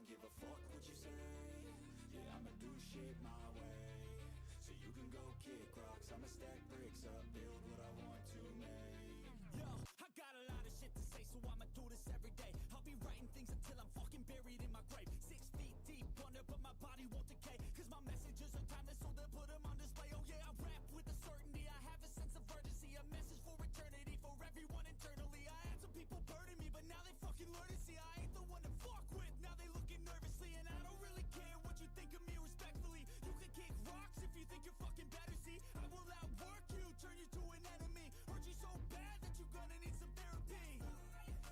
give a fuck what you say. Yeah, I'ma do shit my way. So you can go kick rocks, I'ma stack bricks up, build what I want to make. Yo, I got a lot of shit to say, so I'ma do this every day. I'll be writing things until I'm fucking buried in my grave. 6 feet deep under, but my body won't decay. Cause my messages are timeless, so they'll put them on display. Oh yeah, I rap with a certainty, I have a sense of urgency. A message for eternity, for everyone internally. I had some people burning me, but now they fucking learn to see I ain't the one to fuck with. Now they looking nervously, and I don't really care what you think of me respectfully. You can kick rocks if you think you're fucking better, see. I will outwork you, turn you to an enemy. Hurt you so bad that you're gonna need some therapy.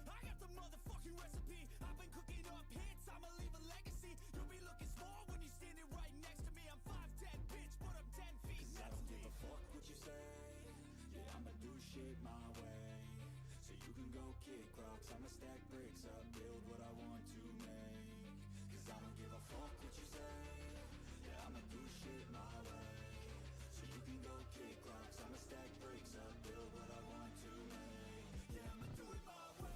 I got the motherfucking recipe. I've been cooking up hits, I'ma leave a legacy. You'll be looking small when you're standing right next to me. I'm 5'10", bitch, but I'm 10 feet. Cause I don't give a fuck what you say. Yeah, I'ma do shit my way. So you can go kick rocks, I'ma stack bricks up, build what I want to make. Cause I don't give a fuck what you say. Yeah, I'ma do shit my way. So you can go kick rocks, I'ma stack bricks up, build what I want to make. Yeah, I'ma do it my way.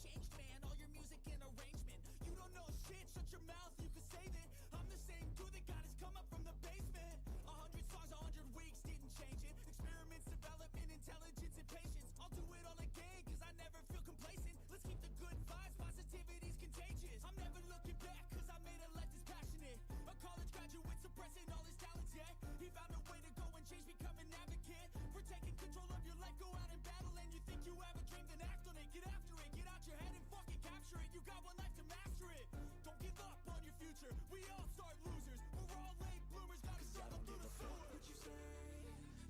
Changed, man, all your music and arrangement. You don't know shit, shut your mouth, you can save it. I'm the same dude that got his come up from the basement. 100 songs, 100 weeks, didn't change it. Experiments, development, intelligence, and patience. I'll do it all again, cause I never feel complacent. Let's keep the good vibes, positivity's contagious. I'm never looking back, cause I made a life that's passionate. A college graduate suppressing all his talents, yeah. He found a way to go and change, become an advocate. For taking control of your life, go out and battle. And you think you have a dream, then act on it, get after it. Get out your head and fucking capture it. You got one life to master it. Don't give up on your future. We all start losers. We're all late bloomers. Gotta struggle through the sewer. What you say?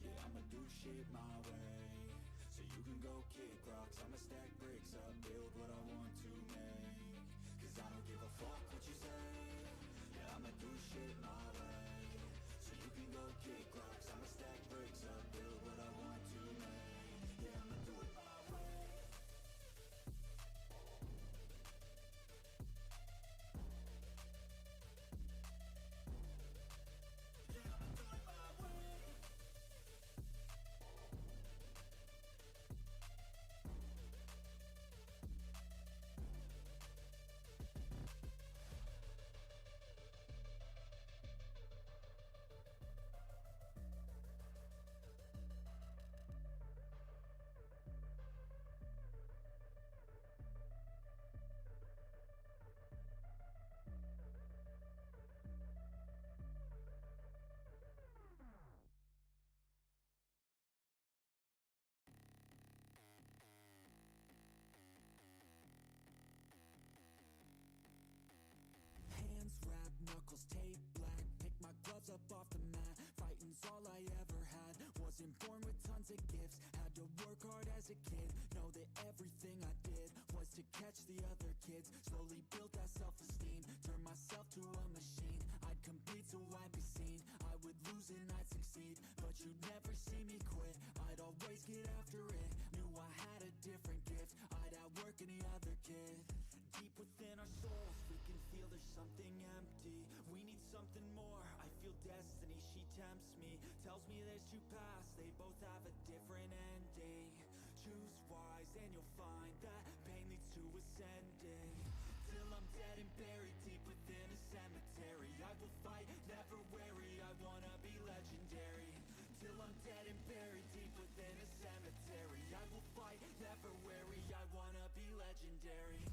Yeah, I'ma do shit my way. So you can go kick rocks, I'ma stack bricks up, build what I want to make. Cause I don't give a fuck what you say. Yeah, I'ma do shit my way. So you can go kick rocks, I'ma stack bricks up, build what I want to make. Yeah, I'ma do it my way. Hands wrapped, knuckles taped black. Pick my gloves up off the mat. Fighting's all I ever had. Wasn't born with tons of gifts. Had to work hard as a kid. Know that everything I did was to catch the other kids. Slowly built that self-esteem. Turned myself to a machine. I'd compete so I'd be seen. I would lose and I'd succeed, but you'd never see me quit. I'd always get after it. Knew I had a different gift. I'd outwork any other kid. Deep within our souls, we can feel there's something empty. We need something more. I feel destiny, she tempts me. Tells me there's two paths, they both have a different ending. Choose wise and you'll find that pain leads to ascending. Till I'm dead and buried deep within a cemetery, I will fight, never weary, I wanna be legendary. Till I'm dead and buried deep within a cemetery, I will fight, never weary, I wanna be legendary.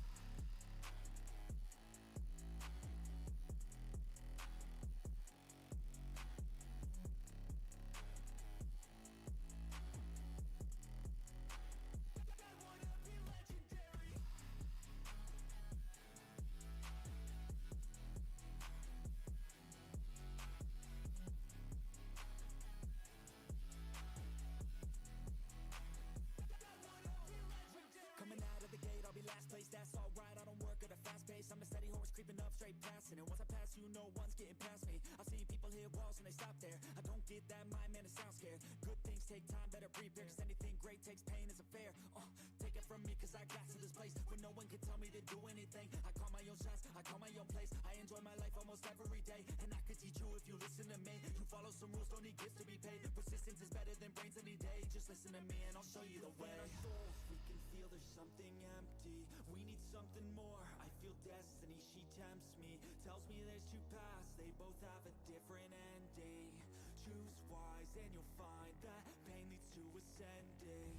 That's alright, I don't work at a fast pace. I'm a steady horse creeping up straight past it. And once I pass you, no one's getting past me. I've seen people People hit walls and they stop there. I don't get that mind, man, it sounds scared. Good things take time, better prepare, cause anything great takes pain, isn't fair. Take it from me, cause I got to this place where no one can tell me to do anything. I call my own shots, I call my own place. I enjoy my life almost every day, and I could teach you if you listen to me. You follow some rules, don't need gifts to be paid. Persistence is better than brains any day. Just listen to me and I'll show you the way. Our souls, we can feel there's something empty. We need something more. I feel destiny, she tempts me. Tells me there's two paths, they both have a different ending. Choose wise and you'll find that pain leads to ascending.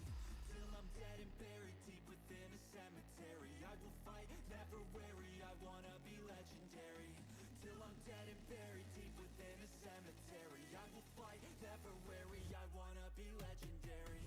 Till I'm dead and buried deep within a cemetery, I will fight, never weary, I wanna be legendary. Till I'm dead and buried deep within a cemetery, I will fight, never weary, I wanna be legendary.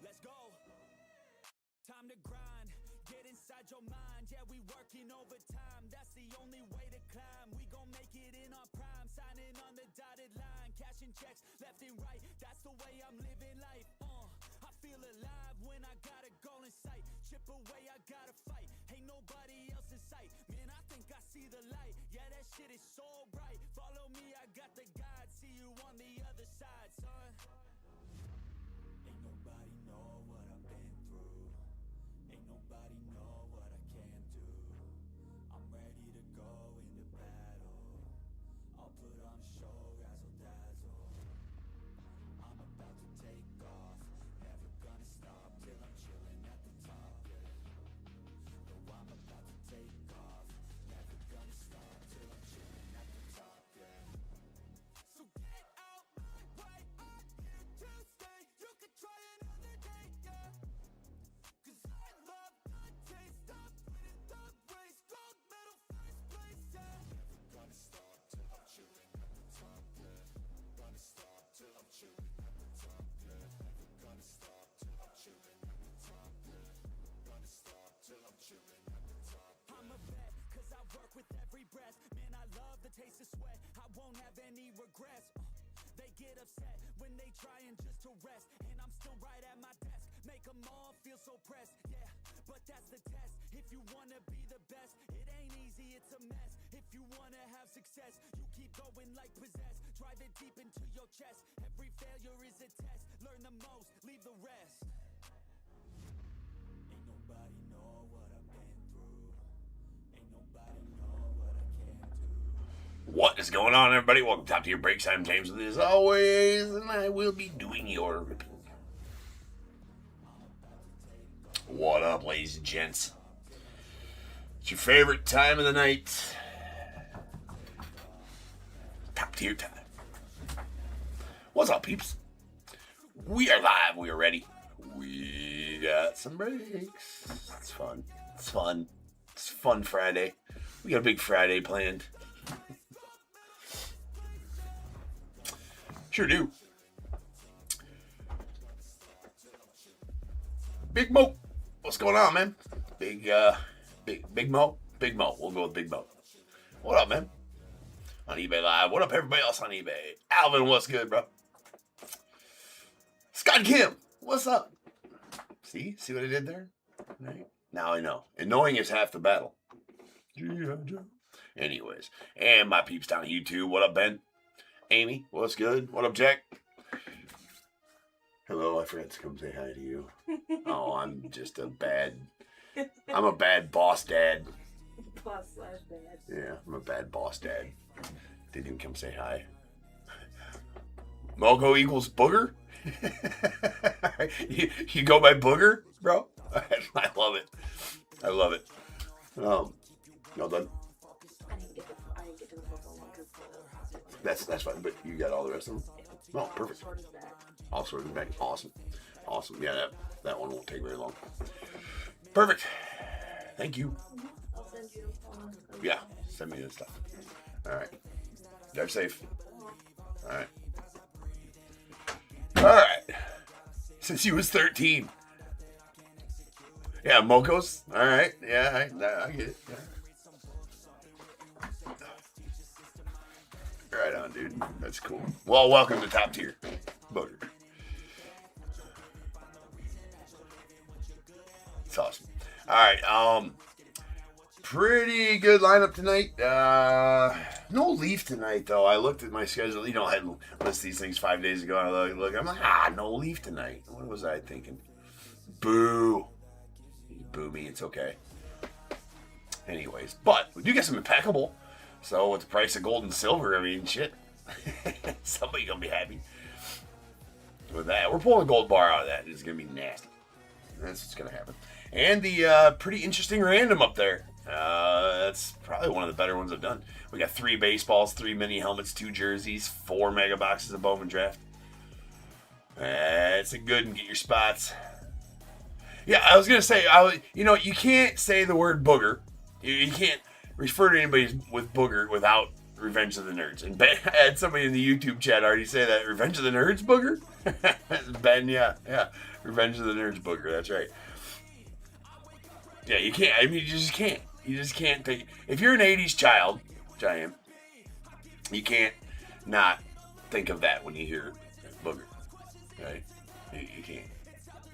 Let's go. Time to grind, get inside your mind. Yeah, we working overtime, that's the only way to climb. We gon' make it in our prime, signing on the dotted line, cashing checks left and right. That's the way I'm living life. I feel alive when I got a goal in sight. Chip away, I gotta fight. Ain't nobody else in sight. Man, I think I see the light. Yeah, that shit is so bright. Follow me, I got the guide. See you on the other side, son. Ain't nobody know what I've been through. Ain't nobody know what I can do. I'm ready to go into battle. I'll put on a show, razzle dazzle. I'm about to take off, never gonna stop till I'm chilling at the top. No, I'm about to take off, never gonna stop till I'm chilling at the top. So get out my way, I'm here to stay. You can try another day, yeah. Cause I love the taste of winning the race. Gold medal, first place, yeah. Never gonna stop till I'm chilling at the top, yeah. Gonna stop till I'm chilling at the top, yeah. Never gonna stop till I'm chilling at the top, yeah. Gonna stop till I'm chilling at the top, yeah. I'm a vet, cause I work with every breath. Man, I love the taste of sweat. I won't have any regrets. They get upset when they trying just to rest, and I'm still right at my desk. Make them all feel so pressed, yeah, but that's the test. If you wanna be the best, it ain't easy, it's a mess. If you wanna have success, you keep going like possessed. Drive it deep into your chest. Every failure is a test. Learn the most, leave the rest. Ain't nobody know what I've been through. Ain't nobody know what I can do. What is going on, everybody? Welcome to Top Tier Breaks. I'm James with you as always, and I will be doing your ripping. What up, ladies and gents? It's your favorite time of the night. Top Tier time. What's up, peeps? We are live. We are ready. We got some breaks. It's fun. It's fun. It's fun Friday. We got a big Friday planned. Sure do. Big Mo. What's going on, man? Big Mo. Big Mo. We'll go with Big Mo. What up, man? On eBay Live. What up, everybody else on eBay? Alvin, what's good, bro? Scott Kim, what's up? See what I did there? Right. Now I know. And knowing is half the battle. Anyways, and my peeps down on YouTube. What up, Ben? Amy, what's good? What up, Jack? Hello, I forgot to come say hi to you. Oh, I'm a bad boss dad. Boss/dad. Yeah, I'm a bad boss dad. Didn't even come say hi. Mogo equals booger? You go by Booger, bro? I love it. I love it. Well done. I didn't get to the football one because That's fine, but you got all the rest of them? Oh, perfect. short is back. All sorted back. Awesome. Yeah, that one won't take very long. Perfect. Thank you. I'll send you Yeah, send me this stuff. All right. Drive safe. All right. All right. Since he was 13. Yeah, Mocos. All right. Yeah, I get it. Yeah. Right on, dude. That's cool. Well, welcome to Top Tier. Booger. It's awesome. All right. Pretty good lineup tonight. No Leaf tonight, though. I looked at my schedule. You know, I had listed these things 5 days ago. And I look. I'm like, no Leaf tonight. What was I thinking? Boo. You boo me. It's okay. Anyways, but we do get some Impeccable. So with the price of gold and silver, I mean, shit. Somebody gonna be happy with that. We're pulling a gold bar out of that. It's gonna be nasty. That's what's gonna happen. And the pretty interesting random up there. That's probably one of the better ones I've done. We got 3 baseballs, 3 mini helmets, 2 jerseys, 4 mega boxes of Bowman draft. It's a good and get your spots. Yeah, I was gonna say, you can't say the word booger. You can't refer to anybody with booger without Revenge of the Nerds. And Ben, I had somebody in the YouTube chat already say that. Revenge of the Nerds booger? Ben, yeah. Revenge of the Nerds booger, that's right. Yeah, you can't. I mean, you just can't. You just can't think. If you're an 80s child, which I am, you can't not think of that when you hear booger. Right? You can't.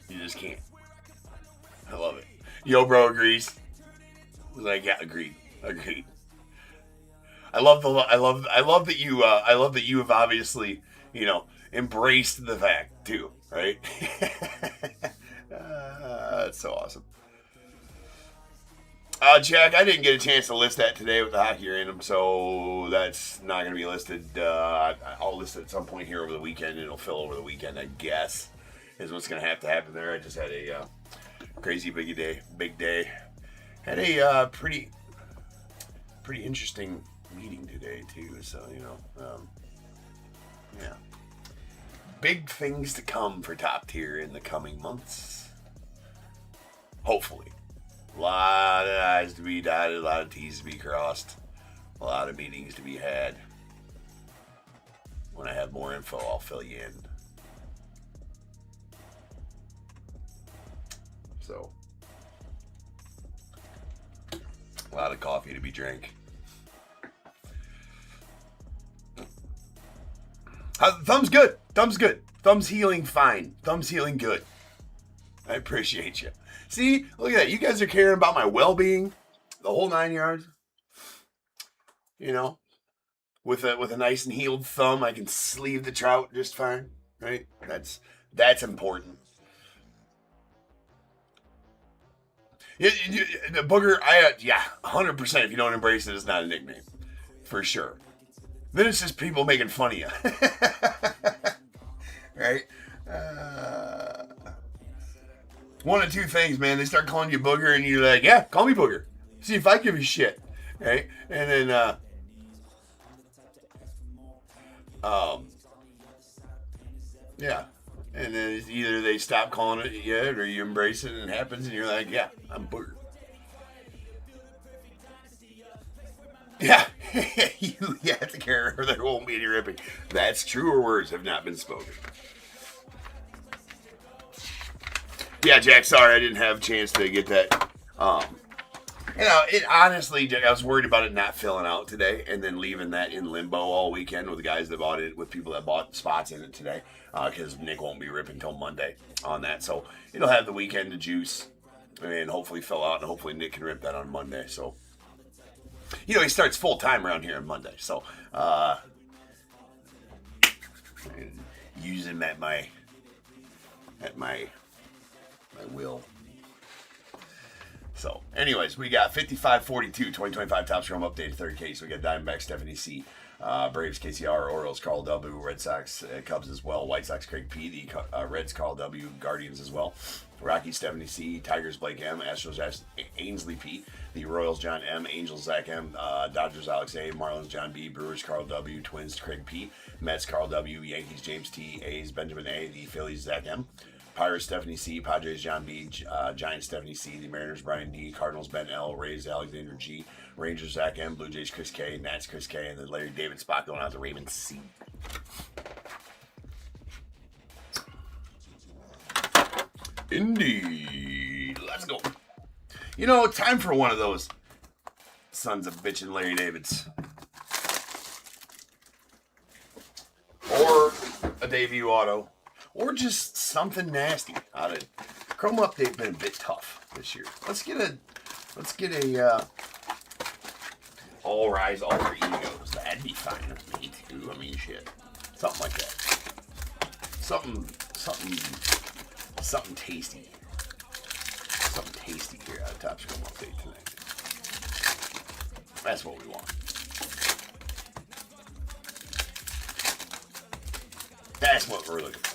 You just can't. I love it. Yo, bro agrees. Like, yeah, agreed. I love that you have obviously, embraced the fact too, right? That's so awesome. Jack, I didn't get a chance to list that today with the hockey random, so that's not going to be listed. I'll list it at some point here over the weekend. It'll fill over the weekend, I guess, is what's going to have to happen there. I just had a crazy big day. Had a pretty interesting meeting today too. So yeah, big things to come for Top Tier in the coming months. Hopefully, a lot of I's to be dotted, a lot of T's to be crossed, a lot of meetings to be had. When I have more info, I'll fill you in. So, a lot of coffee to be drank. Thumb's good. Thumb's healing fine. Thumb's healing good. I appreciate you. See, look at that. You guys are caring about my well-being, the whole 9 yards. With a nice and healed thumb, I can sleeve the trout just fine. Right? That's important. The booger, 100%. If you don't embrace it, it's not a nickname, for sure. Then it's just people making fun of you, right? One of two things, man. They start calling you booger, and you're like, "Yeah, call me booger. See if I give a shit." Right? And then, yeah. And then it's either they stop calling it yet, or you embrace it and it happens, and you're like, "Yeah, I'm booger." Yeah, you have to care or there won't be any ripping. That's truer words have not been spoken. Yeah, Jack, sorry I didn't have a chance to get that. It honestly, Jack, I was worried about it not filling out today and then leaving that in limbo all weekend with the guys that bought it, with people that bought spots in it today, because Nick won't be ripping until Monday on that. So it'll have the weekend to juice and hopefully fill out, and hopefully Nick can rip that on Monday. So, he starts full time around here on Monday. So, use him at my will. So, anyways, we got 55-42, 2025 Topps Chrome updated third case. We got Diamondbacks, Stephanie C. Braves, KCR, Orioles, Carl W. Red Sox, Cubs as well. White Sox, Craig P. The Reds, Carl W. Guardians as well. Rockies, Stephanie C. Tigers, Blake M. Astros, Ainsley P. The Royals, John M. Angels, Zach M. Dodgers, Alex A. Marlins, John B. Brewers, Carl W. Twins, Craig P. Mets, Carl W. Yankees, James T. A's, Benjamin A. The Phillies, Zach M. Pirates, Stephanie C. Padres, John B. Giants, Stephanie C. The Mariners, Brian D. Cardinals, Ben L. Rays, Alexander G. Rangers, Zach M. Blue Jays, Chris K. Nats, Chris K. And then Larry David spot going out to Raymond C. Indeed. Let's go. You know, time for one of those sons of bitchin' Larry Davids. Or a debut auto. Or just something nasty out of Chrome update. Been a bit tough this year. Let's get a all rise, all our egos. That'd be fine with me too. I mean, shit, something like that. Something tasty. Something tasty here out of Topps Chrome update tonight. That's what we want. That's what we're looking for.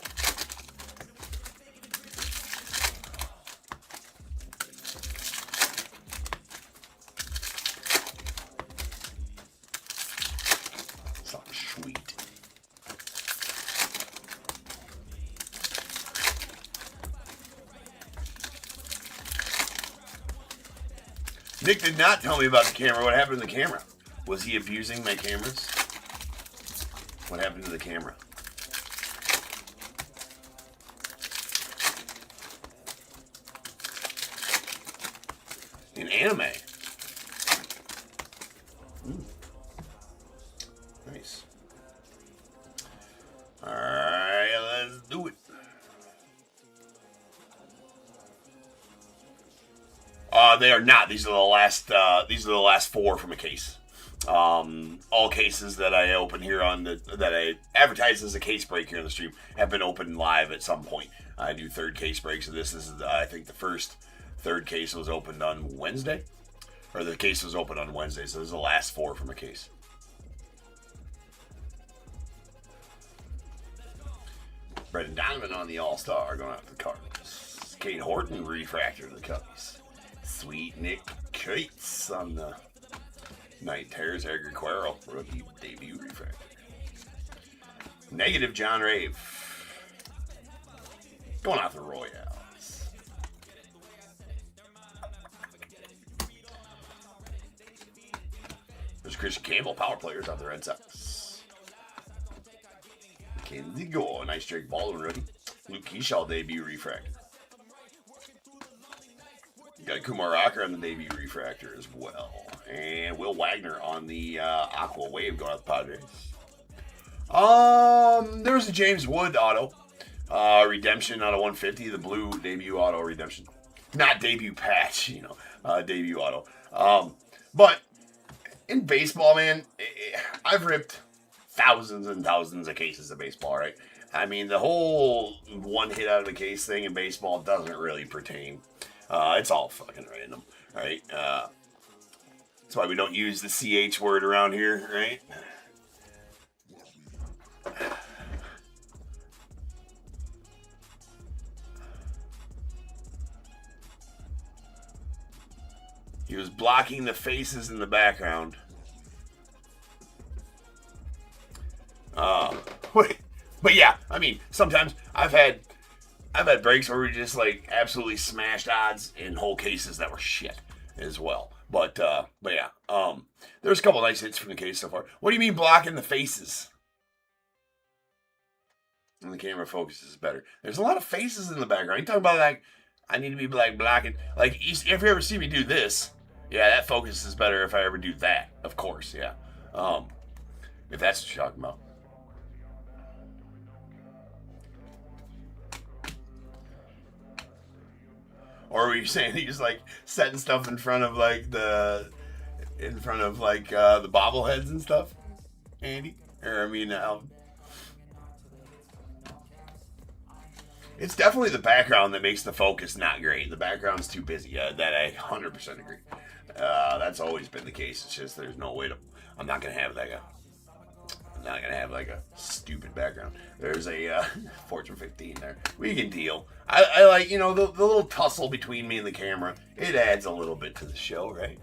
Nick did not tell me about the camera. What happened to the camera? Was he abusing my cameras? What happened to the camera? In anime. Nice. Alright, let's do it. They are not. These are the last four from a case. All cases that I open here that I advertise as a case break here on the stream have been opened live at some point. I do third case breaks, so this is I think the first third case was opened on Wednesday, or the case was opened on Wednesday. So this is the last four from a case. Brendan Donovan on the All-Star going out to the Cardinals. Kate Horton refractor to the Cubbies. Sweet Nick Cates on the Night Terrors. Edgar Quero, rookie debut refractor. Negative John Rave. Going out the Royals. There's Christian Campbell, power players out the Red Sox. Mackenzie Gore, nice Jake Baldwin rookie. Luke Keyshaw debut refractor. Got Kumar Rocker on the debut refractor as well. And Will Wagner on the Aqua Wave going out the Padres. There was a James Wood auto. Redemption out of 150. The blue debut auto redemption. Not debut patch, debut auto. But in baseball, man, I've ripped thousands and thousands of cases of baseball, right? I mean, the whole one hit out of the case thing in baseball doesn't really pertain. It's all fucking random, right? That's why we don't use the CH word around here, right? He was blocking the faces in the background. But yeah, I mean, sometimes I've had breaks where we just like absolutely smashed odds in whole cases that were shit as well. But yeah, there's a couple nice hits from the case so far. What do you mean blocking the faces? And the camera focuses better. There's a lot of faces in the background. You talking about like I need to be like blocking. Like if you ever see me do this, yeah, that focuses better if I ever do that. Of course, yeah. If that's what you're talking about. Or were you saying he's like setting stuff in front of the bobbleheads and stuff, Andy? Or I mean, It's definitely the background that makes the focus not great. The background's too busy. That I 100% agree. That's always been the case. It's just there's no way to. I'm not gonna have like a stupid background. There's a Fortune 15 there. We can deal. I like, the little tussle between me and the camera. It adds a little bit to the show, right?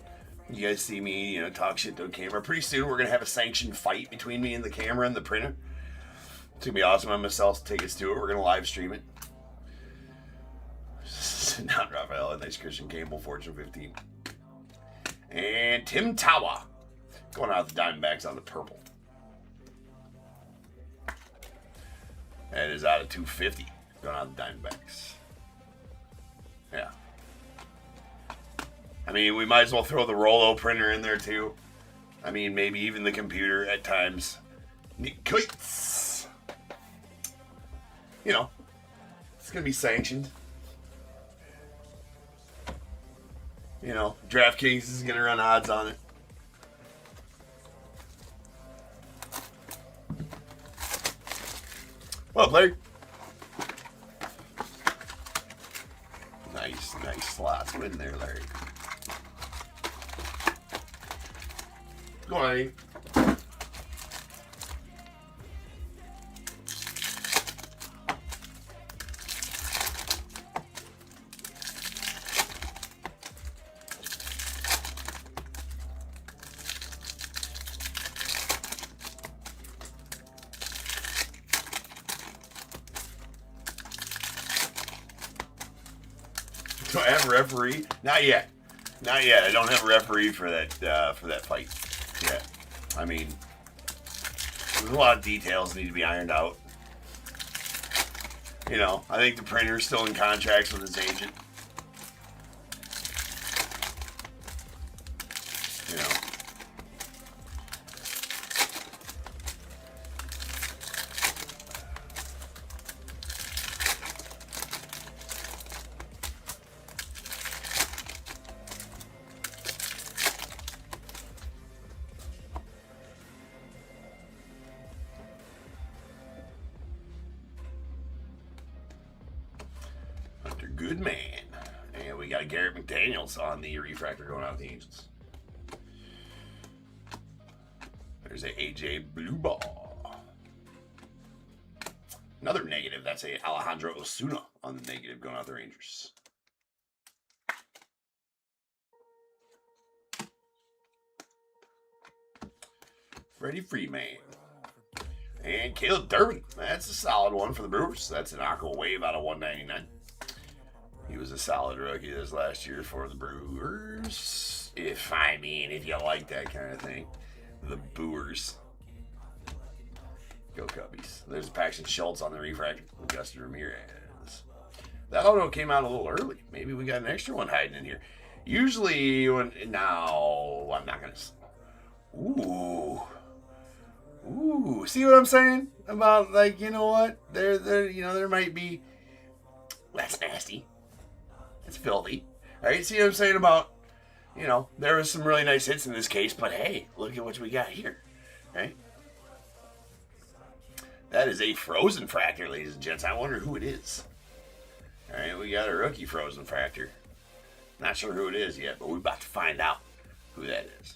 You guys see me, talk shit to a camera. Pretty soon we're gonna have a sanctioned fight between me and the camera and the printer. It's gonna be awesome. I'm gonna sell tickets to it. We're gonna live stream it. Not Raphael, a nice Christian Campbell, Fortune 15. And Tim Tawa going out the Diamondbacks on the purple. That is out of 250 going out the Diamondbacks. Yeah. I mean, we might as well throw the Rolo printer in there too. I mean, maybe even the computer at times. Nick Coates. It's going to be sanctioned. DraftKings is going to run odds on it. Well, Larry. Nice slots in there, Larry. Go on, Eddie. Do I have a referee? Not yet. I don't have a referee for that fight yet. I mean, there's a lot of details that need to be ironed out. I think the printer's still in contracts with his agent. Good man. And we got a Garrett McDaniels on the refractor going out the Angels. There's a AJ Blue Ball. Another negative. That's a Alejandro Osuna on the negative going out the Rangers. Freddie Freeman. And Caleb Durbin. That's a solid one for the Brewers. That's an Aqua Wave out of 199. He was a solid rookie this last year for the Brewers. If you like that kind of thing. The Brewers. Go Cubbies. There's Paxton Schultz on the refractor. Augusta Ramirez. That auto came out a little early. Maybe we got an extra one hiding in here. Usually, I'm not going to. Ooh. See what I'm saying? About, what? There might be. That's nasty. It's filthy. All right, see what I'm saying about, there was some really nice hits in this case, but hey, look at what we got here, right? That is a frozen fractor, ladies and gents. I wonder who it is. All right, we got a rookie frozen fractor. Not sure who it is yet, but we're about to find out who that is.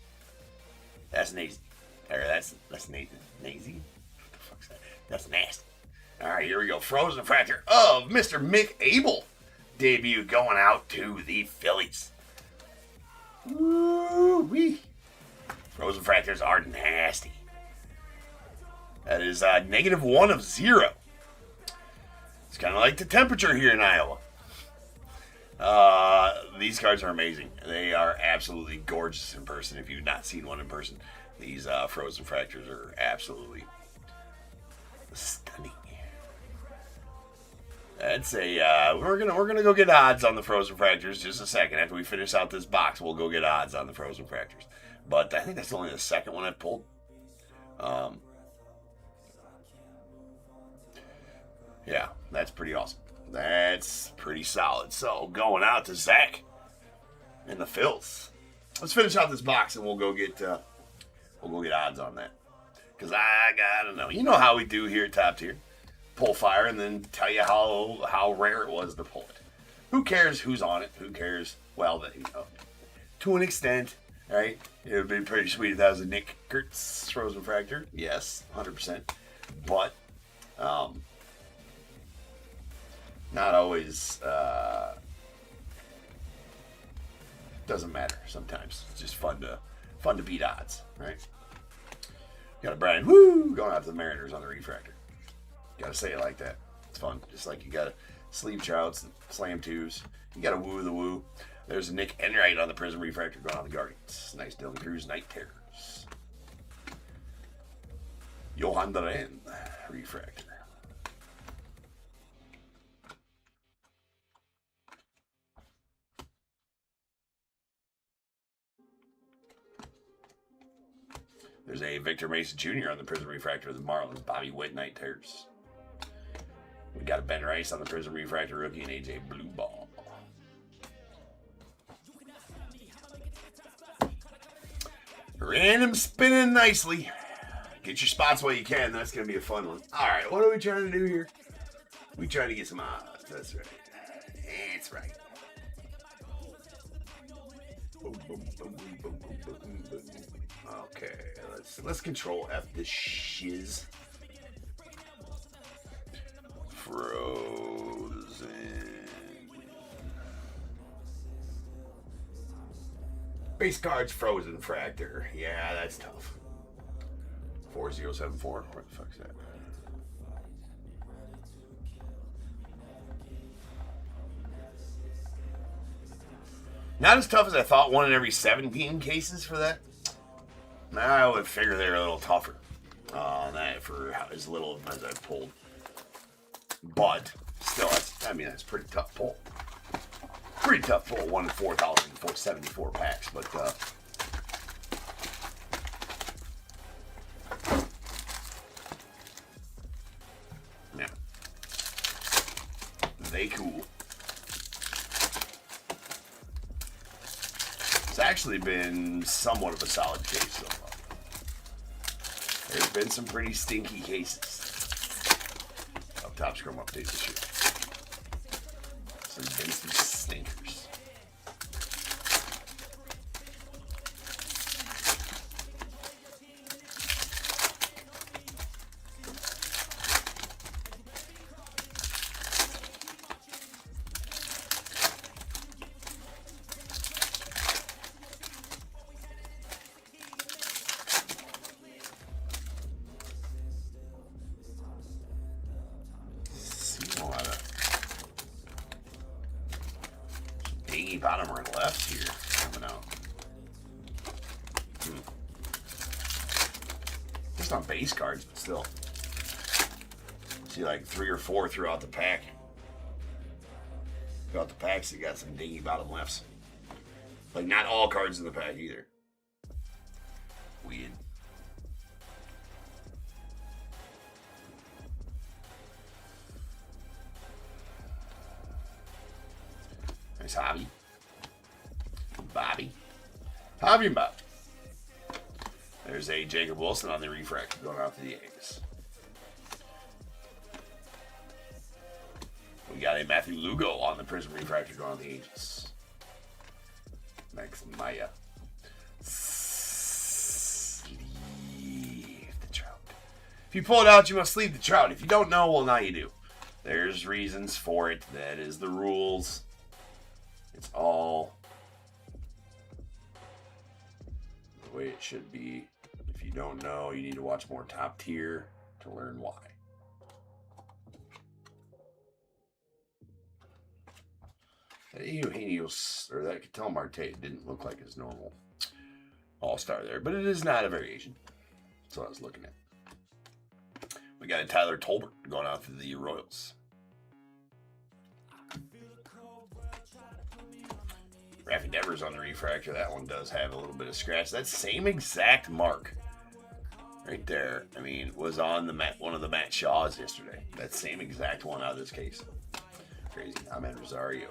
That's Nazy. Or that's Nathan. Nazy? What the fuck's that? That's nasty. All right, here we go. Frozen fractor of Mr. Mick Abel. Debut going out to the Phillies. Woo-wee. Frozen fractors are nasty. That is -1 of 0. It's kind of like the temperature here in Iowa. These cards are amazing. They are absolutely gorgeous in person. If you've not seen one in person, these frozen fractors are absolutely stunning. That's we're gonna go get odds on the frozen fractors just a second. After we finish out this box, we'll go get odds on the frozen fractors. But I think that's only the second one I've pulled. Yeah, that's pretty awesome. That's pretty solid. So going out to Zach and the Phils. Let's finish out this box and we'll go get odds on that. Cause I gotta know. You know how we do here at Top Tier. pull fire and then tell you how rare it was to pull it. Who cares who's on it? Who cares? Well, to an extent, right? It would be pretty sweet if that was a Nick Kurtz frozen fracture. Yes, 100%. But not always. Doesn't matter. Sometimes it's just fun to beat odds, right? Got a Brian going out to the Mariners on the refractor. Got to say it like that. It's fun. Just like you got to sleeve trouts, slam twos. You got to woo the woo. There's a Nick Enright on the Prism refractor going on the Guardians. Nice Dylan Cruz Night Terrors. Johan Duran refractor. There's a Victor Mason Jr. on the Prism refractor of the Marlins. Bobby Witt Night Terrors. We got a Ben Rice on the Prism refractor rookie and AJ Blue Ball. Random spinning nicely. Get your spots while you can. That's going to be a fun one. All right, what are we trying to do here? We trying to get some odds. That's right. That's right. Boom, boom, boom, boom, boom, boom, boom. Okay, let's control F this shiz. Frozen. Base cards frozen fractor. Yeah, that's tough. 4074. Where the fuck's that? Not as tough as I thought. 1 in every 17 cases for that. I would figure they're a little tougher on that for as little as I've pulled. But still, that's pretty tough pull. Pretty tough pull. 1 in 4,474 packs, but yeah, they cool. It's actually been somewhat of a solid case so far. There's been some pretty stinky cases. Top Scrum update this year. Some stinkers. Bottom right left here coming out. Just on base cards, but still. See like 3 or 4 throughout the pack. Throughout the packs, you got some dingy bottom lefts. Like not all cards in the pack either. Weird. Nice hobby. Bobby and Bob. There's a Jacob Wilson on the refractor going out to the A's. We got a Matthew Lugo on the Prism refractor going on the A's. Max Maya. Sleeve the Trout. If you pull it out, you must sleeve the Trout. If you don't know, well, now you do. There's reasons for it. That is the rules. It's all the way it should be. If you don't know, you need to watch more Top Tier to learn why. That Eugenio's, or that Cattell Marte didn't look like his normal all-star there, but it is not a variation. That's what I was looking at. We got a Tyler Tolbert going out to the Royals. Raffy Devers on the refractor. That one does have a little bit of scratch. That same exact mark right there, I mean, was on the one of the Matt Shaws yesterday. That same exact one out of this case. Crazy. Ahmed Rosario.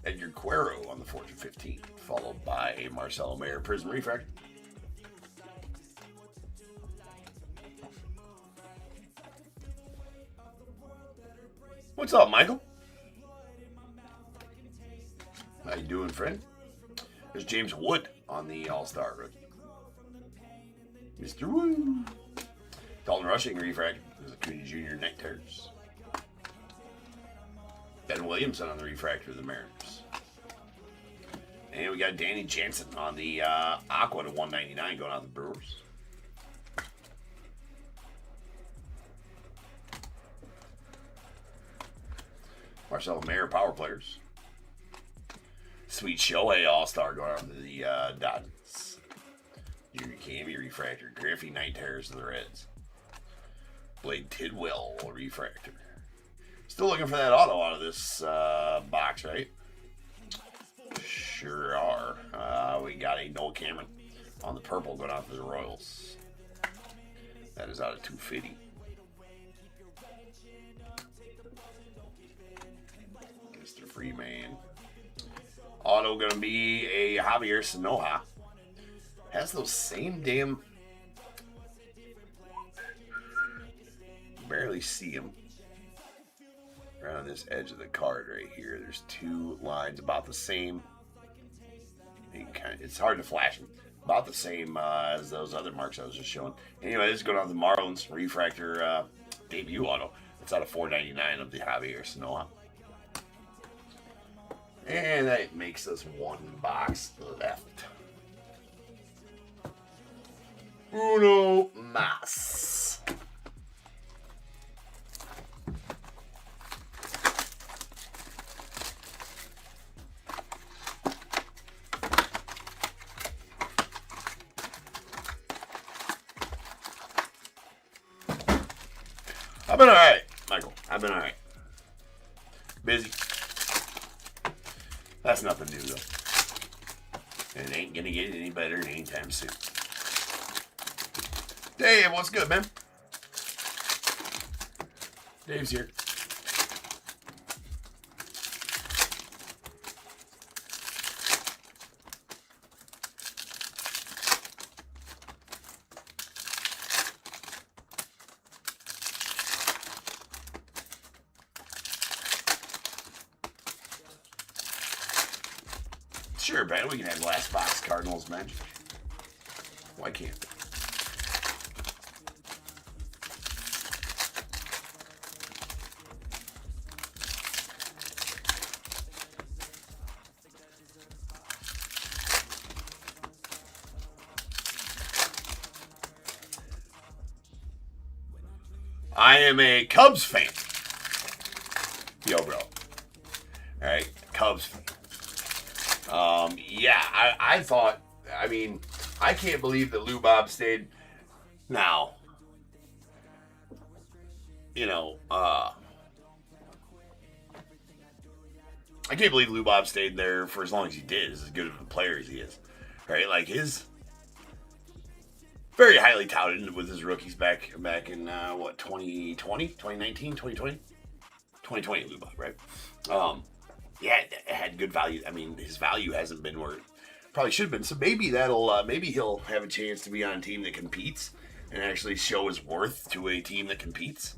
Edgar Cuero on the Fortune 15, followed by a Marcelo Mayer Prism refractor. What's up, Michael? How you doing, friend? There's James Wood on the All-Star rookie. Mr. Wood. Dalton Rushing refractor. There's a Cooney Jr. night terrors. Ben Williamson on the refractor of the Mariners. And we got Danny Jansen on the Aqua to 199 going out the Brewers. Marcelo Mayer power players. Sweet Shohei All-Star going out to the Dodgers. Junior Camby refractor. Griffey night terrors to the Reds. Blade Tidwell refractor. Still looking for that auto out of this box, right? Sure are. We got a Noah Cameron on the purple going out to the Royals. That is out of 250. Mr. Freeman. Auto going to be a Javier Sanoja. Has those same damn... Barely see him. Right on this edge of the card right here. There's two lines about the same. It's hard to flash them. About the same as those other marks I was just showing. Anyway, this is going on the Marlins refractor debut auto. It's out of 499 of the Javier Sanoja. And that makes us one box left. Uno mas. I've been alright, Michael. I've been alright. Busy. That's nothing new, though. And it ain't gonna get any better anytime soon. Dave, what's good, man? Dave's here. Sure, man, we can have last box Cardinals Magic. Why can't we? I am a Cubs fan. Yo, bro. Alright, Cubs fan. Yeah, I thought, I mean, I can't believe that Lou Bob stayed. Now, you know, I can't believe Lou Bob stayed there for as long as he did, as good of a player as he is. Right? Like, his very highly touted with his rookies back in, 2020, 2019, 2020? 2020 Lou Bob, right? Yeah, it had good value. I mean, his value hasn't been where it probably should have been. So maybe maybe he'll have a chance to be on a team that competes and actually show his worth to a team that competes,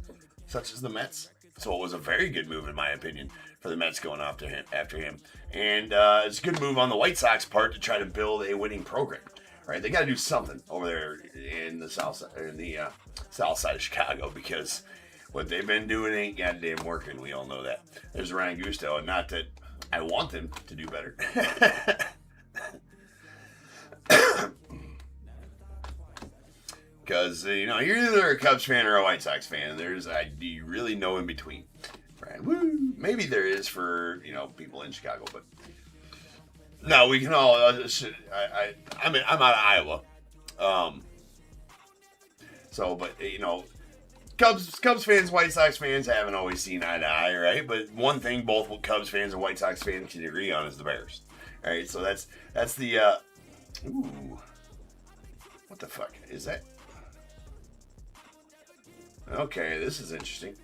such as the Mets. So it was a very good move, in my opinion, for the Mets going after him. And it's a good move on the White Sox part to try to build a winning program. Right? They got to do something over there in the south side of Chicago, because what they've been doing ain't goddamn working. We all know that. There's Ryan Gusto, and not that I want them to do better. Because, you're either a Cubs fan or a White Sox fan. There's really no in between. Right? Woo! Maybe there is for, people in Chicago, but no, we can all, I'm out of Iowa. Cubs fans, White Sox fans haven't always seen eye to eye, right? But one thing both Cubs fans and White Sox fans can agree on is the Bears. All right, so that's the, ooh, what the fuck is that? Okay, this is interesting.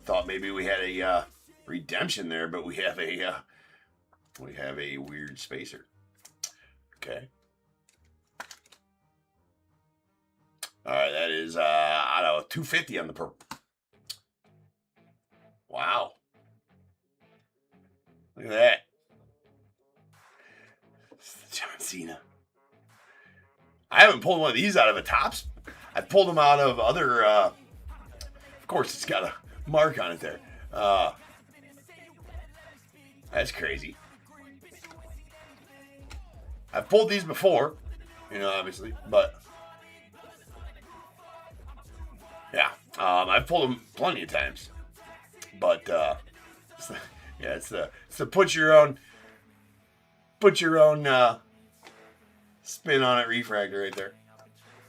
Thought maybe we had a redemption there, but we have a weird spacer. Okay. All right, that is out of 250 on the purple. Wow. Look at that. John Cena. I haven't pulled one of these out of a Topps. I've pulled them out of other, of course it's got a mark on it there. That's crazy. I've pulled these before, obviously, but yeah, I've pulled them plenty of times. But it's the put your own spin on it refractor right there.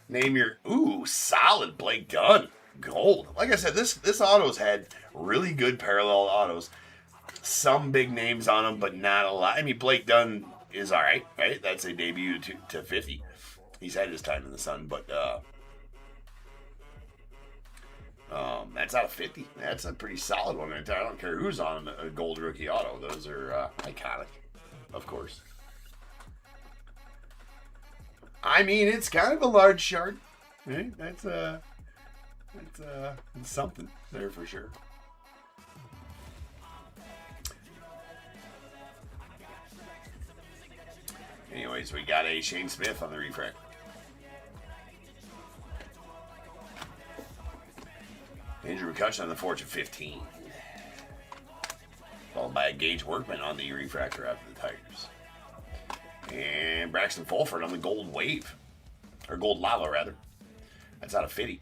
Name your solid Blake Dunn gold. Like I said, this auto's had really good parallel autos. Some big names on them, but not a lot. I mean, Blake Dunn is all right? That's a debut to 50. He's had his time in the sun, but that's out of 50. That's a pretty solid one right there. I don't care who's on a gold rookie auto. Those are iconic, of course. I mean, it's kind of a large shard. Right? That's something there for sure. Anyways, we got a Shane Smith on the refract. Andrew McCutcheon on the Fortune 15. Followed by a Gage Workman on the refractor after the Tigers. And Braxton Fulford on the Gold Wave. Or Gold Lava, rather. That's out of 50.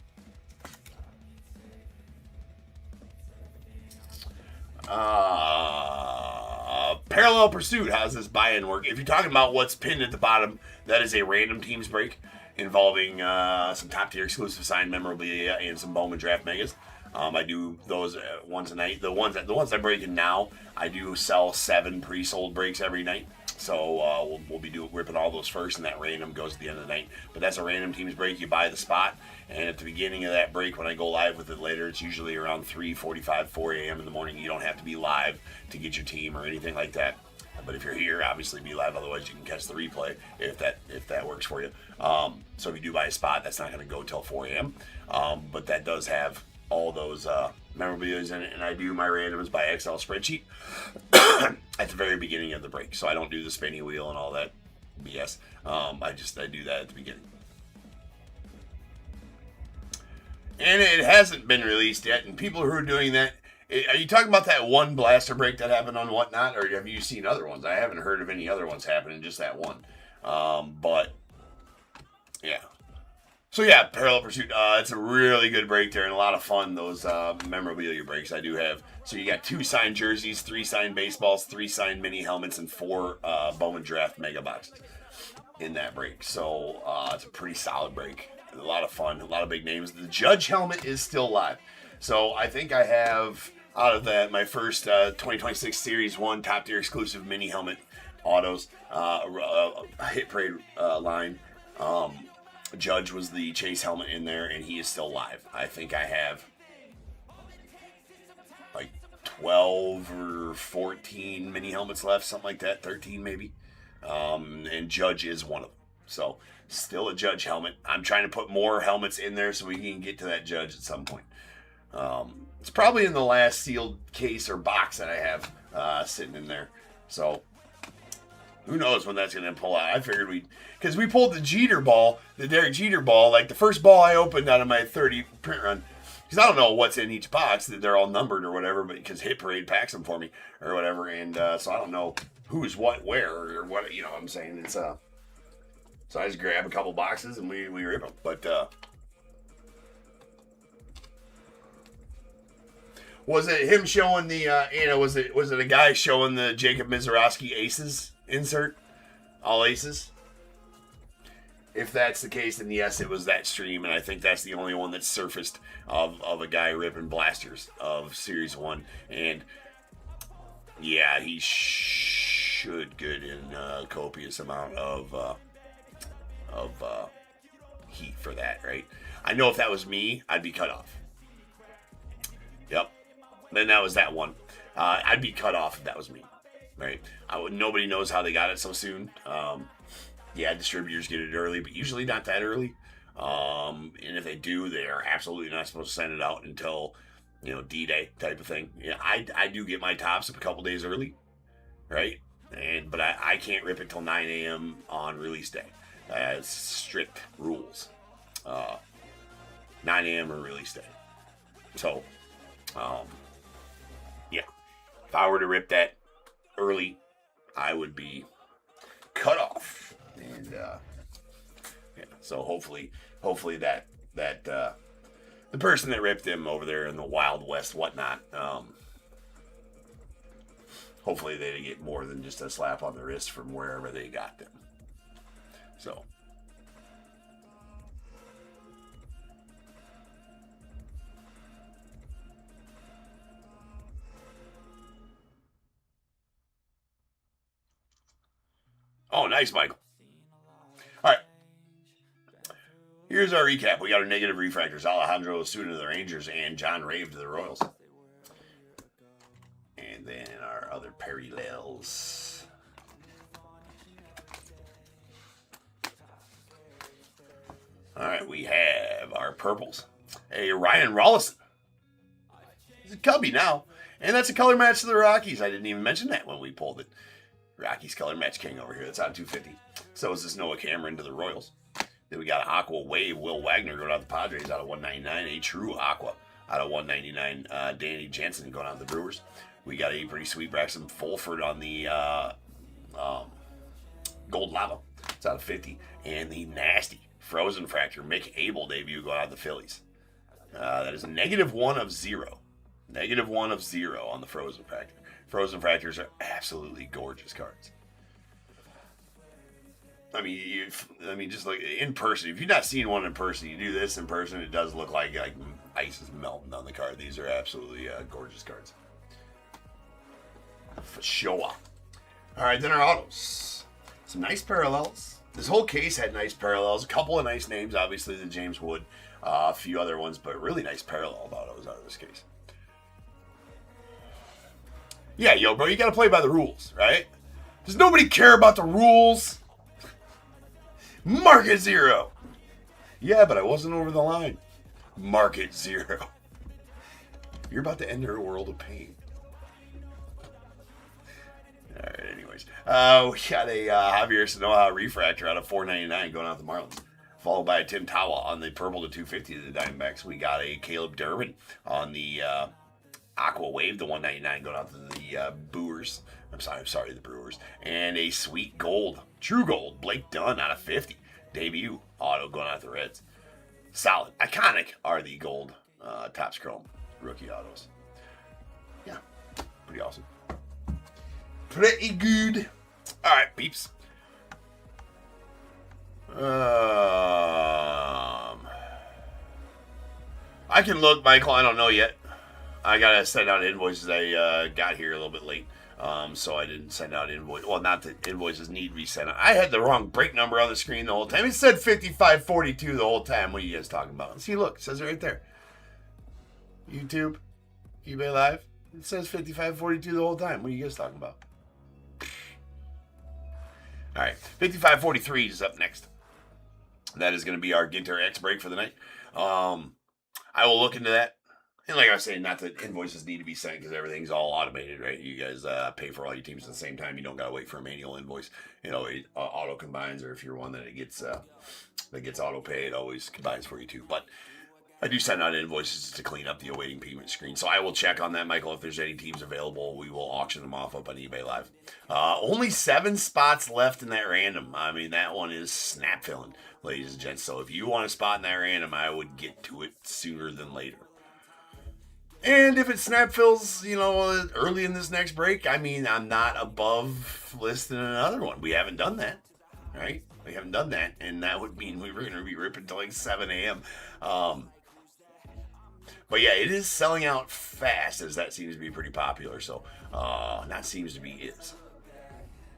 Parallel Pursuit. How's this buy-in work? If you're talking about what's pinned at the bottom, that is a random teams break involving some top-tier exclusive signed memorabilia and some Bowman Draft Megas. I do those once a night. The ones I'm breaking now, I do sell 7 pre-sold breaks every night. So we'll be ripping all those first, and that random goes at the end of the night. But that's a random teams break. You buy the spot, and at the beginning of that break, when I go live with it later, it's usually around 3:45, 4 a.m. in the morning. You don't have to be live to get your team or anything like that. But if you're here, obviously be live. Otherwise, you can catch the replay if that works for you. So if you do buy a spot, that's not going to go till 4 a.m. But that does have all those memorabilia in it, and I do my randoms by Excel spreadsheet at the very beginning of the break. So I don't do the spinning wheel and all that BS. I do that at the beginning. And it hasn't been released yet, and people who are doing that, are you talking about that one blaster break that happened on Whatnot, or have you seen other ones? I haven't heard of any other ones happening, just that one. But yeah. So yeah, Parallel Pursuit. It's a really good break there and a lot of fun. Those memorabilia breaks I do have. So you got 2 signed jerseys, 3 signed baseballs, 3 signed mini helmets, and 4 Bowman Draft Mega Boxes in that break. So it's a pretty solid break. A lot of fun, a lot of big names. The Judge helmet is still live. So I think I have out of that my first 2026 Series 1 top tier exclusive mini helmet autos, a Hit Parade line. Judge was the Chase helmet in there, and he is still live. I think I have like 12 or 14 mini helmets left, something like that, 13 maybe. And Judge is one of them. So still a Judge helmet. I'm trying to put more helmets in there so we can get to that Judge at some point. It's probably in the last sealed case or box that I have sitting in there. So who knows when that's going to pull out. I figured because we pulled the Jeter ball, the Derek Jeter ball, like the first ball I opened out of my 30 print run. Because I don't know what's in each box, that they're all numbered or whatever, but because Hit Parade packs them for me or whatever. And so I don't know who's what, where, or what, what I'm saying. It's, so I just grab a couple boxes and we rip them. But, was it him showing the, was it a guy showing the Jacob Mizorowski aces insert? All aces? If that's the case, then yes, it was that stream, and I think that's the only one that's surfaced of a guy ripping blasters of Series 1. And yeah, he should get in a copious amount of heat for that, right? I know if that was me, I'd be cut off. Yep. Then that was that one. I'd be cut off if that was me, right? Nobody knows how they got it so soon. Yeah, distributors get it early, but usually not that early. And if they do, they are absolutely not supposed to send it out until, D-Day type of thing. Yeah, I do get my tops a couple days early, right? But I can't rip it till 9 a.m. on release day. It's strict rules. 9 a.m. or release day. So, yeah. If I were to rip that early, I would be cut off. And, yeah. So hopefully that the person that ripped him over there in the Wild West, whatnot, hopefully they get more than just a slap on the wrist from wherever they got them. So. Oh, nice, Michael. All right. Here's our recap. We got our negative refractors. Alejandro Osuna to the Rangers and John Rave to the Royals. And then our other parallels. All right, we have our purples. A Ryan Rollison. He's a Cubby now. And that's a color match to the Rockies. I didn't even mention that when we pulled it. Rockies color match king over here. That's on 250. So is this Noah Cameron to the Royals. Then we got Aqua Wave. Will Wagner going out the Padres out of 199. A True Aqua out of 199. Danny Jansen going out the Brewers. We got a pretty sweet Braxton Fulford on the Gold Lava. It's out of 50. And the nasty Frozen Fracture Mick Abel debut going out the Phillies. That is a -1 of 0. -1 of 0 on the Frozen Fracture. Frozen Fractures are absolutely gorgeous cards. I mean, just like in person. If you've not seen one in person, you do this in person, it does look like ice is melting on the card. These are absolutely gorgeous cards. For sure. All right, then our autos. Some nice parallels. This whole case had nice parallels. A couple of nice names, obviously the James Wood, a few other ones, but really nice parallel autos out of this case. Yeah, yo, bro, you gotta play by the rules, right? Does nobody care about the rules? Market 0. Yeah, but I wasn't over the line. Market 0. You're about to enter a world of pain. All right, anyways. We got a Javier Sanoja refractor out of 499 going out the Marlins. Followed by a Tim Tawa on the purple to 250 to the Diamondbacks. We got a Caleb Durbin on the Aqua Wave, the 199 going out to the Brewers. I'm sorry, the Brewers. And a sweet gold, true gold, Blake Dunn out of 50. Debut auto going out to the Reds. Solid. Iconic are the gold Topps Chrome rookie autos. Yeah, pretty awesome. Pretty good. All right, peeps. I can look, Michael. I don't know yet. I gotta send out invoices. I got here a little bit late, so I didn't send out invoices. Well, not that invoices need to be sent out. I had the wrong break number on the screen the whole time. It said 5542 the whole time. What are you guys talking about? See, look, it says it right there. YouTube, eBay Live. It says 5542 the whole time. What are you guys talking about? All right, 5543 is up next. That is going to be our Ginter X break for the night. I will look into that. And like I was saying, not that invoices need to be sent because everything's all automated, right? You guys pay for all your teams at the same time. You don't got to wait for a manual invoice. You know, it auto combines, or if you're one that gets auto pay, it always combines for you too. But I do send out invoices to clean up the awaiting payment screen. So I will check on that, Michael. If there's any teams available, we will auction them off up on eBay Live. Only 7 spots left in that random. I mean, that one is snap filling, ladies and gents. So if you want a spot in that random, I would get to it sooner than later. And if it snap fills, early in this next break, I mean, I'm not above listing another one. We haven't done that, right? We haven't done that, and that would mean we were going to be ripping till like 7 a.m. But yeah, it is selling out fast, as that seems to be pretty popular. So, not seems to be, is.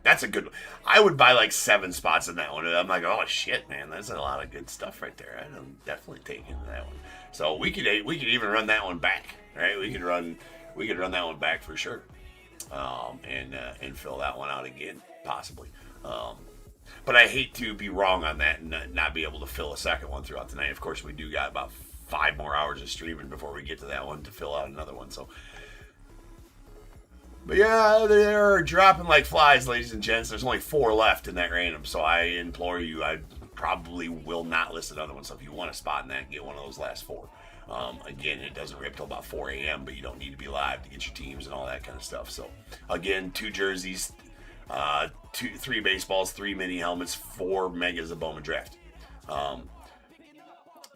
That's a good one. I would buy like 7 spots in that one. And I'm like, oh shit, man, that's a lot of good stuff right there. I'm definitely taking that one. So we could even run that one back, right? We could run that one back for sure, and fill that one out again, possibly. But I hate to be wrong on that and not be able to fill a second one throughout the night. Of course, we do got about 5 more hours of streaming before we get to that one to fill out another one. So But yeah, they're dropping like flies, ladies and gents. There's only 4 left in that random, so I implore you, I probably will not list another one. So if you want a spot in that, get one of those last 4. Again, it doesn't rip till about 4 a.m., but you don't need to be live to get your teams and all that kind of stuff. So again, 2 jerseys, 3 baseballs, 3 mini helmets, 4 megas of Bowman draft.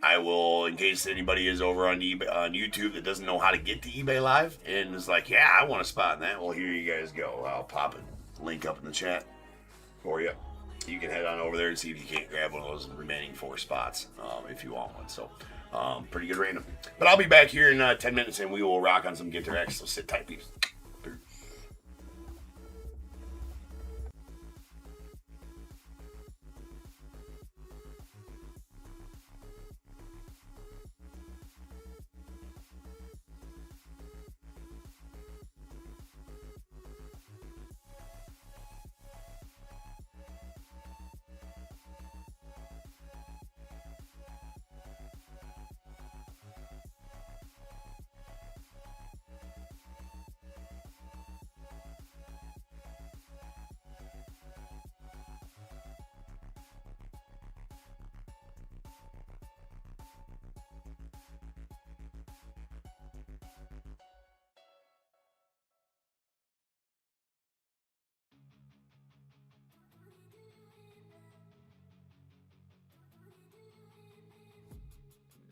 I will, in case anybody is over on eBay, on YouTube that doesn't know how to get to eBay Live and is like, yeah, I want a spot in that. Well, here you guys go. I'll pop a link up in the chat for you. You can head on over there and see if you can't grab one of those remaining 4 spots if you want one. So, pretty good random. But I'll be back here in 10 minutes and we will rock on some GINTER X. So sit tight, peeps.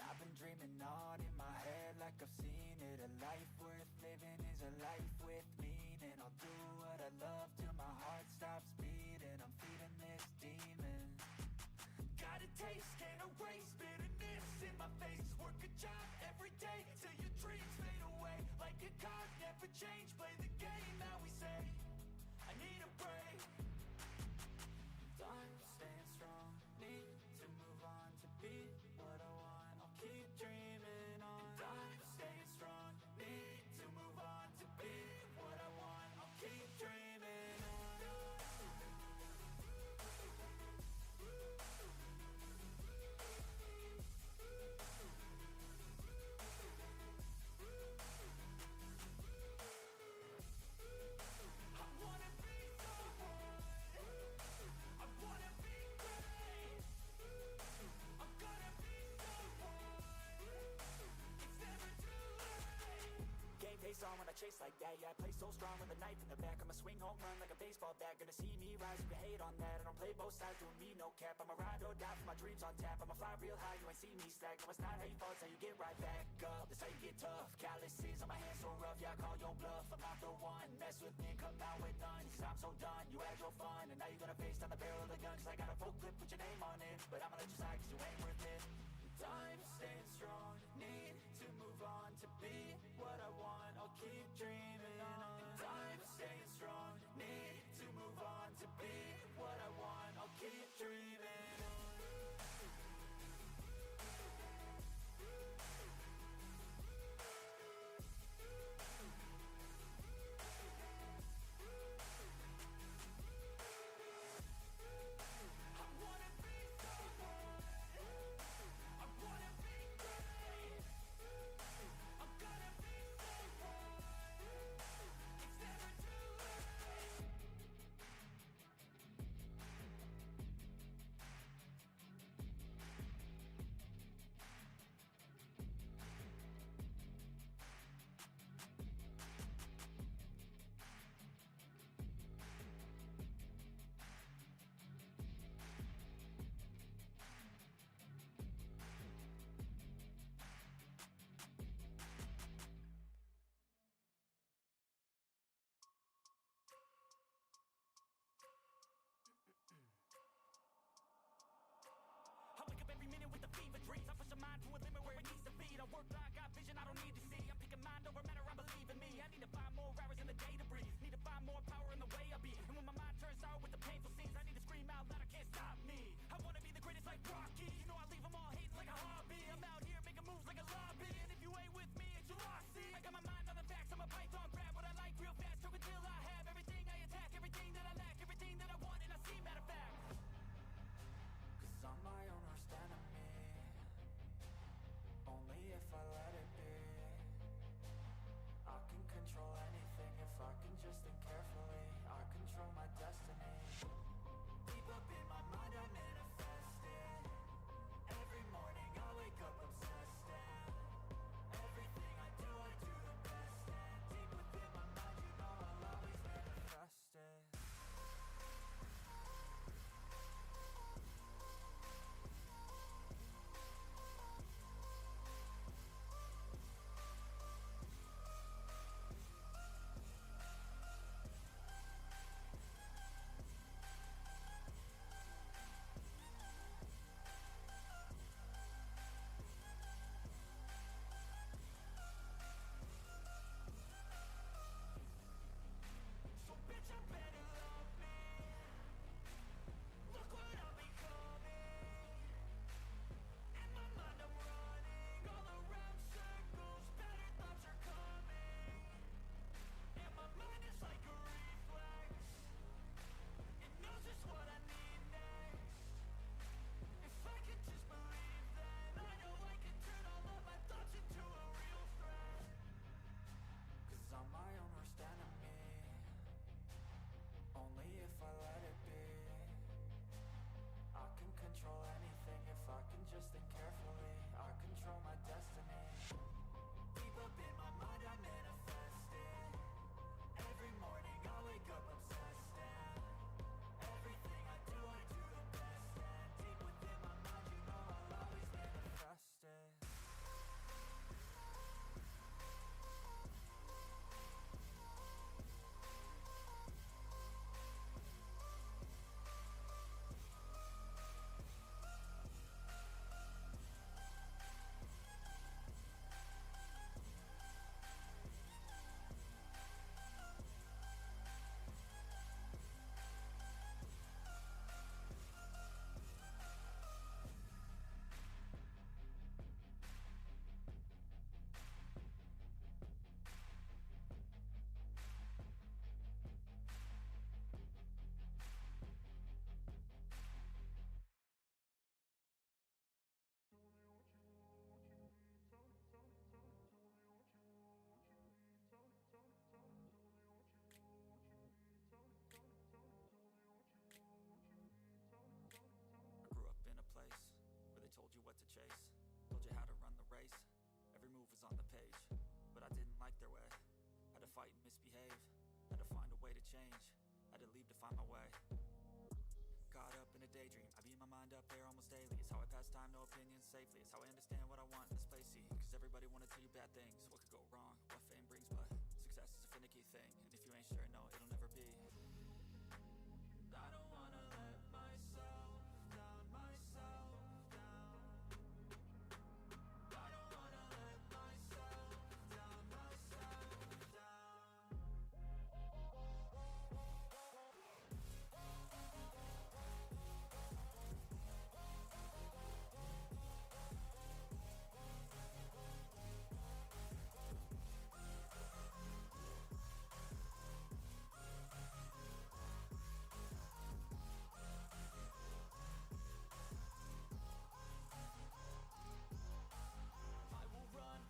I've been dreaming on in my head like I've seen it. A life worth living is a life with meaning. I'll do what I love till my heart stops beating. I'm feeding this demon. Got a taste, can't erase bitterness in my face. Work a job every day till your dreams fade away. Like a card, never change, play the game how we say. I need a break. I'm staying strong, need to move on to be what I want. I'll keep dreaming on. I'm staying strong, need to move on to be what I want. I'll keep dreaming on. I wanna be someone. I wanna be great. I'm gonna be someone. It's never too late. Game face on when I chase like that. Yeah, I play so strong with a knife in the back. I'ma swing home run like a baseball bat. Gonna see me rise, you can hate on that. I don't play both sides, doing me no cap. I'ma ride or die for my dreams on tap. I'ma fly real high, you ain't see me slack. No, it's not how you fall, it's how you get right back up. That's how you get tough. Calluses on my hands so rough, yeah, I call your bluff. I'm not the one, mess with me and come out with none. Cause I'm so done, you had your fun. And now you're gonna face down the barrel of the gun. Cause I got a full clip with your name on it. But I'ma let you slide cause you ain't worth it. I'm staying strong, need to move on to be what I want. I'll keep dreaming on. I'm staying strong, need to move on to be what I want. I'll keep dreaming on. I wanna be someone. I wanna be great. I'm gonna be someone. It's never too late. I wake up every minute with the fever dreams. I push the mind to a limit where it needs to feed. I work, I got vision I don't need to see. I'm picking mind over matter, I believe in me. I need to find more hours in the day to breathe. Need to find more power in the way I be. And when my mind turns sour with the painful scenes, I need to scream out loud, I can't stop me. I wanna be the greatest like Rocky. You know I leave them all hating like a hobby. I'm out here making moves like a lobby. And if you ain't with me, it's your loss. See, I got my mind on the facts, I'm a python, grab what I like real fast. Choke until I have everything I attack, everything that I lack, everything that I want, and I see matter of fact. Cause I'm my own worst enemy. Only if I let it be. I can control anything if I can just find my way. Caught up in a daydream, I beat my mind up there almost daily. It's how I pass time, no opinions safely. It's how I understand what I want in this place, see. Cause everybody wanna tell you bad things. What could go wrong, what fame brings, but success is a finicky thing. And if you ain't sure, no, it'll never be. I don't wanna let myself down, myself down. I don't wanna let myself down, myself down.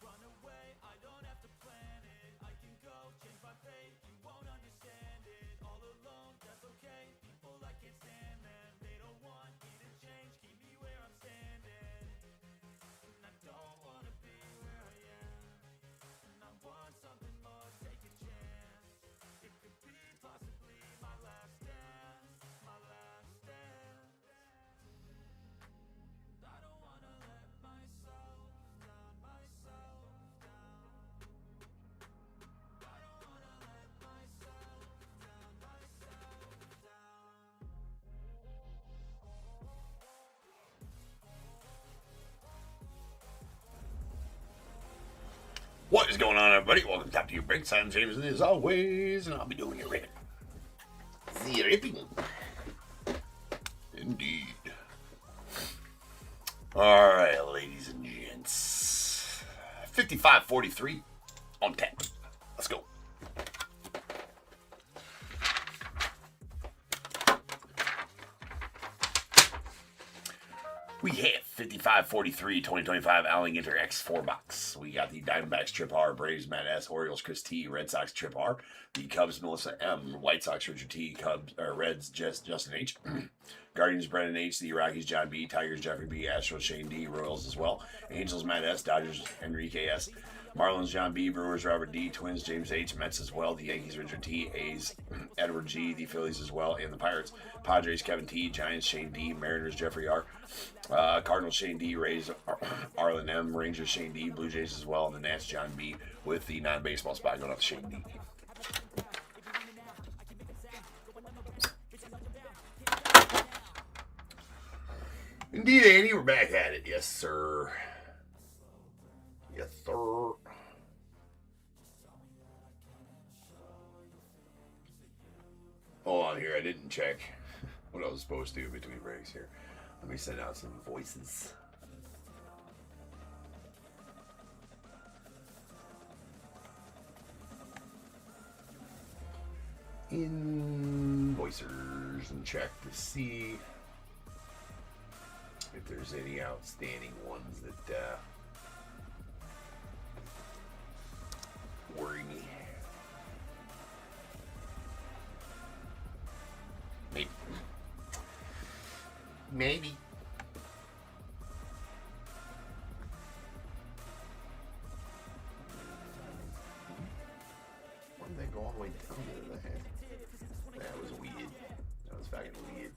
Run away, I don't have to plan it. I can go change my fate, you won't understand it. All alone, that's okay. People I can't stand them, they don't want me to change, keep me where I'm standing. And I don't wanna be where I am, and I want something more, take a chance. It could be possibly my last dance, my last dance. I don't wanna let myself down, myself down. I don't wanna let myself down, myself down. What is going on, everybody? Welcome to Top Tier Breaks. I'm James, and as always, and I'll be doing your ripping. The ripping. Indeed. Alright, ladies and gents. 55-43 on tap. Let's go. We hit 55-43 2025 Allen GINTER X4 box. We got the Diamondbacks Trip R, Braves Matt S, Orioles Chris T, Red Sox Trip R, the Cubs Melissa M, White Sox Richard T, Cubs Reds Justin H, Guardians Brennan H, the Rockies John B, Tigers Jeffrey B, Astros Shane D, Royals as well, Angels Matt S, Dodgers Enrique S, Marlins John B, Brewers Robert D, Twins James H, Mets as well, the Yankees Richard T, A's Edward G, the Phillies as well, and the Pirates Padres Kevin T, Giants Shane D, Mariners Jeffrey R, Cardinals Shane D, Rays Arlen M, Rangers Shane D, Blue Jays as well, and the Nats John B with the non-baseball spot going up to Shane D. Indeed, Andy, we're back at it. Yes, sir. Yes, sir. Hold on here. I didn't check what I was supposed to do between breaks here. Let me send out some voices. Invoicers and check to see if there's any outstanding ones that worry me. Maybe. Why did they go all the way down to the head? That was weird. That was fucking weird.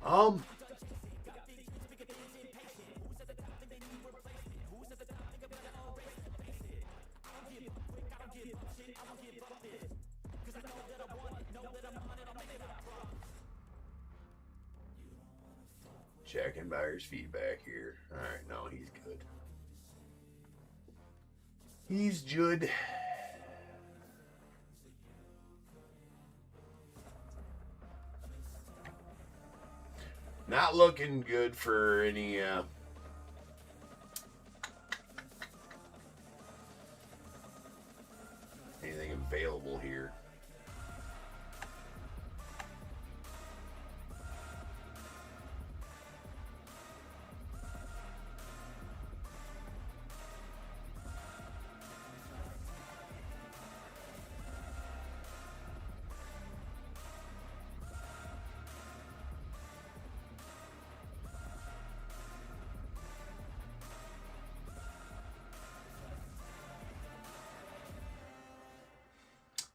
Alright. Checking buyer's feedback here. Alright, no, he's good. He's good. Not looking good for any anything available here.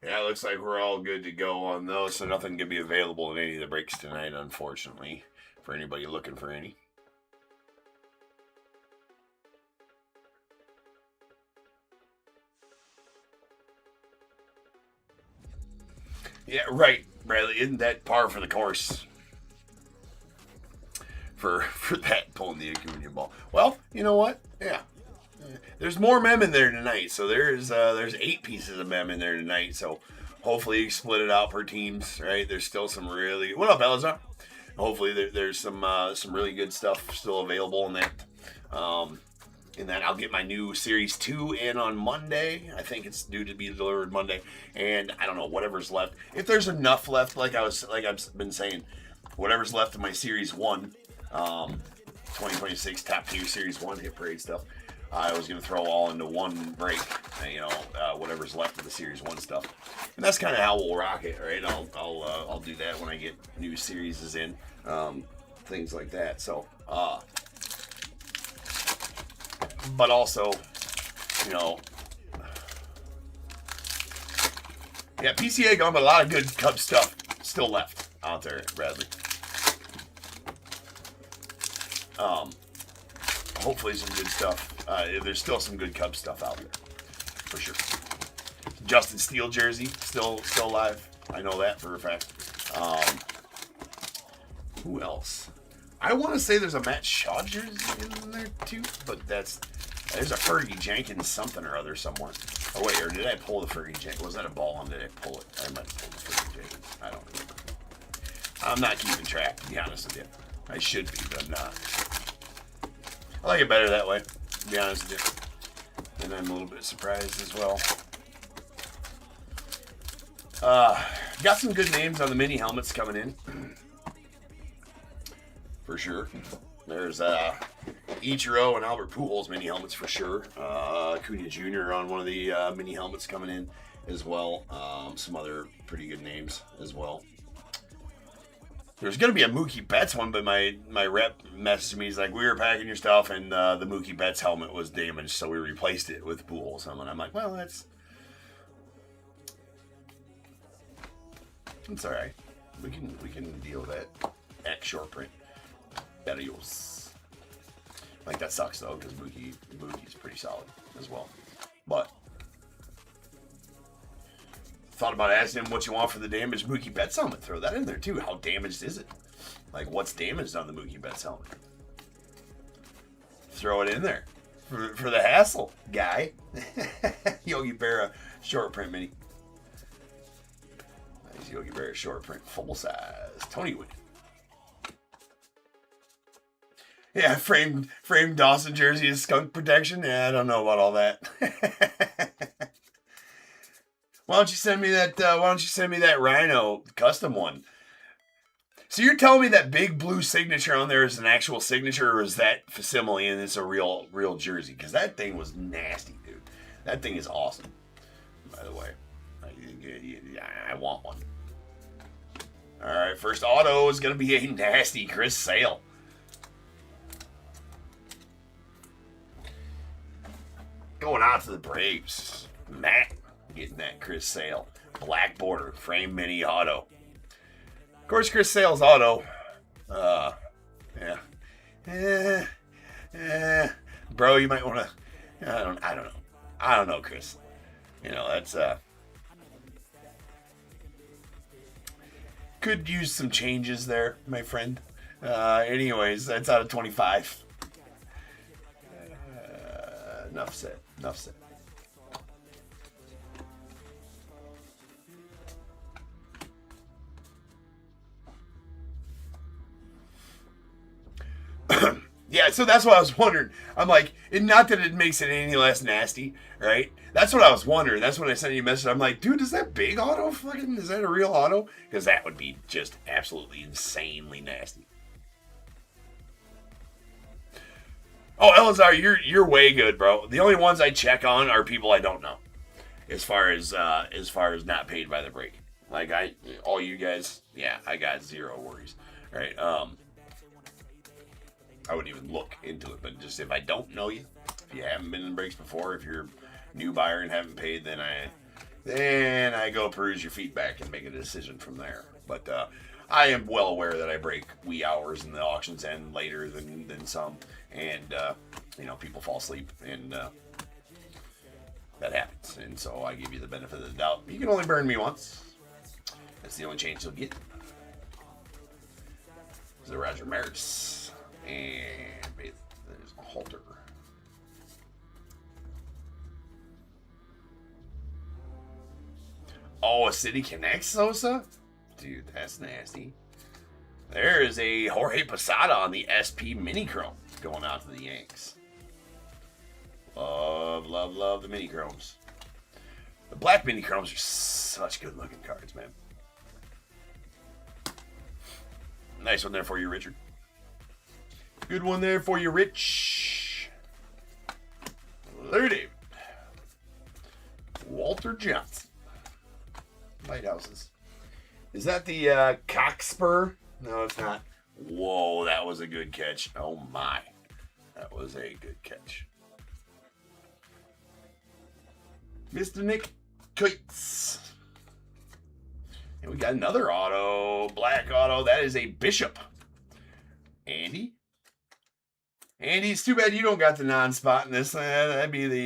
Yeah, it looks like we're all good to go on those, so nothing can be available in any of the breaks tonight, unfortunately, for anybody looking for any. Yeah, right, Bradley. Isn't that par for the course for that pulling the Acuna ball? Well, you know what? Yeah. There's more mem in there tonight, so there's 8 pieces of mem in there tonight, so hopefully you split it out per teams, right? There's still some really... What up, Elazar? Hopefully there's some really good stuff still available in that. And then I'll get my new Series 2 in on Monday. I think it's due to be delivered Monday. And I don't know, whatever's left. If there's enough left, like I've been saying, whatever's left of my Series 1, 2026 Top Tier Series 1 Hit Parade stuff, I was going to throw all into one break, whatever's left of the Series 1 stuff. And that's kind of how we'll rock it, right? I'll do that when I get new series in, things like that. So, but also, yeah, PCA gone, but a lot of good Cub stuff still left out there, Bradley. Hopefully some good stuff. There's still some good Cub stuff out there, for sure. Justin Steele jersey, still live. I know that for a fact. Who else? I want to say there's a Matt Shaw jersey in there too, but there's a Fergie Jenkins something or other somewhere. Oh wait, or did I pull the Fergie Jenkins? Was that a ball on? Did I pull it? I might have pulled the Fergie Jenkins. I don't remember. I'm not keeping track, to be honest with you. I should be, but I'm not. I like it better that way, to be honest with you. And I'm a little bit surprised as well. Got some good names on the mini helmets coming in. For sure. There's Ichiro and Albert Pujols mini helmets for sure. Acuna Jr. on one of the mini helmets coming in as well. Some other pretty good names as well. There's going to be a Mookie Betts one, but my rep messaged me. He's like, we were packing your stuff, and the Mookie Betts helmet was damaged, so we replaced it with Pujols. And I'm like, well, that's all right. We can deal with that. X short print. Adios. Like, that sucks, though, because Mookie's pretty solid as well. But thought about asking him what you want for the damaged Mookie Betts helmet. Throw that in there, too. How damaged is it? Like, what's damaged on the Mookie Betts helmet? Throw it in there. For the hassle, guy. Yogi Berra short print mini. Nice Yogi Berra short print. Full size. Tony Wood. Yeah, framed Dawson jersey is skunk protection. Yeah, I don't know about all that. Why don't you send me that Rhino custom one? So you're telling me that big blue signature on there is an actual signature, or is that facsimile and it's a real jersey? Because that thing was nasty, dude. That thing is awesome. By the way, I want one. All right, first auto is gonna be a nasty Chris Sale. Going out to the Braves. Matt getting that Chris Sale. Black border. Frame mini auto. Of course, Chris Sale's auto. Yeah. Bro, you might want to... I don't know. I don't know, Chris. That's... Could use some changes there, my friend. Anyways, that's out of 25. Enough said. Yeah, so that's what I was wondering. I'm like, not that it makes it any less nasty, right? That's what I was wondering. That's when I sent you a message. I'm like, dude, is that big auto is that a real auto? Because that would be just absolutely insanely nasty. Oh, Elazar, you're way good, bro. The only ones I check on are people I don't know. As far as not paid by the break. Like all you guys, yeah, I got zero worries. Right? I wouldn't even look into it, but just if I don't know you, if you haven't been in breaks before, if you're a new buyer and haven't paid, then then I go peruse your feedback and make a decision from there. But I am well aware that I break wee hours and the auctions end later than some. And, people fall asleep and that happens. And so I give you the benefit of the doubt. You can only burn me once. That's the only change you'll get. The Roger Maris. And there's a halter. Oh, a City Connect Sosa? Dude, that's nasty. There is a Jorge Posada on the SP Mini Chrome going out to the Yanks. Love, love, love the Mini Chromes. The black Mini Chromes are such good looking cards, man. Nice one there for you, Richard. Good one there for you, Rich. Larry David. Walter Johnson. Lighthouses. Is that the Cockspur? No, it's not. Whoa, that was a good catch. Oh, my. That was a good catch. Mr. Nick Coates. And we got another auto. Black auto. That is a Bishop. Andy? Andy, it's too bad you don't got the non-spot in this. That'd be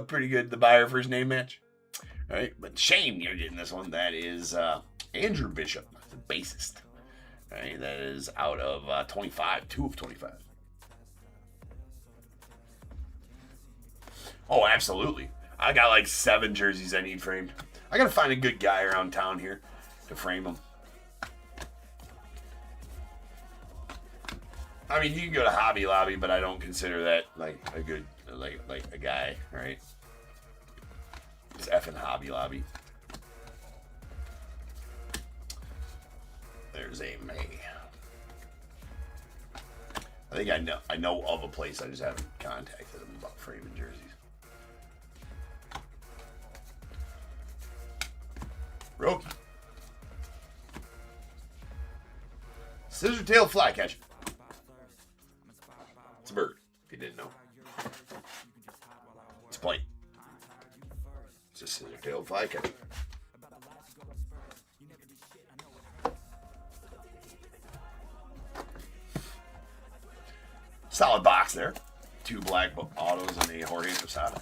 pretty good, the buyer first name match. All right, but Shane, you're getting this one. That is Andrew Bishop, the bassist. All right, that is out of 25, 2 of 25. Oh, absolutely. I got like 7 jerseys I need framed. I got to find a good guy around town here to frame them. I mean, you can go to Hobby Lobby, but I don't consider that like a good, like a guy, right? It's effing Hobby Lobby. There's a May. I think I know of a place. I just haven't contacted them about framing jerseys. Roki. Scissor tail flycatcher. It's a bird, if you didn't know. It's a plane. It's a scissor tail flycatcher. Solid box there. 2 black autos and a Jorge Posada.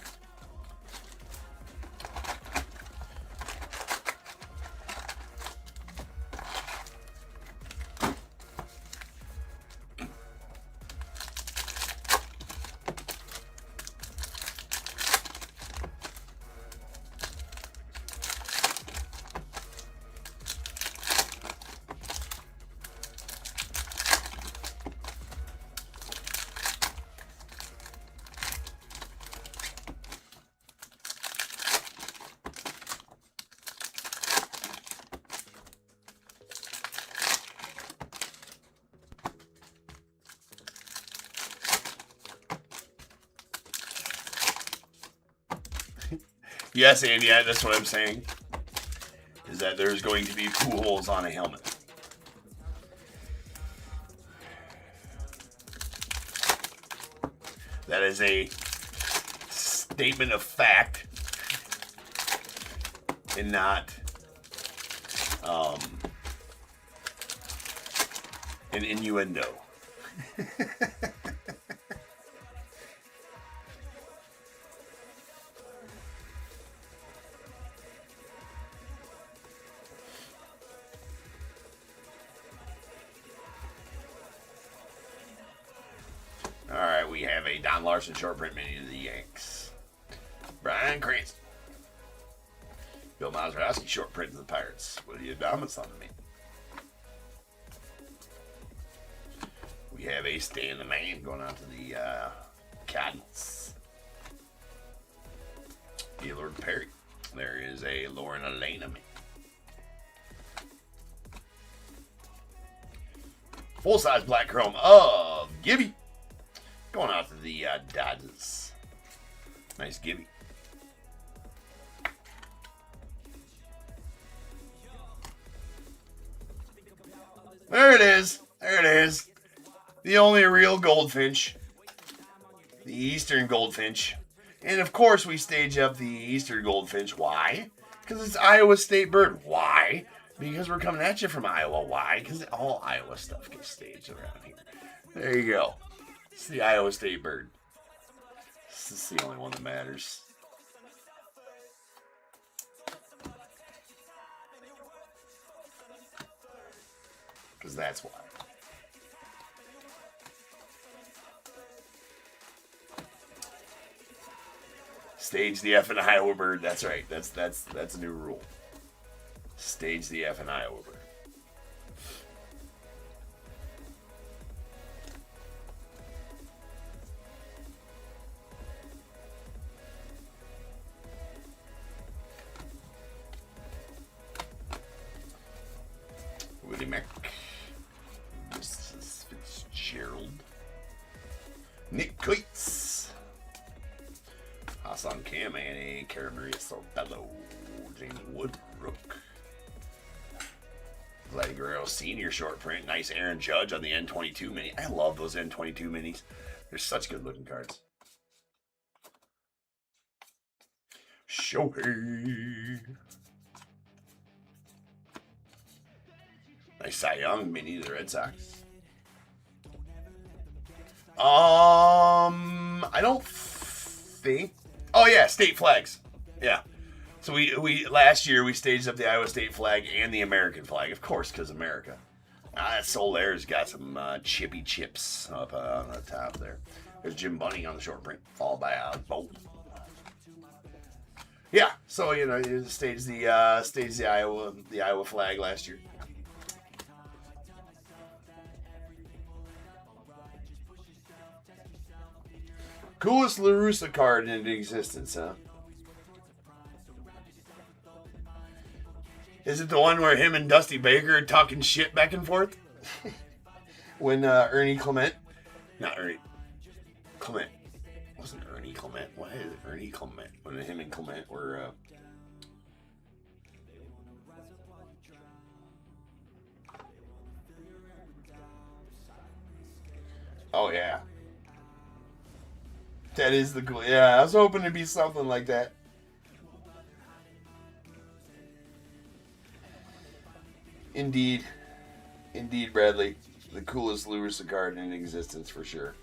Yes, Andy, that's what I'm saying. Is that there's going to be 2 holes on a helmet. That is a statement of fact and not an innuendo. Alright, we have a Don Larson short print mini to the Yanks. Brian Cranston. Bill Mazeroski short print to the Pirates. Willie Adamas on the mini. We have a Stan the Man going out to the Cardinals. Gaylord Perry. There is a Lauren Elena mini. Full-size black chrome of Gibby. Going out to the Dodgers. Nice Gibby. There it is. There it is. The only real goldfinch. The Eastern goldfinch. And of course, we stage up the Eastern Goldfinch. Why? Because it's Iowa State bird. Why? Because we're coming at you from Iowa. Why? Because all Iowa stuff gets staged around here. There you go. It's the Iowa State bird. This is the only one that matters. Because that's why. Stage the F in Iowa bird. That's right. That's a new rule. Stage the F in Iowa bird. Willie Mack. Mrs. Fitzgerald. Nick Coates. Hassan Kamani. Caramaria Sorbello. James Woodbrook. Vladdy Guerrero Sr. short print. Nice Aaron Judge on the N22 mini. I love those N22 minis. They're such good looking cards. Shohei. Nice Cy Young mini to the Red Sox. I don't think. Oh yeah, state flags. Yeah. So we last year we staged up the Iowa State flag and the American flag, of course, because America. That Solaire's got some chippy chips up on the top there. There's Jim Bunny on the short print, followed by Bowman. Yeah, so you staged the Iowa flag last year. Coolest LaRussa card in existence, huh? Is it the one where him and Dusty Baker are talking shit back and forth? When Ernie Clement... Not Ernie... Clement. It wasn't Ernie Clement. Why is it Ernie Clement? When him and Clement were... Oh, yeah. That is the cool... Yeah, I was hoping to be something like that. Indeed. Indeed, Bradley. The coolest LaRussa card in existence, for sure.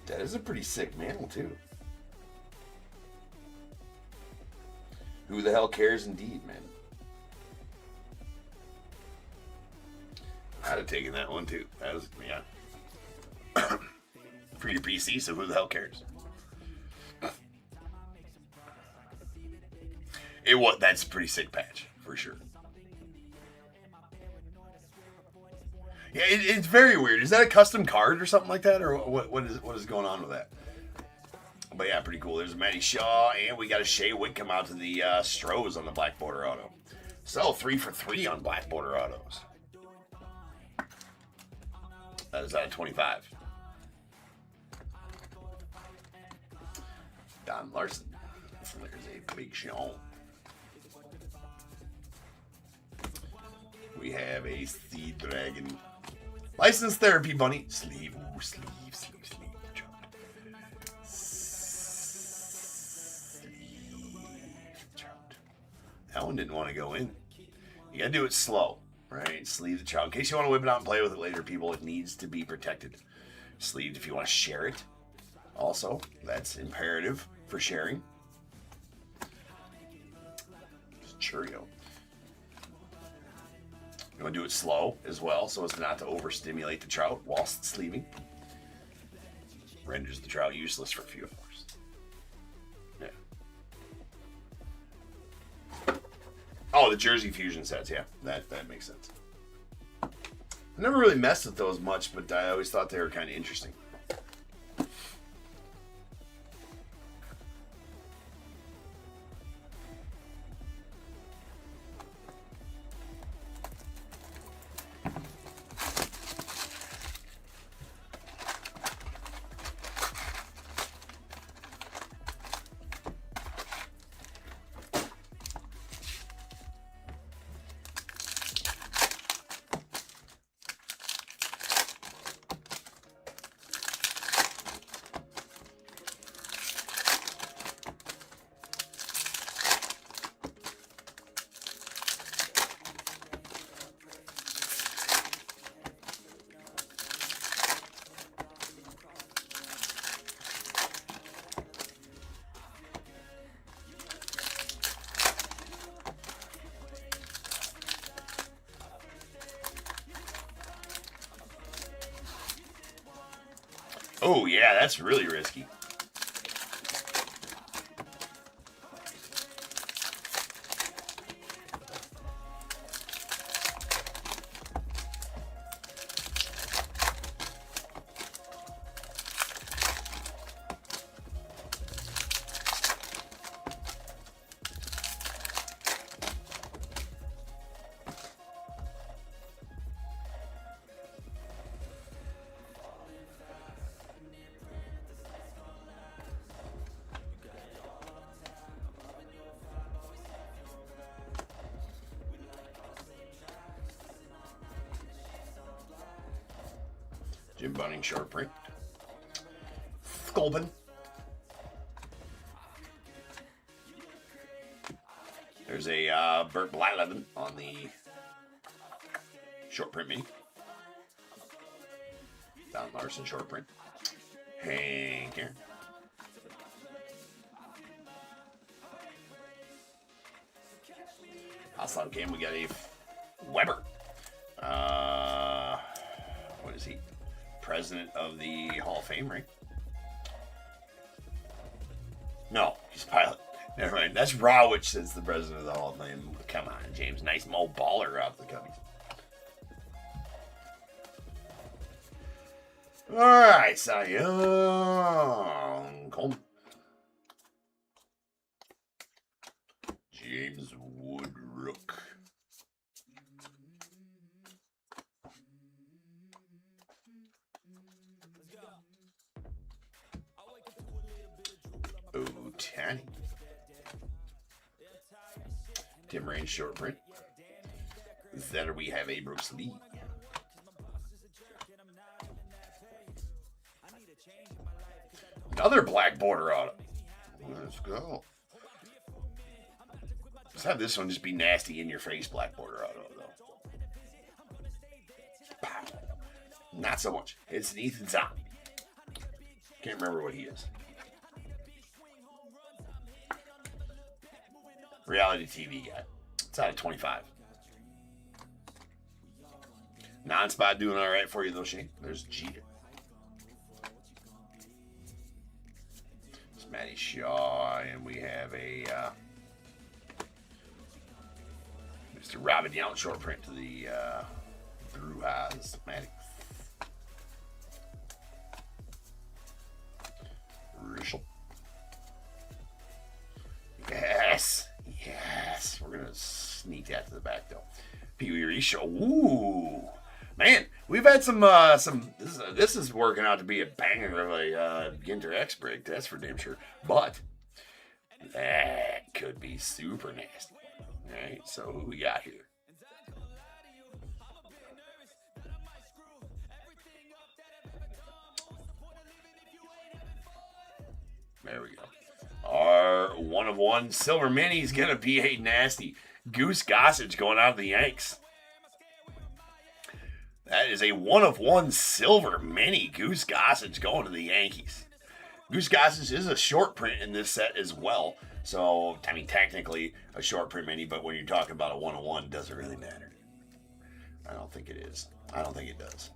That is a pretty sick mantle, too. Who the hell cares, indeed, man. I'd have taken that one, too. That was, yeah. For your PC, so who the hell cares? That's a pretty sick patch, for sure. Yeah, it's very weird. Is that a custom card or something like that? Or what is going on with that? But yeah, pretty cool. There's a Matty Shaw, and we got a Shea Wick come out to the Strohs on the Black Border Auto. So 3 for 3 on Black Border Autos. That is out of 25. Don Larson. There's a Big Sean. We have a Sea Dragon. License Therapy Bunny. Sleeve. Ooh, sleeve. That one didn't want to go in. You gotta do it slow, right? Sleeve the child. In case you want to whip it out and play with it later, people, it needs to be protected. Sleeved if you want to share it. Also, that's imperative for sharing. It's Churio. You want to do it slow as well, so as not to overstimulate the trout whilst sleeving. Renders the trout useless for a few hours. Yeah. Oh, the Jersey Fusion sets, yeah. That makes sense. I never really messed with those much, but I always thought they were kind of interesting. Oh, yeah, that's really risky. Jim Bunning short print. Sculpin. There's a Burt Blyleven on the short print mini. Don Larson short print. Hank Aaron. Hostile game, we got a Weber. What is he? President of the Hall of Fame, right? No, he's pilot. Never mind. That's Rawich that's the president of the Hall of Fame. Come on, James. Nice Mo baller out the Cubbies. All right, Cy Young. Coleman. James Woodruck. Otani. Tim Raines short print. Then we have a Brooks Lee. Another black border auto. Let's go. Let's have this one just be nasty in your face black border auto though. Not so much. It's an Ethan Zahn. Can't remember what he is. Reality TV guy. It's out of 25. Non-spot doing all right for you though, Shane. There's Jeter. It's Matty Shaw, and we have a Mr. Robin Yount short print to the Brujas. Matty. Rishel. Yes. Yes. We're going to sneak that to the back, though. Pee Wee Reese. Ooh. Man, we've had some this is working out to be a banger of a Ginter X break. That's for damn sure. But that could be super nasty. All right, so who we got here? There we go. Our 1/1 silver mini is going to be a nasty Goose Gossage going out of the Yanks. That is a 1/1 silver mini Goose Gossage going to the Yankees. Goose Gossage is a short print in this set as well. So, I mean, technically a short print mini, but when you're talking about a 1/1, does it really matter? I don't think it is. I don't think it does.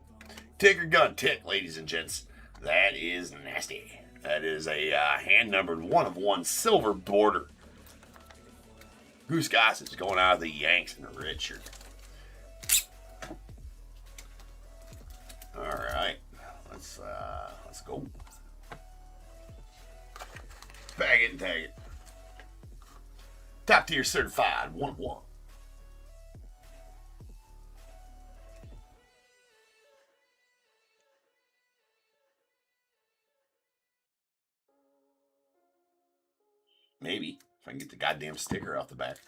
Tick or gun tick, ladies and gents. That is nasty. That is a hand-numbered 1/1 silver border. Goose Gossage going out of the Yanks in a red shirt. All right, let's go. Bag it and tag it. Top tier certified 1/1. Maybe if I can get the goddamn sticker off the back.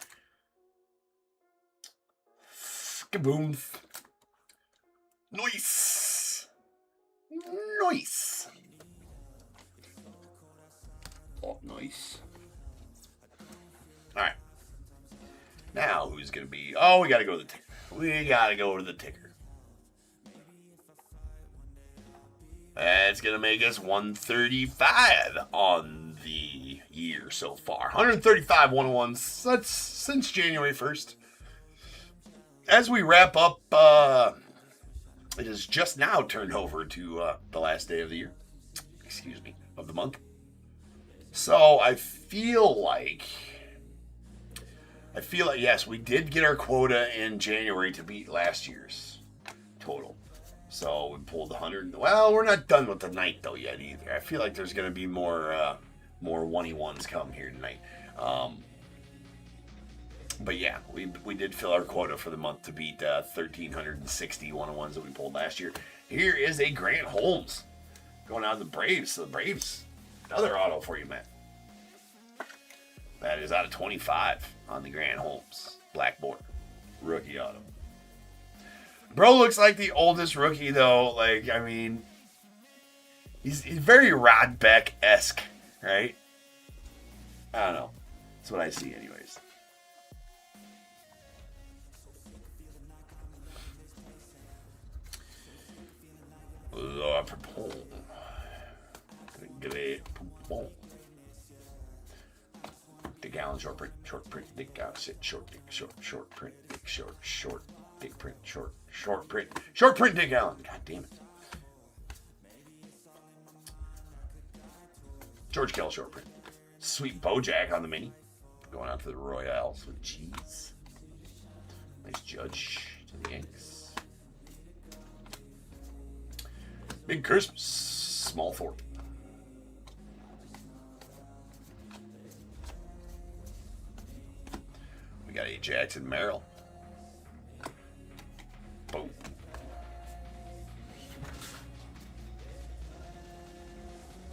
Kaboom. Nice. Nice. Oh, nice. All right. Now, who's going to be... Oh, we got to go to the ticker. We got to go to the ticker. That's going to make us 135 on the year so far. 135 1/1s. That's since January 1st. As we wrap up... it has just now turned over to the last day of the year. excuse me, of the month. So I feel like, yes, we did get our quota in January to beat last year's total. So we pulled 100. Well, we're not done with the night though yet either. I feel like there's going to be more 1-1s come here tonight. But yeah, we did fill our quota for the month to beat 1,360 1-1s that we pulled last year. Here is a Grant Holmes going out to the Braves. So the Braves, another auto for you, Matt. That is out of 25 on the Grant Holmes. Black border. Rookie auto. Bro looks like the oldest rookie, though. Like, I mean, he's very Rod Beck-esque, right? I don't know. That's what I see anyways. Big Allen, short print, big Allen, sit, short print, big short, big print, short print, Dick Allen. God damn it. George Kell, short print. Sweet Bojack on the mini. Going out to the Royals with cheese. Nice Judge to the Yanks. Big Christmas, small Thorpe. We got a Jackson Merrill. Boom.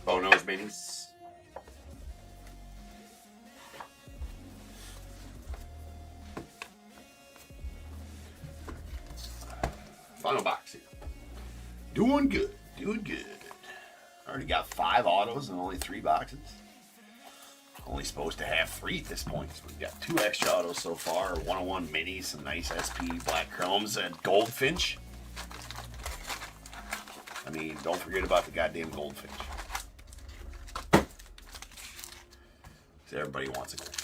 Oh, no, it's minis. Final box here. Doing good. Already got 5 autos and only 3 boxes. Only supposed to have 3 at this point. So we've got 2 extra autos so far. 101 minis, some nice SP black chromes, and Goldfinch. I mean, don't forget about the goddamn Goldfinch. So everybody wants a Goldfinch.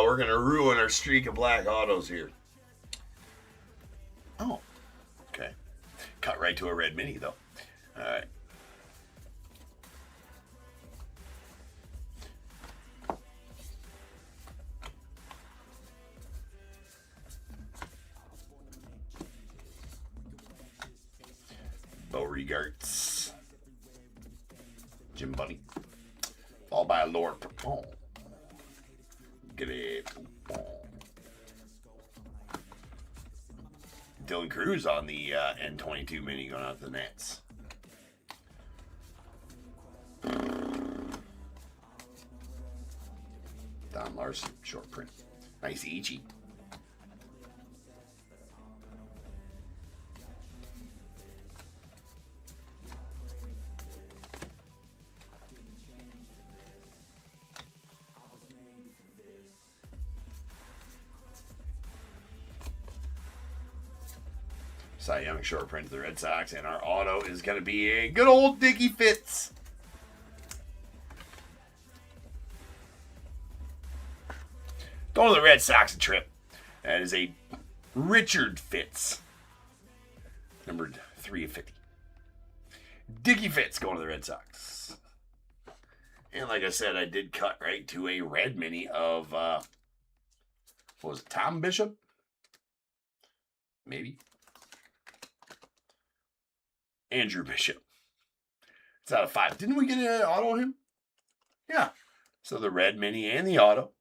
We're going to ruin our streak of black autos here. Oh, okay. Cut right to a red mini, though. All right. Beauregards. Jim Bunny. Followed by a Lord Pepon. Get it. Dylan Cruz on the N22 mini going out to the Nats. Don Larson, short print. Nice Ichi. Cy Young short print to the Red Sox, and our auto is going to be a good old Dickie Fitz. Going to the Red Sox a trip. That is a Richard Fitz. Numbered 3 of 50. Dickie Fitz going to the Red Sox. And like I said, I did cut right to a red mini of, what was it, Tom Bishop? maybe. Andrew Bishop. It's out of 5. Didn't we get an auto on him? Yeah. So the red mini and the auto.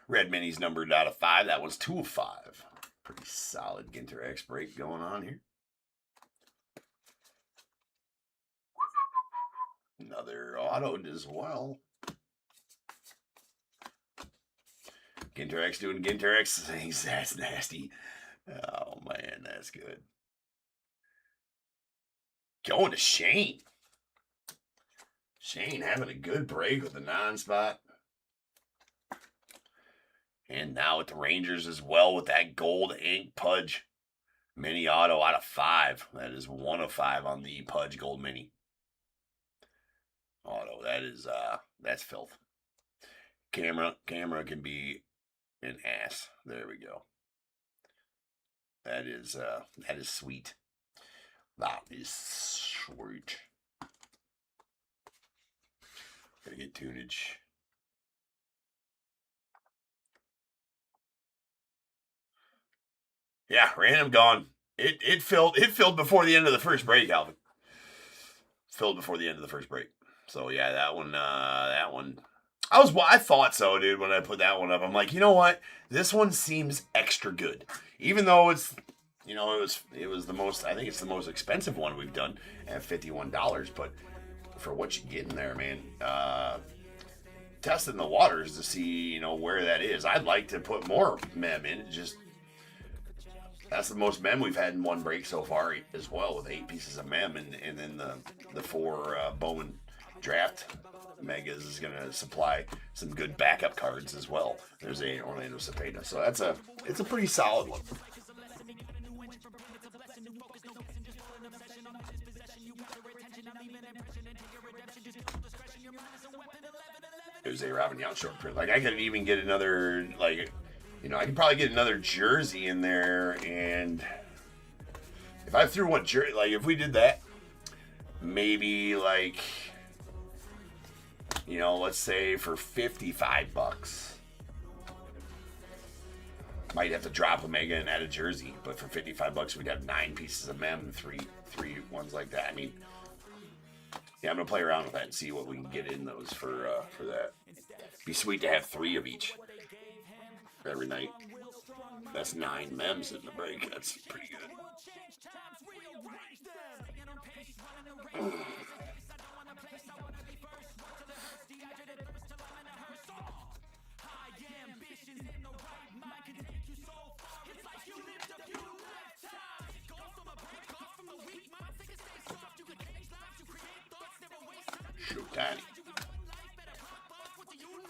Red mini's numbered out of 5. That one's 2 of 5. Pretty solid GINTER X break going on here. Another auto as well. GINTER X doing GINTER X things. That's nasty. Oh, man, that's good. Going to Shane. Shane having a good break with the non-spot. And now with the Rangers as well with that gold ink Pudge mini auto out of 5. That is 1 of 5 on the Pudge gold mini auto. That is that's filth. Camera can be an ass. There we go. That is sweet. That is sweet. Gotta get tunage. Yeah, random gone. It filled before the end of the first break, Alvin. Filled before the end of the first break. So yeah, that one. I thought so, dude. When I put that one up, I'm like, you know what? This one seems extra good, even though it's, it was the most. I think it's the most expensive one we've done at $51. But for what you get in there, man, testing the waters to see, where that is. I'd like to put more mem in. That's the most mem we've had in one break so far as well, with 8 pieces of mem, and then the 4 Bowman draft megas is going to supply some good backup cards as well. There's a Orlando Cepeda, so it's a pretty solid one. There's a Robin Yount short print. Like, I could even get another, I could probably get another jersey in there, and if I threw one jersey, if we did that, maybe let's say for $55, might have to drop a mega and add a jersey, but for $55 we'd have 9 pieces of mem and three ones like that. I mean, yeah, I'm gonna play around with that and see what we can get in those for that. Be sweet to have 3 of each every night. That's 9 mems in the break. That's pretty good. Shotani.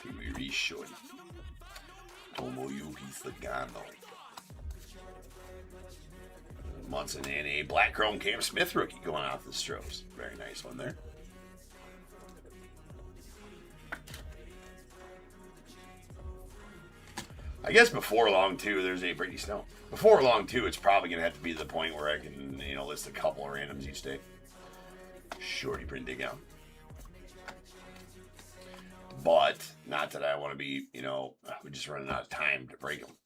Kimiri Shori. Tomoyuki Sagano. Munson and a black chrome Cam Smith rookie going off the Stropes. Very nice one there. I guess before long, too, there's a Brittany Snow. Before long, too, it's probably going to have to be the point where I can, list a couple of randoms each day. Shorty print dig out. But, not that I want to be, we're just running out of time to break them.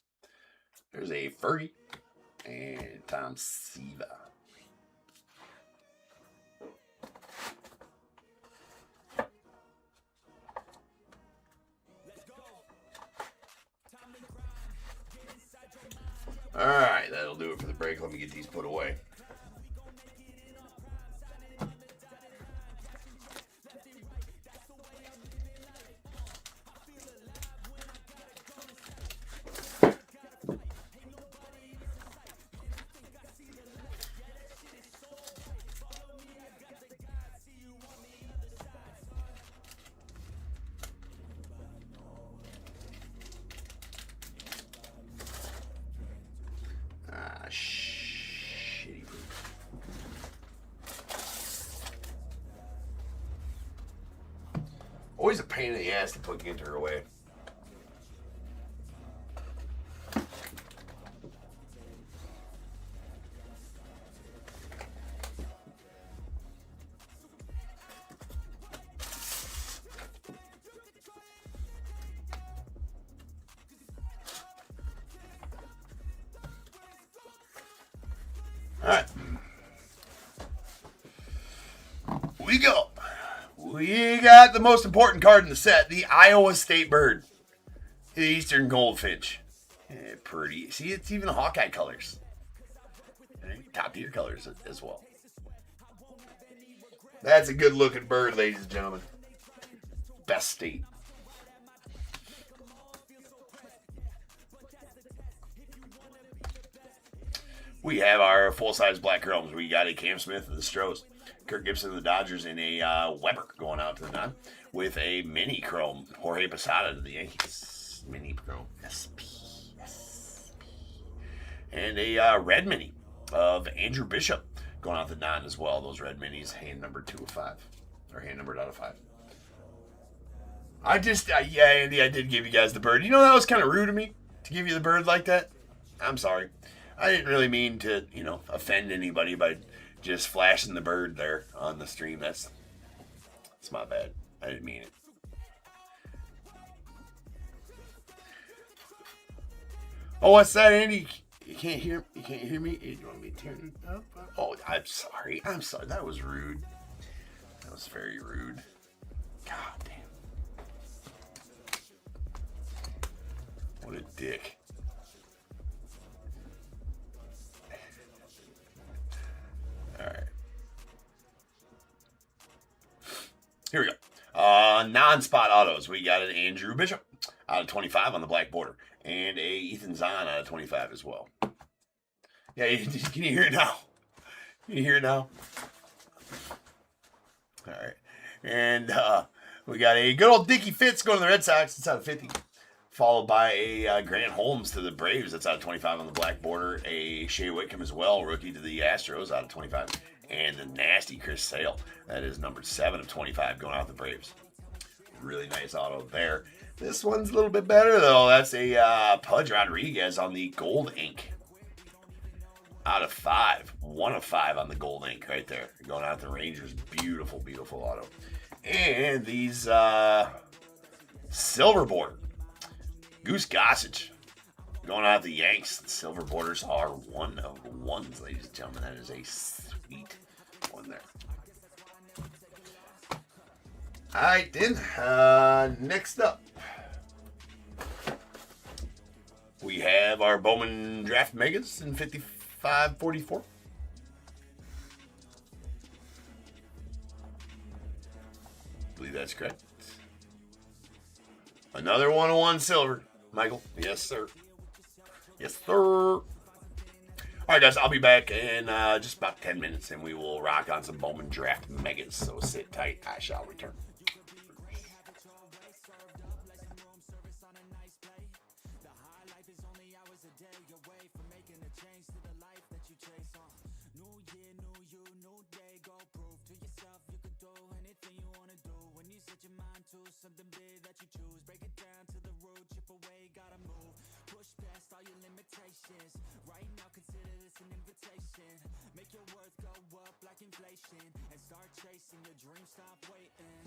There's a Fergie and Tom Siva. All right, that'll do it for the break. Let me get these put away. Shitty poop. Always a pain in the ass to put GINTER away. we got the most important card in the set, the Iowa State Bird. The Eastern Goldfinch. Pretty. See, it's even Hawkeye colors. Top tier colors as well. That's a good looking bird, ladies and gentlemen. Best state. We have our full-size black chromes. We got a Cam Smith of the Stros, Kirk Gibson of the Dodgers, and a Weber going out to the non with a mini chrome Jorge Posada to the Yankees. Mini chrome SP. And a red mini of Andrew Bishop going out the non as well. Those red minis, hand number 2 of 5. Or hand numbered out of 5. Yeah, Andy, I did give you guys the bird. You know, that was kind of rude of me to give you the bird like that. I'm sorry. I didn't really mean to, offend anybody by just flashing the bird there on the stream. That's my bad. I didn't mean it. Oh, what's that, Andy? You can't hear me? You want me to turn it up? Oh, I'm sorry. That was rude. That was very rude. God damn. What a dick. All right. Here we go. Non-spot autos. We got an Andrew Bishop out of 25 on the black border. And a Ethan Zahn out of 25 as well. Yeah, can you hear it now? Can you hear it now? All right. And we got a good old Dickie Fitz going to the Red Sox. It's out of 50. Followed by a Grant Holmes to the Braves. That's out of 25 on the black border. A Shea Whitcomb as well, rookie to the Astros, out of 25. And the nasty Chris Sale. That is number 7 of 25 going out the Braves. Really nice auto there. This one's a little bit better, though. That's a Pudge Rodriguez on the gold ink. Out of 5. 1 of 5 on the gold ink right there. Going out the Rangers. Beautiful, beautiful auto. And these silver border. Goose Gossage. Going out the Yanks. The silver borders are 1 of 1s, ladies and gentlemen. That is a sweet one there. All right, then. Next up, we have our Bowman Draft Megas in 5544. I believe that's correct. Another 101 silver, Michael. Yes, sir. Yes, sir. All right, guys, I'll be back in just about 10 minutes, and we will rock on some Bowman Draft Megas. So sit tight. I shall return. Something big that you choose, break it down to the root, chip away, gotta move, push past all your limitations, right now consider this an invitation, make your worth go up like inflation, and start chasing your dreams, stop waiting.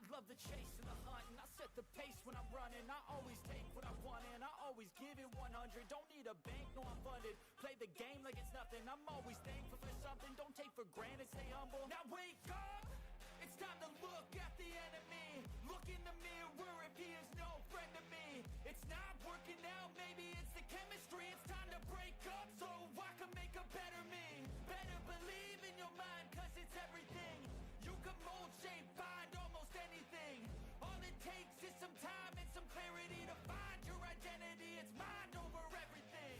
Love the chase and the hunt, and I set the pace when I'm running. I always take what I want and I always give it 100. Don't need a bank, no I'm funded. Play the game like it's nothing. I'm always thankful for something. Don't take for granted, stay humble. Now wake up, it's time to look at the enemy. Look in the mirror if he is no friend to me. It's not working out, maybe it's the chemistry. It's time to break up so I can make a better me. Better believe in your mind, cause it's everything. You can mold, shape, find almost anything. All it takes is some time and some clarity to find your identity. It's mind over everything.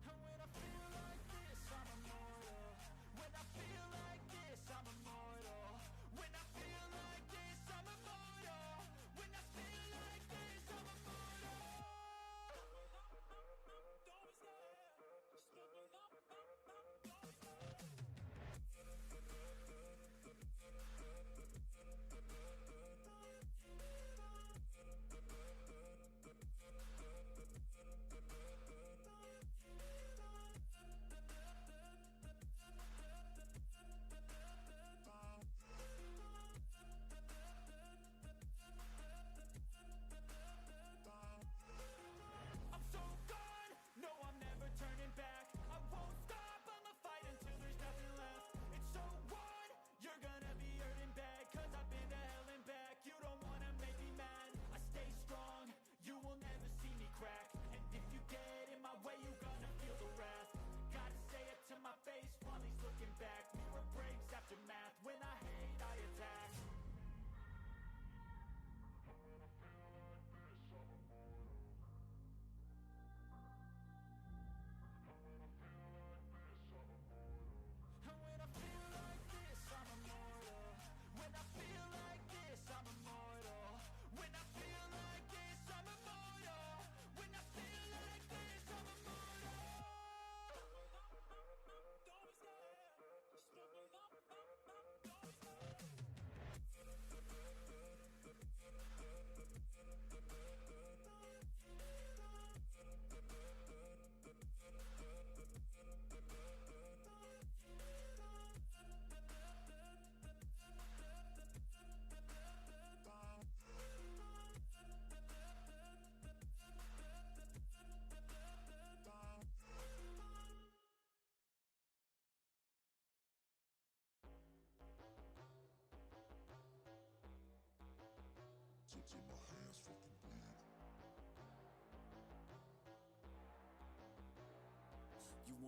And when I feel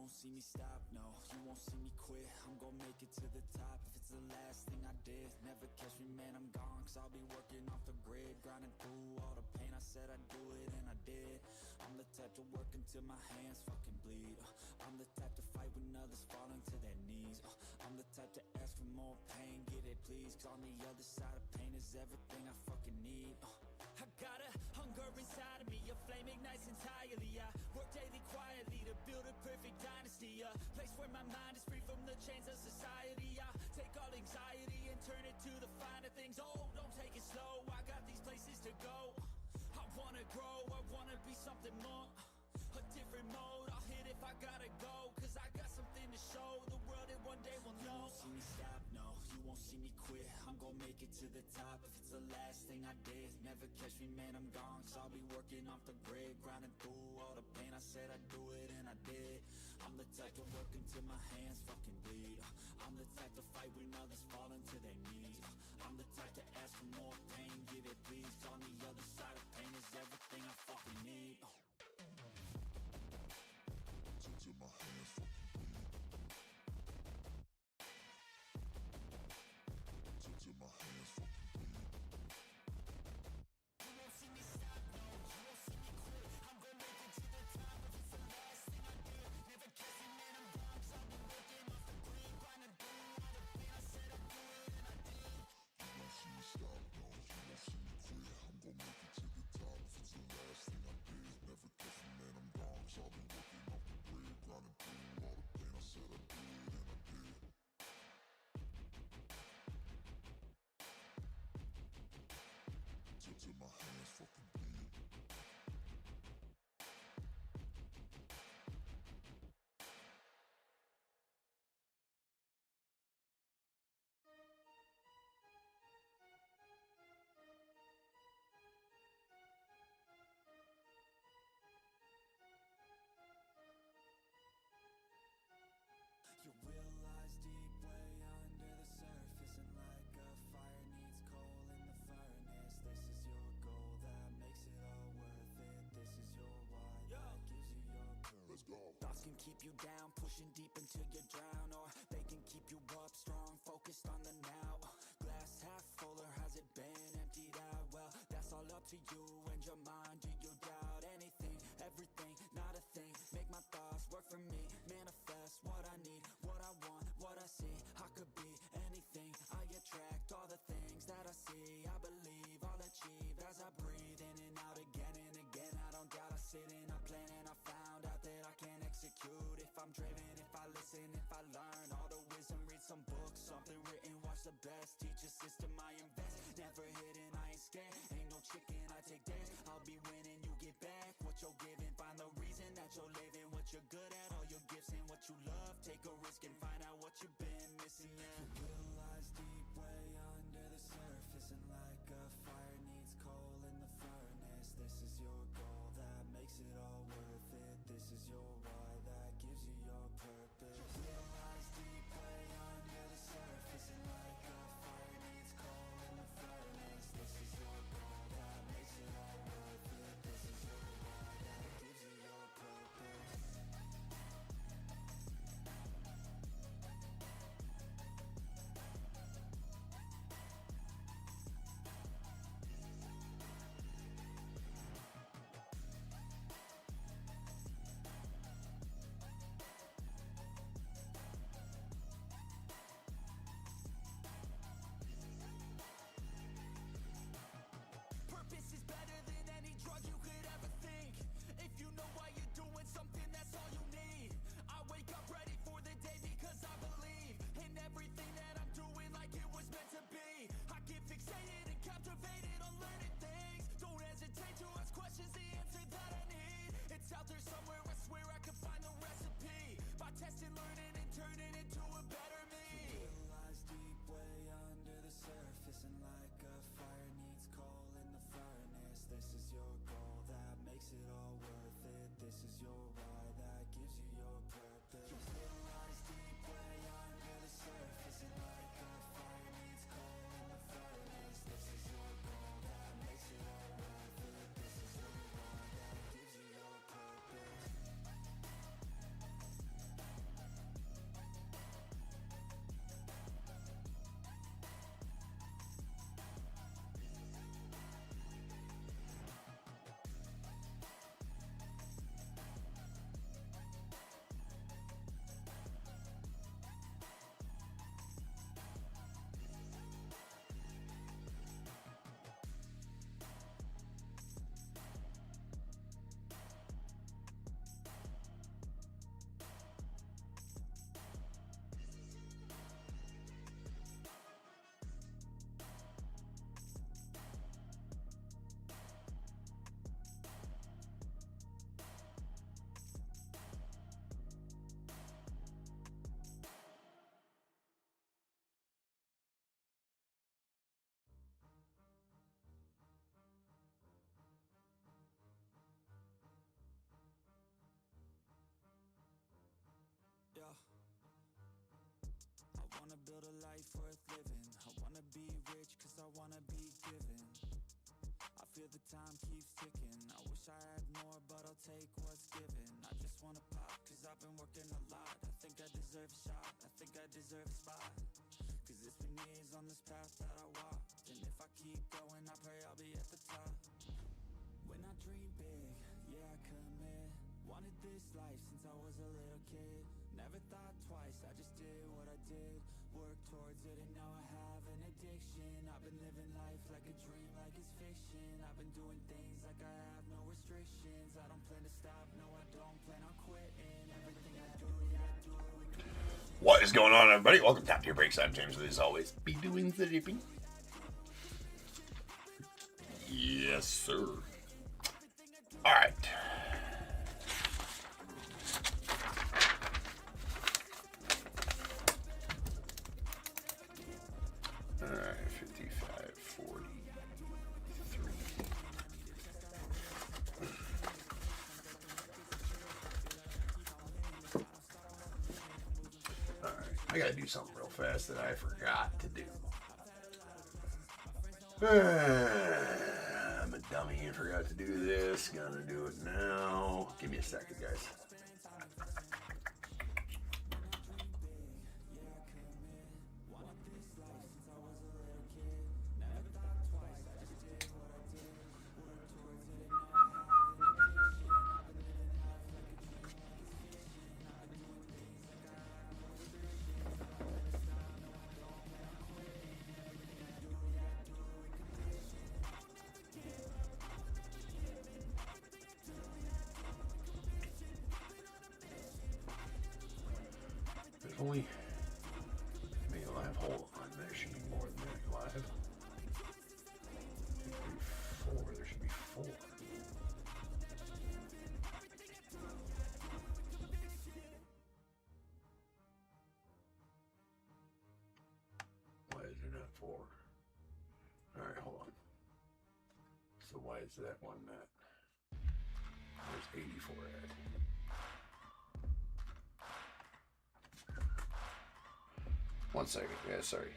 won't see me stop, no, you won't see me quit. I'm gon' make it to the top if it's the last thing I did. Never catch me, man, I'm gone, cause I'll be working off the grid. Grinding through all the pain, I said I'd do it, and I did. I'm the type to work until my hands fucking bleed. I'm the type to fight when others fall into their knees. I'm the type to ask for more pain, get it please. Cause on the other side of pain is everything I fucking need. I got a hunger inside of me, a flame ignites entirely. I work daily quietly to build a perfect dynasty. A place where my mind is free from the chains of society. I take all anxiety and turn it to the finer things. Oh, don't take it slow, I got these places to go. I wanna grow, I wanna be something more. A different mode, I'll hit if I gotta go. Cause I got something to show the world, and one day will know. You won't see me stop, no, you won't see me quit. I'm gon' make it to the top if it's the last thing I did. Never catch me, man, I'm gone, cause I'll be working off the grid. Grinding through all the pain, I said I'd do it, and I did. I'm the type to work until my hands fucking bleed. I'm the type to fight when others fall into their knees. I'm the type to ask for more pain, give it please. On the other side of pain is everything I fucking need. Till my hands fucking bleed. Till my hands fucking bleed. You won't see me stop, no, you won't see me quit. I'm gonna make it to the top if it's the last thing I did. Never catch me, man, I'm gone, cause I've been working off the grid. Grinding through all the pain, I said I'd do it, and I did. You won't see me stop, no, you won't see me quit. I'm gonna make it to the top if it's the last thing I did. Never catch me, man, I'm gone, cause I've been working off the grid. Grinding through all the pain, I said I'd do it, and I did. Till my hands fucking bleed. Your will lies deep way under the surface, and like a fire needs coal in the furnace. This is your goal that makes it all worth it. This is your why that gives you your purpose. Let's go. Thoughts can keep you down, pushing deep until you drown, or they can keep you up strong, focused on the now. Glass half full, or has it been emptied out? Well, that's all up to you and your mind. Do you doubt anything, everything, not a thing? Make my thoughts work for me, manifest what I need, what I want, what I see. I could be anything, I attract all the things that I see. I believe I'll achieve as I breathe in and out again and again. I don't doubt, I sit and I plan, and I found out that I can execute. If I'm driven, if I listen, if I learn all the wisdom, read some books, something written, watch the best. Teach a system, I invest, never hidden, I ain't scared. Ain't no chicken, I take dares. I'll be winning, you get back what you're giving. Find the reason that you're living, what you're good at, all your gifts and what you love. Take a risk and find out what you've been missing. Yeah. Your will lies deep way under the surface, and like a fire needs coal in the furnace. This is your goal that makes it all worth it. This is your why that gives you your purpose. Your will lies deep way under the surface, and like a fire needs coal in the furnace. This is your goal that makes it all worth it. This is your why that gives you your purpose. keeps ticking. I wish I had more, but I'll take what's given. I just wanna pop, cause I've been working a lot. I think I deserve a shot, I think I deserve a spot. Cause it's been years on this path that I walked, and if I keep going, I pray I'll be at the top. When I dream big, yeah, I commit. Wanted this life since I was a little kid. Never thought twice, I just did what I did. Worked towards it and now I have an addiction. I've been living life like a dream, like it's fiction. I've been doing things like I have no restrictions. I don't plan to stop, no I don't plan on quitting. Everything I do, yeah, I do it with conviction. What is going on, everybody? Welcome to Top Tier Breaks. I'm James, as always. Be doing the dipping. Yes, sir. All right. All right, 55, 43. All right, I gotta do something real fast that I forgot to do. I'm a dummy and forgot to do this. Gonna do it now. Give me a second, guys. Only maybe live. Hold on, there should be more than that live. 2, 3, 4. There should be 4. Why is there not 4? All right, hold on. So why is that one not? Where's 84 at? One second, yeah, sorry.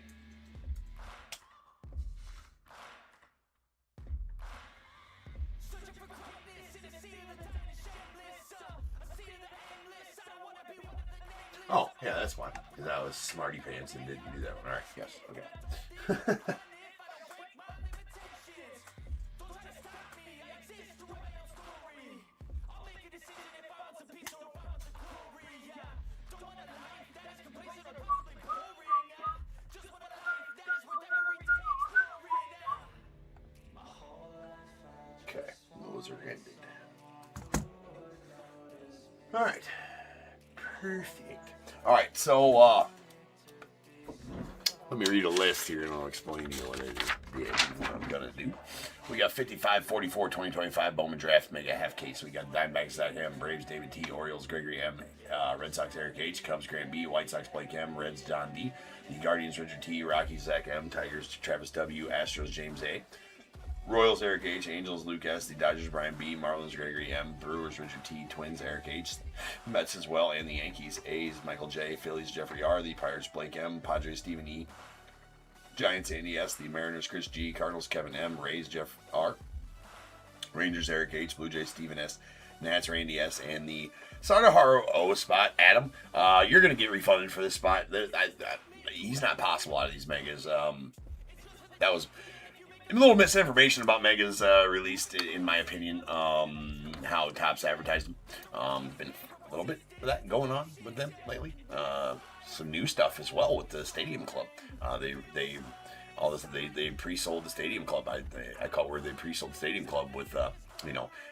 Oh, yeah, that's why. Because I was smarty pants and didn't do that one. All right, yes, okay. Ended. All right, perfect. All right, so let me read a list here and I'll explain to you what I'm gonna do. We got 55, 44, 2025 Bowman Draft Mega Half Case. We got Diamondbacks Zach M, Braves David T, Orioles Gregory M, Red Sox Eric H, Cubs Grant B, White Sox Blake M, Reds John D, the Guardians Richard T, Rockies Zach M, Tigers Travis W, Astros James A, Royals Eric H, Angels Luke S, the Dodgers Brian B, Marlins Gregory M, Brewers Richard T, Twins Eric H, Mets as well, and the Yankees A's Michael J, Phillies Jeffrey R, the Pirates Blake M, Padres Stephen E, Giants Andy S, the Mariners Chris G, Cardinals Kevin M, Rays Jeff R, Rangers Eric H, Blue Jays Stephen S, Nats Randy S, and the Sadaharu O spot. Adam, you're going to get refunded for this spot. He's not possible out of these megas. That was a little misinformation about megas released, in my opinion. How Topp's advertised them. Been a little bit of that going on with them lately. Some new stuff as well with the Stadium Club. They pre-sold the Stadium Club. I caught where they pre-sold the Stadium Club with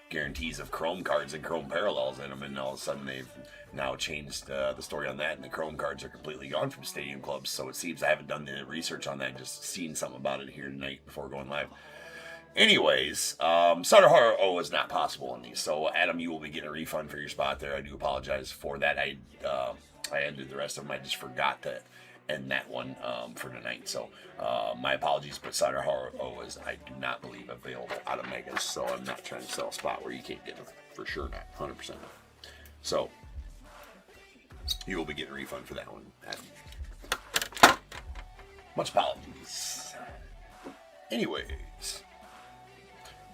guarantees of Chrome cards and Chrome parallels in them, and all of a sudden they've now changed the story on that, and the Chrome cards are completely gone from Stadium Clubs. So it seems I haven't done the research on that, just seen something about it here tonight before going live. Anyways, Sadaharu O is not possible in these. So Adam, you will be getting a refund for your spot there. I do apologize for that. I ended the rest of them. I just forgot to end that one for tonight. So my apologies, but Sadaharu O is, I do not believe, available out of megas. So I'm not trying to sell a spot where you can't get them. For sure not. 100% not. So you will be getting a refund for that one, Adam. Much apologies. Anyways,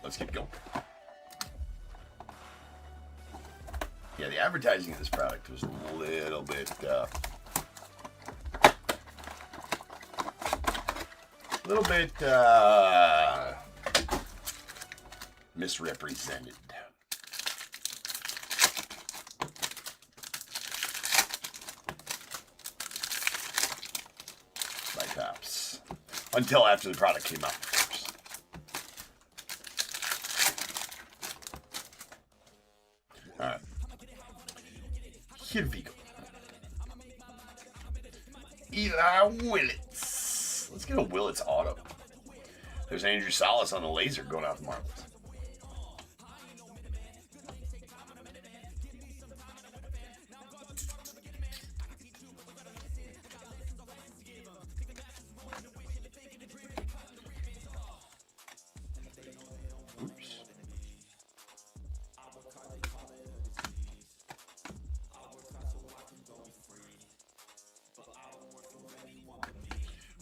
let's get going. Yeah, the advertising of this product was a little bit misrepresented. By TOPPs. Until after the product came out, of course. Alright. Here we go. Eli Willits. Let's get a Willits auto. There's Andrew Salas on the laser going out the Marlins. Oops.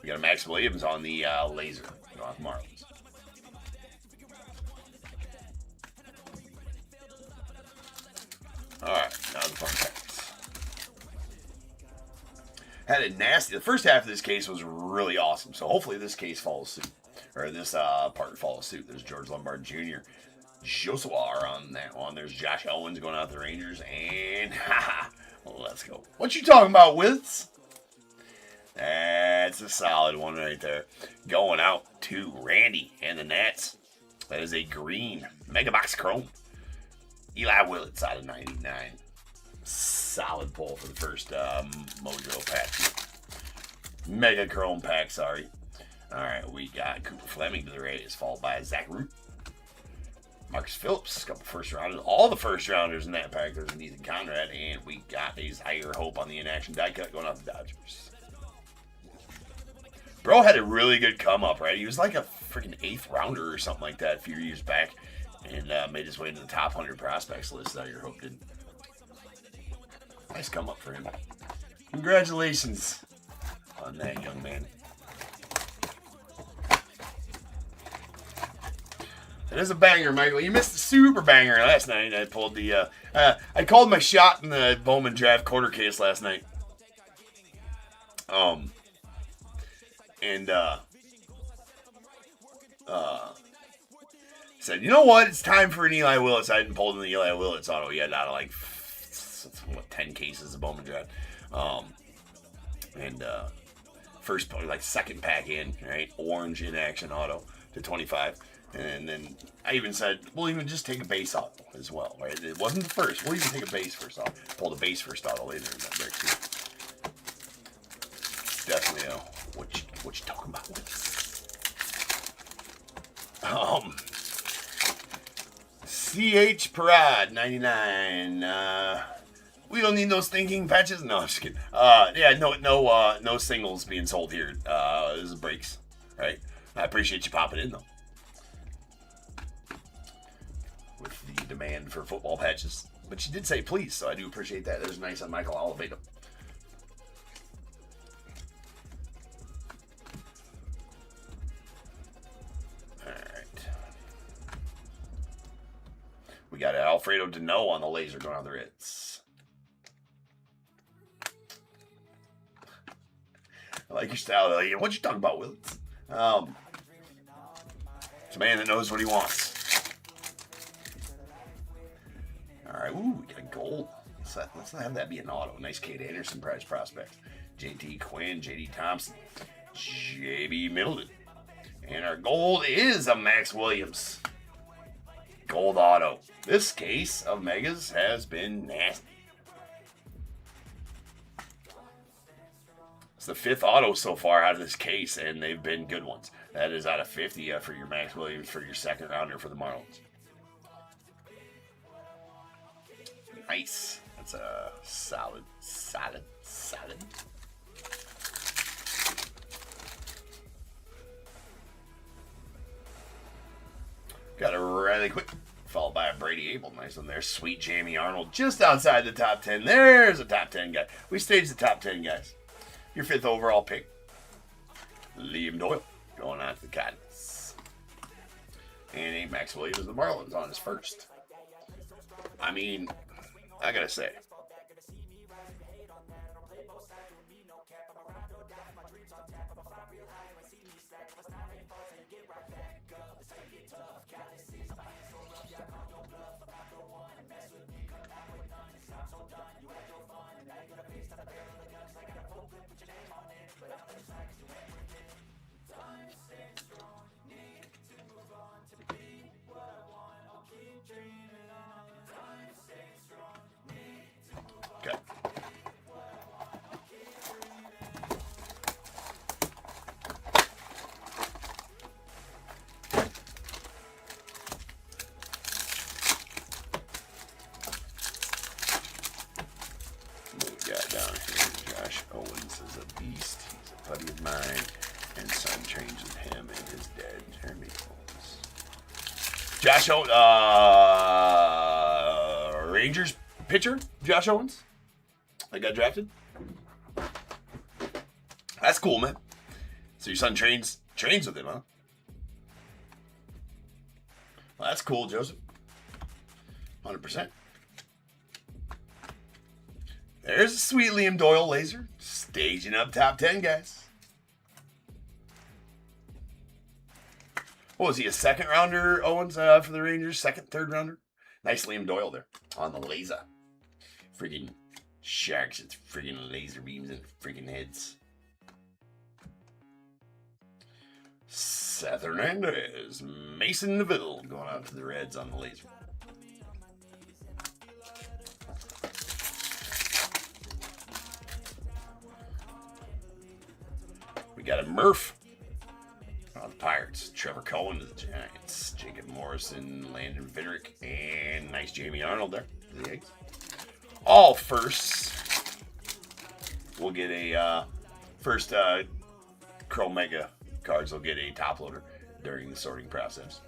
We got a Max Williams on the laser. Off Marlins. Alright, now the fun packs. Had a nasty. The first half of this case was really awesome, so hopefully this case follows suit. Or this part follows suit. There's George Lombard Jr. Joshua on that one. There's Josh Owens going out the Rangers. And, haha, let's go. What you talking about, Withs? That's a solid one right there. Going out to Randy and the Nats. That is a green Mega Box Chrome. Eli Willits out of 99. Solid pull for the first Mojo pack. Mega Chrome pack, sorry. Alright, we got Cooper Fleming to the Rays, followed by Zach Root. Marcus Phillips, a couple first rounders. All the first rounders in that pack. There's Nathan Conrad, and we got a Zaire Hope on the in-action die cut going out the Dodgers. Bro had a really good come up, right? He was like a freaking 8th rounder or something like that a few years back, and made his way into the top 100 prospects list. Zaire Hope did. Nice come up for him. Congratulations on that, young man. It is a banger, Michael. You missed the super banger last night. I pulled the, I called my shot in the Bowman draft quarter case last night. Said, you know what? It's time for an Eli Willits. I hadn't pulled in the Eli Willits auto yet out of like, 10 cases of Bowman draft. First, like second pack in, right? Orange in action auto to 25. And then I even said, we'll even just take a base auto as well, right? It wasn't the first. We'll even take a base first auto. Pull the base first auto later in that break too. Definitely what you talking about. CH Parade 99. We don't need those thinking patches. No, I'm just kidding. Yeah, no singles being sold here. This is breaks, right? I appreciate you popping in though. With the demand for football patches, but you did say please, so I do appreciate that. There's nice on Michael Oliveto. We got Alfredo Deneau on the laser going on the Ritz. I like your style. What you talking about, Willits? It's a man that knows what he wants. All right, ooh, we got gold. Let's not have that be an auto. Nice Kate Anderson prize prospect. JT Quinn, JD Thompson, JB Middleton. And our gold is a Max Williams. Gold auto. This case of Megas has been nasty. It's the 5th auto so far out of this case, and they've been good ones. That is out of 50 for your Max Williams for your second rounder for the Marlins. Nice. That's a solid. Got a really quick, followed by a Brady Abel. Nice one there. Sweet Jamie Arnold, just outside the top 10. There's a top 10 guy. We staged the top 10 guys. Your 5th overall pick, Liam Doyle, going on to the Cardinals. And a Max Williams of the Marlins on his first. I mean, I gotta say, okay. What we got down here? Josh Owens is a beast. He's a buddy of mine, and son trains with him and his dad, Jeremy Owens. Josh Owens, Rangers pitcher, Josh Owens. I got drafted. That's cool, man. So your son trains with him, huh? Well, that's cool, Joseph. 100%. There's a sweet Liam Doyle laser. Staging up top 10, guys. What was he, a second rounder, Owens, for the Rangers? Second, third rounder? Nice Liam Doyle there on the laser. Friggin' Sharks, it's friggin' laser beams and friggin' heads. Seth Hernandez, Mason Neville going out to the Reds on the laser. We got a Murph on the Pirates, Trevor Cohen to the Giants, Jacob Morrison, Landon Vidrick, and nice Jamie Arnold there for the Eggs. All firsts. We'll get a first Crow Mega cards will get a top loader during the sorting process.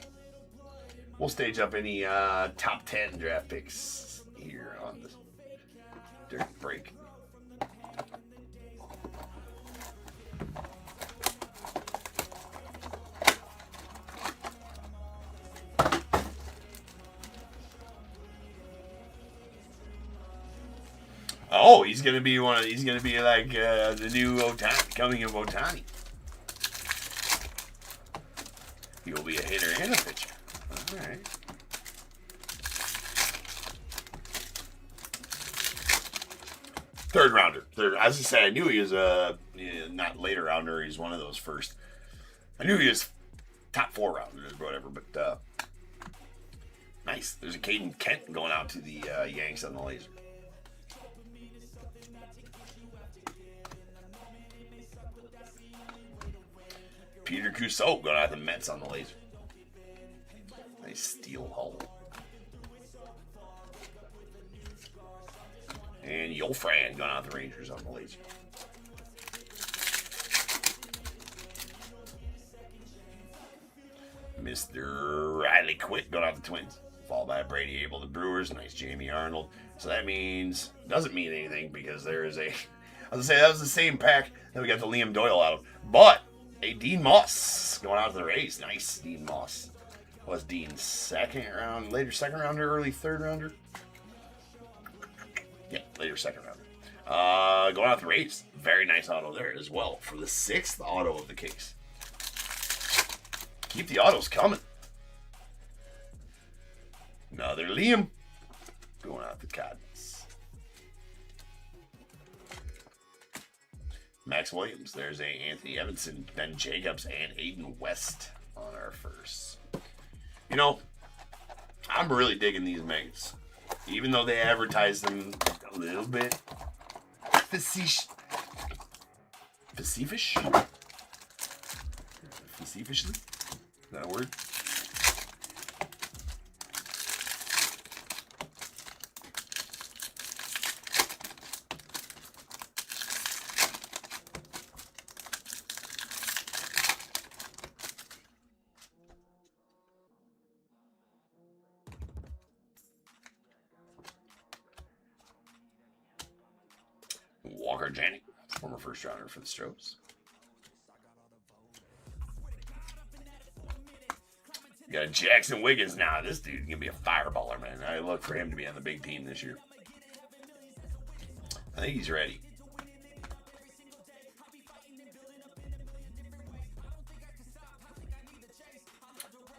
We'll stage up any top 10 draft picks here on the during the break. Oh, he's gonna be he's gonna be like the new Ohtani, coming of Ohtani. He will be a hitter and a pitcher. All right. Third rounder. As I said, I knew he was a not later rounder. He's one of those first. I knew he was top 4 rounder or whatever, but nice. There's a Caden Kent going out to the Yanks on the laser. Peter Cusseau going out the Mets on the laser. Nice steel hull. And Yolfran going out the Rangers on the laser. Mr. Riley Quick going out the Twins. Followed by Brady Abel, the Brewers. Nice Jamie Arnold. So that means, doesn't mean anything because there is a, I was going to say that was the same pack that we got the Liam Doyle out of. But a Dean Moss going out to the Rays. Nice, Dean Moss. Was Dean later second rounder, early third rounder? Yeah, later second rounder. Going out the Rays. Very nice auto there as well for the 6th auto of the case. Keep the autos coming. Another Liam going out the Cardinals. Max Williams. There's a Anthony Evanson, Ben Jacobs, and Aiden West on our first. You know, I'm really digging these megas. Even though they advertise them a little bit facetiously. Is that a word? Walker Janik, former first rounder for the Stros. We got Jackson Wiggins now. This dude's going to be a fireballer, man. I look for him to be on the big team this year. I think he's ready.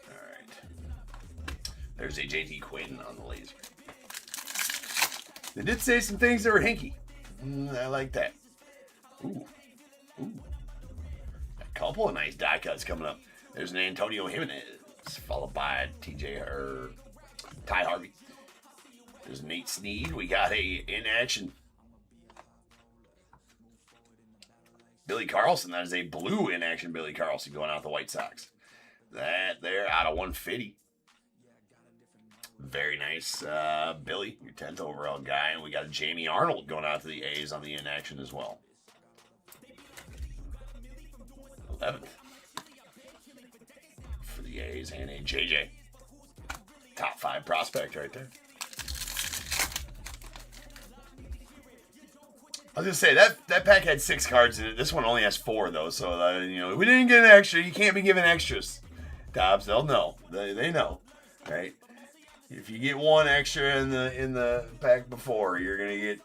All right. There's a JT Quinn on the laser. They did say some things that were hinky. I like that. Ooh. A couple of nice die cuts coming up. There's an Antonio Jimenez, followed by Ty Harvey. There's Nate Snead. We got a in action Billy Carlson. That is a blue in action Billy Carlson going out the White Sox. That there out of 150. Very nice, Billy, your 10th overall guy. And we got Jamie Arnold going out to the A's on the in action as well. 11th for the A's and a JJ. Top 5 prospect right there. I was going to say, that pack had 6 cards in it. This one only has 4, though. So, we didn't get an extra. You can't be giving extras. Tops, they'll know. They know, right? If you get 1 extra in the pack before, they're going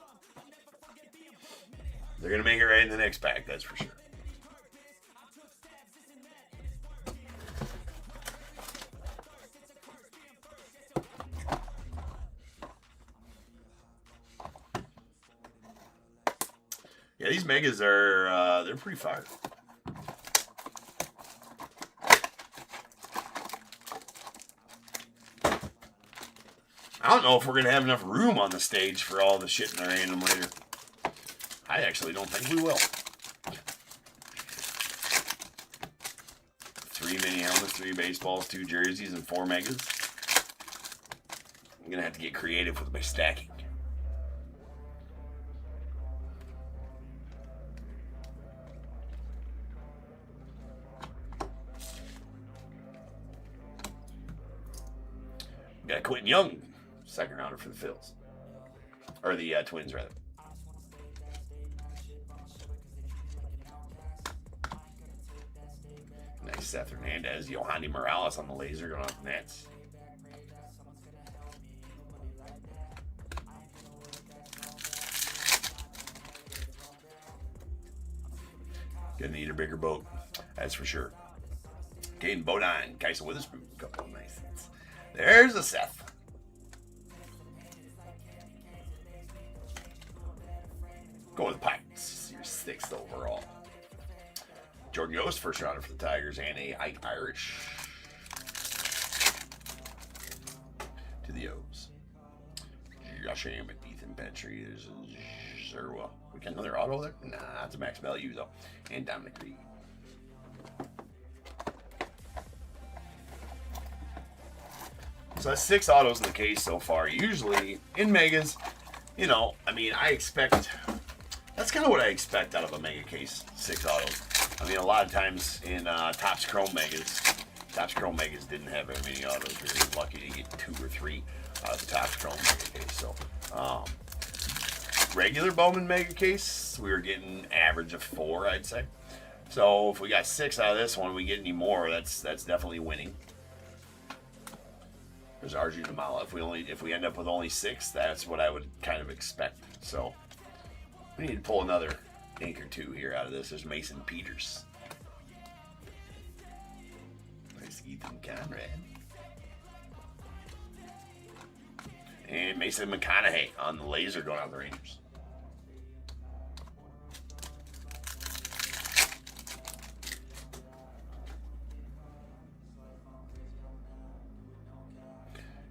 to make it right in the next pack, that's for sure. Yeah, these megas are, they're pretty fire. I don't know if we're going to have enough room on the stage for all the shit in the random later. I actually don't think we will. 3 mini helmets, 3 baseballs, 2 jerseys, and 4 megas. I'm going to have to get creative with my stacking. Got Quentin Young, second rounder for the Phils. Or the Twins, rather. Nice Seth Hernandez. Yohandy Morales on the laser going off the Nets. Gonna need a bigger boat, that's for sure. Caden Bodine, Kaisa Witherspoon, a couple of nice hits. There's a Seth. Go with the Pirates, your 6th overall. Jordan Yost, first rounder for the Tigers, and a Ike Irish to the O's. Josh Hammond, Ethan Petrie, there's a Zerwa. We got another auto there? Nah, it's a max value though. And Dominic Reed. So that's 6 autos in the case so far. Usually in megas, I expect, that's kind of what I expect out of a mega case, 6 autos. A lot of times in Topps Chrome Megas didn't have very many autos. We were lucky to get 2 or 3 out of the Topps Chrome Mega case. So, regular Bowman Mega case, we were getting average of 4, I'd say. So if we got 6 out of this one, we get any more, that's definitely winning. There's Arjun Amala. If we end up with only 6, that's what I would kind of expect. So we need to pull another ink or 2 here out of this. There's Mason Peters. Nice Ethan Conrad. And Mason McConaughey on the laser going out the Rangers.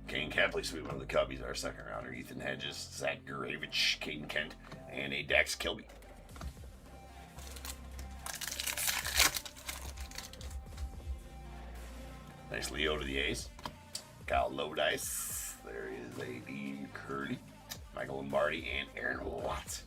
Kane Capley, sweet one of the Cubbies, our second rounder. Ethan Hedges, Zach Gurevich, Caden Kent, and a Dax Kilby. Nice Leo to the A's. Kyle Lodice. There is a Dean Curdy, Michael Lombardi, and Aaron Watson.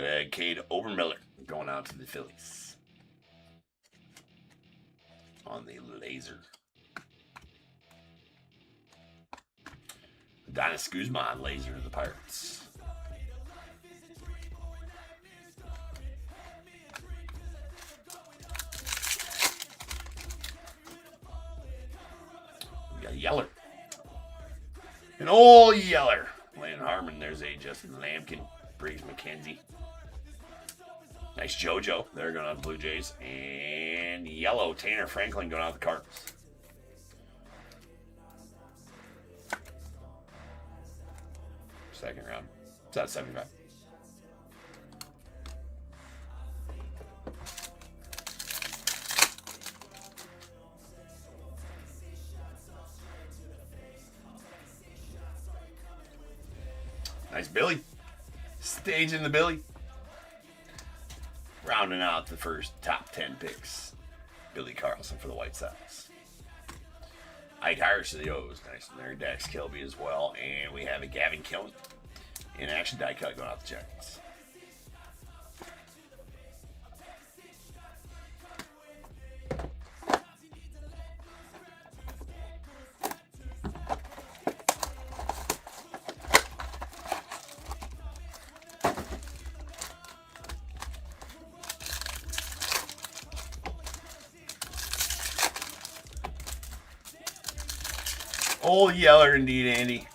Got a Cade Obermiller going out to the Phillies. On the laser. Adonis Guzman laser to the Pirates. We got a Yeller. An old Yeller. Landon Harmon. There's a Justin Lampkin. Briggs McKenzie. Nice JoJo. They're going out the Blue Jays. And yellow Tanner Franklin going out the Cardinals. Second round. It's at 75. Nice Billy. Staging the Billy. Rounding out the first top 10 picks. Billy Carlson for the White Sox. Ike Harris to the O's. Nice in there. Dax Kilby as well. And we have a Gavin Killen in action die cut going out the Giants. Old Yeller indeed, Andy.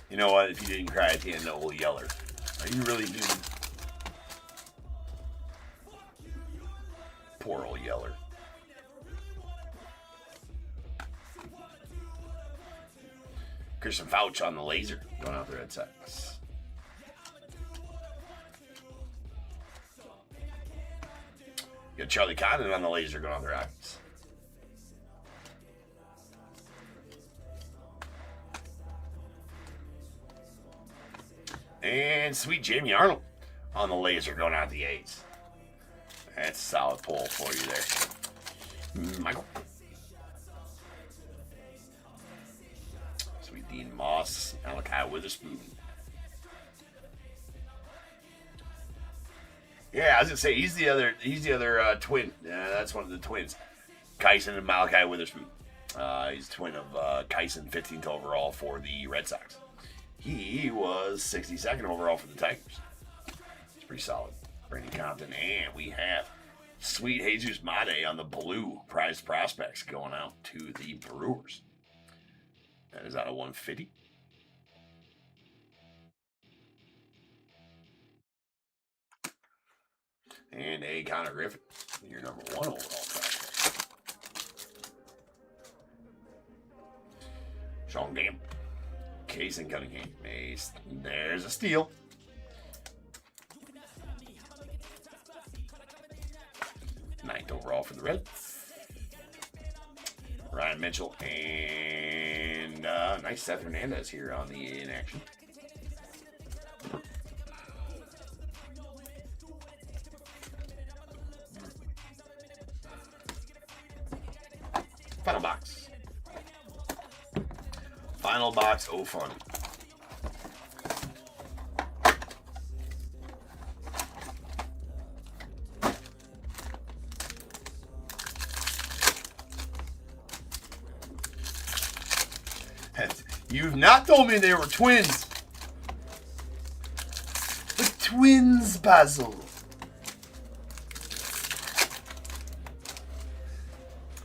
You know what? If you didn't cry at the end of Old Yeller, you really do. Poor old Yeller. Christian Fouch on the laser going out the Red Sox. You got Charlie Condon on the laser going out the Rockies. And sweet Jamie Arnold on the laser going out the A's. That's a solid pull for you there, Michael. Sweet Dean Moss, Malachi Witherspoon. Yeah, I was gonna say he's the other twin. That's one of the twins, Kyson and Malachi Witherspoon. He's twin of Kyson, 15th overall for the Red Sox. He was 62nd overall for the Tigers. It's pretty solid. Brandon Compton. And we have sweet Jesus Mate on the blue prized prospects going out to the Brewers. That is out of 150. And a Connor Griffin, your number 1 overall prospect. Sean Gam. Case and Cunningham. There's a steal. Ninth overall for the Reds. Ryan Mitchell and nice Seth Hernandez here on the in action. Final box. Final box, oh fun. You've not told me they were twins. The twins, Basil.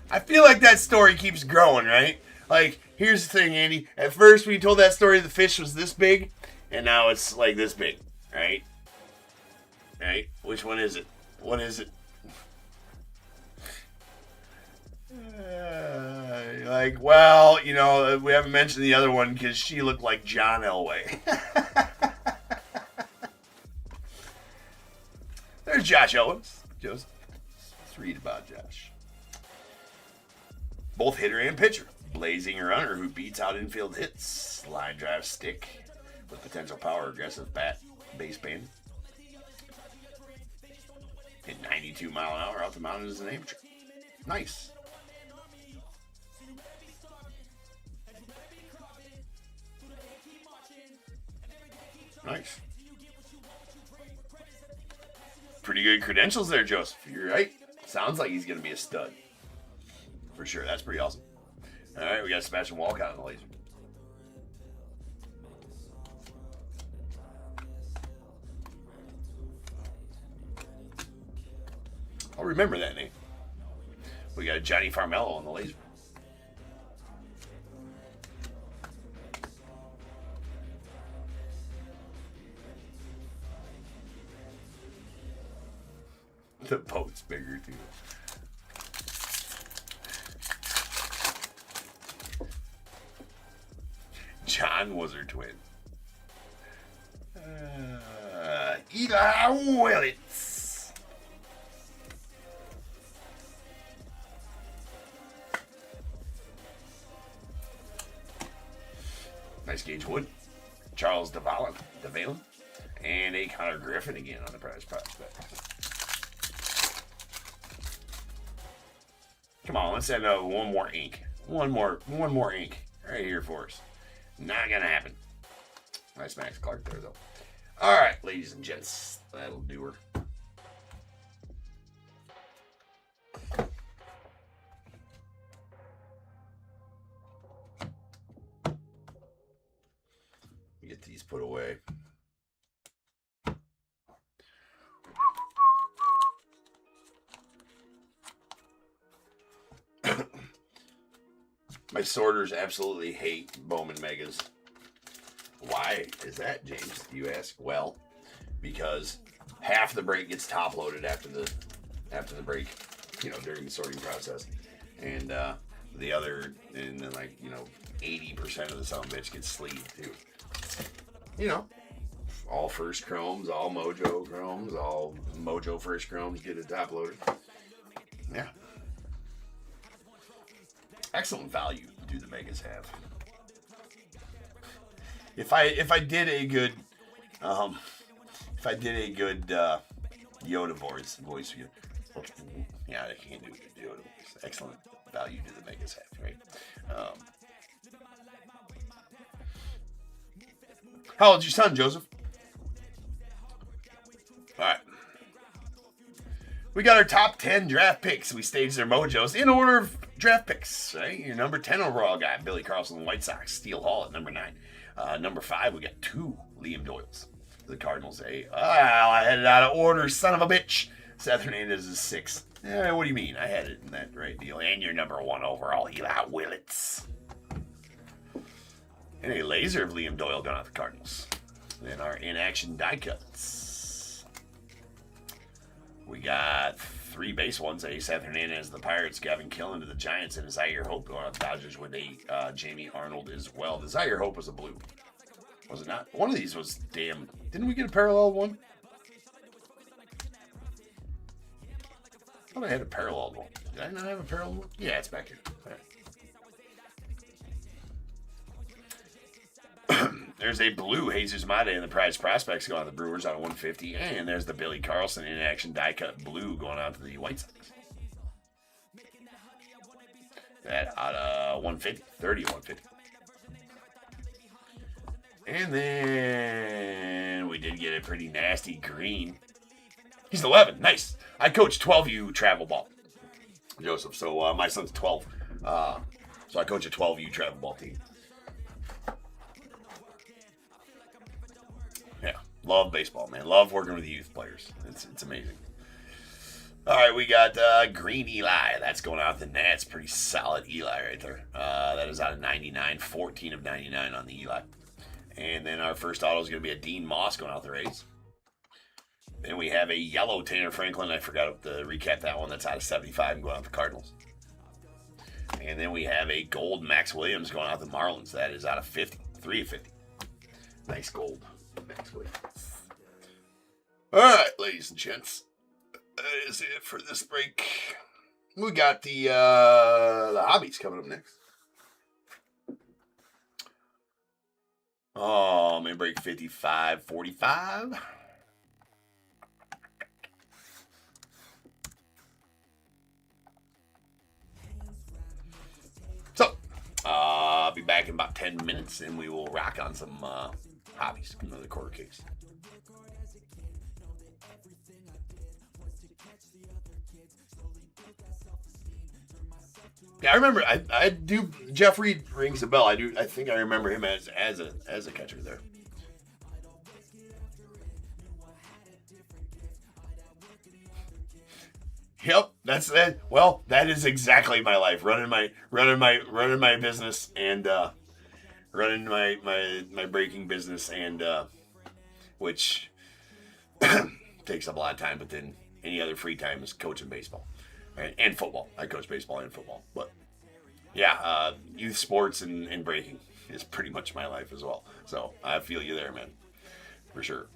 I feel like that story keeps growing, right? Like, here's the thing, Andy. At first, when you told that story, the fish was this big, and now it's like this big, right? Right? Which one is it? What is it? Like, well, you know, we haven't mentioned the other one because she looked like John Elway. There's Josh Owens. Let's read about Josh. Both hitter and pitcher. Blazing runner who beats out infield hits. Line drive stick with potential power, aggressive bat, base band. Hit 92 mile an hour out the mountain as an amateur. Nice. Nice. pretty good credentials there, Joseph. You're right. Sounds like he's going to be a stud. For sure. That's pretty awesome. All right, we got Sebastian Walcott on the laser. I'll remember that name. We got Johnny Farmello on the laser. The boat's bigger, too. John was her twin. Eli Willits. Nice Gage Wood. Charles DeValen. And a Connor Griffin again on the prize prospect. Come on, let's have one more ink. One more ink right here for us. Not gonna happen. Nice Max Clark there, though. All right, ladies and gents, that'll do her. Get these put away. My sorters absolutely hate Bowman Megas. Why is that, James, you ask? Well, because half the break gets top loaded after the break, during the sorting process. And the other, and then 80% of the son of a bitch gets sleeved too. All first chromes, all mojo chromes, all mojo first chromes get a top loader. Yeah. Excellent value do the Megas have. If I did a good Yoda voice, yeah, I can't do a good Yoda voice. Excellent value do the Megas have, right? How old's your son, Joseph? All right. We got our top 10 draft picks. We staged their mojos in order of draft picks, right? Your number 10 overall guy, Billy Carlson, the White Sox. Steele Hall at number 9. Number 5, we got 2 Liam Doyles. The Cardinals, I had it out of order, son of a bitch. Seth Hernandez is 6. What do you mean? I had it in that right deal. And your number 1 overall, Eli Willits. And a laser of Liam Doyle going out the Cardinals. Then our in-action die cuts. We got 3 base ones. Seth Hernandez, the Pirates. Gavin Killen to the Giants. And Zaire Hope going out the Dodgers with a Jamie Arnold as well. The Zaire Hope was a blue. Was it not? One of these was damn. Didn't we get a parallel one? I thought I had a parallel one. Did I not have a parallel one? Yeah, it's back here. All right. There's a blue Jesus Mate in the prize prospects going on the Brewers out of 150. And there's the Billy Carlson in action die cut blue going out to the White Sox. That out of 150. 30 150. And then we did get a pretty nasty green. He's 11. Nice. I coach 12U travel ball, Joseph. So my son's 12. So I coach a 12U travel ball team. Yeah, love baseball, man. Love working with youth players. It's amazing. All right, we got green Eli. That's going out the Nats. Pretty solid Eli right there. That is out of 99. 14 of 99 on the Eli. And then our first auto is going to be a Dean Moss going out the Rays. Then we have a yellow Tanner Franklin. I forgot to recap that one. That's out of 75 and going out the Cardinals. And then we have a gold Max Williams going out the Marlins. That is out of 50. 3 of 50. Nice gold Max Williams. All right, ladies and gents. That is it for this break. We got the hobbies coming up next. Oh, man, break 55-45. So, I'll be back in about 10 minutes, and we will rock on some hobbies. Another quarter case. Yeah, I remember. I do. Jeffrey rings a bell. I think I remember him as a catcher there. Yep, that's it. Well, that is exactly my life. Running my business and running my breaking business and which takes up a lot of time. But then any other free time is coaching baseball, right? And football. I coach baseball and football, but yeah, youth sports and breaking is pretty much my life as well. So I feel you there, man, for sure.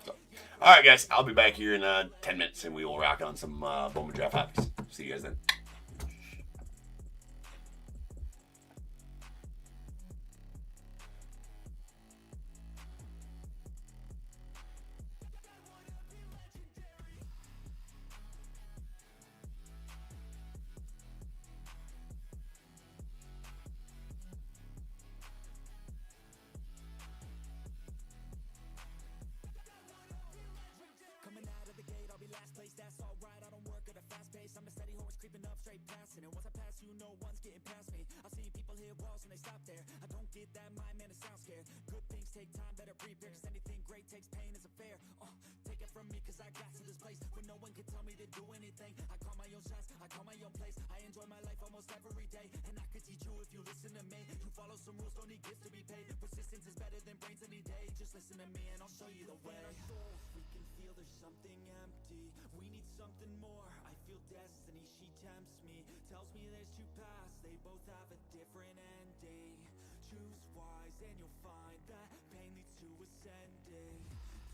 So, all right, guys, I'll be back here in 10 minutes, and we will rock on some Bowman Draft Hobbies. See you guys then. Coming out of the gate, I'll be last place, that's alright. I don't work at a fast pace, I'm a steady horse creeping up, straight passing. And once I pass you, no one's getting past me. I've seen people hit walls and they stop there. I don't get that mind, man, it sounds scared. Good things take time, better prepare, cause anything great takes pain, it's a fair. Take it from me, cause I got to this place where no one can tell me to do anything. I call my own shots, I call my own place. I enjoy my life almost every day, and I could teach you if you listen to me. You follow some rules, don't need gifts to be paid. Persistence is better than brains any day. Just listen to me and I'll show you the way. We can feel there's something empty. We need something more. I feel destiny, she tempts me. Tells me there's two paths, they both have a different ending. Choose wise and you'll find that pain leads to ascending.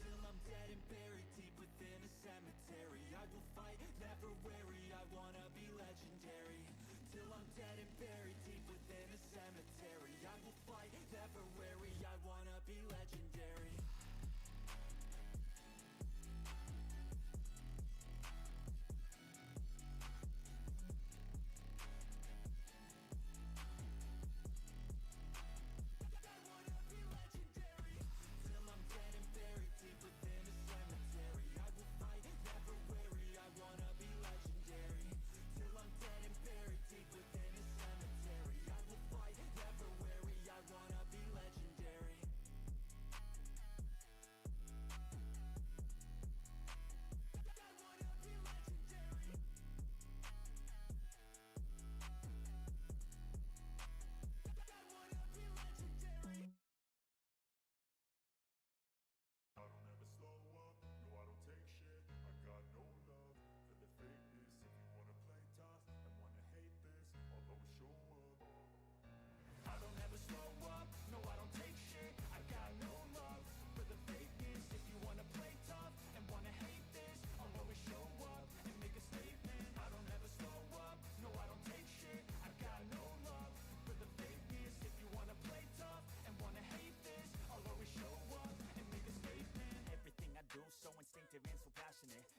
Till I'm dead and buried deep within a cemetery, I will fight, never weary, I wanna be legendary. Till I'm dead and buried deep within a cemetery, I will fight, never weary, I wanna be legendary.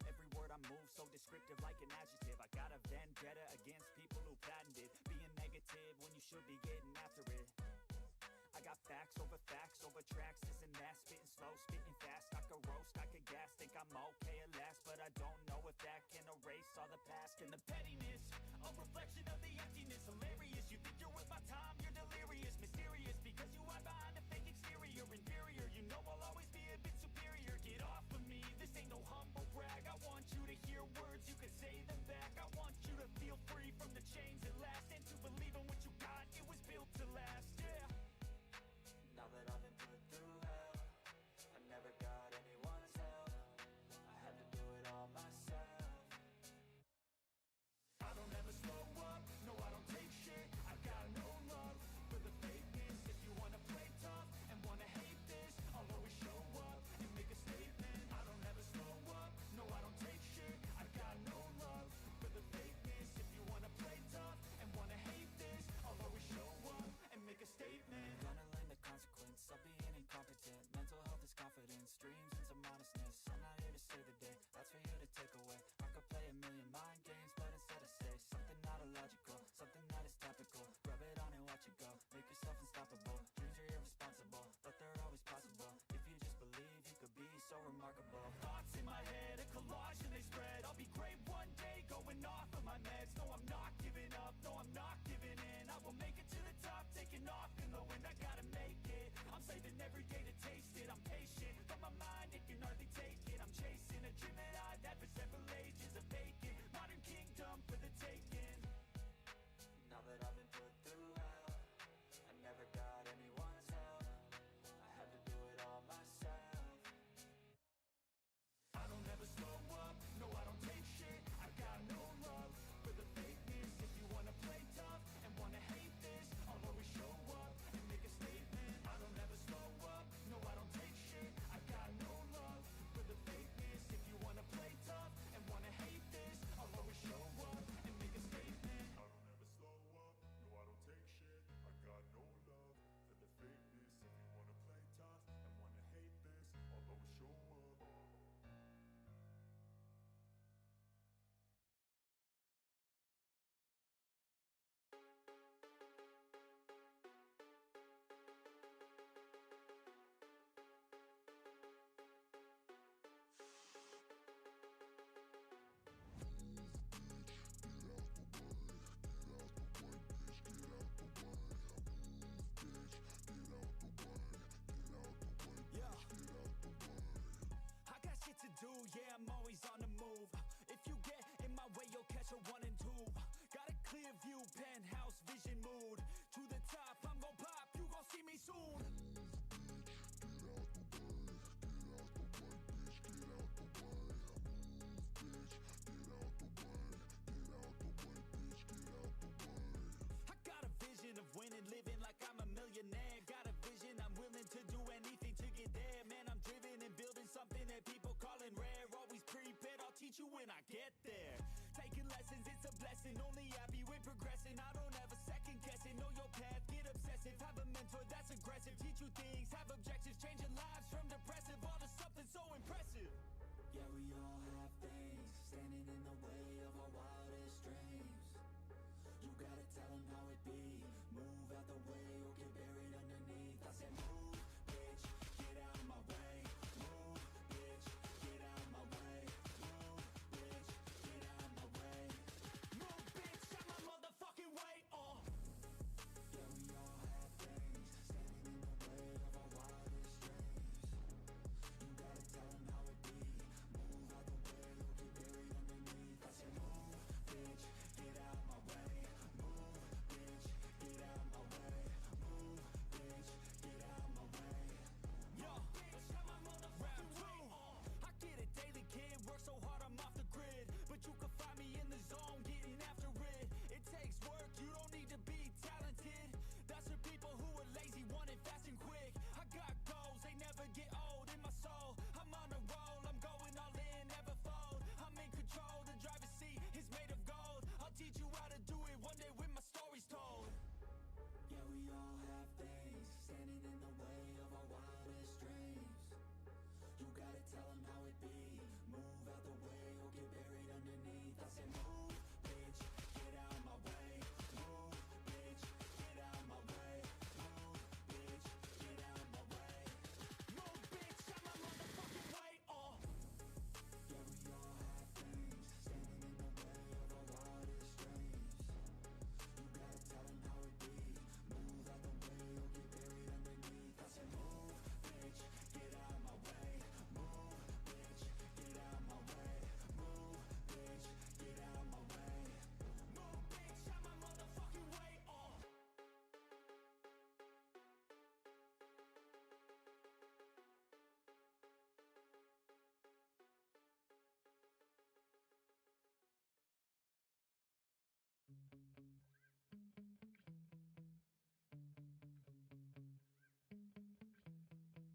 Every word I move so descriptive like an adjective. I got a vendetta against people who patented being negative when you should be getting after it. I got facts over tracks, this and that. Spitting slow, spitting fast. I could roast, I could gas. Think I'm okay at last, but I don't know if that can erase all the past. And the pettiness, a reflection of the emptiness. Hilarious, you think you're worth my time, you're delirious. Mysterious, because you hide behind a fake exterior. Inferior, you know I'll always be a bit superior. Get off of me, this ain't no humble brag. I want you to hear words, you can say them back. I want you to feel free from the chains that last, and to believe in what you got, it was built to last, yeah. Now that I've been put through hell, I never got anyone's help. I had to do it all myself. I don't ever slow lesson. Only happy with progressing, I don't ever second guess it. Know your path, get obsessive. Have a mentor that's aggressive. Teach you things, have objectives. Changing lives from depressive all to something so impressive. Yeah, we all have things standing in the way of our wildest dreams. You gotta tell them how it be. Move out the way or get buried underneath. I said move, bitch, get out of my way. Move, bitch, get out of my way. Move, bitch, get out of my way. Move, bitch, out my motherfucking way. Yeah, we all have things standing in the way of our wildest dreams. You gotta tell them how it be. Move out the way or get buried underneath. I said move, bitch, get out of my way. Move, bitch, get out of my way. Move, bitch, get out of my way. Yo, bitch, out my motherfucking way. I get it daily, kid. Work so hard, I'm off the grid. But you can find me in the zone, getting after it. It takes work, you don't need to be talented. That's for people who are lazy, want it fast and quick. I got goals, they never get old in my soul. I'm on a roll, I'm going all in, never fold. I'm in control, the driver's seat is made of gold. I'll teach you how to do it one day when my story's told. Yeah, we all have things standing in the way of our wildest dreams. You gotta tell them how it be. Move out the way or get buried underneath. I said move, bitch, get out of my way. Move, bitch, get out of my way. Move, bitch, get out of my way. Move, bitch, out my motherfucking way. Yeah, we all have things standing in the way of our wildest dreams. You gotta tell them how it be. Move out the way or get buried underneath. I said move, bitch, get out of my way. Move, bitch, get out of my way. Move, bitch, get out of my way. Move, bitch, out my motherfucking way.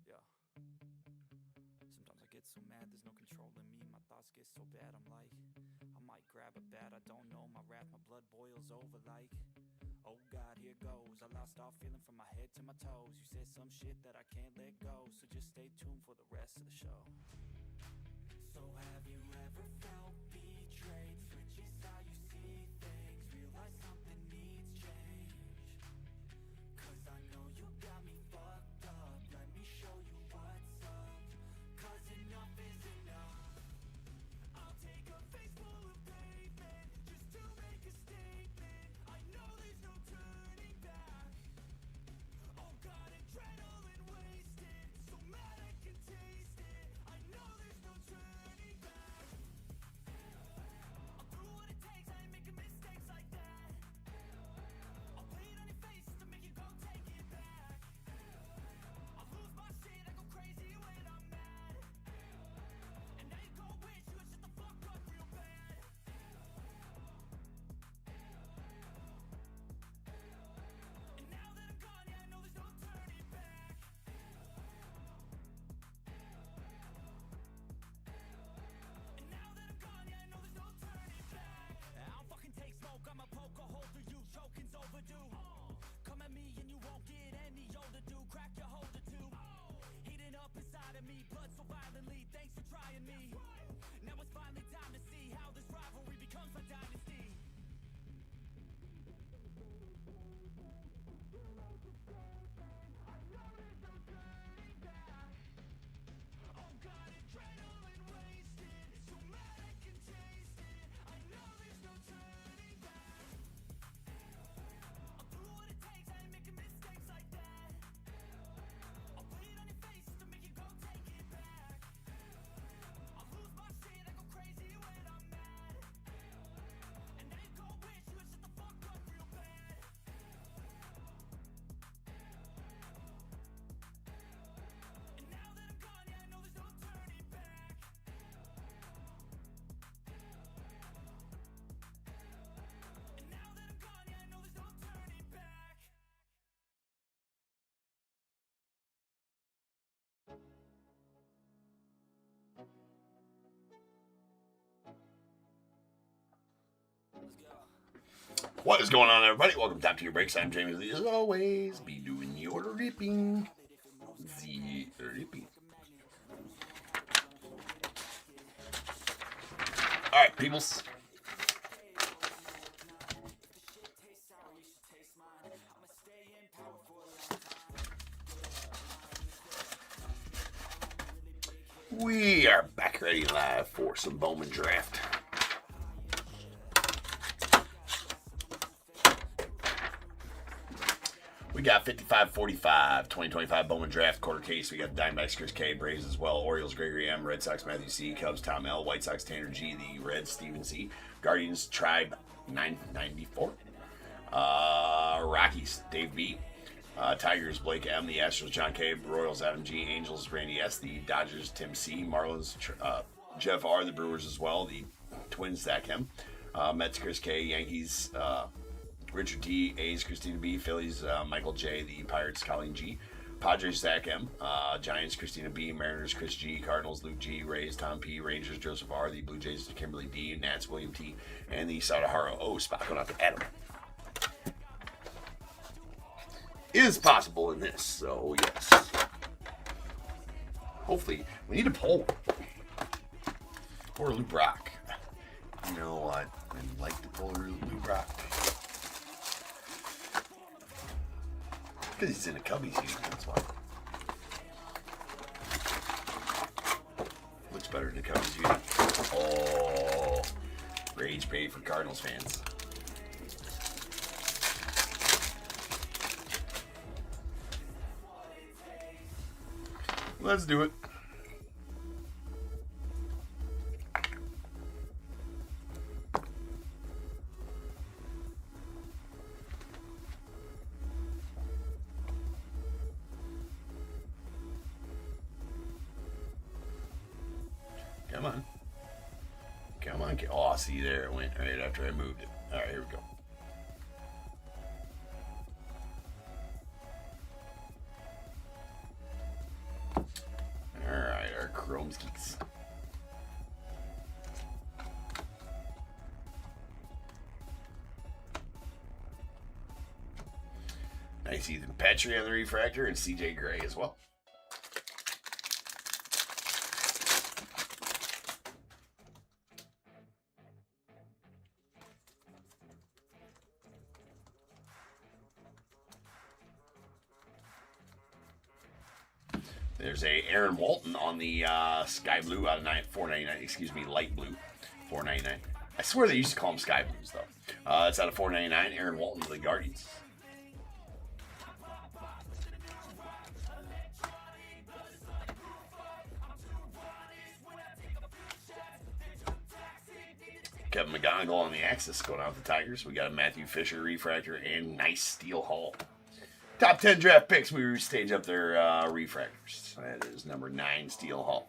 Yeah. Sometimes I get so mad, there's no controlling me. My thoughts get so bad, I'm like, I might grab a bat, I don't know. My wrath, my blood boils over like, oh God, here goes. I lost all feeling from my head to my toes. You said some shit that I can't let go, so just stay tuned for the rest of the show. So have you ever felt betrayed? Switches how you see things. Realize something needs change. Cause I know you got me fucked up. Let me show you what's up. Cause enough is enough. I'll take a face full of pavement just to make a statement. I know there's no turning back. Oh God, adrenaline wasted, so mad I can taste it. I know there's no turning back. What is going on, everybody? Welcome to Top Tier Breaks. I'm James Lee. As always, be doing your ripping. The ripping. Alright, peoples. We are back ready live for some Bowman draft. We got 55-45, 2025 Bowman draft quarter case. We got Diamondbacks Chris K, Braves as well, Orioles Gregory M, Red Sox Matthew C, Cubs Tom L, White Sox Tanner G, the Reds Steven C, Guardians Tribe 994, Rockies Dave B, Tigers Blake M, the Astros John K, Royals Adam G, Angels Randy S, the Dodgers Tim C, Marlins Jeff R, the Brewers as well, the Twins Zach M, Mets Chris K, Yankees Richard T, A's Christina B, Phillies Michael J, the Pirates Colleen G, Padres Zach M, Giants Christina B, Mariners Chris G, Cardinals Luke G, Rays Tom P, Rangers Joseph R, the Blue Jays Kimberly D, Nats William T, and the Sadahara O spot going out to Adam. Is possible in this, so yes. Hopefully, we need a poll. Or Lou Brock. You know what? I'd like to pull Lou Brock. Because he's in a Cubbies unit, that's why. Looks better than a Cubbies unit. Oh, rage bait for Cardinals fans. Let's do it. Come on. Come on. Oh, see, there it went right after I moved it. All right, here we go. All right, our Chromeskis. Nice Ethan Petrie on the refractor and CJ Gray as well. There's a Aaron Walton on the sky blue out of $4.99. Excuse me, light blue, $4.99. I swear they used to call them sky blues though. It's out of $4.99. Aaron Walton to the Guardians. Kevin McGonigal on the Axis going out with the Tigers. We got a Matthew Fisher refractor and nice steel hull. Top 10 draft picks, we stage up their refractors. That is number 9, Steel Hull.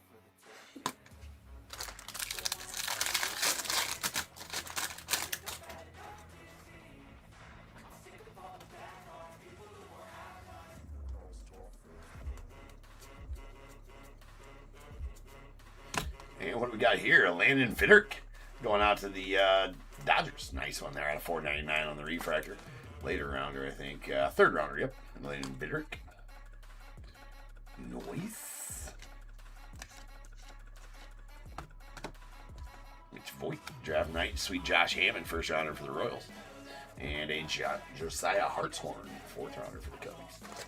And what do we got here? Landon Fiddick going out to the Dodgers. Nice one there out of $4.99 on the refractor. Later rounder, I think. Third rounder, yep. Landon Fiddick. Noise. Mitch Voigt, draft night. Sweet Josh Hammond, first rounder for the Royals. And a Josiah Hartshorn, fourth rounder for the Cubbies.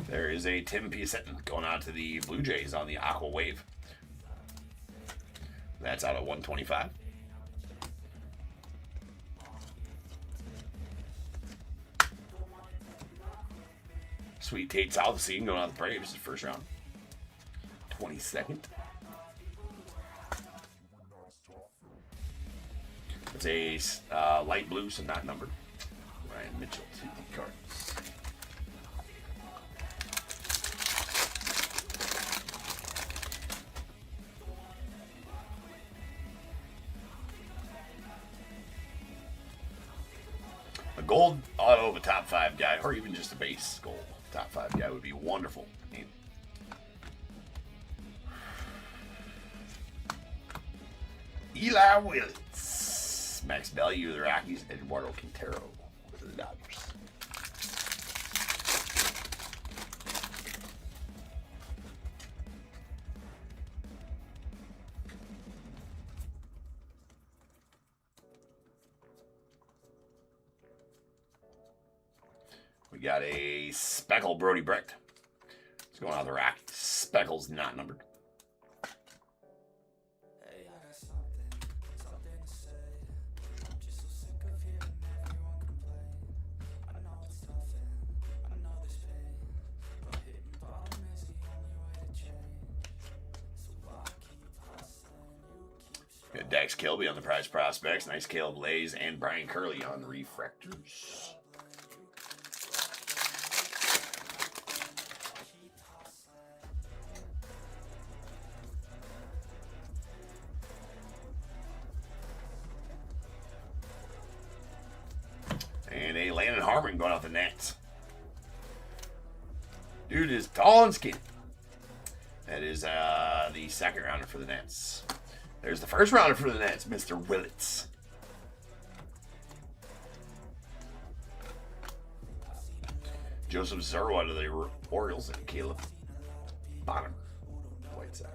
There is a Tim Piasetin going out to the Blue Jays on the Aqua Wave. That's out of 125. Sweet Tate Salvacine going out to the Braves, the first round. 22nd. It's a light blue, so not numbered. Ryan Mitchell to the Cardinals. gold auto of a top 5 guy, or even just a base gold top 5 guy would be wonderful. Eli Willis. Max value of the Rockies, Eduardo Quintero for the Dodgers. We got a Speckle Brody Brecht. It's going on the Rockies. Speckle's not numbered. Got Dax Kilby on the prize prospects. Nice Caleb Lays and Brian Curley on the refractors. And a Landon Harmon going off the Nats. Dude is tall and skinny. That is the second rounder for the Nats. There's the first rounder for the Nats, Mr. Willits. Joseph Zerwa to the Orioles and Caleb Bottom, White Sox.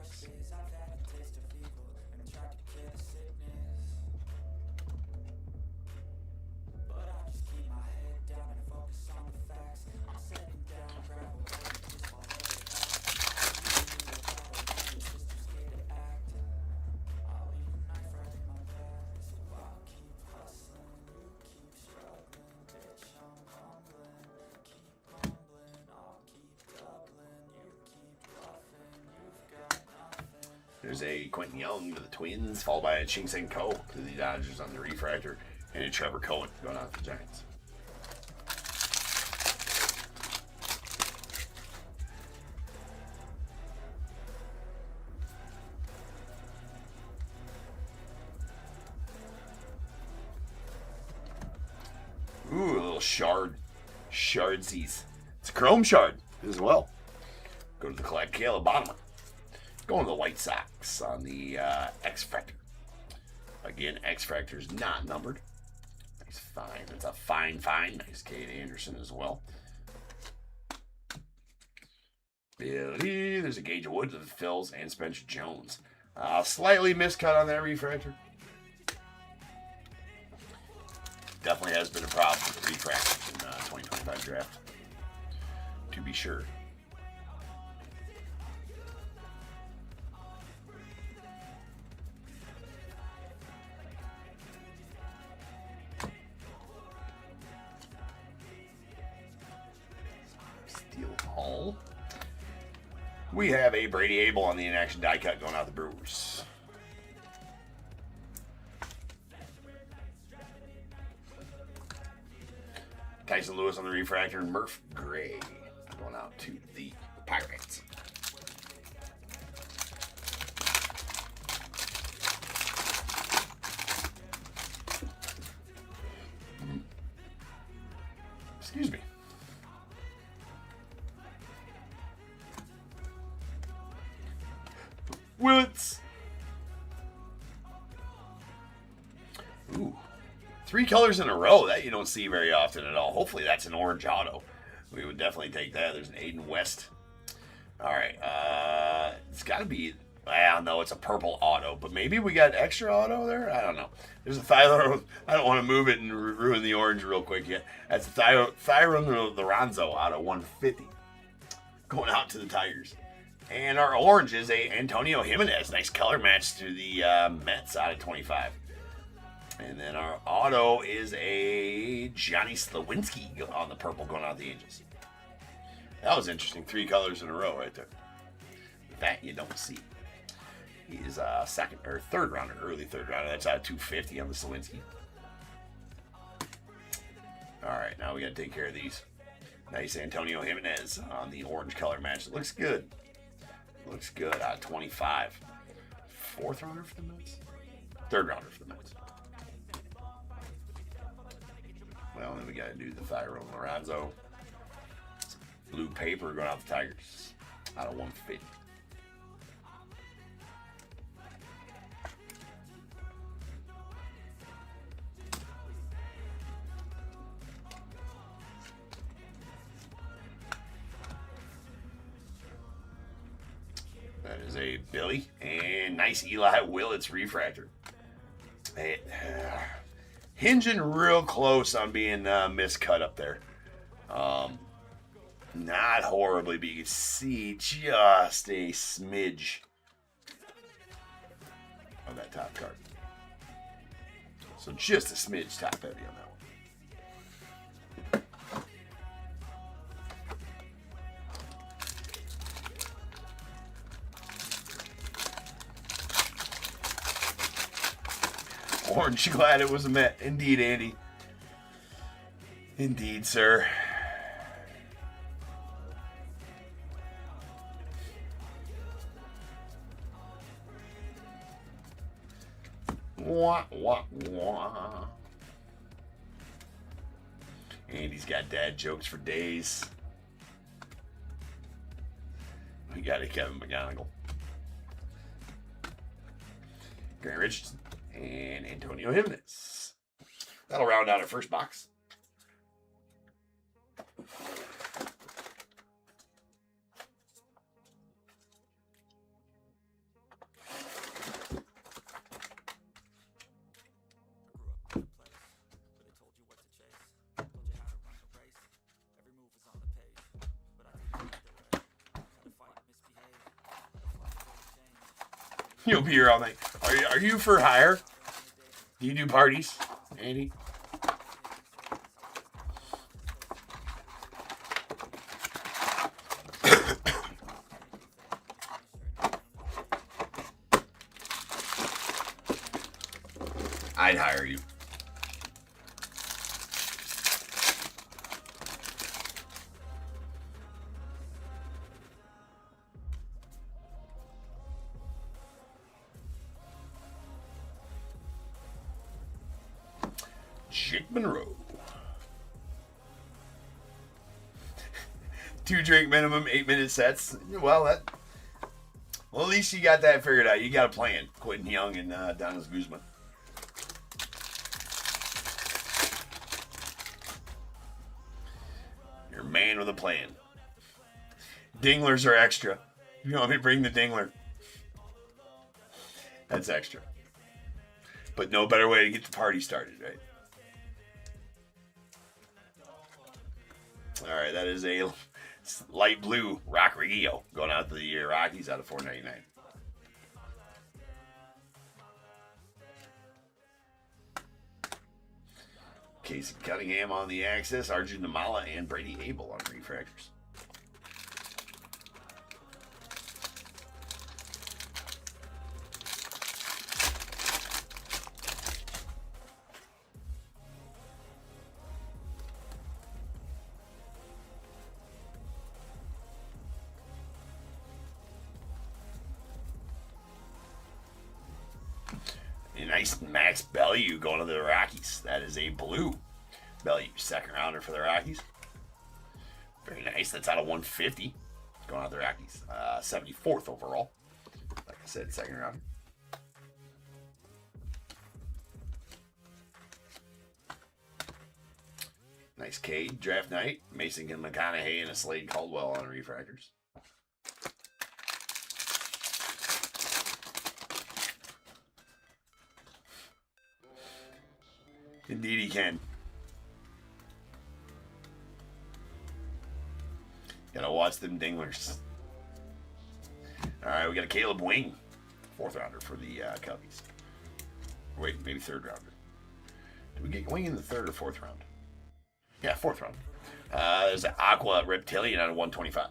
There's a Quentin Young to the Twins, followed by a Ching Seng Ko to the Dodgers on the refractor, and a Trevor Cohen going on to the Giants. Ooh, a little shardsies. It's a chrome shard as well. Go to the collect Caleb Bottom. Going to the White Sox on the X-Factor. Again, X-Factor's not numbered. Nice fine. That's a fine. Nice Cade Anderson as well. Billy, there's a Gage Wood to the Phils and Spencer Jones. Slightly miscut on that refractor. Definitely has been a problem with the refractors in the 2025 draft. To be sure. Hall. We have a Brady Abel on the in-action die cut going out the Brewers. Tyson Lewis on the refractor and Murph Gray going out to the Pirates. Excuse me. Willits. Ooh. 3 colors in a row. That you don't see very often at all. Hopefully that's an orange auto. We would definitely take that. There's an Aiden West. All right. It's got to be... Well, no, it's a purple auto. But maybe we got extra auto there? I don't know. There's a Thyron... I don't want to move it and ruin the orange real quick yet. That's a Thyron Lorenzo out of 150. Going out to the Tigers. And our orange is a Antonio Jimenez. Nice color match to the Mets out of 25. And then our auto is a Johnny Slawinski on the purple going out the Angels. That was interesting. 3 colors in a row right there. That you don't see. He is a second or third rounder, early third rounder. That's out of 250 on the Slawinski. All right, now we got to take care of these. Nice Antonio Jimenez on the orange color match. It looks good. Looks good out of 25. 4th rounder for the Mets? 3rd rounder for the Mets. Well, then we got to do the Thyro Lorenzo. Blue paper going out the Tigers. Out of 150. That is a Billy. And nice Eli Willits refractor. Hey, hinging real close on being miscut up there. Not horribly, but you can see just a smidge of that top card. So just a smidge top heavy on that one. Orange, glad it was a Met. Indeed, Andy. Indeed, sir. Wah, wah, wah. Andy's got dad jokes for days. We got a Kevin McGonigal. Grant Richardson. And Antonio Jimenez. That'll round out our first box. You'll be here all night. Are you for hire? Do you do parties, Andy? I'd hire you. Jake Monroe. 2 drink minimum, 8-minute sets. Well, at least you got that figured out. You got a plan. Quentin Young and Donis Guzman. You're a man with a plan. Dinglers are extra. You want me to bring the dingler? That's extra. But no better way to get the party started, right? All right, that is a light blue Rock Reggio going out to the Rockies out of $4.99. Casey Cunningham on the axis, Arjun Namala and Brady Abel on refractors. A nice Max Bellew going to the Rockies. That is a blue Bellew, second rounder for the Rockies. Very nice. That's out of 150. Going out to the Rockies. 74th overall. Like I said, second rounder. Nice Cade, draft night. Mason McConaughey and a Slade Caldwell on refractors. Indeed he can. Gotta watch them dinglers. Alright, we got a Caleb Wing. 4th rounder for the Cubbies. Wait, maybe 3rd rounder. Did we get Wing in the 3rd or 4th round? Yeah, 4th round. There's an Aqua Reptilian out of 125.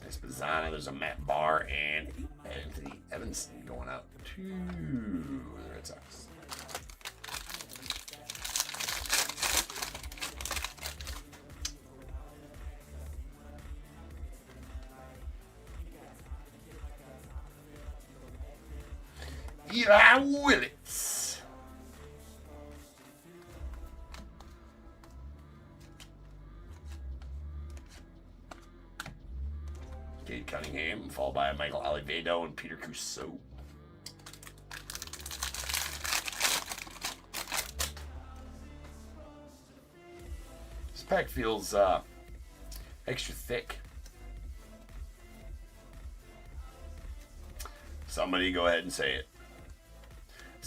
Nice Bazana. There's a Matt Barr and Anthony Evanson going out to the Red Sox. Willits. Cade Cunningham, followed by Michael Olivedo and Peter Cusseau. This pack feels extra thick. Somebody go ahead and say it.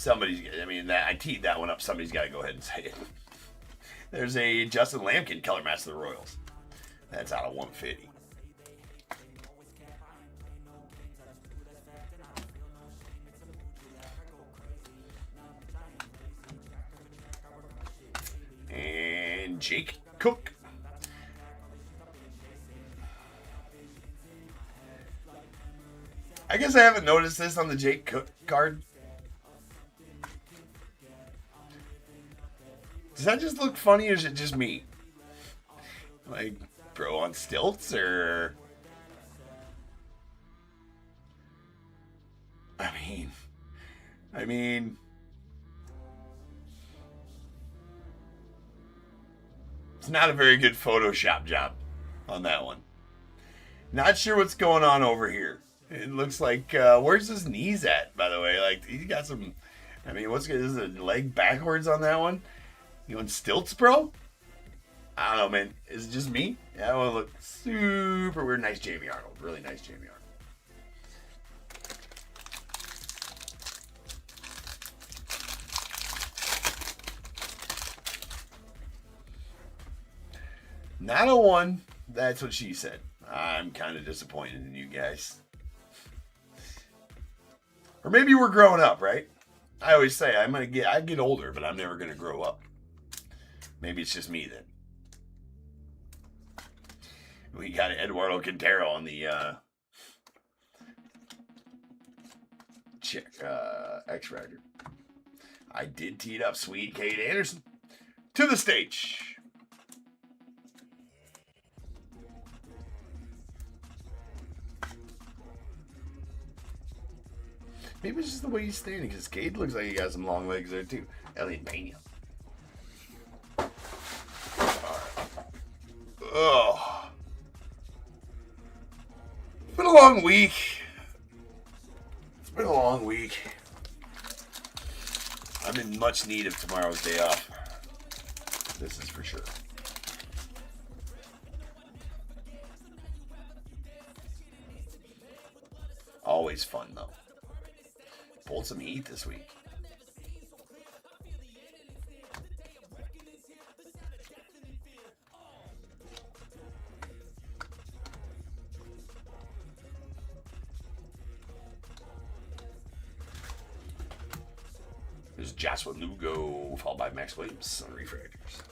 I teed that one up. Somebody's got to go ahead and say it. There's a Justin Lampkin color match of the Royals. That's out of 150. And Jake Cook. I guess I haven't noticed this on the Jake Cook card. Does that just look funny, or is it just me? Like, bro on stilts, or... I mean... It's not a very good Photoshop job on that one. Not sure what's going on over here. It looks like, where's his knees at, by the way? Like, he's got some, what's good? Is it a leg backwards on that one? You on stilts, bro? I don't know, man. Is it just me? That one look super weird. Nice Jamie Arnold. Really nice Jamie Arnold. Not a one. That's what she said. I'm kind of disappointed in you guys. Or maybe we're growing up, right? I always say I get older, but I'm never gonna grow up. Maybe it's just me then. We got Eduardo Quintero on the X Factor. I did tee it up. Swede Cade Anderson to the stage. Maybe it's just the way he's standing, because Cade looks like he got some long legs there too. Elliot Pena. Oh. It's been a long week. I'm in much need of tomorrow's day off. This is for sure. Always fun, though. Pulled some heat this week. There's Joshua Lugo, followed by Max Williams on refractors.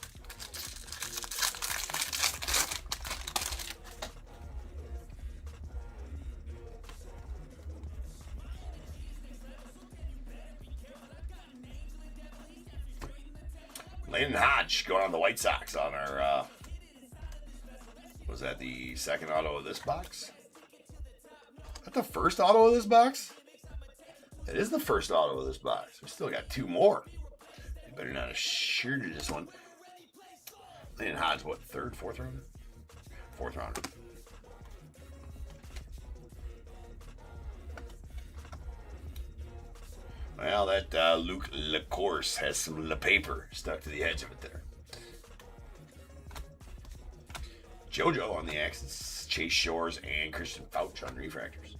Landon Hodge going on the White Sox on our, was that the second auto of this box? Is that the first auto of this box? It is the first auto of this box. We still got two more. You better not have shirted this one. Landon Hodge, what, third, fourth rounder? Fourth rounder. Well, that Luke LaCourse has some paper stuck to the edge of it there. JoJo on the axis, Chase Shores, and Christian Fouch on refractors.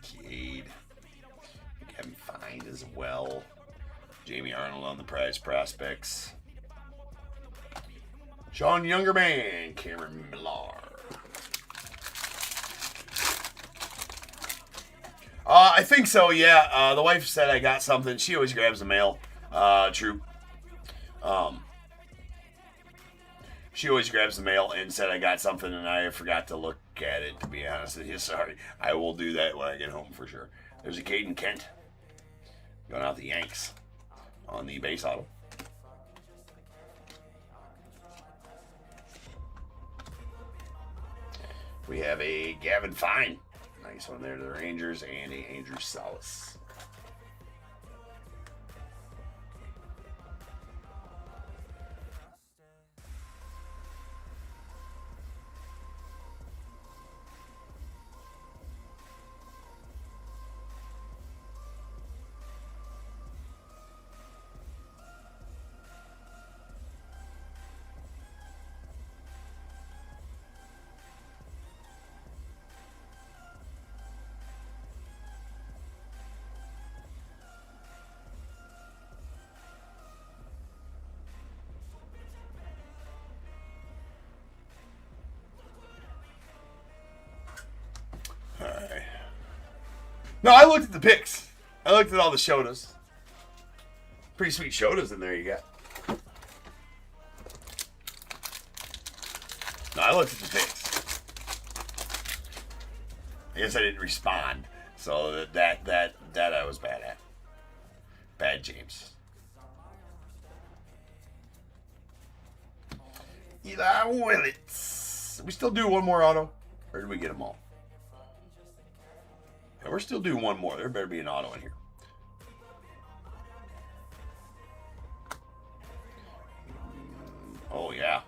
Cade. Kevin Fine as well. Jamie Arnold on the prize prospects. Sean Youngerman, Cameron Millar. I think so, yeah. The wife said I got something. She always grabs the mail. True. She always grabs the mail and said I got something and I forgot to look at it, to be honest with you. Sorry. I will do that when I get home for sure. There's a Caden Kent going out the Yanks on the base auto. We have a Gavin Fine. Nice one there to the Rangers and a Andrew Salas. Alright. No, I looked at the picks. I looked at all the Shotas. Pretty sweet Shotas in there you got. No, I looked at the picks. I guess I didn't respond. So that I was bad at. Bad James. Eli Willits. We still do one more auto? Or did we get them all? Yeah, we're still doing one more. There better be an auto in here. Oh, yeah.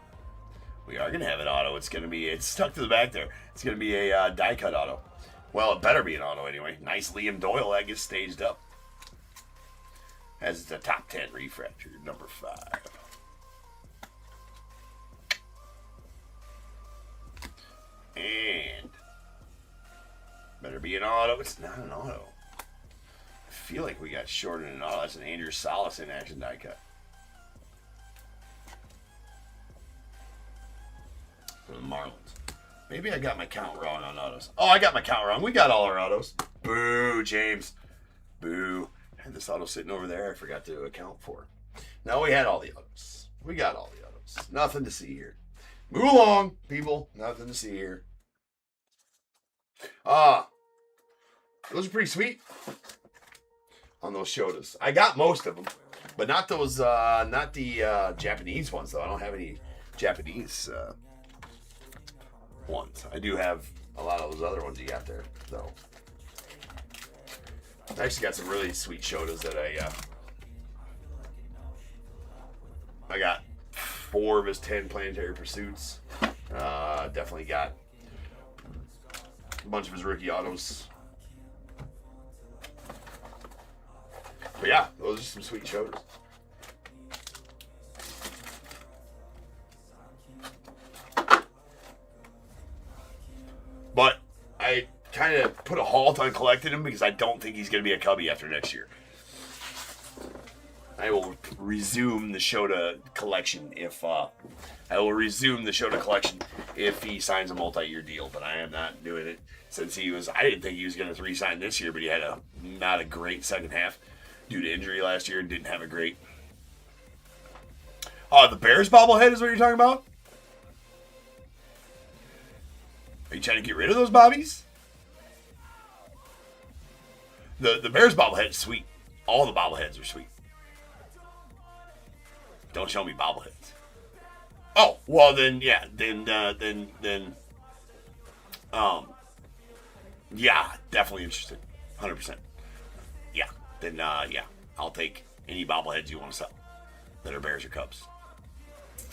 We are going to have an auto. It's stuck to the back there. It's going to be a die cut auto. Well, it better be an auto anyway. Nice Liam Doyle. That gets staged up. As the top 10 refractor, number 5. And better be an auto. It's not an auto. I feel like we got shorted an auto. That's an Andrew Salas in action die cut. For the Marlins. Maybe I got my count wrong on autos. Oh, I got my count wrong. We got all our autos. Boo, James. Boo. I had this auto sitting over there I forgot to account for. No, we had all the autos. We got all the autos. Nothing to see here. Move along, people. Nothing to see here. Those are pretty sweet on those Shotas. I got most of them, but not those, not the Japanese ones, though. I don't have any Japanese ones. I do have a lot of those other ones you got there, though. I actually got some really sweet Shotas that I got 4 of his 10 Planetary Pursuits. Definitely got a bunch of his rookie autos. But yeah, those are some sweet Shotas. But I kind of put a halt on collecting him because I don't think he's going to be a Cubby after next year. I will resume the Shota collection if he signs a multi-year deal, but I am not doing it since I didn't think he was going to re-sign this year, but he had not a great second half due to injury last year and didn't have a great. The Bears bobblehead is what you're talking about? Are you trying to get rid of those bobbies? The Bears bobblehead is sweet. All the bobbleheads are sweet. Don't show me bobbleheads. Oh, well then, yeah, yeah, definitely interested, 100%. Yeah, then yeah, I'll take any bobbleheads you want to sell that are Bears or Cubs,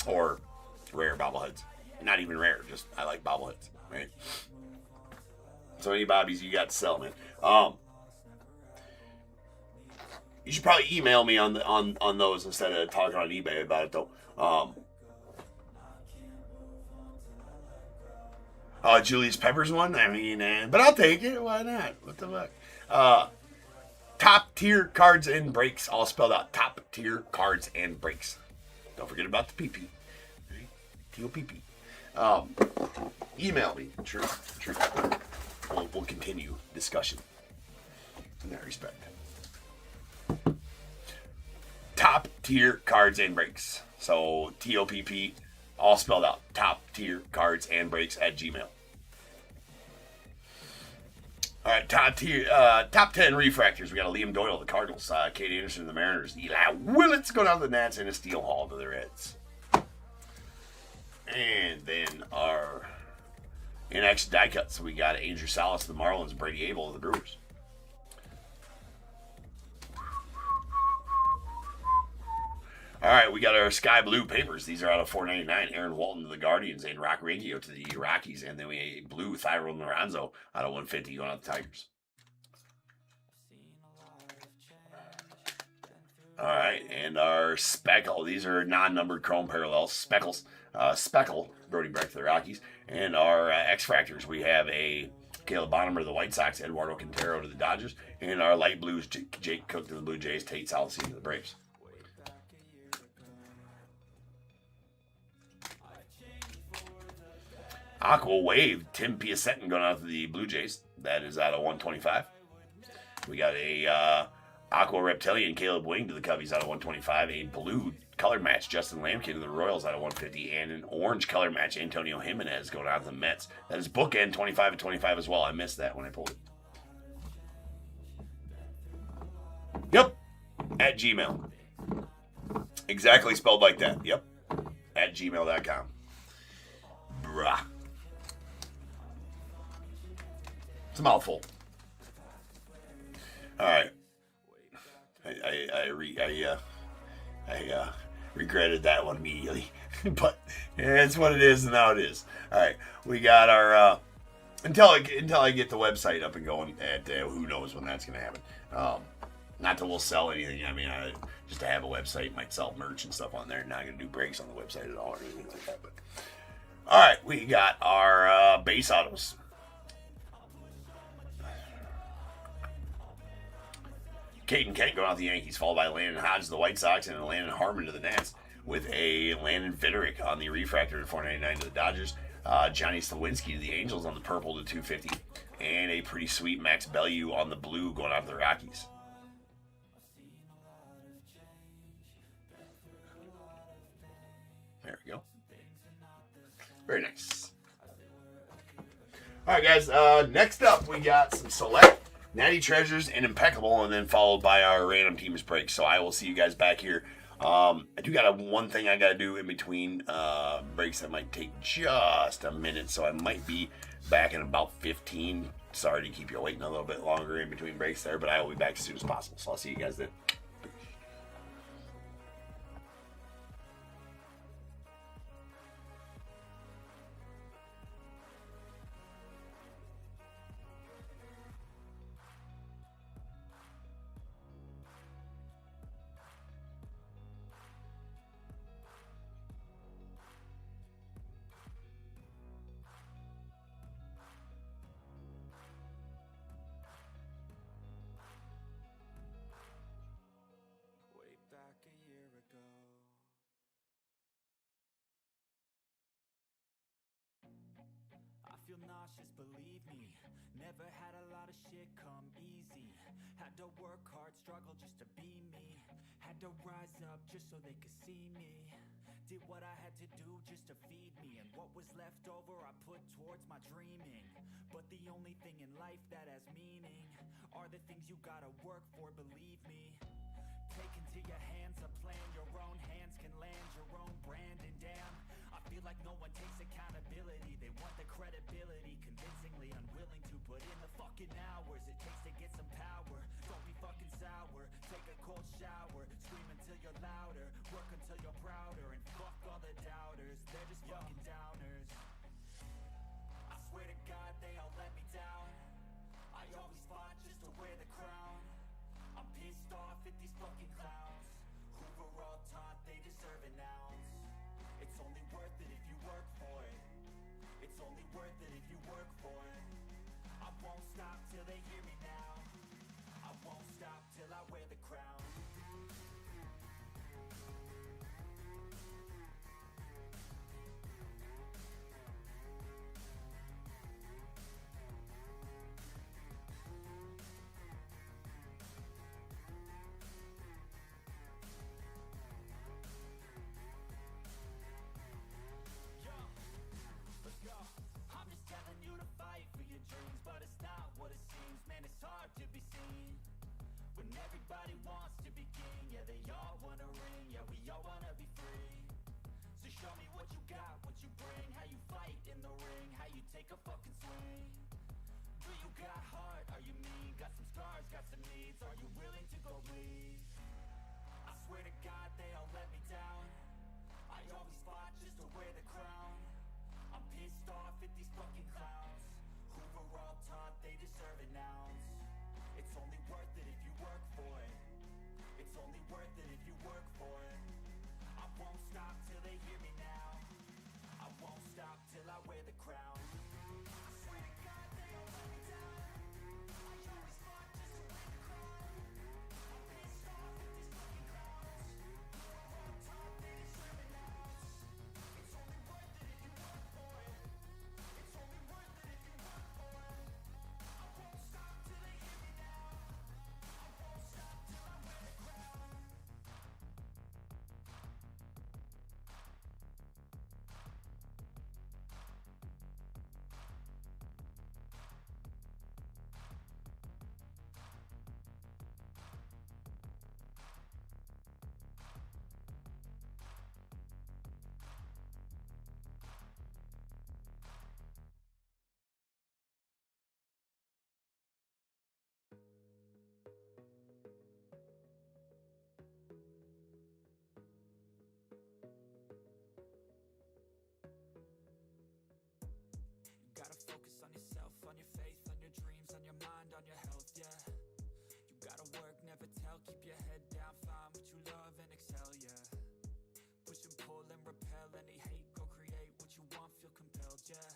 or rare bobbleheads. Not even rare, just I like bobbleheads, right? So any bobbies you got to sell, man. You should probably email me on those instead of talking on eBay about it, though. Julius Peppers one? I mean, but I'll take it. Why not? What the fuck? Top tier cards and breaks, all spelled out. Top tier cards and breaks. Don't forget about the PP. Right? TOPP. Email me. True. We'll continue discussion in that respect. Top tier cards and breaks. So TOPP, all spelled out. Top tier cards and breaks at Gmail. All right, top 10 refractors. We got a Liam Doyle, the Cardinals, Kate Anderson, the Mariners, Eli Willits going down to the Nats, and a Steel Hall to the Reds. And then our in-action die cuts. We got Andrew Salas, the Marlins, Brady Abel, the Brewers. All right, we got our sky blue papers. These are out of $4.99. Aaron Walton to the Guardians and Rock Rangio to the Rockies. And then we have blue Thyro Lorenzo out of $150 going out to the Tigers. All right, and our Speckle. These are non-numbered chrome parallels. Speckles. Speckle, Brody Breck to the Rockies. And our X-Fractors, we have a Caleb Bonham to the White Sox, Eduardo Quintero to the Dodgers. And our light blues, Jake Cook to the Blue Jays, Tate Salasine to the Braves. Aqua Wave, Tim Piasetin going out to the Blue Jays. That is out of $125. We got a Aqua Reptilian, Caleb Wing to the Cubbies out of $125. A blue color match, Justin Lamkin to the Royals out of $150. And an orange color match, Antonio Jimenez going out to the Mets. That is bookend 25 and 25 as well. I missed that when I pulled it. Yep. At Gmail. Exactly spelled like that. Yep. At gmail.com. Bruh. It's a mouthful. All right. I regretted that one immediately, but it's what it is, and now it is. All right, we got our until I get the website up and going. At who knows when that's gonna happen. Not that we'll sell anything. I mean, just to have a website, might sell merch and stuff on there. Not gonna do breaks on the website at all or anything like that. But all right, we got our base autos. Caden Kent going out to the Yankees, followed by Landon Hodge to the White Sox, and Landon Harmon to the Nats, with a Landon Viderick on the refractor at $4.99 to the Dodgers, Johnny Slawinski to the Angels on the purple to $250, and a pretty sweet Max Bellew on the blue going out to the Rockies. There we go. Very nice. All right, guys. Next up, we got some select Natty Treasures and Impeccable, and then followed by our random teams break. So I will see you guys back here. I do got one thing I got to do in between breaks that might take just a minute, so I might be back in about 15. Sorry to keep you waiting a little bit longer in between breaks there, but I will be back as soon as possible. So I'll see you guys then. Feel nauseous, believe me. Never had a lot of shit come easy. Had to work hard, struggle just to be me. Had to rise up just so they could see me. Did what I had to do just to feed me. And what was left over I put towards my dreaming. But the only thing in life that has meaning are the things you gotta work for, believe me. Take into your hands a plan. Your own hands can land your own brand. And damn, I feel like no one takes accountability. They want the credibility, convincingly unwilling to put in the fucking hours it takes to get some power. Don't be fucking sour, take a cold shower, scream until you're louder, work until you're prouder, and fuck all the doubters, they're just fucking downers. I swear to God they all let me down. I always fought just to wear the crown. I'm pissed off at these fucking clowns who were all taught they deserve an ounce. It's only worth it if you work for it. It's only worth it if you work for it. I won't stop till they hear me now. I won't stop till I wear the crown. Everybody wants to be king, yeah, they all wanna ring, yeah, we all wanna be free. So show me what you got, what you bring, how you fight in the ring, how you take a fucking swing. Do you got heart, are you mean, got some scars, got some needs, are you willing to go bleed? I swear to God they all let me down, I always fought just to wear the crown. I'm pissed off at these fucking clowns who were all taught they deserve an ounce. It's only worth it if you work for it. It's only worth it if you work for it. I won't stop till they hear me now. I won't stop till I wear the crown. I swear to God they all let me down, I always fought just to wear the crown. I'm pissed off at these fucking clowns who were all taught they deserve an ounce. It's only worth it if you work for it. It's only worth it if you work for it. I won't stop till they hear me now. I won't stop till I wear the crown. You gotta focus on yourself, on your faith, on your dreams, on your mind, on your health, yeah. You gotta work, never tell, keep your head down, find what you love and excel, yeah. Push and pull and repel any hate, go create what you want, feel compelled, yeah.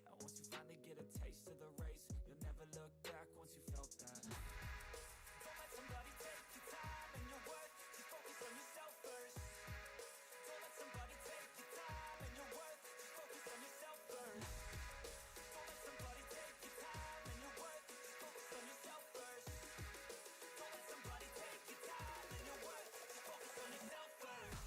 And once you finally get a taste of the race, you'll never look back once you felt that. Don't let somebody take your time and your worth, just focus on yourself first. Don't let somebody take your time and your worth, just focus on yourself first. Don't let somebody take your time and your worth, just focus on yourself first. Don't let somebody take your time and your worth, just focus on yourself first.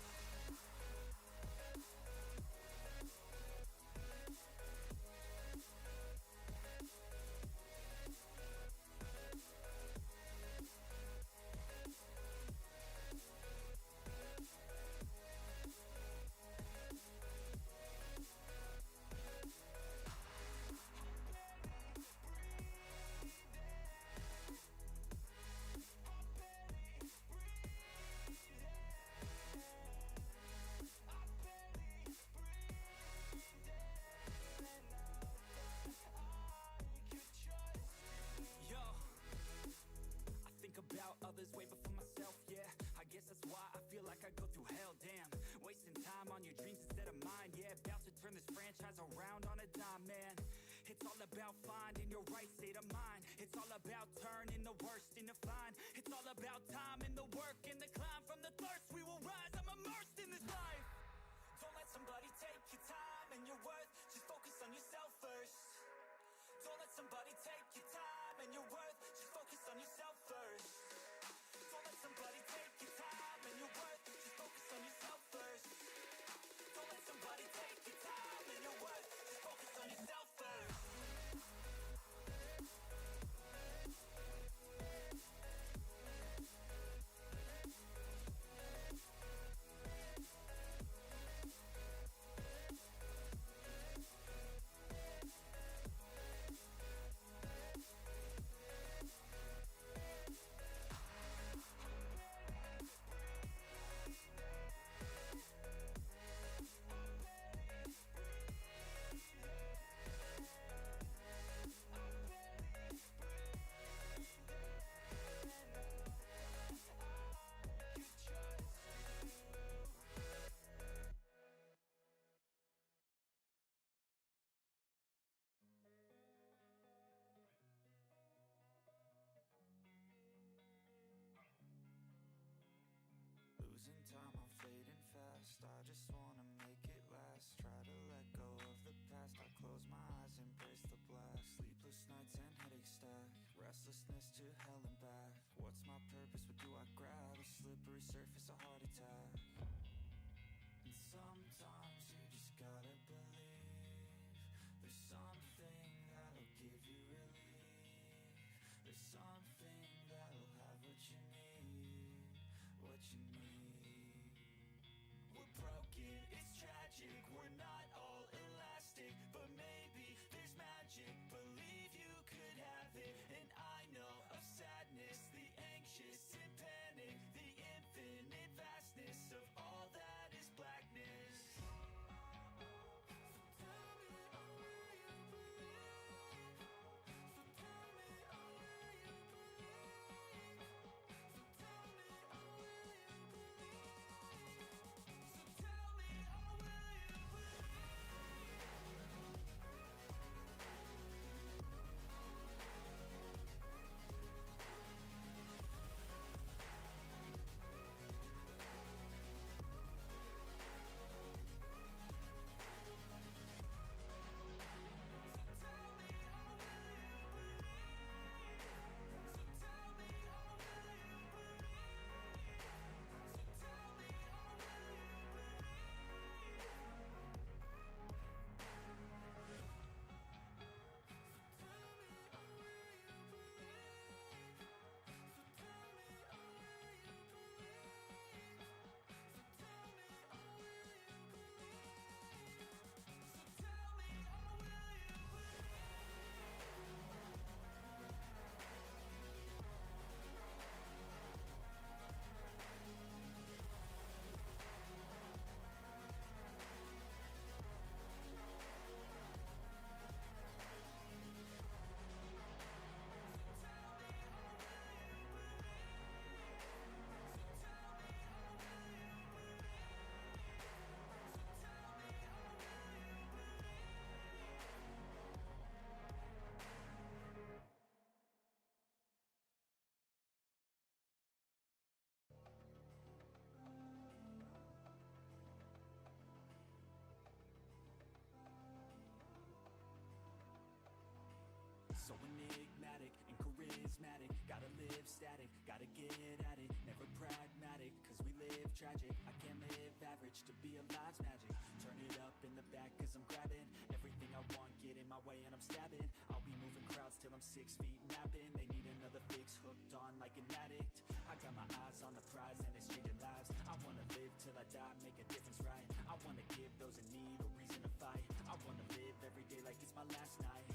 Yo, I think about others way before myself, yeah. I guess that's why I feel like I go through hell, damn. Wasting time on your dreams instead of mine, yeah. About to turn this franchise around on a dime, man. It's all about finding your right state of mind. It's all about turning the worst into fine. It's all about time and the work and the climb. From the thirst we will rise, I'm immersed in this life. Don't let somebody take your time and your worth, just focus on yourself first. Don't let somebody take your time and your worth, just focus on yourself first. Don't let somebody take your time and your worth, just focus on yourself first. Don't let somebody take your time and your worth, just focus on yourself first. Losing time, I'm fading fast. I just wanna make it last. Try to let go of the past. I close my eyes, embrace the blast. Sleepless nights and headache stack. Restlessness to hell and back. What's my purpose? What do I grab? A slippery surface, a heart attack. And sometimes you just gotta believe there's something that'll give you relief. There's something that'll have what you need. you need. We're broken, it's tragic, we're not all elastic, but maybe there's magic. Believe you could have it, and I know of sadness, the anxious and panic, the infinite vastness of all that is blackness. So enigmatic and charismatic, gotta live static, gotta get at it, never pragmatic, cause we live tragic. I can't live average, to be alive's magic. Turn it up in the back cause I'm grabbing everything I want, get in my way and I'm stabbing. I'll be moving crowds till I'm 6 feet napping. They need another fix, hooked on like an addict. I got my eyes on the prize and it's changing lives. I wanna live till I die, make a difference, right? I wanna give those in need a reason to fight. I wanna live every day like it's my last night.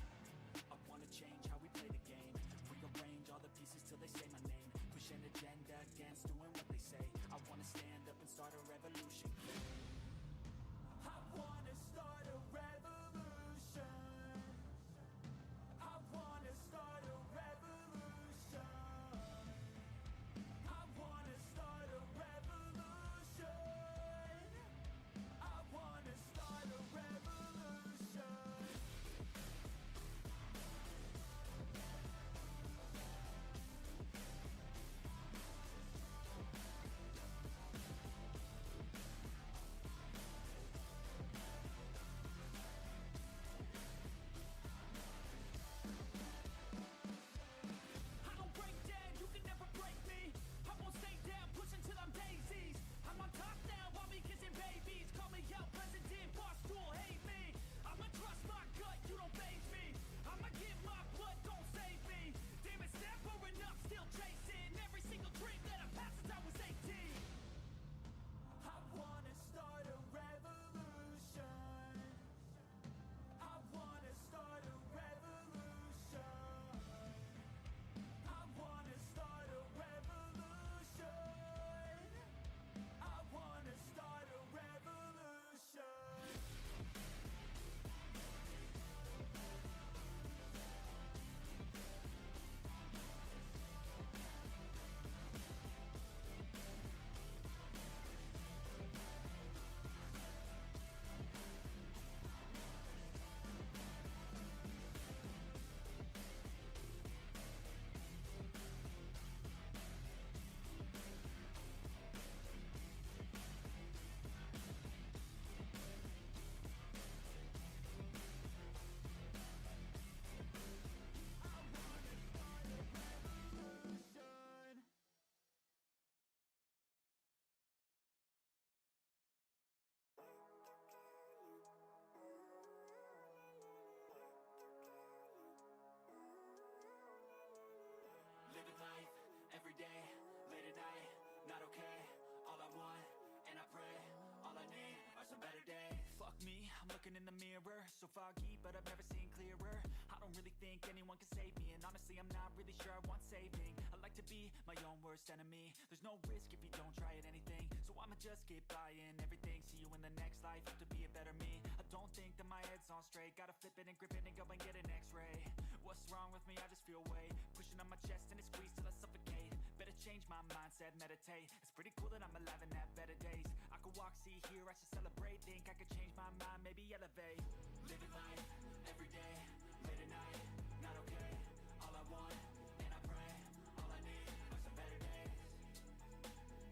I wanna change how we play the game, rearrange all the pieces till they say my name, push an agenda against doing what they say. I wanna stand up and start a revolution. I wanna start a revolution. I wanna start a revolution. I wanna start a revolution. I wanna start a revolution. Living life, every day, late at night, not okay. Me, I'm looking in the mirror, so foggy, but I've never seen clearer. I don't really think anyone can save me, and honestly I'm not really sure I want saving. I like to be my own worst enemy. There's no risk if you don't try at anything, so I'ma just keep buying everything. See you in the next life, hope to be a better me. I don't think that my head's on straight, gotta flip it and grip it and go and get an x-ray. What's wrong with me? I just feel weight pushing on my chest and it squeezes till I suffocate. Better change my mindset, meditate. It's pretty cool that I'm alive and have better days. I could walk, see, hear, I should celebrate. Think I could change my mind, maybe elevate. Living life, every day, late at night, not okay. All I want, and I pray, all I need are some better days.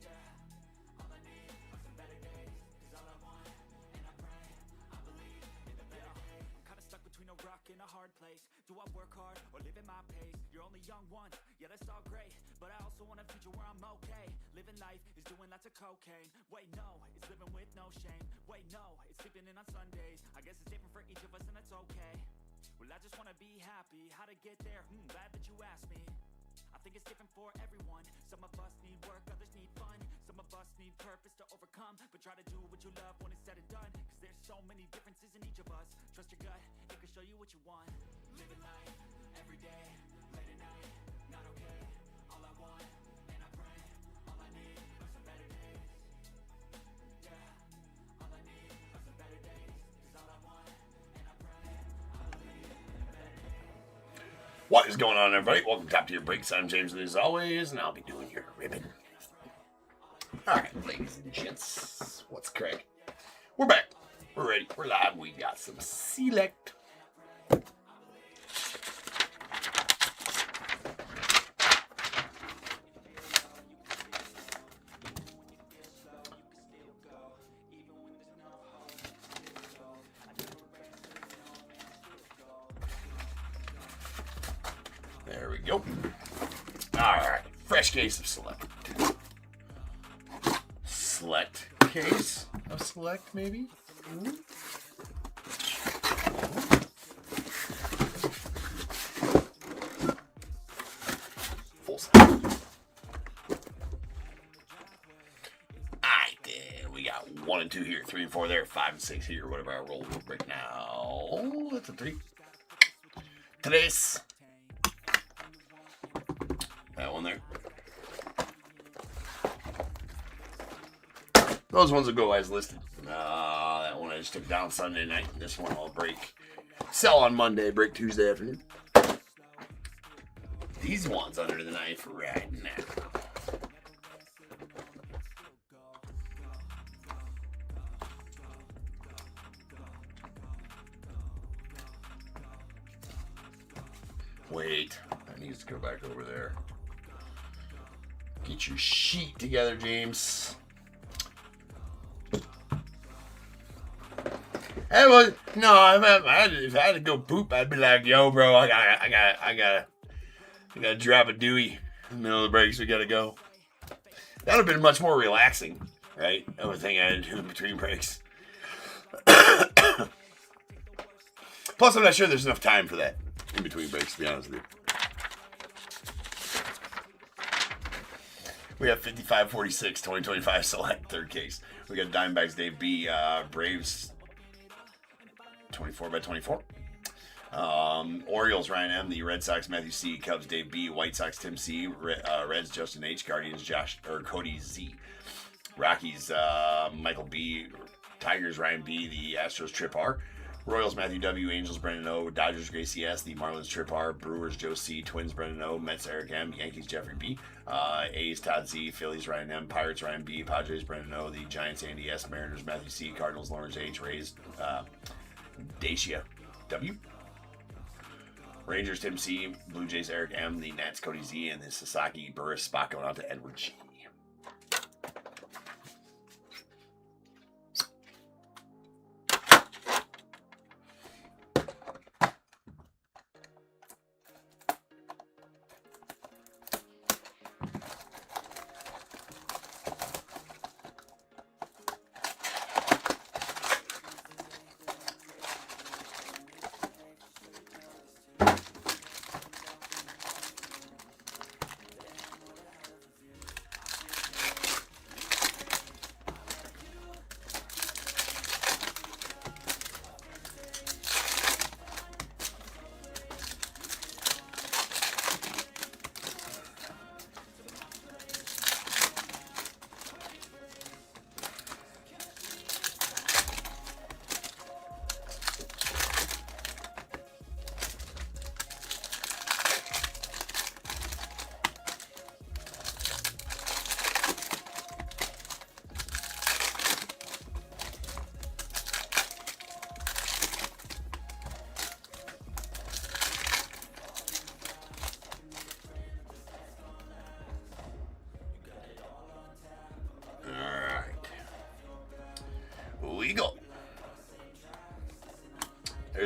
Yeah, all I need are some better days. Cause all I want, and I pray, I believe in the better days. I'm kinda stuck between a rock and a hard place. Do I work hard or live at my pace? You're only young once, yeah that's all great, but I also want a future where I'm okay. Living life is doing lots of cocaine. Wait no, it's living with no shame. Wait no, it's sleeping in on Sundays. I guess it's different for each of us and that's okay. Well I just wanna be happy. How to get there? Glad that you asked me. I think it's different for everyone. Some of us need work, others need fun. Some of us need purpose to overcome. But try to do what you love when it's said and done. Cause there's so many differences in each of us. Trust your gut, it can show you what you want. Living life, every day, late at night, not okay. All I want, and I pray, all I need are some better days. Yeah, all I need are some better days. Cause all I want, and I pray, I believe in better days. What is going on, everybody? Welcome to Top Tier Breaks. I'm James, and as always, and I'll be doing your ribbon. Alright, ladies and gents, what's crack? We're back. We're ready. We're live. We got some select. There we go. Alright, fresh case of select. Select case of select, maybe? Full set. Alright, then we got 1 and 2 here, 3 and 4 there, 5 and 6 here, whatever I roll right now. That's a 3. Today's that one there. Those ones will go as listed. That one I just took down Sunday night. This one I'll break. Sell on Monday, break Tuesday afternoon. These ones under the knife right now. Wait, that needs to go back over there. Get your sheet together, James. Hey, well, no, if I had to go poop, I'd be like, yo, bro, I gotta drop a dewey in the middle of the breaks. We gotta go. That would have been much more relaxing, right? Everything I had to do in between breaks. Plus, I'm not sure there's enough time for that in between breaks, to be honest with you. We have 55-46, 2025 select, third case. We got Diamondbacks Dave B, Braves 24/24. Orioles Ryan M, the Red Sox Matthew C, Cubs Dave B, White Sox Tim C, Reds Justin H, Guardians Cody Z, Rockies Michael B, Tigers Ryan B, the Astros Trip R, Royals Matthew W, Angels Brendan O, Dodgers Gracie S, the Marlins Trip R, Brewers Joe C, Twins Brendan O, Mets Eric M, Yankees Jeffrey B, A's Todd Z, Phillies Ryan M, Pirates Ryan B, Padres Brendan O, the Giants Andy S, Mariners Matthew C, Cardinals Lawrence H, Rays Dacia W, Rangers Tim C, Blue Jays Eric M, the Nats Cody Z, and the Sasaki Burris spot going out to Edward G.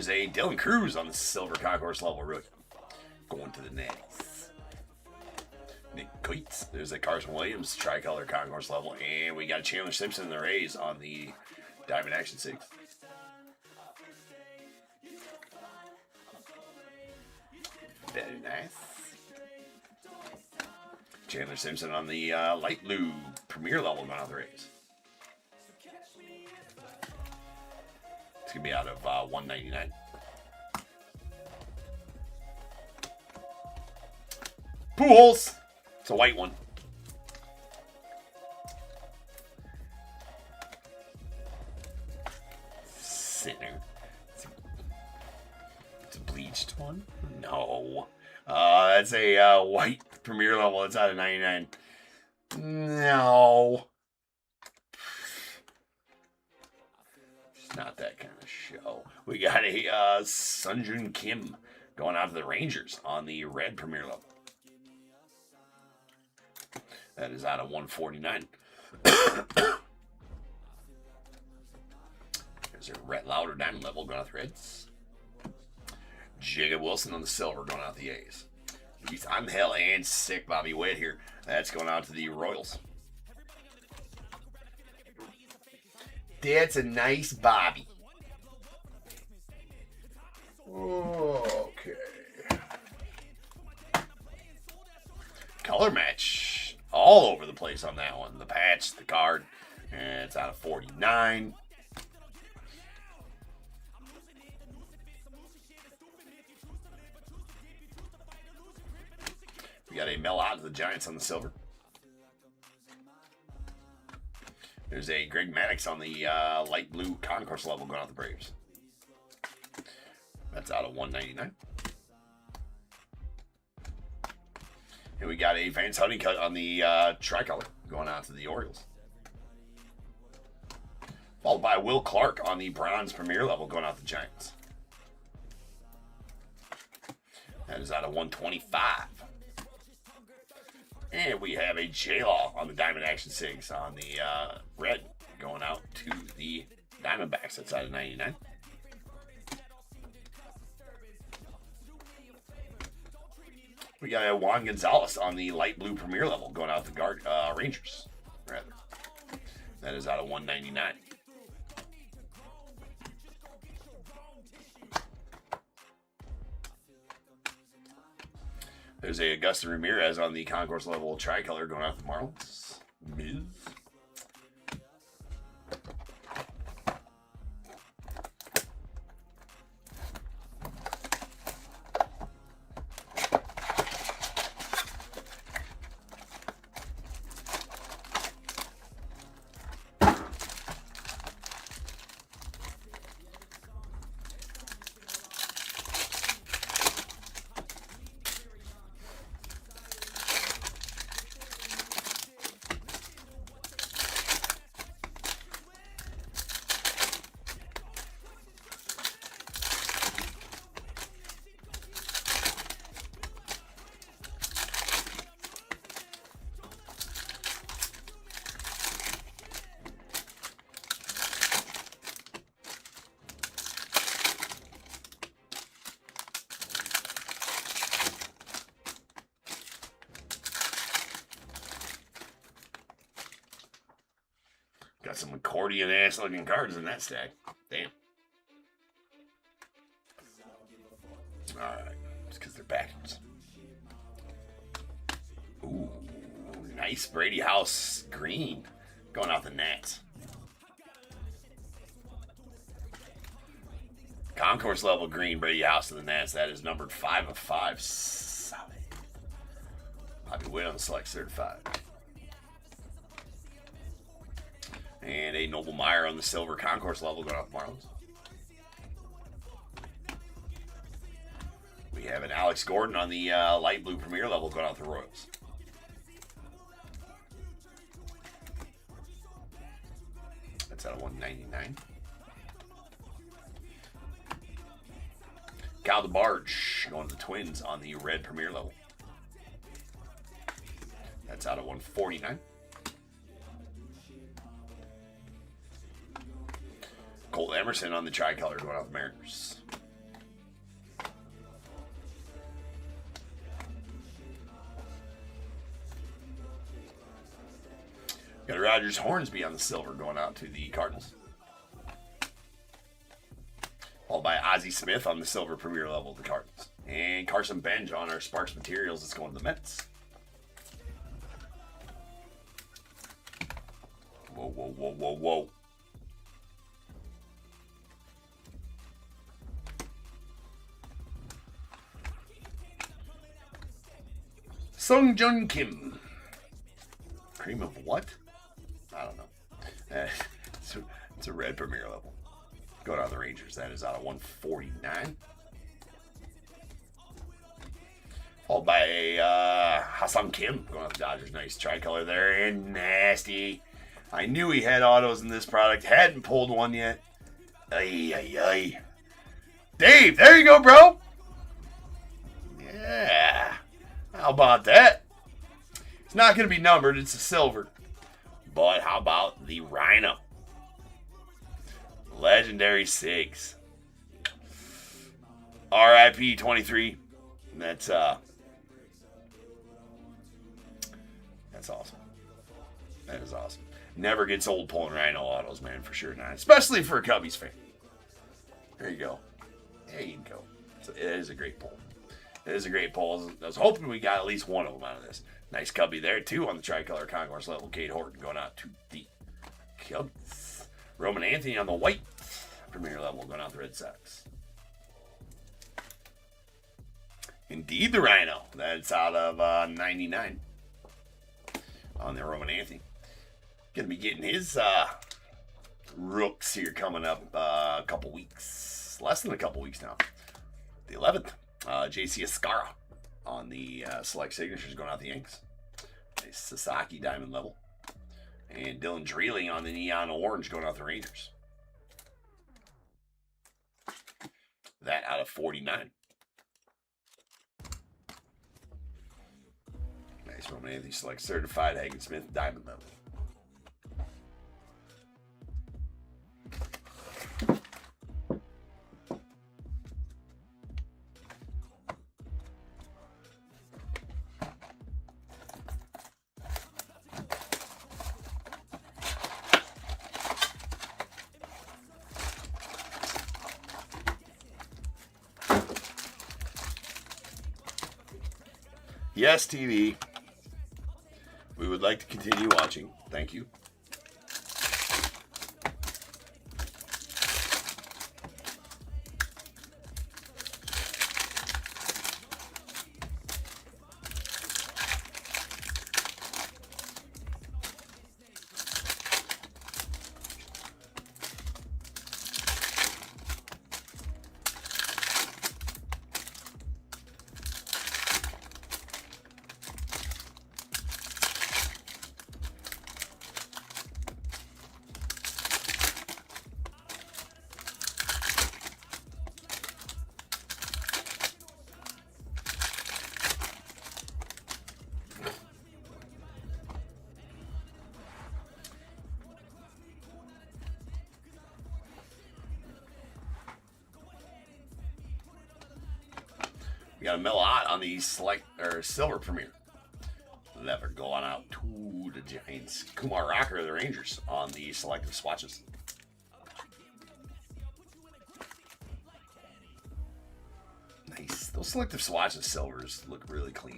There's a Dylan Cruz on the silver concourse level rookie. Going to the Nets. Nick Coates. There's a Carson Williams tricolor concourse level. And we got Chandler Simpson and the Rays on the Diamond Action 6. Very nice. Chandler Simpson on the light blue premier level going out the Rays. It's going to be out of $199. Pujols. It's a white one. Sinner. It's a bleached one? No. That's a white premier level. It's out of 99. No. It's not that kind of show. We got a Sunjun Kim going out to the Rangers on the red premier level. That is out of 149. There's a Rhett Lauder diamond level going out the Reds. Jacob Wilson on the silver going out the A's. I'm hell and sick Bobby Witt here. That's going out to the Royals. That's a nice Bobby. Okay. Color match. All over the place on that one. The patch, the card. And it's out of 49. We got a Mel out to the Giants on the silver. There's a Greg Maddux on the light blue concourse level going out the Braves. That's out of 199. And we got a Vance Honeycutt on the tricolor going out to the Orioles. Followed by Will Clark on the bronze premier level going out the Giants. That is out of 125. And we have a J-Law on the Diamond Action 6 on the red going out to the Diamondbacks. That's out of 99. We got a Juan Gonzalez on the light blue premier level going out the Rangers. Rather, that is out of 199. There's a Augusta Ramirez on the concourse level tricolor going out the Marlins. Miz. Got some accordion-ass looking cards in that stack. Damn. Alright. It's because they're backwards. Ooh. Nice Brady House green. Going out the Nats. Concourse level green Brady House to the Nats. That is numbered 5 of 5. Solid. Bobby Witt on the select certified. And a Noble Meyer on the silver concourse level going off the Marlins. We have an Alex Gordon on the light blue premier level going off the Royals. That's out of 199. Kyle DeBarge going to the Twins on the red premier level. That's out of 149. Cole Emerson on the tricolor going off the Mariners. Got a Rogers Hornsby on the silver going out to the Cardinals. Followed by Ozzie Smith on the silver premier level of the Cardinals. And Carson Bench on our Sparks Materials is going to the Mets. Whoa, whoa, whoa, whoa, whoa. Sung Jun Kim. Cream of what? I don't know. It's a red premier level. Going on the Rangers. That is out of 149. Followed by Hassan Kim going on the Dodgers. Nice tricolor there. And nasty. I knew he had autos in this product. Hadn't pulled one yet. Ay, ay, ay. Dave, there you go, bro. Yeah. How about that? It's not going to be numbered. It's a silver. But how about the Rhino? Legendary 6. RIP 23. That's awesome. That is awesome. Never gets old pulling Rhino autos, man, for sure not. Especially for a Cubbies fan. There you go. There you go. So it is a great pull. It is a great pull. I was hoping we got at least one of them out of this. Nice Cubby there, too, on the tricolor concourse level. Cade Horton going out to the Cubs. Roman Anthony on the white premier level going out the Red Sox. Indeed, the Rhino. That's out of 99 on the Roman Anthony. Going to be getting his rooks here coming up a couple weeks. Less than a couple weeks now. The 11th. JC Escara on the select signatures going out the Yanks. Nice Sasaki diamond level. And Dylan Dreeling on the neon orange going out the Rangers. That out of 49. Nice Roman Anthony select certified Hagen Smith diamond level. Yes, TV. We would like to continue watching. Thank you. We got a mill out on the select or silver premiere. Never going out to the Giants. Kumar Rocker of the Rangers on the selective swatches. Nice. Those selective swatches silvers look really clean.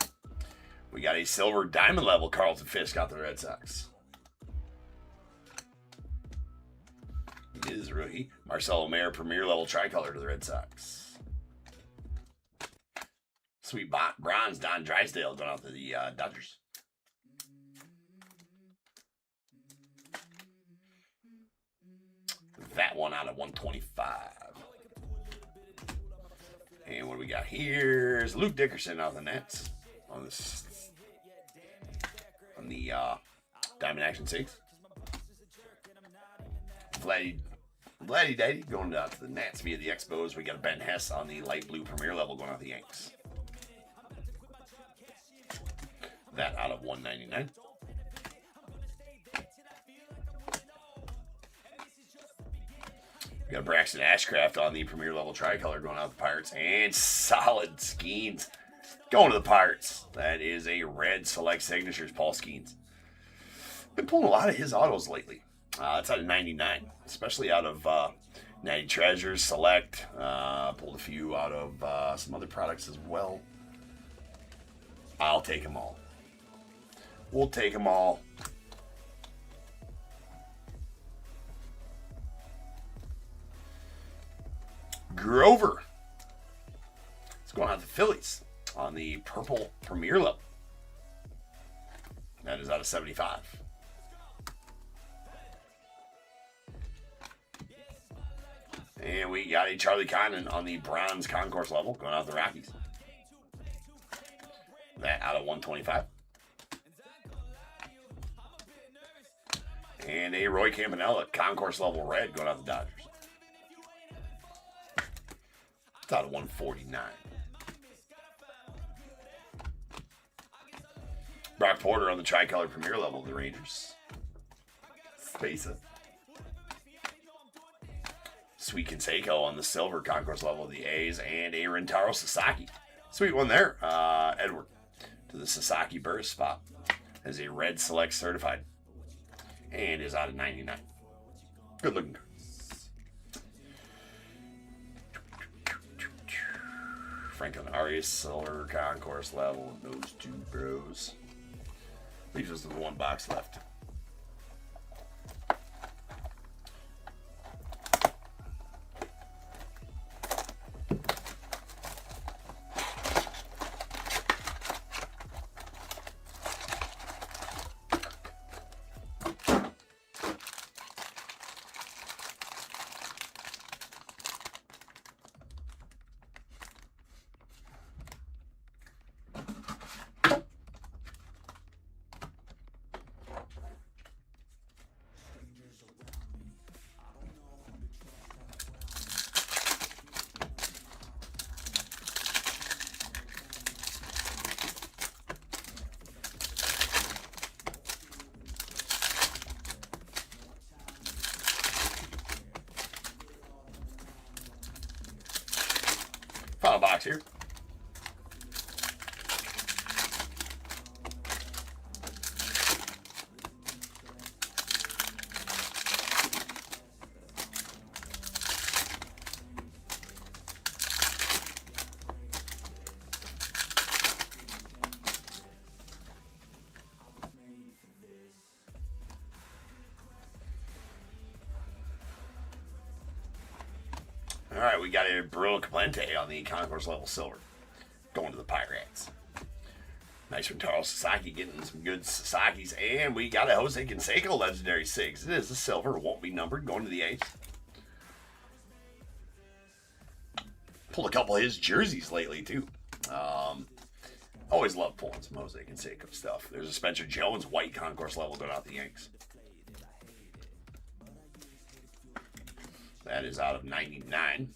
We got a silver diamond level Carlton Fisk out the Red Sox. His rookie. Marcelo Mayer premier level tricolor to the Red Sox. Sweet bronze Don Drysdale going out to the Dodgers. That one out of 125. And what do we got here is Luke Dickerson out of the Nets on the Diamond Action 6. Vladdy Daddy going out to the Nats via the Expos. We got Ben Hess on the light blue premier level going out the Yanks. That out of 199. We got Braxton Ashcraft on the premier level tricolor going out the Pirates. And solid Skeens going to the Pirates. That is a red select signatures, Paul Skeens. Been pulling a lot of his autos lately. It's out of 99, especially out of Natty Treasures, Select. Pulled a few out of some other products as well. I'll take them all. We'll take them all. Grover. It's going out to the Phillies on the purple premier level. That is out of 75. And we got a Charlie Condon on the bronze concourse level going out the Rockies. That out of 125. And a Roy Campanella concourse level red going out the Dodgers. It's out of 149. Brock Porter on the tricolor premier level of the Rangers. Spacey. Sweet Canseco on the silver concourse level of the A's, and a Rentaro Sasaki. Sweet one there, Edward, to the Sasaki Burris spot as a red select certified, and is out of 99. Good looking. Franklin Arias silver concourse level of those two bros. Leaves us with one box left. Final box here. All right, we got a Brillo Clemente on the concourse level silver, going to the Pirates. Nice from Taro Sasaki, getting some good Sasakis, and we got a Jose Canseco legendary 6. It is a silver, won't be numbered, going to the A's. Pulled a couple of his jerseys lately too. Always love pulling some Jose Canseco stuff. There's a Spencer Jones white concourse level going out the Yanks. That is out of 99.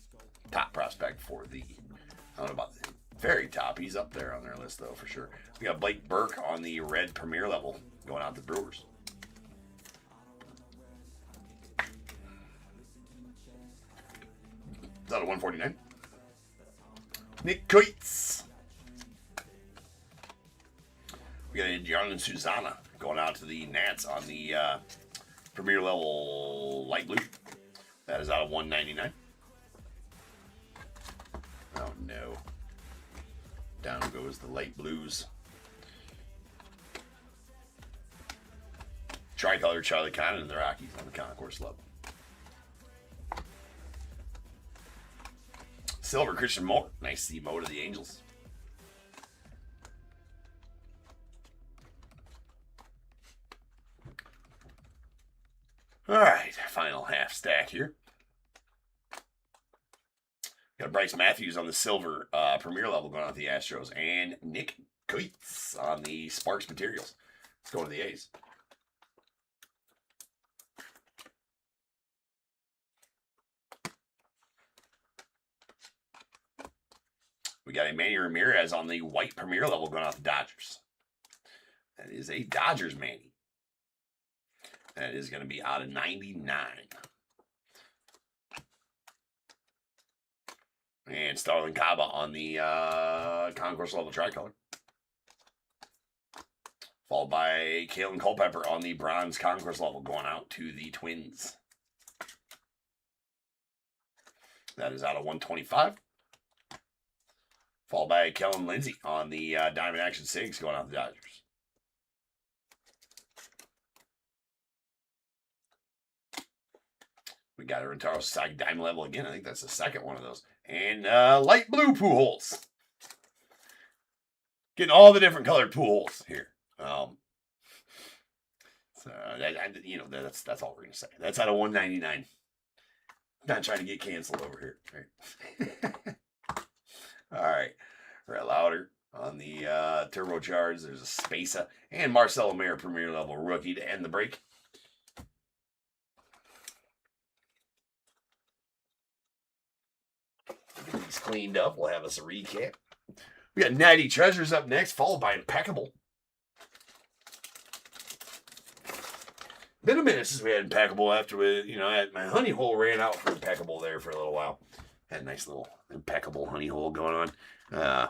Top prospect for the, I don't know about the very top. He's up there on their list, though, for sure. We got Blake Burke on the red premier level going out to Brewers. It's out of 149. Nick Coates. We got a Jarlin Susana going out to the Nats on the premier level light blue. That is out of 199. Oh no. Down goes the light blues. Tricolor Charlie Condon and the Rockies on the concourse level. Silver Christian Moore. Nice C mode of the Angels. All right, final half stack here. Got Bryce Matthews on the silver premier level going out the Astros, and Nick Coates on the Sparks Materials going to the A's. We got Manny Ramirez on the white premier level going out the Dodgers. That is a Dodgers Manny. That is going to be out of 99. And Starlin Caba on the concourse level tricolor. Followed by Kalen Culpepper on the bronze concourse level going out to the Twins. That is out of 125. Followed by Kellen Lindsay on the Diamond Action 6 going out to the Dodgers. We got a Rentaro Sasaki Diamond level again. I think that's the second one of those. And light blue Pujols. Getting all the different colored Pujols here. So that's all we're gonna say. That's out of 199. Not trying to get canceled over here. All right. Rhett Lauder on the turbocharged. There's a Spesa and Marcelo Mayer Premier Level rookie to end the break. Get these cleaned up. We'll have us a recap. We got Natty Treasures up next, followed by Impeccable. Been a minute since we had Impeccable after my honey hole ran out for Impeccable there for a little while. Had a nice little Impeccable honey hole going on.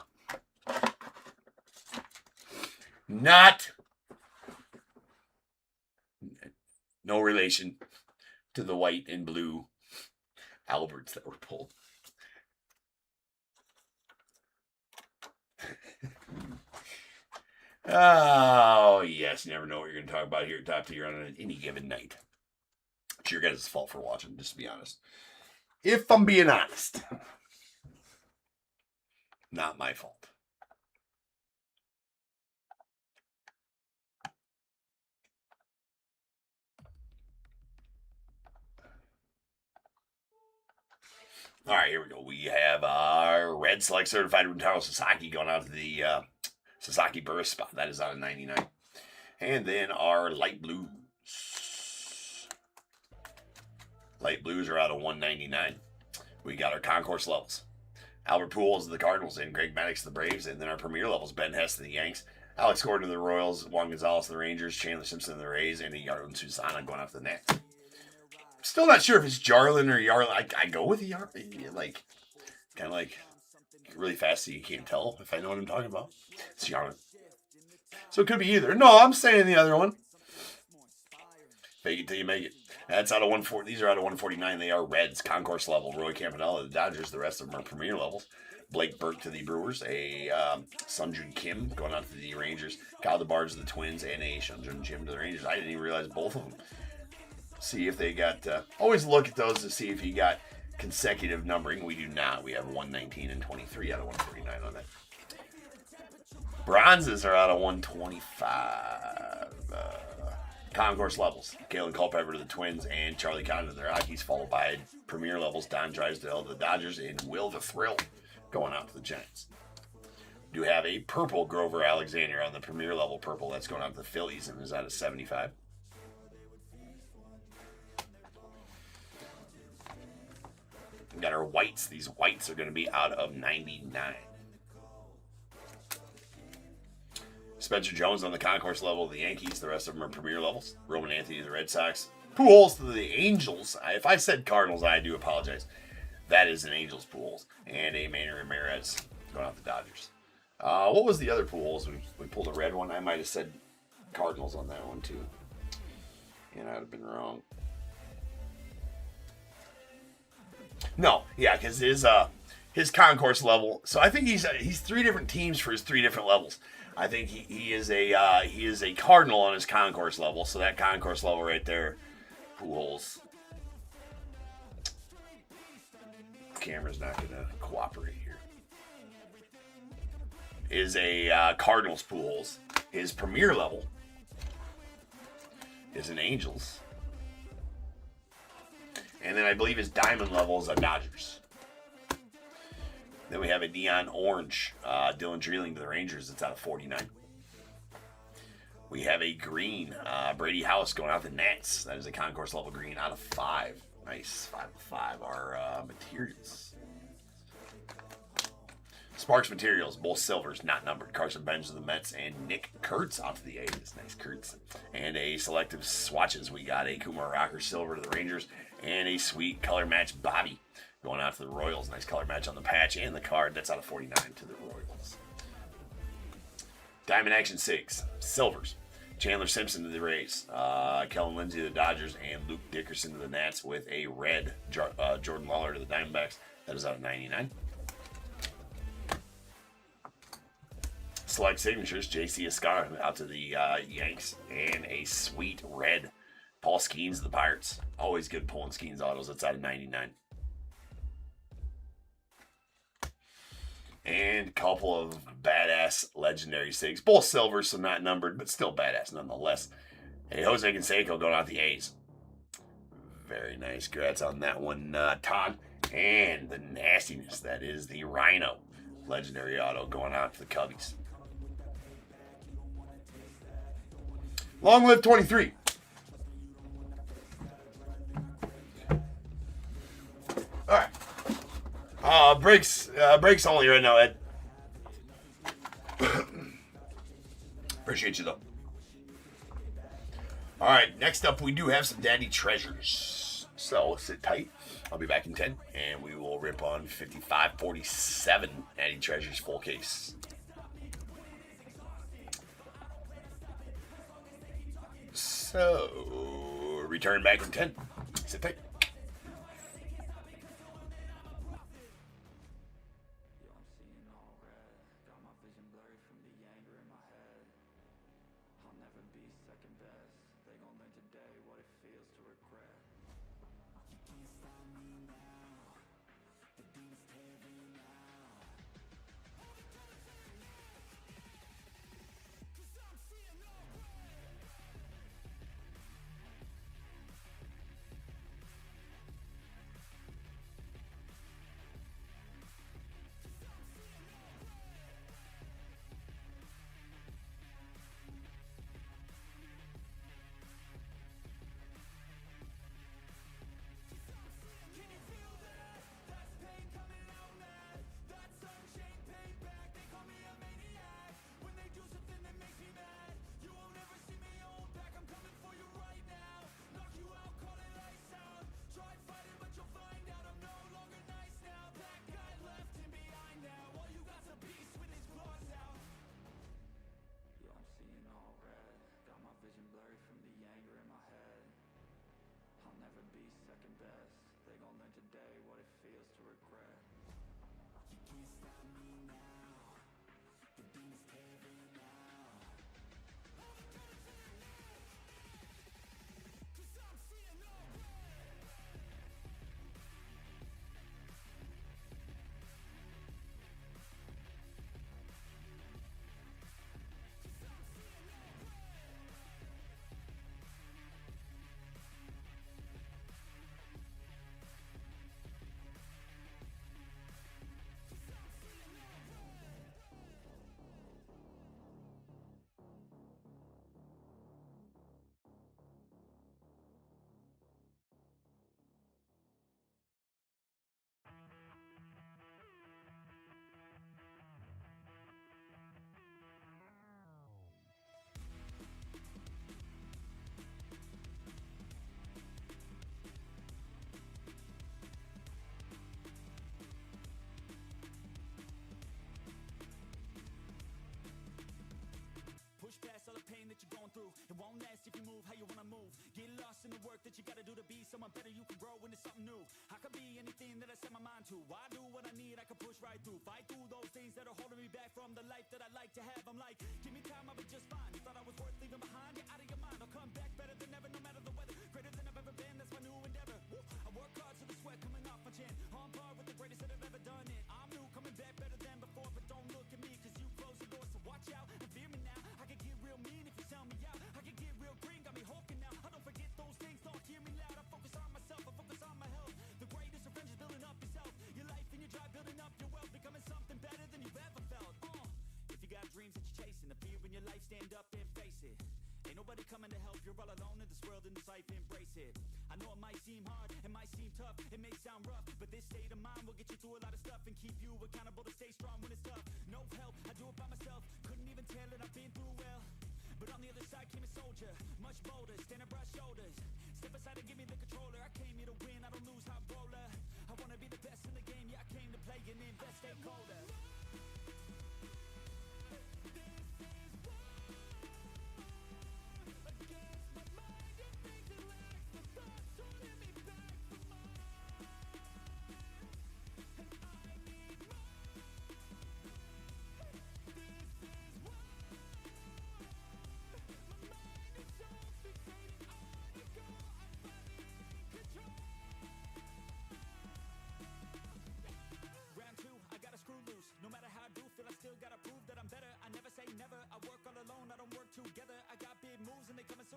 No relation to the white and blue Alberts that were pulled. Oh, yes. You never know what you're going to talk about here at Top Tier on any given night. It's your guys' fault for watching, just to be honest. If I'm being honest. Not my fault. All right, here we go. We have our Red Select Certified Rentaro Sasaki going out to the Sasaki Burris spot. That is out of 99. And then our light blues. Light blues are out of 199. We got our concourse levels. Albert Pujols of the Cardinals and Greg Maddux of the Braves. And then our premier levels, Ben Hess of the Yanks, Alex Gordon of the Royals, Juan Gonzalez of the Rangers, Chandler Simpson of the Rays, and Yarlin Susana going off the Nets. Still not sure if it's Jarlin or Yarlin. I go with Yarlin. Like, kind of like really fast so you can't tell if I know what I'm talking about. It's Yarlin. So it could be either. No, I'm saying the other one. Fake it till you make it. That's out of 140. These are out of 149. They are Reds, concourse level. Roy Campanella of the Dodgers. The rest of them are premier levels. Blake Burke to the Brewers. A Sunjun Kim going out to the Rangers. Kyle DeBarge to the Twins. And a Sunjun Kim to the Rangers. I didn't even realize both of them. See if they got... always look at those to see if you got consecutive numbering. We do not. We have 119 and 23 out of 149 on that. Bronzes are out of 125. Concourse levels. Kalen Culpepper to the Twins and Charlie Condon to the Rockies, followed by premier levels Don Drysdale to the Dodgers and Will the Thrill going out to the Giants. We do have a purple Grover Alexander on the premier level purple. That's going out to the Phillies and is out of 75. We got our whites. These whites are going to be out of 99. Spencer Jones on the concourse level of the Yankees. The rest of them are premier levels. Roman Anthony to the Red Sox. Pujols to the Angels. If I said Cardinals, I do apologize. That is an Angels Pujols. And a Manny Ramirez going out the Dodgers. What was the other Pujols? We pulled a red one. I might have said Cardinals on that one too. And I'd have been wrong. No, yeah, because his concourse level. So I think he's three different teams for his three different levels. I think he is a Cardinal on his concourse level. So that concourse level right there, Pujols. Camera's not going to cooperate here. Is a Cardinals Pujols. His premier level is an Angels. And then I believe his diamond level is a Dodgers. Then we have a neon orange, Dylan Dreeling to the Rangers. It's out of 49. We have a green, Brady House going out the Nats. That is a concourse level green out of 5. Nice, 5 of 5. Our materials. Sparks Materials, both silvers, not numbered. Carson Benz of the Mets and Nick Kurtz out to the A's. Nice Kurtz. And a selective swatches. We got a Kumar Rocker silver to the Rangers and a sweet color match Bobby going out to the Royals. Nice color match on the patch and the card. That's out of 49 to the Royals. Diamond Action 6, silvers. Chandler Simpson to the Rays. Kellen Lindsey to the Dodgers. And Luke Dickerson to the Nats with a red. Jordan Lawler to the Diamondbacks. That is out of 99. Select signatures. J.C. Escar out to the Yanks. And a sweet red. Paul Skeens to the Pirates. Always good pulling Skeens autos. That's out of 99. And a couple of badass legendary sigs. Both silver, so not numbered, but still badass nonetheless. Hey, Jose Canseco going out the A's. Very nice. Congrats on that one, Todd. And the nastiness, that is the Rhino. Legendary auto going out to the Cubbies. Long live 23. All right. Breaks only right now, Ed. Appreciate you, though. All right, next up, we do have some Daddy Treasures. So sit tight. I'll be back in 10, and we will rip on 5547 Daddy Treasures full case. So, return back in 10. Sit tight. Push past all the pain that you're going through. It won't last if you move how you wanna move. Get lost in the work that you gotta do to be someone better. You can grow into something new. I could be anything that I set my mind to. I do what I need, I can push right through. Fight through those things that are holding me back from the life that I like to have. I'm like, give me time, I'll be just fine. You thought I was worth leaving behind? You're out of your mind. I'll come back better than ever, no matter the weather. Greater than I've ever been, that's my new endeavor. Woo. I work hard so the sweat coming off my chin. On par with the greatest that have ever done it. I'm new, coming back better than before. But don't look at me, cause you closed the door. So watch out and fear me now. I can get real mean if you sell me out. I can get real green, got me hulking now. I don't forget those things, don't hear me loud. I focus on myself, I focus on my health. The greatest revenge is building up yourself. Your life and your drive, building up your wealth. Becoming something better than you've ever felt. If you got dreams that you're chasing, the fear in your life, stand up and face it. Ain't nobody coming to help, you're all alone in this world, in this life, embrace it. I know it might seem hard, it might seem tough, it may sound rough, but this state of mind will get you through a lot of stuff and keep you accountable to stay strong when it's tough. No help, I do it by myself, couldn't even tell it, I've been through well. But on the other side came a soldier, much bolder, standing broad shoulders. Step aside and give me the controller, I came here to win, I don't lose, hot roller. I wanna be the best in the game, yeah I came to play and invest, stay colder.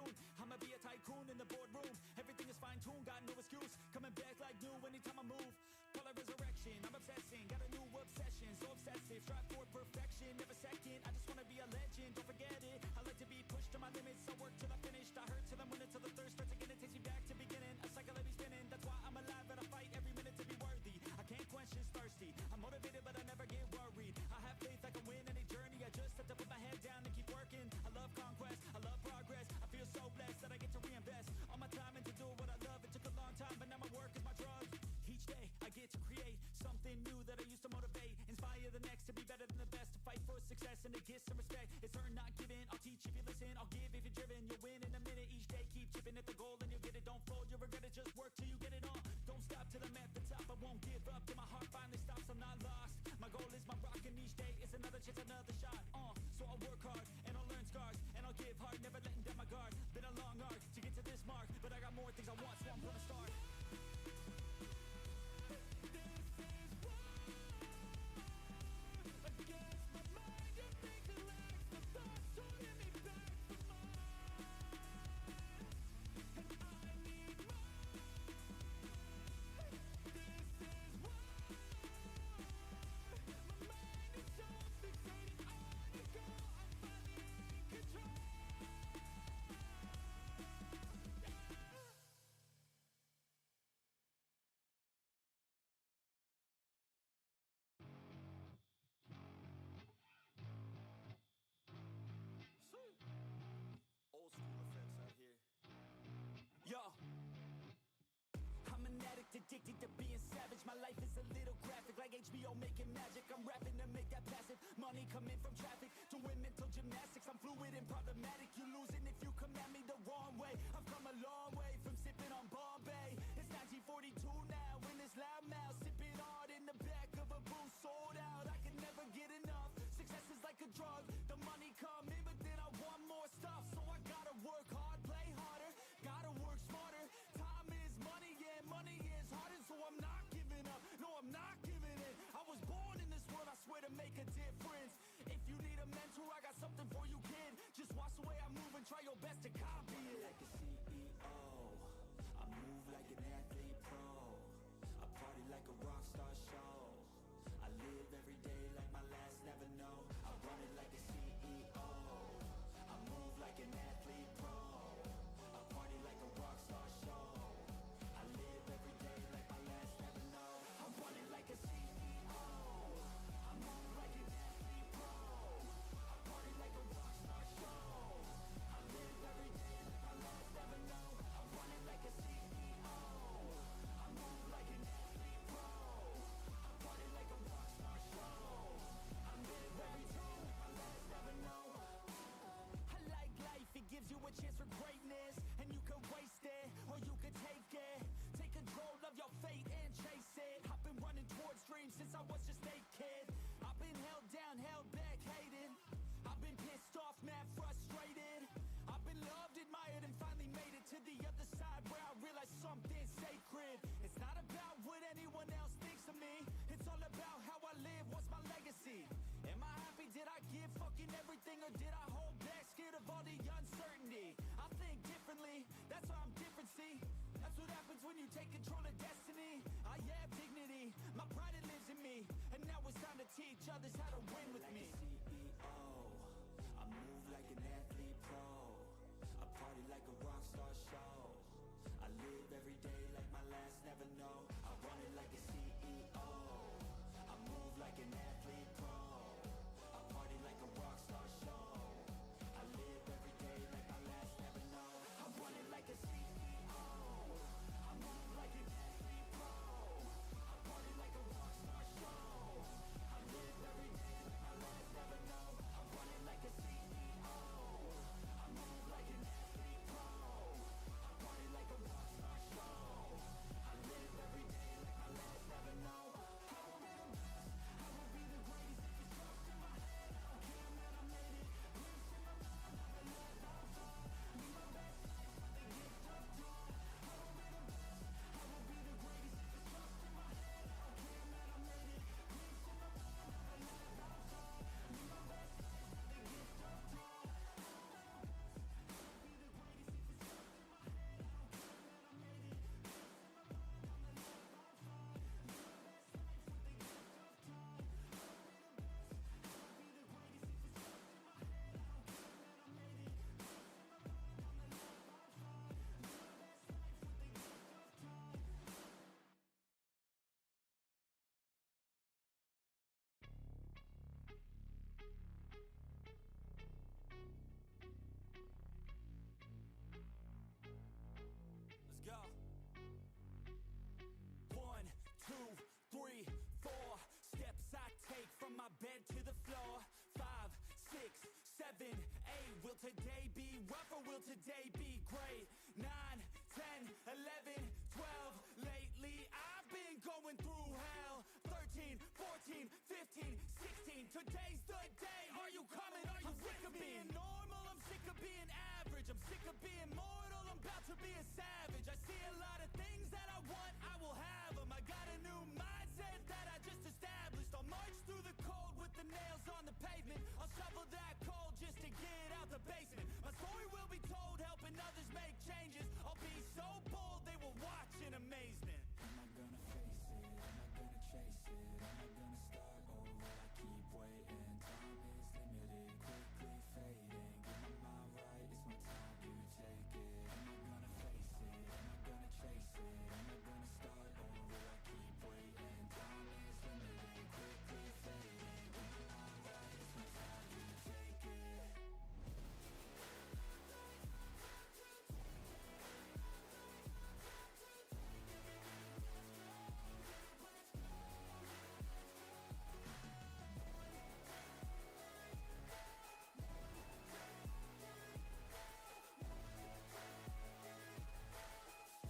soon. I'ma be a tycoon in the boardroom. Everything is fine-tuned, got no excuse. Coming back like new anytime I move. Call it resurrection, I'm obsessing. Got a new obsession, so obsessive. Strive for perfection, never second. I just wanna be a legend, don't forget it. I like to be pushed to my limits, so work till I finished. I hurt till I'm winning, till the thirst starts again. It takes me back to beginning, a cycle that be spinning. That's why I'm alive and I fight every minute to be worthy. I can't quench this thirsty. I'm motivated but I never get worried. I have faith I can win any journey. I just have to put my head down and keep working. I love conquest, I love progress. I feel so blessed that I get to reinvest all my time into doing what I love. It took a long time but now my work is my drug. Each day I get to create something new that I used to motivate. Inspire the next to be better than the best. To fight for success and to get some respect. It's earned not given, I'll teach if you listen. I'll give if you're driven, you'll win in a minute. Each day keep chipping at the goal and you'll get it. Don't fold, you'll regret it, just work till you get it on. Don't stop till I'm at the top, I won't give up till my heart finally stops. I'm not lost, my goal is my rock and each day is another chance, another shot. So I'll work hard and I'll learn scars and I'll give hard, never letting down my guard. Been a long arc to get to this mark, but I got more things I want, so I'm gonna start. Old school effects out here. Yo, I'm an addict, addicted to being savage. My life is a little graphic, like HBO making magic. I'm rapping to make that passive money coming from traffic. Doing mental gymnastics, I'm fluid and problematic. You losing if you come at me the wrong way. I've come a long way from sipping on Bombay. It's 1942 now, in this loud mouth, sipping hard in the back of a booth, sold out. I can never get enough. Success is like a drug. The money come in, but then I want more stuff. So I gotta work hard, play harder, gotta work smarter. Time is money, yeah, money is harder. So I'm not giving up, no, I'm not giving in. I was born in this world, I swear, to make a difference. If you need a mentor, I got something for you, kid. Just watch the way I move and try your best to copy it. Like a CEO, I move like an athlete pro. I party like a rock star show. I live every day like my last, never know. I run it like a CEO. I move like an athlete pro. I party like a rock star show. I live every day like my last, never know. I run it like a CEO. I move like an athlete pro. I party like a rock star show. I live every day like my last, never know. I run it like a CEO. I move like an athlete pro. I party like a rock star show. I live every day like my last, never know. I like life, it gives you a chance for greatness. And you can waste it, or you can take it. Take control of your fate and chase it. I've been running towards dreams since I was just a kid. I've been held down, held back, hated. I've been pissed off, mad, frustrated. I've been loved, admired, and finally made it to the other side where I realized something sacred. It's not about what anyone else thinks of me. It's all about how I live, what's my legacy. Am I happy, did I give fucking everything, or did I hold back, scared of all the uncertainty? I think differently, that's why I'm different, see. That's what happens when you take control of destiny. I have dignity, my pride, it lives in me. And now it's time to teach others how to win with me. CEO, I move like an athlete pro. I party like a rock star show. I live every day like my last, never know. I run it like a CEO. I move like an athlete pro. I party like a rock star show. I live every day like my last, never know. I run it like a CEO. I move like an athlete pro. I party like a rock star show. I live every day like my last, never know. I run today be rough or will today be great? 9, 10, 11, 12. Lately I've been going through hell. 13, 14, 15, 16. Today's the day. Are you coming? Are you sick of being normal? I'm sick of being average. I'm sick of being mortal. I'm about to be a savage. I see a lot of things that I want, I will have them. I got a new mindset that I just established. I'll march through the cold with the nails on the pavement. I'll shovel that coal just to get out the basement. My story will be told, helping others make changes. I'll be so bold they will watch in amazement. Am I gonna face it? Am I gonna chase it? Am I gonna start or will I keep waiting? Time is limited, quickly fading. Get my mind right, it's my time to take it. Am I gonna face it? Am I gonna chase it? Am I gonna start or will I keep waiting? Time is limited, quickly fading. Get my mind right, it's my time to take it.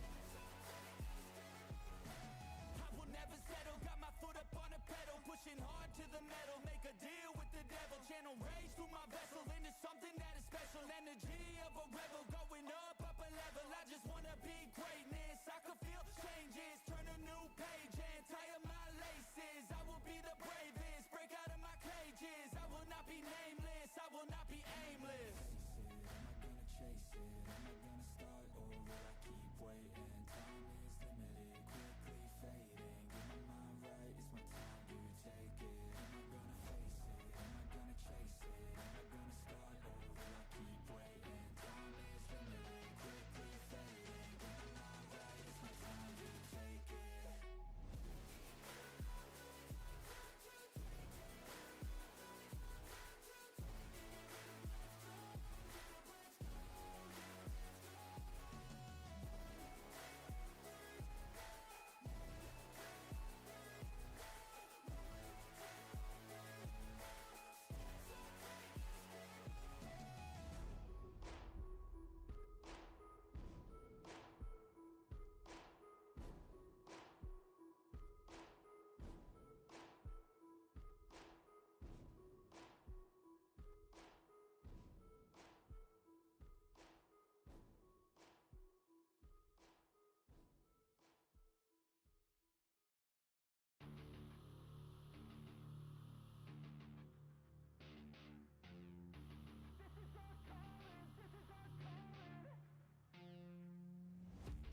I will never settle, got my foot up on the pedal, pushing hard to the metal, make a deal with the devil, channel rage through my vessel into something that is special, energy of a rebel, going up a level, I just wanna be greatness, I could feel changes, turn a new page and tie up my laces, I will be the bravest, break out of my cages, I will not be nameless, I will not be aimless. Am I gonna chase it? Am I gonna start or will I keep waiting? Time is limited, quickly fading. Get my mind right, it's my time to take it. Am I gonna face it? Am I gonna chase it? Am I gonna start or will I keep waiting? Time is limited, quickly fading. Get my mind right, it's my time to take it.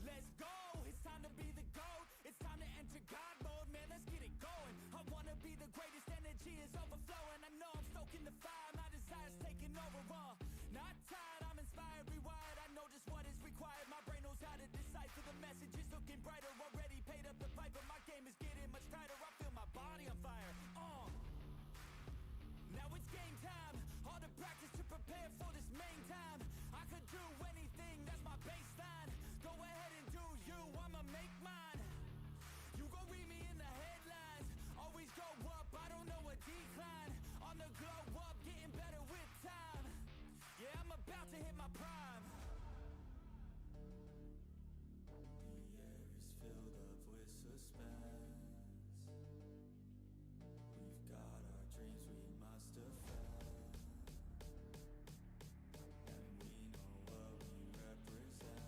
Let's go, it's time to be the GOAT, it's time to enter God mode, man, let's get it going. I wanna be the greatest, energy is overflowing, I know I'm stoking the fire, my desire's taking over, not tired, I'm inspired, rewired, I know just what is required, my brain knows how to decipher the messages, looking brighter, already paid up the piper, my game is getting much tighter, I feel my body on fire, now it's game time, all the practice to prepare for this main time, I could do anything, that's my baseline, go ahead and do you, I'ma make mine, you gon' read me in the headlines, always go up, I don't know a decline, on the glow up, getting better with time, yeah, I'm about to hit my prime. The air is filled up with suspense. We've got our dreams we must defend. And we know what we represent.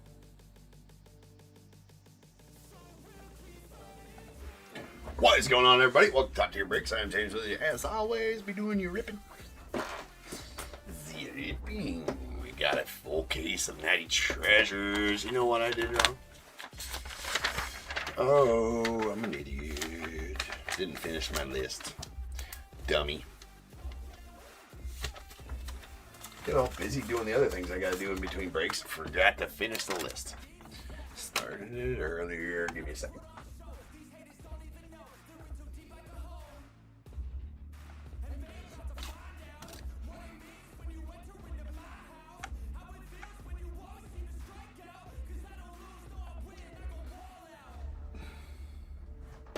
What is going on, everybody? Welcome to Top Tier Breaks. I am James with you. As always, be doing your ripping. The ripping. We got a full case of Natty Treasures. You know what I did wrong? Oh, I'm an idiot. Didn't finish my list. Dummy. Get all busy doing the other things I gotta do in between breaks. Forgot to finish the list. Started it earlier. Give me a second.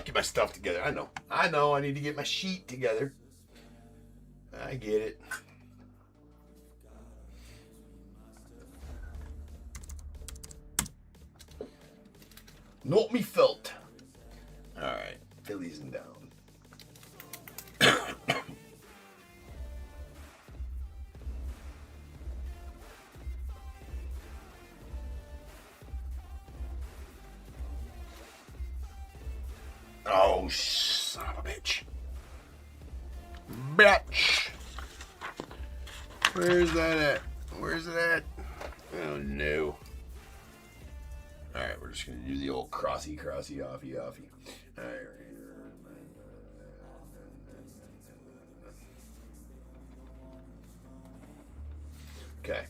Get my stuff together. I know. I need to get my sheet together. I get it. Not me felt. All right, Phillies and down. Oh, son of a bitch. Bitch. Where's that at? Where's it at? Oh, no. Alright, we're just going to do the old crossy, offy. Alright. Okay.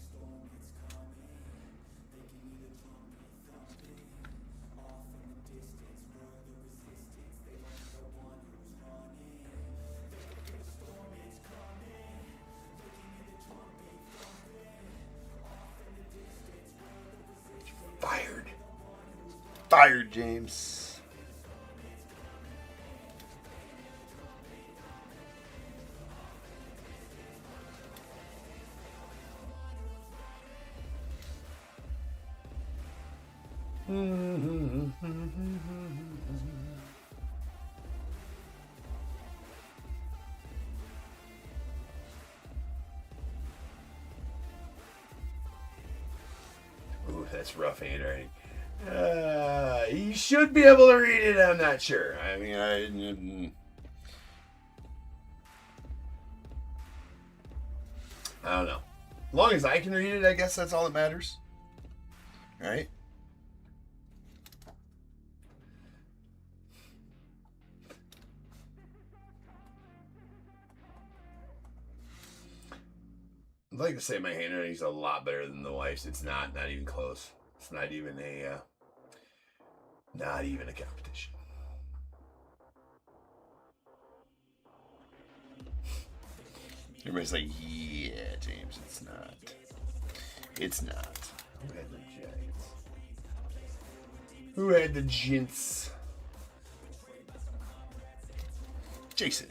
Fired, James. Ooh, that's rough handwriting. You should be able to read it. I'm not sure. I mean, I don't know. As long as I can read it, I guess that's all that matters. Right? I'd like to say my handwriting's a lot better than the wife's. It's not even close. It's not even a competition. Everybody's like, yeah, James, it's not. It's not. Who had the Giants? Who had the Jints? Jason.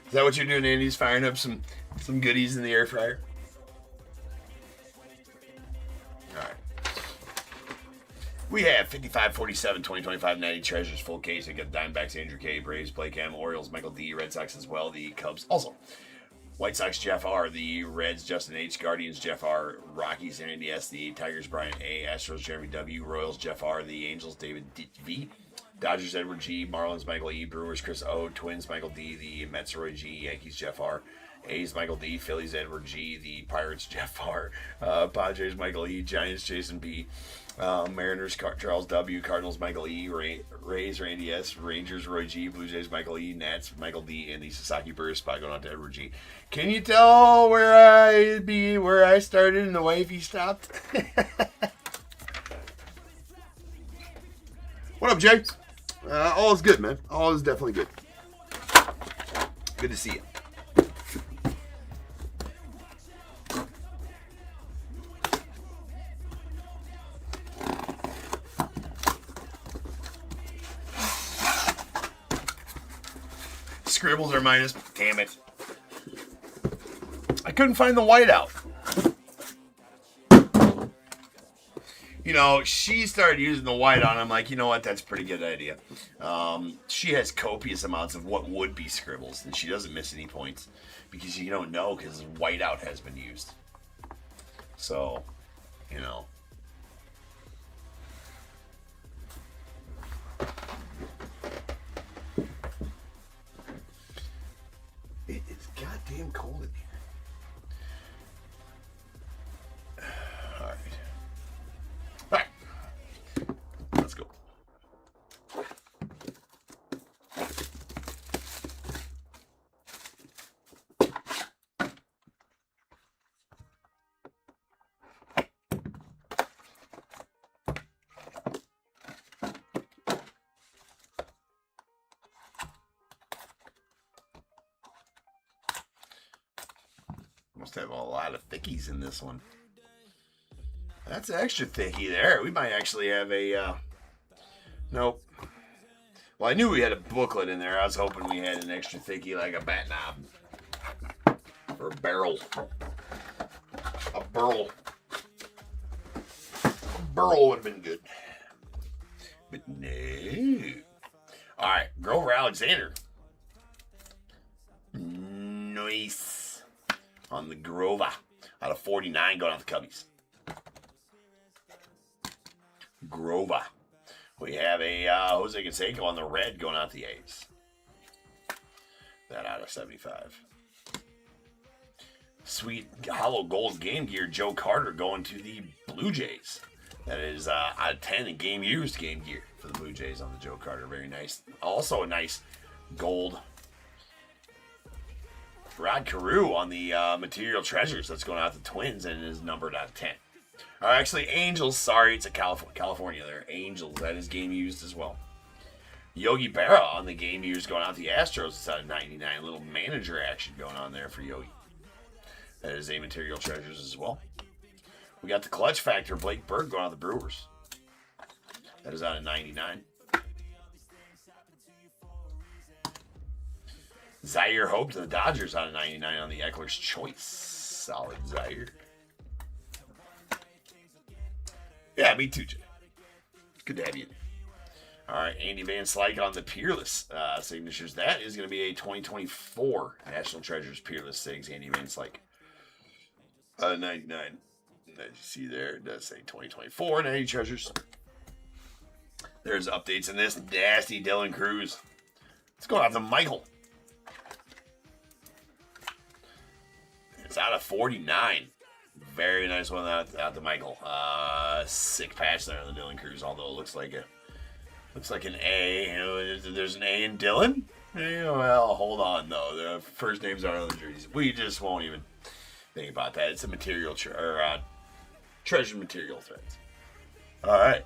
Is that what you're doing, Andy? Firing up some goodies in the air fryer? All right. We have 55, 47, 20, 25, 90 Treasures full case. We got Diamondbacks, Andrew K, Braves, Blake M, Orioles, Michael D, Red Sox as well, the Cubs also. White Sox, Jeff R, the Reds, Justin H, Guardians, Jeff R, Rockies, Andy S, the Tigers, Brian A, Astros, Jeremy W, Royals, Jeff R, the Angels, David V, Dodgers, Edward G, Marlins, Michael E, Brewers, Chris O, Twins, Michael D, the Mets, Roy G, Yankees, Jeff R, A's, Michael D, Phillies, Edward G, the Pirates, Jeff R, Padres, Michael E, Giants, Jason B, Mariners, Charles W, Cardinals, Michael E, Rays, Randy S, Rangers, Roy G, Blue Jays, Michael E, Nats, Michael D, and the Sasaki Brewers spot going on to Edward G. Can you tell where I started and the wifey stopped? What up, Jay? All is good, man. All is definitely good. Good to see you. Scribbles are minus. Damn it. I couldn't find the whiteout. You know, she started using the white on. I'm like, you know what? That's a pretty good idea. She has copious amounts of what would be scribbles, and she doesn't miss any points because you don't know because whiteout has been used. So, you know. It is goddamn cold in here. All right. All right. Let's go. Must have a lot of thickies in this one. That's extra thicky there. We might actually have a, nope. Well, I knew we had a booklet in there. I was hoping we had an extra thickie like a bat knob. Or a barrel. A burl. A burl would have been good. But no. Alright, Grover Alexander. Nice. On the Grover. Out of 49 going out the Cubbies. Grover. We have a Jose Canseco on the red going out the A's. That out of 75. Sweet hollow gold game gear Joe Carter going to the Blue Jays. That is out of 10 in game used game gear for the Blue Jays on the Joe Carter. Very nice. Also a nice gold Rod Carew on the Material Treasures. That's going out the Twins and is numbered out of 10. Actually, Angels. Sorry, it's a California there. Angels. That is game used as well. Yogi Berra on the game used going out the Astros. It's out of 99. Little manager action going on there for Yogi. That is a Material Treasures as well. We got the clutch factor Blake Berg going out the Brewers. That is out of 99. Zaire Hope to the Dodgers out of 99 on the Eckler's Choice. Solid Zaire. Yeah, me too, Jay. Good to have you. All right, Andy Van Slyke on the Peerless signatures. That is going to be a 2024 National Treasures Peerless Sigs, Andy Van Slyke. 99. As you see there, it does say 2024 Natty Treasures. There's updates in this nasty Dylan Cruz. Let's go out to Michael. It's out of 49. Very nice one out to Michael. Sick patch there on the Dylan Cruz, although it looks like an A. You know, there's an A in Dylan. Well, hold on though. The first names are on the jerseys. We just won't even think about that. It's a material treasure material threads. All right.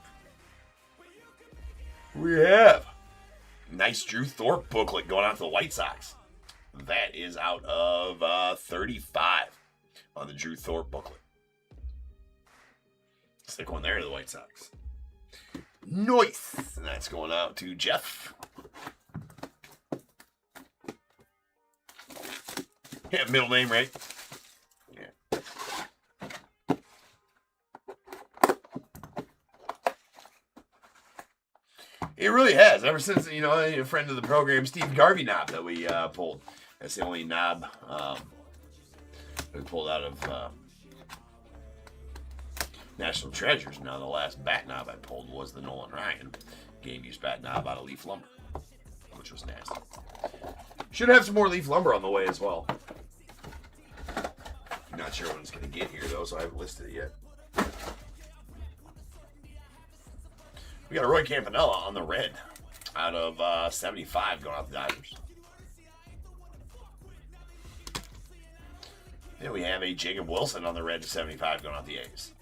We have nice Drew Thorpe booklet going out to the White Sox. That is out of 35 on the Drew Thorpe booklet. Stick one there to the White Sox. Nice. And that's going out to Jeff. Yeah, middle name, right? Yeah. It really has. Ever since, a friend of the program, Steve Garvey knob that we pulled. That's the only knob we pulled out of National Treasures. Now, the last bat knob I pulled was the Nolan Ryan game used bat knob out of Leaf Lumber, which was nasty. Should have some more Leaf Lumber on the way as well. Not sure when it's going to get here, though, so I haven't listed it yet. We got a Roy Campanella on the red out of 75 going out the Dodgers. Then we have a Jacob Wilson on the red to 75 going out the A's.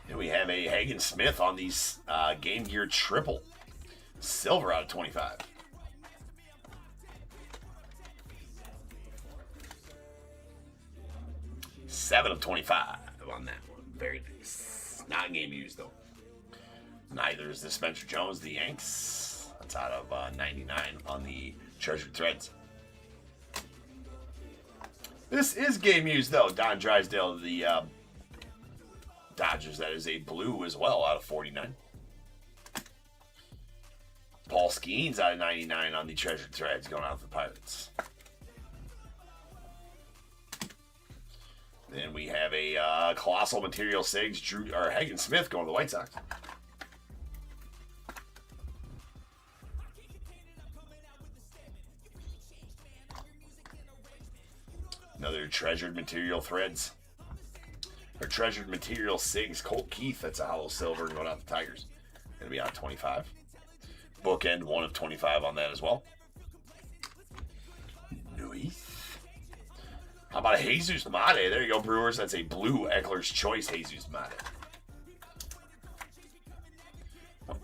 Then we have a Hagen Smith on these Game Gear triple. Silver out of 25. Seven of 25 on that one. Very nice. Not game used, though. Neither is the Spencer Jones, the Yanks. That's out of 99 on the Treasured Threads. This is game used, though. Don Drysdale, the Dodgers. That is a blue as well, out of 49. Paul Skeens out of 99 on the Treasured Threads, going out to the Pirates. Then we have a Colossal Material Sigs, Hagen Smith going to the White Sox. Another Treasured Material Threads. Or Treasured Material Sigs, Colt Keith. That's a hollow silver going out to the Tigers. Going to be out 25. Bookend 1 of 25 on that as well. Nice. How about a Jesus Mate? There you go, Brewers. That's a blue Eckler's Choice Jesus Mate.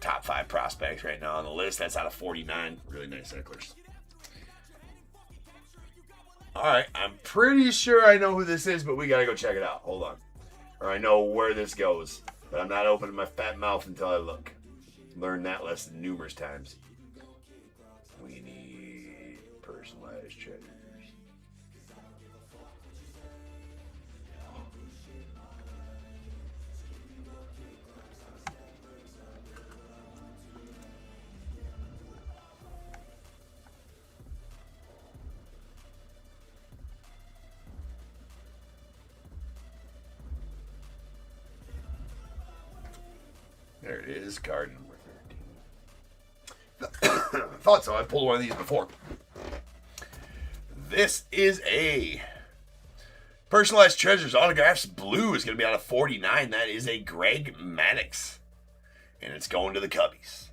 Top 5 prospects right now on the list. That's out of 49. Really nice Eckler's. All right, I'm pretty sure I know who this is, but we got to go check it out. Hold on. or I know where this goes. But I'm not opening my fat mouth until I look. Learned that lesson numerous times. We need personalized treasures. There it is, card number 13. I thought so. I pulled one of these before. This is a Personalized Treasures Autographs Blue. Is going to be out of 49. That is a Greg Maddux. And it's going to the Cubbies.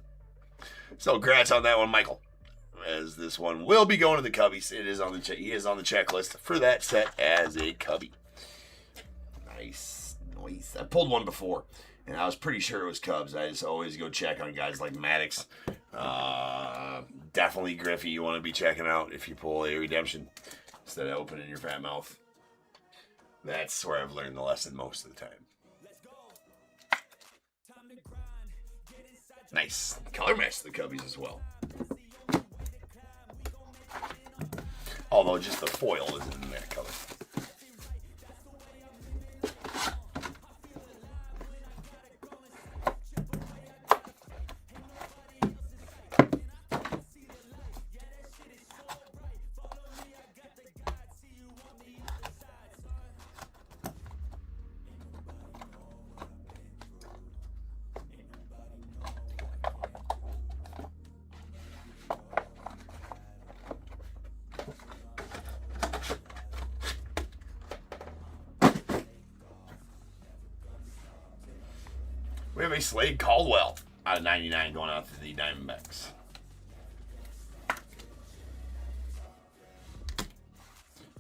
So, congrats on that one, Michael. As this one will be going to the Cubbies. It is on the he is on the checklist for that set as a Cubby. Nice. I pulled one before. And I was pretty sure it was Cubs. I just always go check on guys like Maddux. Definitely Griffey you want to be checking out if you pull a redemption instead of opening your fat mouth. That's where I've learned the lesson most of the time. Nice. Color match the Cubbies as well. Although just the foil isn't in that color. We have a Slade Caldwell out of 99 going out to the Diamondbacks.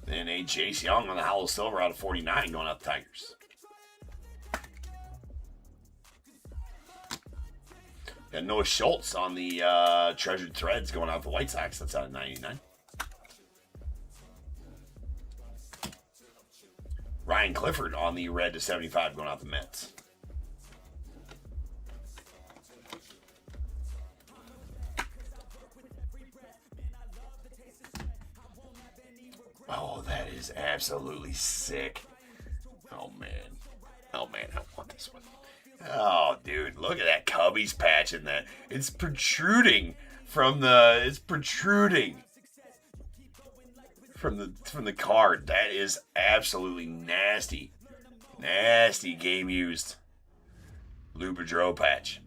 Then a Chase Young on the Hollow Silver out of 49 going out to the Tigers. Got Noah Schultz on the Treasured Threads going out to the White Sox. That's out of 99. Ryan Clifford on the red to 75 going out to the Mets. Oh, that is absolutely sick. Oh, man. Oh, man, I want this one. Oh, dude, look at that Cubbies patch in that. It's protruding from the... It's protruding from the card. That is absolutely nasty. Nasty game used. Lou Boudreau patch.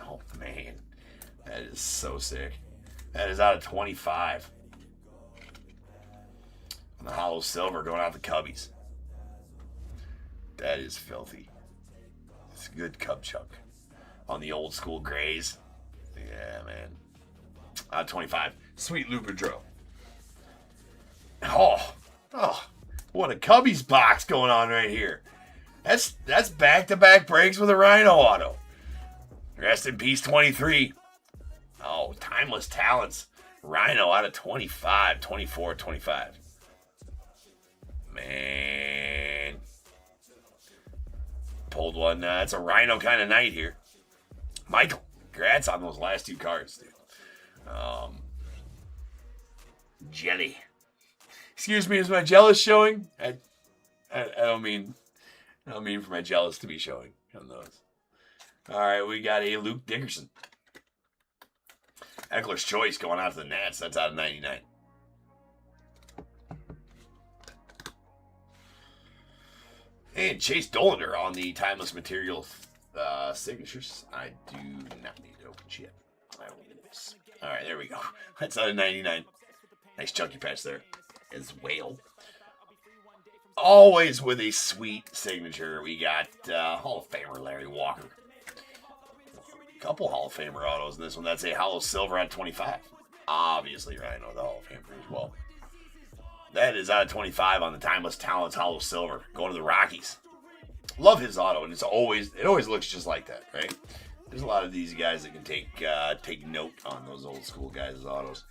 Oh, man. That is so sick. That is out of 25. The Hollow Silver going out the Cubbies. That is filthy. It's a good Cub chunk. On the old school grays. Yeah, man. Out of 25. Sweet Lou Boudreau. Oh, what a Cubbies box going on right here. That's back-to-back breaks with a Rhino auto. Rest in peace, 23. Oh, Timeless Talents. Rhino out of 25. 24, 25. Man. Pulled one. It's a Rhino kind of night here. Michael, congrats on those last two cards, dude. Jelly. Excuse me, is my jealous showing? I don't mean for my jealous to be showing on those. All right, we got a Luke Dickerson. Eckler's Choice going out to the Nats. That's out of 99. And Chase Dollander on the Timeless Material signatures. I do not need to open shit. I will need this. All right, there we go. That's out of 99. Nice chunky patch there as well. Always with a sweet signature. We got Hall of Famer Larry Walker. A couple Hall of Famer autos in this one. That's a Hollow Silver out of 25. Obviously, right? I know the Hall of Famer as well. That is out of 25 on the Timeless Talents Hollow Silver. Going to the Rockies. Love his auto, and it always looks just like that, right? There's a lot of these guys that can take note on those old school guys' autos.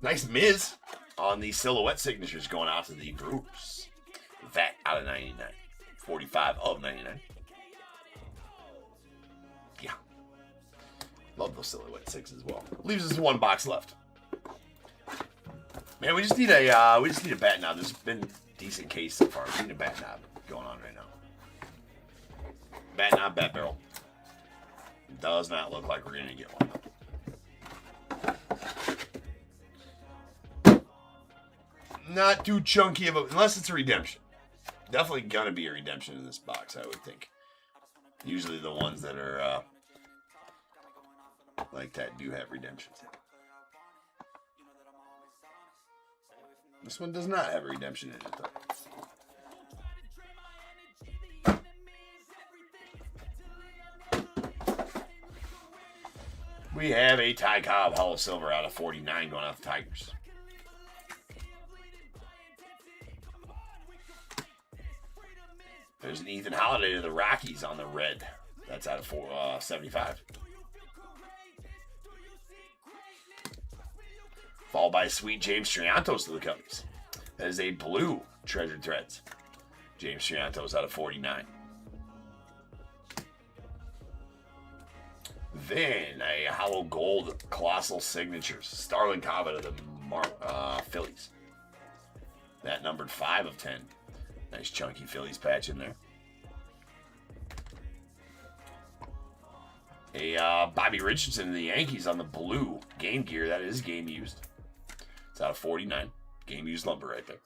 Nice Miz on the silhouette signatures going out to the Brewers. That out of 99. 45 of 99. Yeah. Love those silhouette 6 as well. Leaves us 1 box left. Man, we just need a bat knob. There's been a decent case so far. We need a bat knob going on right now. Bat knob, bat barrel. Does not look like we're gonna get one. Not too chunky of a, unless it's a redemption. Definitely gonna be a redemption in this box, I would think. Usually the ones that are like that do have redemptions. This one does not have a redemption in it, though. We have a Ty Cobb Hall of Silver out of 49 going out the Tigers. There's an Ethan Holiday to the Rockies on the red. That's out of 75. Followed by sweet James Triantos to the Cubbies. That is a blue Treasured Threads. James Triantos out of 49. Then a hollow gold Colossal Signatures. Starlin Cobb out of the Phillies. That numbered 5 of 10. Nice chunky Phillies patch in there. A Bobby Richardson of the Yankees on the blue game gear. That is game used. It's out of 49. Game used lumber right there.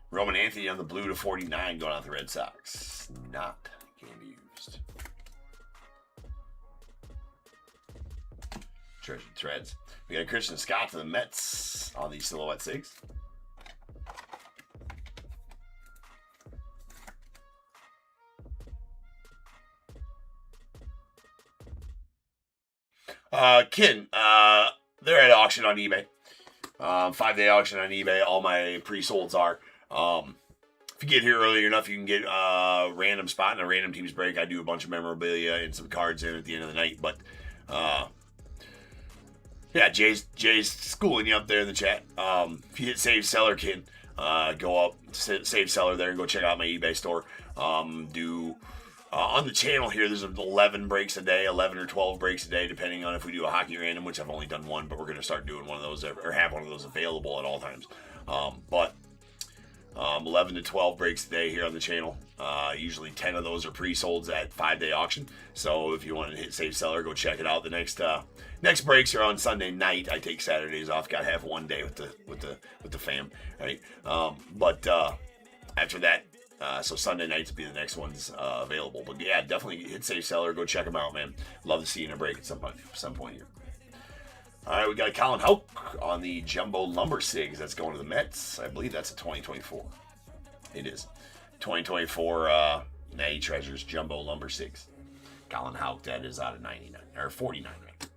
Roman Anthony on the blue to 49 going out the Red Sox. Not game used. Treasured Threads. We got Christian Scott to the Mets on the Silhouette 6. Kin, they're at auction on eBay. 5-day auction on eBay. All my pre-solds are. If you get here early enough, you can get a random spot in a random team's break. I do a bunch of memorabilia and some cards in at the end of the night. But yeah, Jay's schooling you up there in the chat. If you hit Save Seller, Kin, go up Save Seller there and go check out my eBay store. On the channel here, there's 11 breaks a day, 11 or 12 breaks a day, depending on if we do a hockey random, which I've only done one, but we're going to start doing one of those, or have one of those available at all times. 11 to 12 breaks a day here on the channel. Usually 10 of those are pre-solds at 5-day auction. So if you want to hit Save Seller, go check it out. The next breaks are on Sunday night. I take Saturdays off. Got to have one day with the fam, right? After that. So Sunday nights will be the next ones available. But yeah, definitely hit Save Seller. Go check them out, man. Love to see you in a break at some point here. All right, we got a Colin Houck on the Jumbo Lumber Sigs. That's going to the Mets. I believe that's a 2024. It is. 2024 Natty Treasures Jumbo Lumber Sigs. Colin Houck, that is out of 99, or 49, right?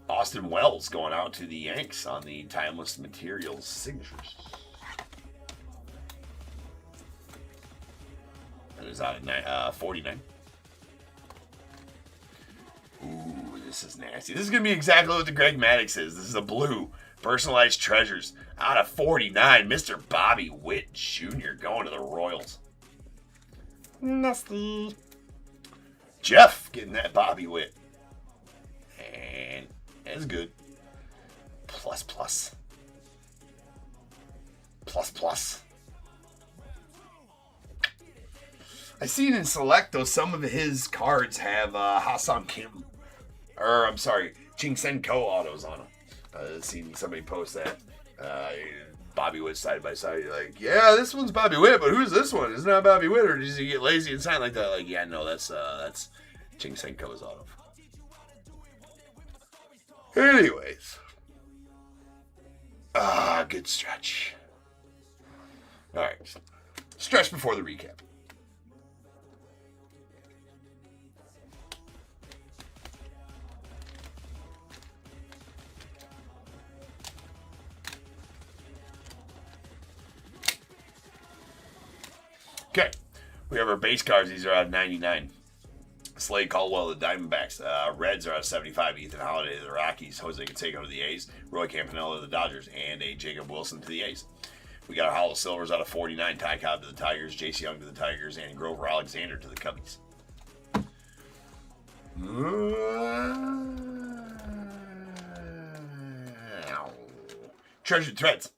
Austin Wells going out to the Yanks on the Timeless Materials Signatures. That is out of 49. Ooh, this is nasty. This is going to be exactly what the Greg Maddux is. This is a blue. Personalized Treasures. Out of 49, Mr. Bobby Witt Jr. going to the Royals. Nasty. Jeff getting that Bobby Witt. And that's good. Plus. I seen in Select, though, some of his cards have Ha-Seong Kim. Ching Sen Ko autos on them. I've seen somebody post that. Bobby Witt side by side. You're like, yeah, this one's Bobby Witt, but who's this one? It's not Bobby Witt, or does he get lazy and sign like that? Like, yeah, no, that's Ching Sen Ko's auto. Anyways. Good stretch. All right. Stretch before the recap. Okay, we have our base cards. These are out of 99. Slade Caldwell, the Diamondbacks. Reds are out of 75. Ethan Holiday to the Rockies. Jose Canseco to the A's. Roy Campanella to the Dodgers. And a Jacob Wilson to the A's. We got our Hollow Silvers out of 49. Ty Cobb to the Tigers, J.C. Young to the Tigers, and Grover Alexander to the Cubbies. Treasured Threads.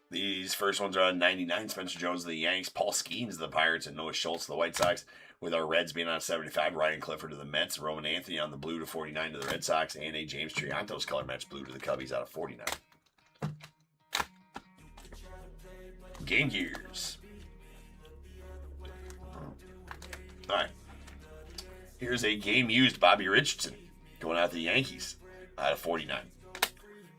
These first ones are on 99. Spencer Jones to the Yanks, Paul Skeens to the Pirates, and Noah Schultz to the White Sox. With our Reds being on 75, Ryan Clifford to the Mets, Roman Anthony on the blue to 49 to the Red Sox, and a James Triantos color match blue to the Cubbies out of 49. Game Gears. All right. Here's a game used Bobby Richardson going out to the Yankees out of 49.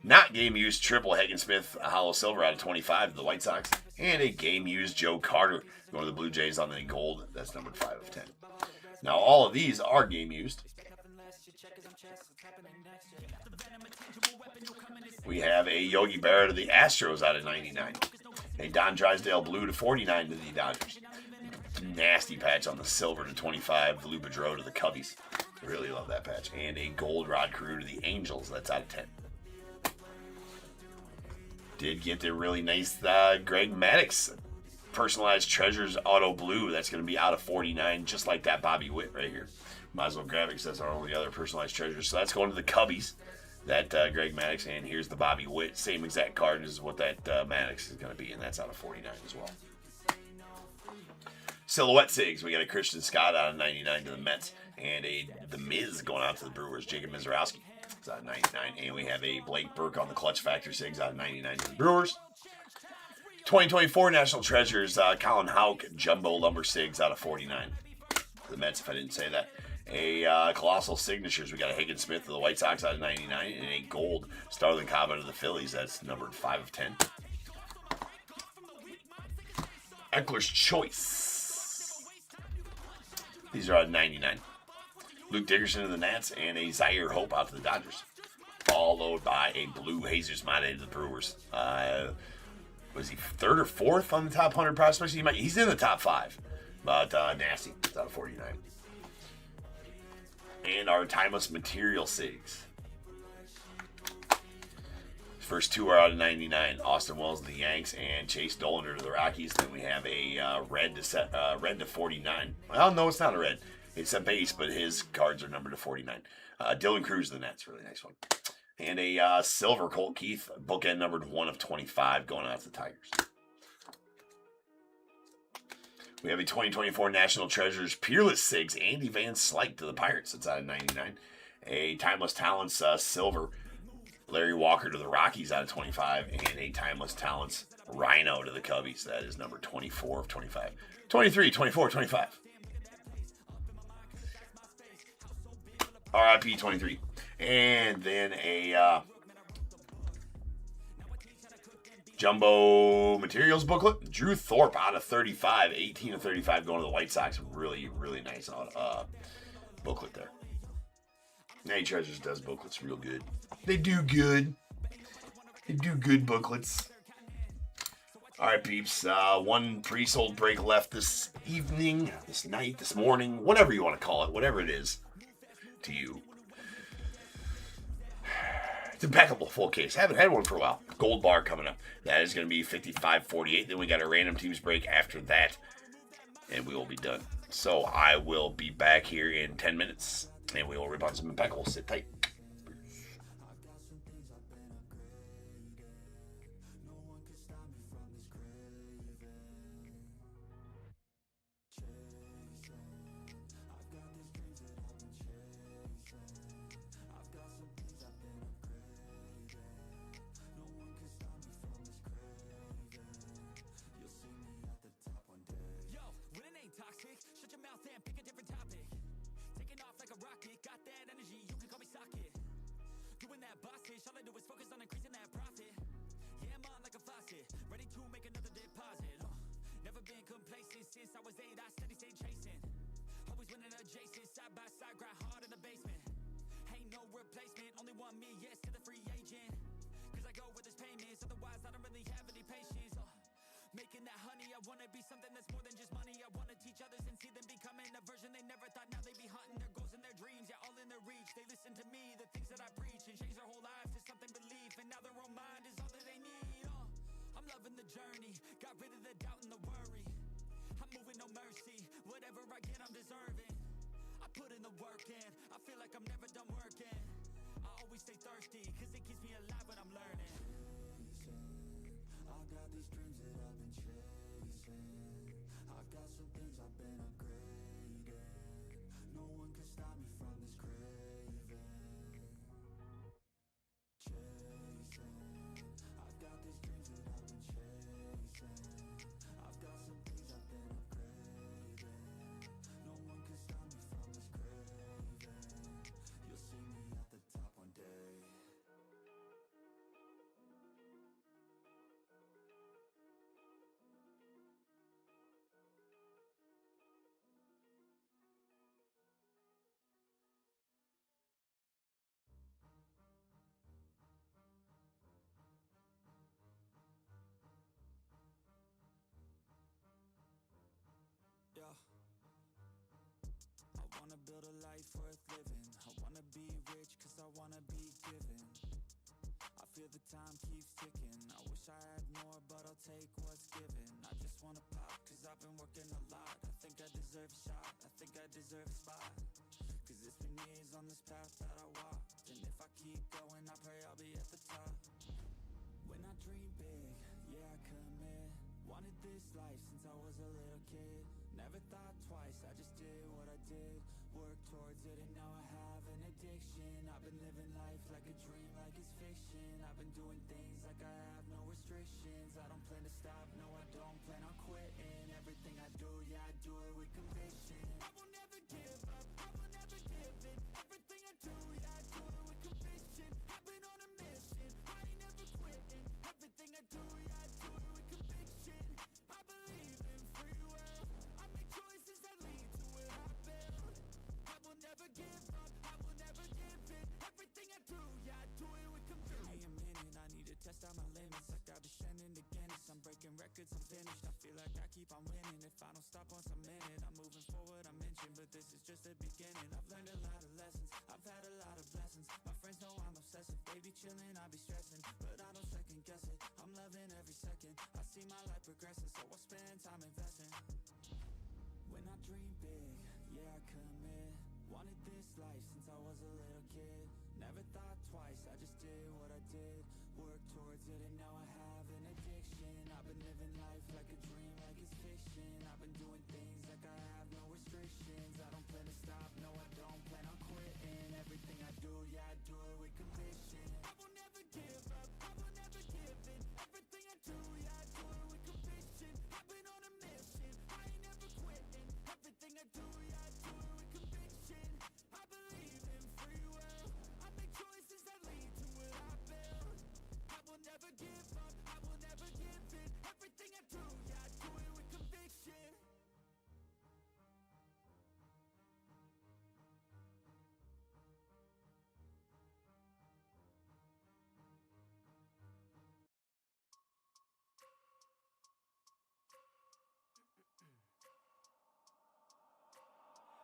Not game used triple Hagen Smith Hollow Silver out of 25 to the White Sox. And a game used Joe Carter going to the Blue Jays on the gold. That's numbered 5 of 10. Now all of these are game used. We have a Yogi Berra to the Astros out of 99. A Don Drysdale blue to 49 to the Dodgers. Nasty patch on the silver to 25. The Lou Pedro to the Cubbies. Really love that patch. And a gold Rod Carew to the Angels. That's out of 10. Did get the really nice Greg Maddux personalized Treasures auto blue. That's going to be out of 49, just like that Bobby Witt right here. Might as well grab it because that's our only other personalized Treasures. So that's going to the Cubbies, that Greg Maddux. And here's the Bobby Witt, same exact card as what that Maddux is going to be, and that's out of 49 as well. Silhouette Sigs, we got a Christian Scott out of 99 to the Mets, and the Miz going out to the Brewers, Jacob Mizorowski. It's out of 99, and we have a Blake Burke on the Clutch Factor Sigs out of 99 to the Brewers. 2024 National Treasures, Colin Houck, Jumbo Lumber Sigs out of 49. The Mets, if I didn't say that. A Colossal Signatures, we got a Hagen Smith to the White Sox out of 99, and a gold Starlin Cava to the Phillies. That's numbered 5 of 10. Eckler's Choice. These are out of 99. Luke Dickerson to the Nats, and a Zaire Hope out to the Dodgers. Followed by a blue Jesus Mate to the Brewers. Was he 3rd or 4th on the top 100 prospects? He's in the top 5. But nasty. It's out of 49. And our Timeless Material Sigs. First two are out of 99. Austin Wells to the Yanks and Chase Dollander to the Rockies. Then we have a red to 49. Well, no, it's not a red. It's a base, but his cards are numbered to 49. Dylan Cruz to the Nets. Really nice one. And a silver Colt Keith, bookend numbered 1 of 25 going out to the Tigers. We have a 2024 National Treasures Peerless Sigs, Andy Van Slyke to the Pirates. That's out of 99. A Timeless Talents Silver Larry Walker to the Rockies out of 25. And a Timeless Talents Rhino to the Cubbies. That is number 24 of 25. 23, 24, 25. RIP 23. And then a Jumbo Materials booklet. Drew Thorpe out of 35. 18 of 35 going to the White Sox. Really, really nice booklet there. Nay Treasures does booklets real good. They do good. They do good booklets. All right, peeps. One pre-sold break left this evening, this night, this morning, whatever you want to call it, whatever it is to you. It's Impeccable full case. Haven't had one for a while. Gold bar coming up. That is going to be 55.48. Then we got a random teams break after that, and we will be done. So I will be back here in 10 minutes, and we will rip on some Impeccable. Sit tight. Making that honey, I wanna be something that's more than just money. I wanna teach others and see them becoming a version they never thought. Now they be hunting their goals and their dreams, yeah, all in their reach. They listen to me, the things that I preach, and change their whole lives to something belief. And now their own mind is all that they need. I'm loving the the journey, got rid of the doubt and the worry. I'm moving no mercy, whatever I get I'm deserving. I put in the work in, I feel like I'm never done working. I always stay thirsty, cause it keeps me alive when I'm learning. I got these dreams that I've been chasing. I got some things I've been upgrading. No one can stop me from this craving. Chasing, I've got these dreams that I've been chasing. I've got some things I've been upgrading. No one can stop me from this craving. You'll see me at the top one day. Yeah. I wanna build a life worth living. I wanna be rich cause I wanna be given. I feel the time keeps ticking. I wish I had more but I'll take what's given. I just wanna pop cause I've been working a lot. I think I deserve a shot, I think I deserve a spot. Cause it's been years on this path that I walked. And if I keep going I pray I'll be at the top. When I dream big, yeah I commit. Wanted this life since I was a little kid. Never thought twice, I just did what I did. Worked towards it and now I have an addiction. I've been living life like a dream, like it's fiction. I've been doing things like I have no restrictions. I don't plan to stop, no I don't plan on quitting. Everything I do, yeah I do it with conviction. I will never give up, I will never give in. Everything I do, yeah I do it with conviction. I've been on a mission, I ain't never quitting. Everything I do, yeah I do it with conviction. I believe in free will, I make choices that lead to where I build. I will never give up, I will never give in. Everything I do, yeah I do it with conviction. Give me a minute, I need to test out my limits. Like I've been sending to Guinness, I'm breaking records, I'm finished. I feel like I keep on winning. If I don't stop once I'm in it, I'm moving forward, I'm inching. But this is just the beginning. I've learned a lot of lessons, I've had a lot of blessings. My friends know I'm obsessive, they be chilling, I be stressing. But I don't second guess it, I'm loving every second. I see my life progressing, so I spend time investing. When I dream big, yeah I commit. Wanted this life since I was a little kid. Never thought twice, I just did what I did. Worked towards it and now I have an addiction. I've been living life like a dream, like it's fiction. I've been doing things like I have no restrictions. I don't plan to stop, no I don't plan on quitting. Everything I do, yeah I do it with conviction. I will never give up, I will never give in. Everything I do, yeah I do it with conviction. I've been on a mission, I ain't never quitting. Everything I do, yeah I do it with conviction. I believe in free will, I make choices that lead to where I build. I will never give up, I will never give in. Everything I do, yeah I do it with conviction.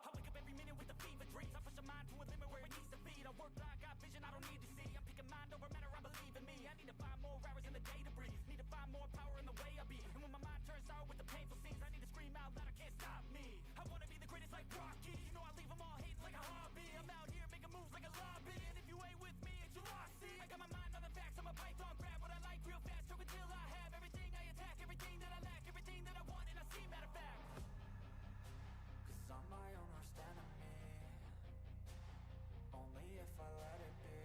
I wake up every minute with the fever dreams. I push my mind to a limit where it needs to be. I work blind, got vision I don't need to see. I'm picking mind over matter, I believe in me. I need to find more hours in the day to breathe. Need to find more power in the way I be. And when my mind turns sour with the painful scenes, I need to scream out loud, I can't stop me. I wanna be the greatest like Rocky. You know I leave them all hating like a hobby. I'm out here making moves like a lobby. And if you ain't with me, it's your loss. See, I got my mind on the facts, I'm a python, grab what I like real fast. Choke until I have everything I attack, everything that I lack, everything that I want, and I see, matter of fact. Cause I'm my own worst enemy. Only if I let it be.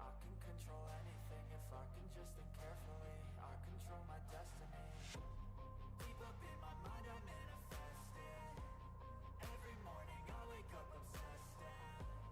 I can control anything if I can just think carefully. I control my destiny. Deep up in my mind I manifest it. Every morning I wake up obsessed and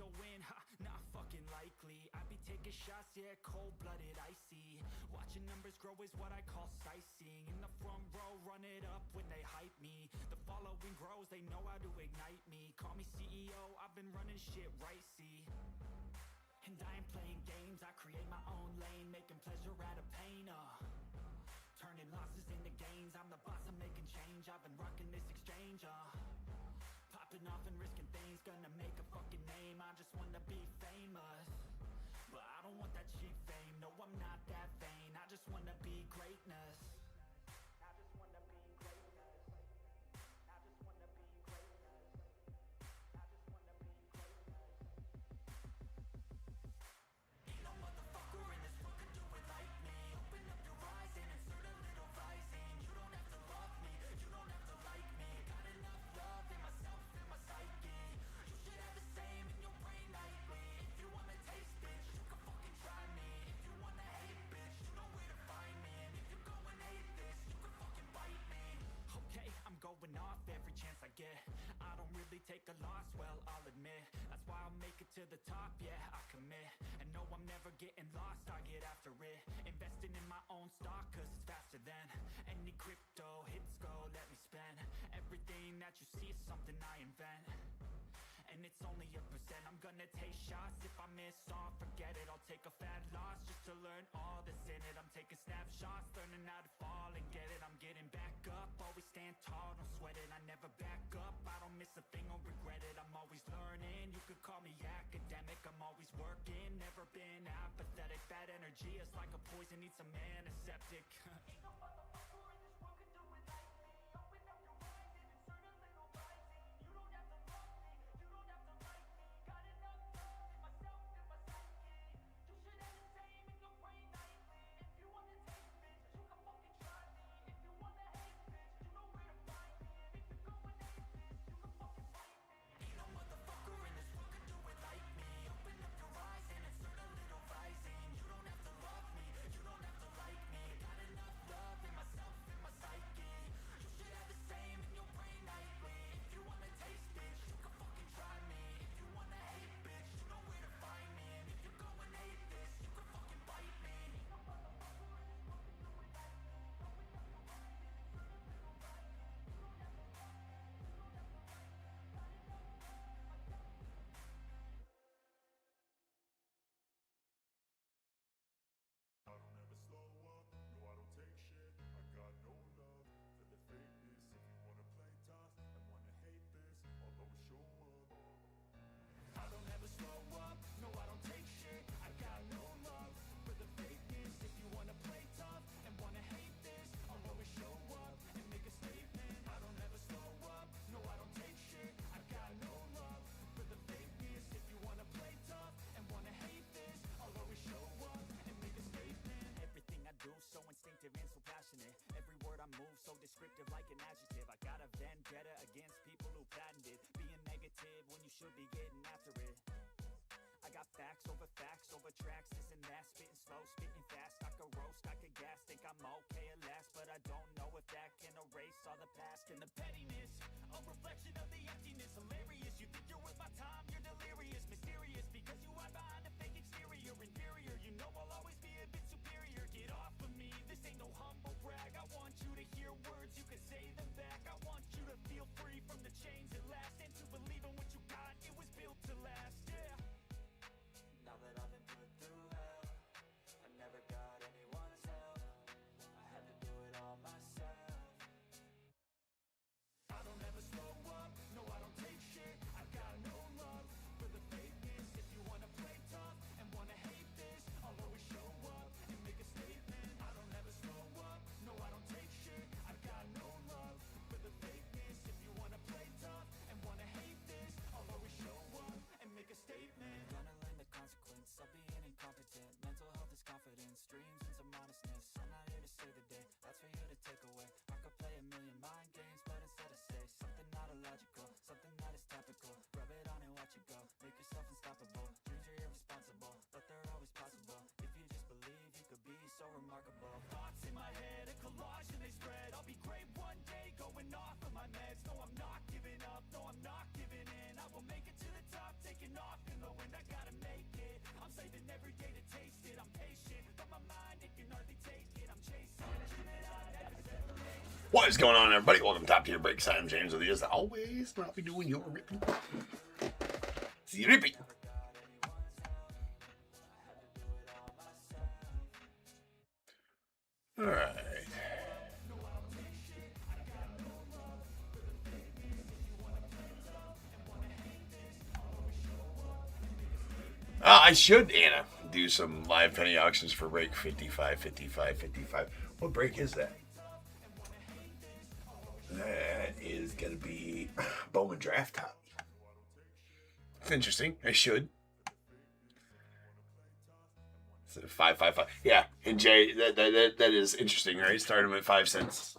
you'll win, ha, not fucking likely. I be taking shots, yeah, cold-blooded, icy. Watching numbers grow is what I call sightseeing. In the front row, run it up when they hype me. The following grows, they know how to ignite me. Call me CEO, I've been running shit right, see. And I ain't playing games, I create my own lane, making pleasure out of pain, turning losses into gains, I'm the boss, I'm making change. I've been rocking this exchange, popping off and risking things, gonna make a fucking name. I just wanna be famous, but I don't want that cheap fame. No, I'm not that vain, I just wanna be greatness. I just wanna be greatness. I just wanna be greatness. I just wanna be greatness. Ain't no motherfucker in this world can do it like me. Open up your eyes and insert a little rising. You don't have to love me, you don't have to like me. Got enough love in myself, in my psyche. You should have the same in your brain nightly. If you wanna taste, bitch, you can fucking try me. If you wanna hate, bitch, you know where to find me. And if you go and hate this, you can fucking bite me. Okay, I'm going off every chance I get. I don't really take a loss, well, I'll admit. That's why I'll make it to the top, yeah, I commit. And no, I'm never getting lost, I get after it. Investing in my own stock, cause it's faster than any crypto hits go, let me spend. Everything that you see is something I invent, and it's only a percent. I'm gonna take shots, if I miss off, forget it. I'll take a fat loss just to learn all that's in it. I'm taking snapshots, learning how to fall and get it. I'm getting back up, always stand tall, don't sweat it. I never back up, I don't miss a thing or regret it. I'm always learning, you could call me academic. I'm always working, never been apathetic. Bad energy is like a poison, needs some antiseptic. Ain't no motherfucker in this world can do it like me. Open up your eyes and insert a little rising. You don't have to love me, you don't have to like me. Got enough love in myself, in my psyche. You should have the same in your brain nightly. If you wanna taste, bitch, you can fucking try me. If you wanna hate, bitch, you know where to find me. And if you go and hate this, you can fucking fight me. Ain't no motherfucker in this world can do it like me. Open up your eyes and insert a little rising. You don't have to love me, you don't have to like me. Got enough love in myself, in my psyche. You should have the same in your brain nightly. If you wanna taste, bitch, you can fucking try me. If you wanna hate, bitch, you know where to find me. And if you go and hate this, you can fucking bite me. Ain't no motherfucker in this world can do it like me. Open up your eyes and insert a little rising. You don't have to love me, you don't have to like me. Got enough love in myself, in my psyche. I don't ever slow up, no I don't take shit. I got no love for the fakeness. If you wanna play tough and wanna hate this, I'll always show up. I don't ever slow up, no I don't take shit. I got no love for the fakeness. If you wanna play tough and wanna hate this, I'll always show up and make a statement. I don't ever slow up, no I don't take shit. I got no love for the fakeness. If you wanna play tough and wanna hate this, I'll always show up and make a statement. Everything I do so instinctive and so passionate. Every word I move so descriptive like an adjective. I got a vendetta against people who patented being negative when you should be getting after it. I got facts over tracks, this and that. Spitting slow, spitting fast. I could roast, I could gas. Think I'm okay at last, but I don't know if that can erase all the past. And the pettiness, a reflection of the emptiness. Hilarious, you think you're worth my time, you're delirious. Mysterious, because you hide behind a fake exterior. Inferior, you know I'll always be a bit superior. Get off of me, this ain't no humble brag. I want you to hear words, you can say them back. I want you to feel free from the chains that last, and to believe in what you got, it was built to last, yeah. Now that I've been put through hell, I never got anyone's help. I had to do it all myself. I don't ever slow up, no I don't take shit. I got no love What is going on, everybody? Welcome to Top Tier Breaks. I'm James with you as always. I'll be doing your ripping. See you ripping. All right. I should, Anna, do some live penny auctions for break 55, 55, 55. What break is that? That is going to be Bowman Draft Top. It's interesting. I should. So 555. Yeah, and Jay, that is interesting, right? Start them at 5 cents.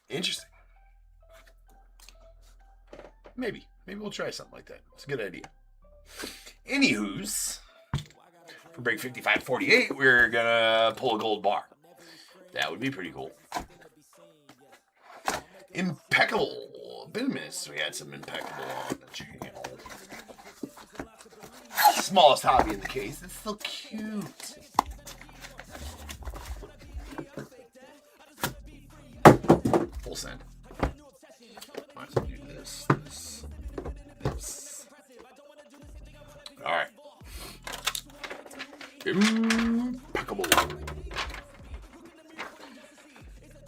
Interesting. Maybe we'll try something like that. It's a good idea. Anywho's, for break 55.48, we're gonna pull a gold bar. That would be pretty cool. Impeccable. Been a minute since we had some Impeccable on the channel. Smallest hobby in the case. It's so cute. Full send. Might as well do this. All right. Impeccable.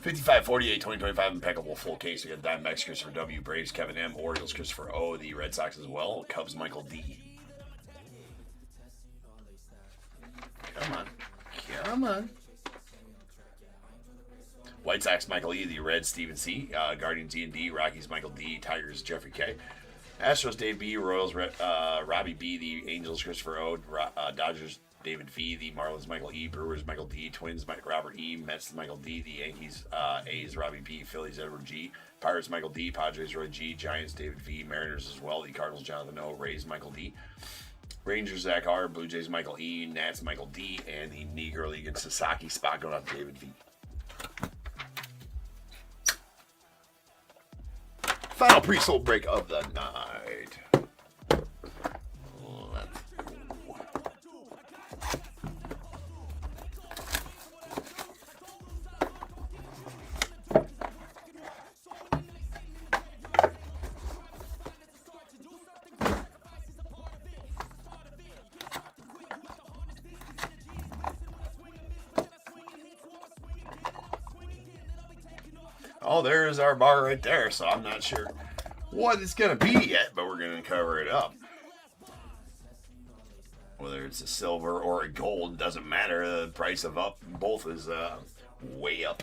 55-48, 2025 Impeccable full case. We got Diamondbacks Christopher W, Braves Kevin M, Orioles Christopher O, the Red Sox as well, Cubs Michael D. Come on. White Sox Michael E, the Reds Stephen C, Guardians E and D, Rockies Michael D, Tigers Jeffrey K, Astros Dave B, Royals Robbie B, the Angels Christopher O, Dodgers David V, the Marlins Michael E, Brewers Michael D, Twins Robert E, Mets Michael D, the Yankees A's Robbie B, Phillies Edward G, Pirates Michael D, Padres Roy G, Giants David V, Mariners as well, the Cardinals Jonathan O, Rays Michael D, Rangers Zach R, Blue Jays Michael E, Nats Michael D, and the Negro League and Sasaki spot going out to David V. Final pre-sold break of the night. Let's go. Oh, there's our bar right there, so I'm not sure what it's going to be yet, but we're going to cover it up. Whether it's a silver or a gold, doesn't matter. The price of up, both is way up.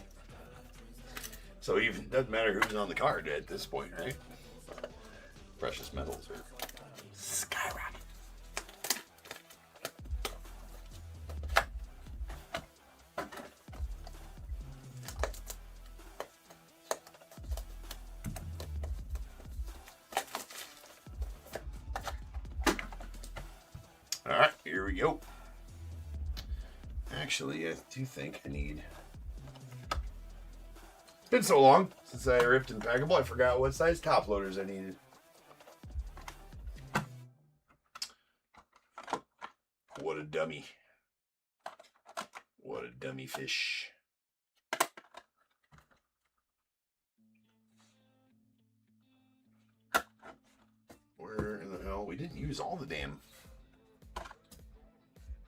So even doesn't matter who's on the card at this point, right? Precious metals are skyrocketing. All right, here we go. Actually, I do think I need... It's been so long since I ripped Impeccable, I forgot what size top loaders I needed. What a dummy. What a dummy fish. Where in the hell? We didn't use all the damn...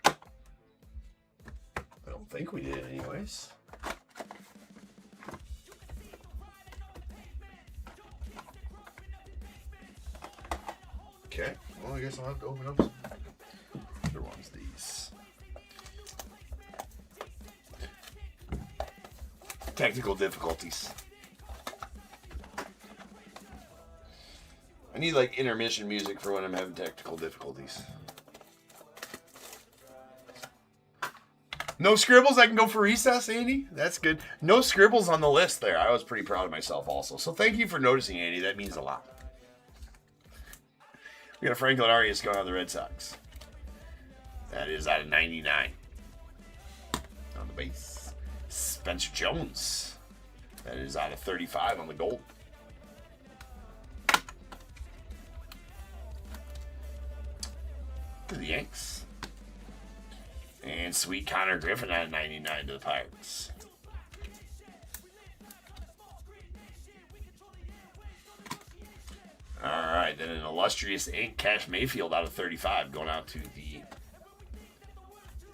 I don't think we did anyways. Okay, well I guess I'll have to open up some other ones. These technical difficulties. I need like intermission music for when I'm having technical difficulties. No scribbles, I can go for recess, Andy. That's good. No scribbles on the list there. I was pretty proud of myself also. So thank you for noticing, Andy. That means a lot. We got a Franklin Arias going on the Red Sox. That is out of 99. On the base. Spencer Jones. That is out of 35 on the gold. To the Yanks. And sweet Connor Griffin out of 99 to the Pirates. All right, then an illustrious ink Cash Mayfield out of 35 going out to the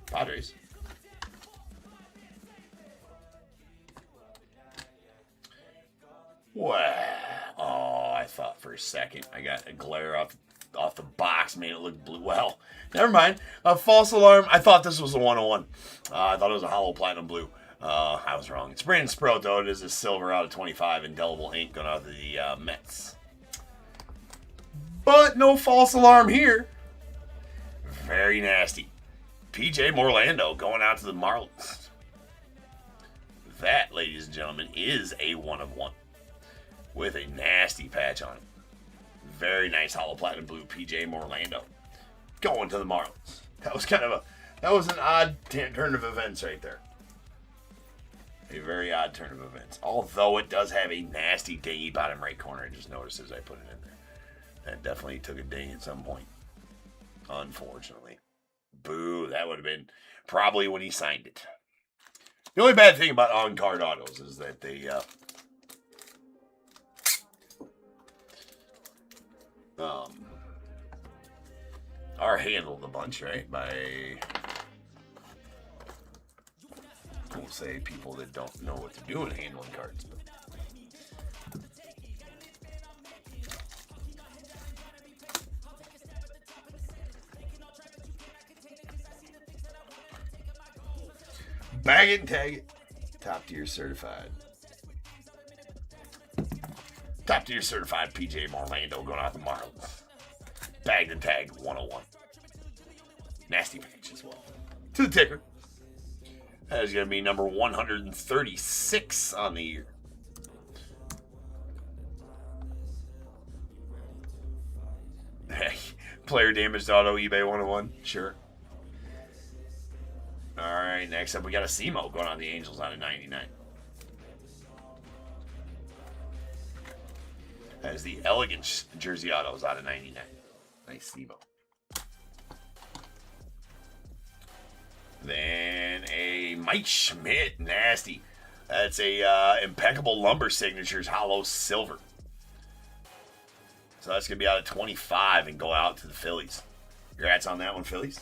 Padres. Wow. Oh, I thought for a second I got a glare off the box, made it look blue. Well, never mind. A false alarm. I thought this was a 101. I thought it was a hollow platinum blue. I was wrong. It's Brandon Sprout, though. It is a silver out of 25, indelible ink going out to the Mets. But no false alarm here. Very nasty. PJ Morlando going out to the Marlins. That, ladies and gentlemen, is a 1 of 1 with a nasty patch on it. Very nice hollow platinum blue PJ Morlando going to the Marlins. That was an odd turn of events right there. A very odd turn of events. Although it does have a nasty dingy bottom right corner. I just noticed as I put it in there. That definitely took a ding at some point. Unfortunately. Boo. That would have been probably when he signed it. The only bad thing about on-card autos is that they are handled a bunch, right? By, we'll say, people that don't know what to do in handling cards. But bag it and tag it. Top tier certified. Top tier certified PJ Morlando going out the Marlins. Bagged and tagged 101. Nasty patch as well. To the ticker. That is going to be number 136 on the year. Hey, player damaged auto eBay 101. Sure. All right, next up we got a Simo going on the Angels out of 99. That is the Elegant Jersey Autos out of 99. Nice Simo. Then a Mike Schmidt, nasty. That's a Impeccable Lumber Signatures Hollow Silver. So that's going to be out of 25 and go out to the Phillies. Congrats on that one, Phillies.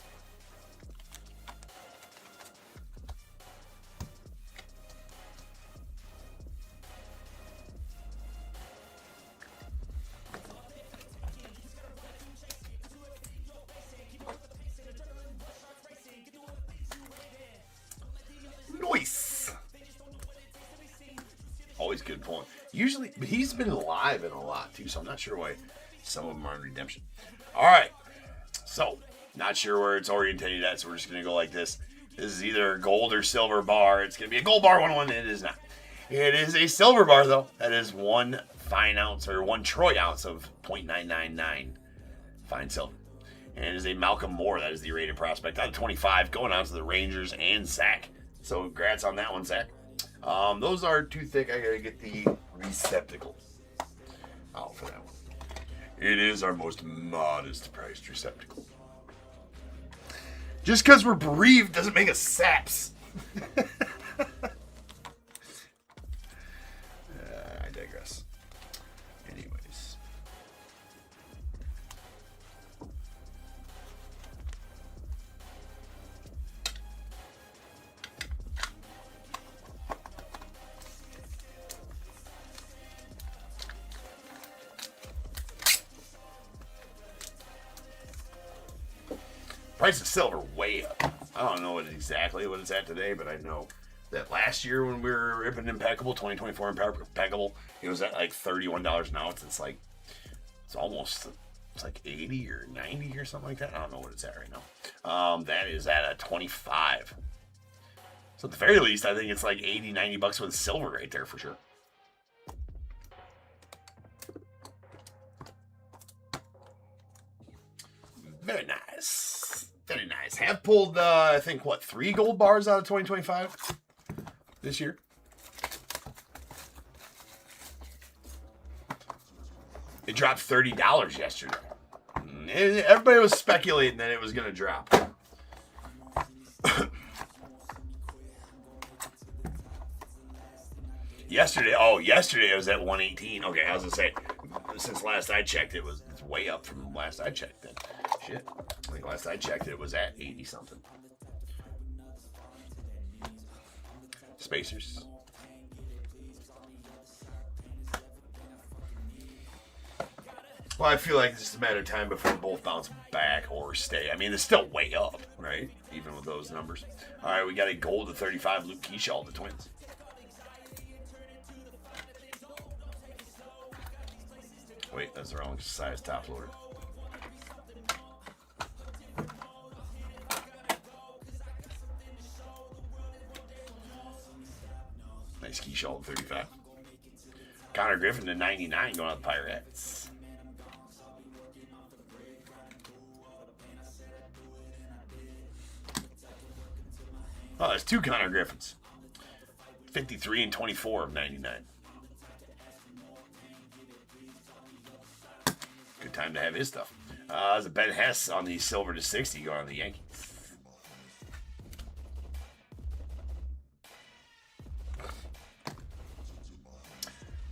Nice. Always good point. Usually, but he's been live in a lot too, so I'm not sure why some of them are in redemption. All right. So, not sure where it's orientated at, so we're just going to go like this. This is either a gold or silver bar. It's going to be a gold bar 101. It is not. It is a silver bar, though. That is 1 fine ounce or 1 troy ounce of 0.999 fine silver. And it is a Malcolm Moore. That is the rated prospect out of 25, going out to the Rangers and Zach. So, congrats on that one, Zach. Those are too thick. I got to get the receptacle out for that one. It is our most modest priced receptacle. Just because we're bereaved doesn't make us saps. I digress. Anyways. Price of silver way up. I don't know exactly what it's at today, but I know that last year when we were ripping Impeccable, 2024 Impeccable, it was at like $31 now. It's like, it's like 80 or 90 or something like that. I don't know what it's at right now. That is at a 25. So at the very least, I think it's like 80, 90 bucks with silver right there for sure. Very nice. Very nice. Have pulled, I think, 3 gold bars out of 2025 this year? It dropped $30 yesterday. Everybody was speculating that it was going to drop. Yesterday it was at 118. Okay, I was gonna say, since last I checked, it's way up from last I checked. Then, shit. I think last I checked, it was at 80 something. Spacers. Well, I feel like it's just a matter of time before both bounce back or stay. I mean, it's still way up, right? Even with those numbers. All right, we got a gold to 35, Luke Keyshaw, the Twins. Wait, that's the wrong size top loader. Nice Keyshaw to 35. Connor Griffin to 99 going out the Pirates. Oh, there's two Connor Griffins. 53 and 24 of 99. Good time to have his stuff. There's a Ben Hess on the silver to 60 going on the Yankees.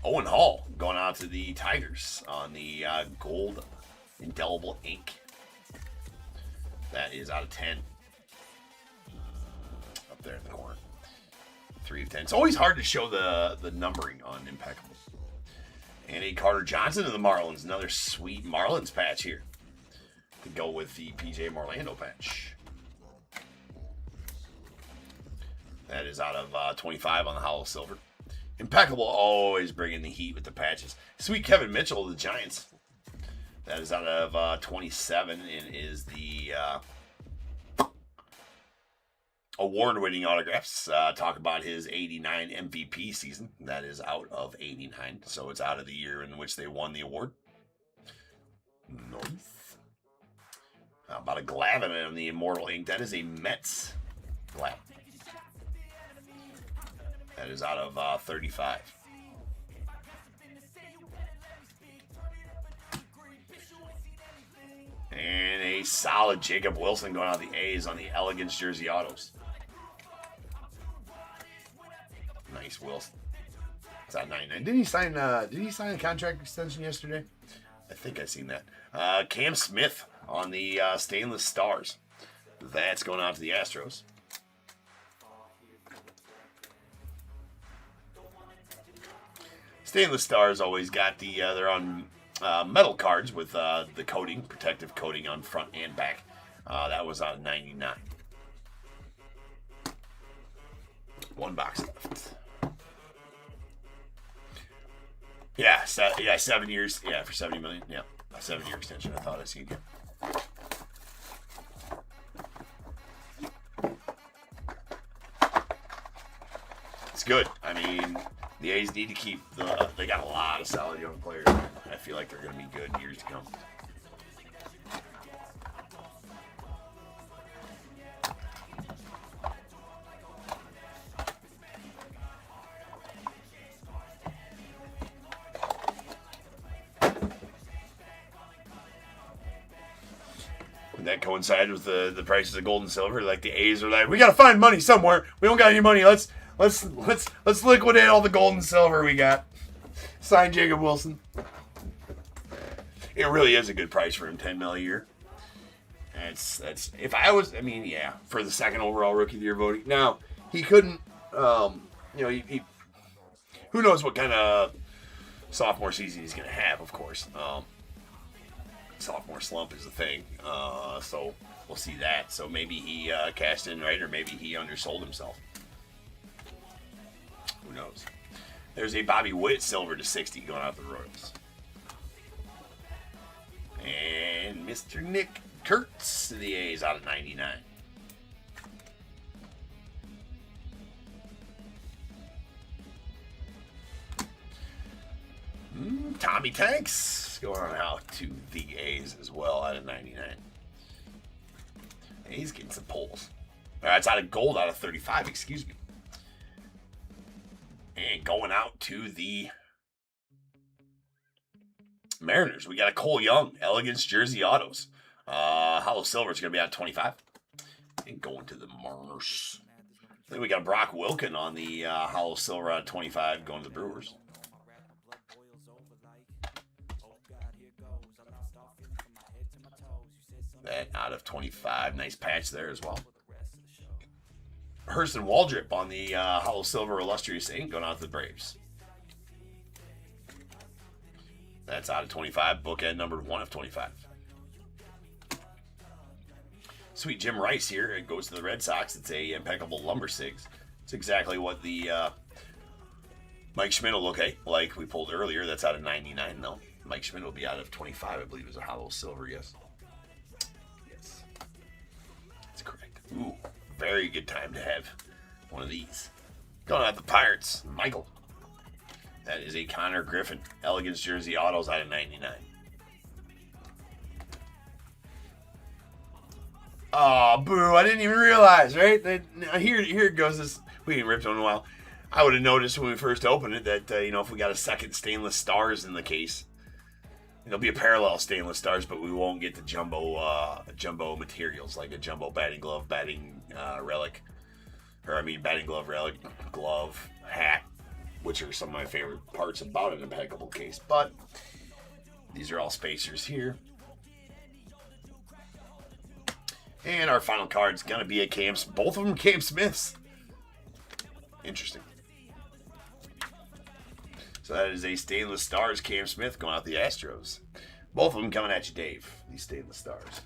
Owen Hall going out to the Tigers on the gold indelible ink. That is out of 10. Up there in the corner. 3 of 10. It's always hard to show the numbering on Impeccable. And a Carter Johnson to the Marlins. Another sweet Marlins patch here. To go with the PJ Morlando patch. That is out of 25 on the Hollow Silver. Impeccable always bringing the heat with the patches. Sweet Kevin Mitchell of the Giants. That is out of 27 and is the award-winning autographs. Talk about his 89 MVP season. That is out of 89. So it's out of the year in which they won the award. Nice. How about a Glavin on the Immortal Ink? That is a Mets Glavin. That is out of 35. And a solid Jacob Wilson going out the A's on the Elegance Jersey Autos. Nice Wilson. It's at 99. Did he sign a contract extension yesterday? I think I seen that. Cam Smith on the Stainless Stars. That's going out to the Astros. Stainless Stars always got they're on metal cards with the coating, protective coating on front and back. That was on 99. One box left. Yeah, 7 years. Yeah, for $70 million. Yeah, a 7-year extension. I thought I seen it. It's good. I mean, the A's need to keep they got a lot of solid young players. I feel like they're going to be good in years to come. That coincided with the prices of gold and silver. Like the A's are like, we gotta find money somewhere. We don't got any money. Let's liquidate all the gold and silver we got. Sign Jacob Wilson. It really is a good price for him, $10 million a year. That's if I was, I mean, yeah, for the second overall rookie of the year voting. Now he couldn't, he who knows what kind of sophomore season he's gonna have, of course. Sophomore slump is a thing, so we'll see that. So maybe he cashed in right, or maybe he undersold himself. Who knows? There's a Bobby Witt silver to 60 going out the Royals. And Mr. Nick Kurtz to the A's out of 99. Tommy Tanks going on out to the A's as well out of 99. And he's getting some pulls. All right, it's out of gold out of 35, excuse me. And going out to the Mariners, we got a Cole Young, Elegance Jersey Autos. Hollow Silver is going to be out of 25. And going to the Mariners. Then we got Brock Wilken on the hollow silver out of 25 going to the Brewers. That out of 25. Nice patch there as well. Hurston Waldrip on the hollow silver illustrious ink going out to the Braves. That's out of 25. Bookend numbered 1 of 25. Sweet Jim Rice here. It goes to the Red Sox. It's a impeccable lumber sigs. It's exactly what the Mike Schmidt will look like we pulled earlier. That's out of 99 though. Mike Schmidt will be out of 25. I believe is a hollow silver. Yes. Yes. That's correct. Ooh, very good time to have one of these. Going out the Pirates. Michael. That is a Connor Griffin. Elegance Jersey Autos out of 99. Oh, boo. I didn't even realize, right? Here it goes. This, we ain't ripped on in a while. I would have noticed when we first opened it that, if we got a second stainless stars in the case, it'll be a parallel stainless stars, but we won't get the jumbo materials, like a jumbo batting glove, batting relic, batting glove, relic, glove, hat, which are some of my favorite parts about an impeccable case. But these are all spacers here. And our final card's going to be a both of them Cam Smiths. Interesting. So that is a Stainless Stars Cam Smith going out the Astros. Both of them coming at you, Dave. These Stainless Stars.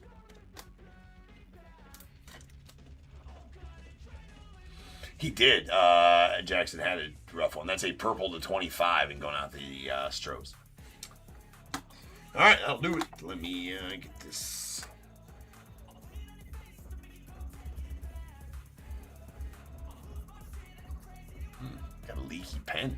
He did. Jackson had a rough one. That's a purple to 25 and going out the Astros. All right, that'll do it. Let me get this. Got a leaky pen.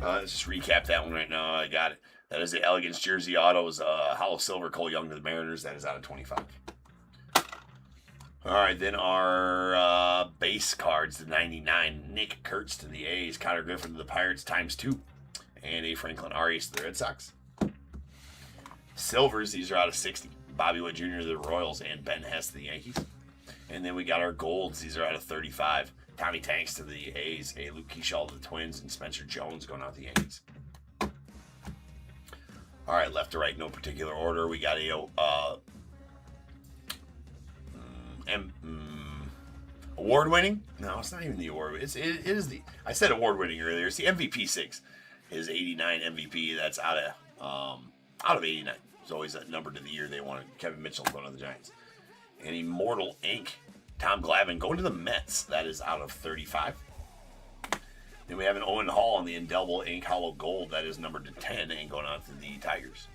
Let's just recap that one right now. I got it. That is the Elegance Jersey Autos hollow silver Cole Young to the Mariners. That is out of 25. All right, then our base cards, the 99. Nick Kurtz to the A's, Connor Griffin to the Pirates ×2, and a Franklin Arias to the Red Sox. Silvers, these are out of 60. Bobby Witt Jr. to the Royals and Ben Hess to the Yankees. And then we got our golds. These are out of 35. Tommy Tanks to the A's, a Luke Keyshaw to the Twins, and Spencer Jones going out the Yankees. All right, left to right, no particular order. We got a award-winning? No, it's not even the award. It is the. I said award-winning earlier. It's the MVP 6. His 89 MVP. That's out of 89. It's always a number to the year they wanted. Kevin Mitchell going to the Giants. And Immortal Ink. Tom Glavine going to the Mets. That is out of 35. Then we have an Owen Hall on the Indelible Ink Hollow Gold. That is numbered to 10 and going on to the Tigers.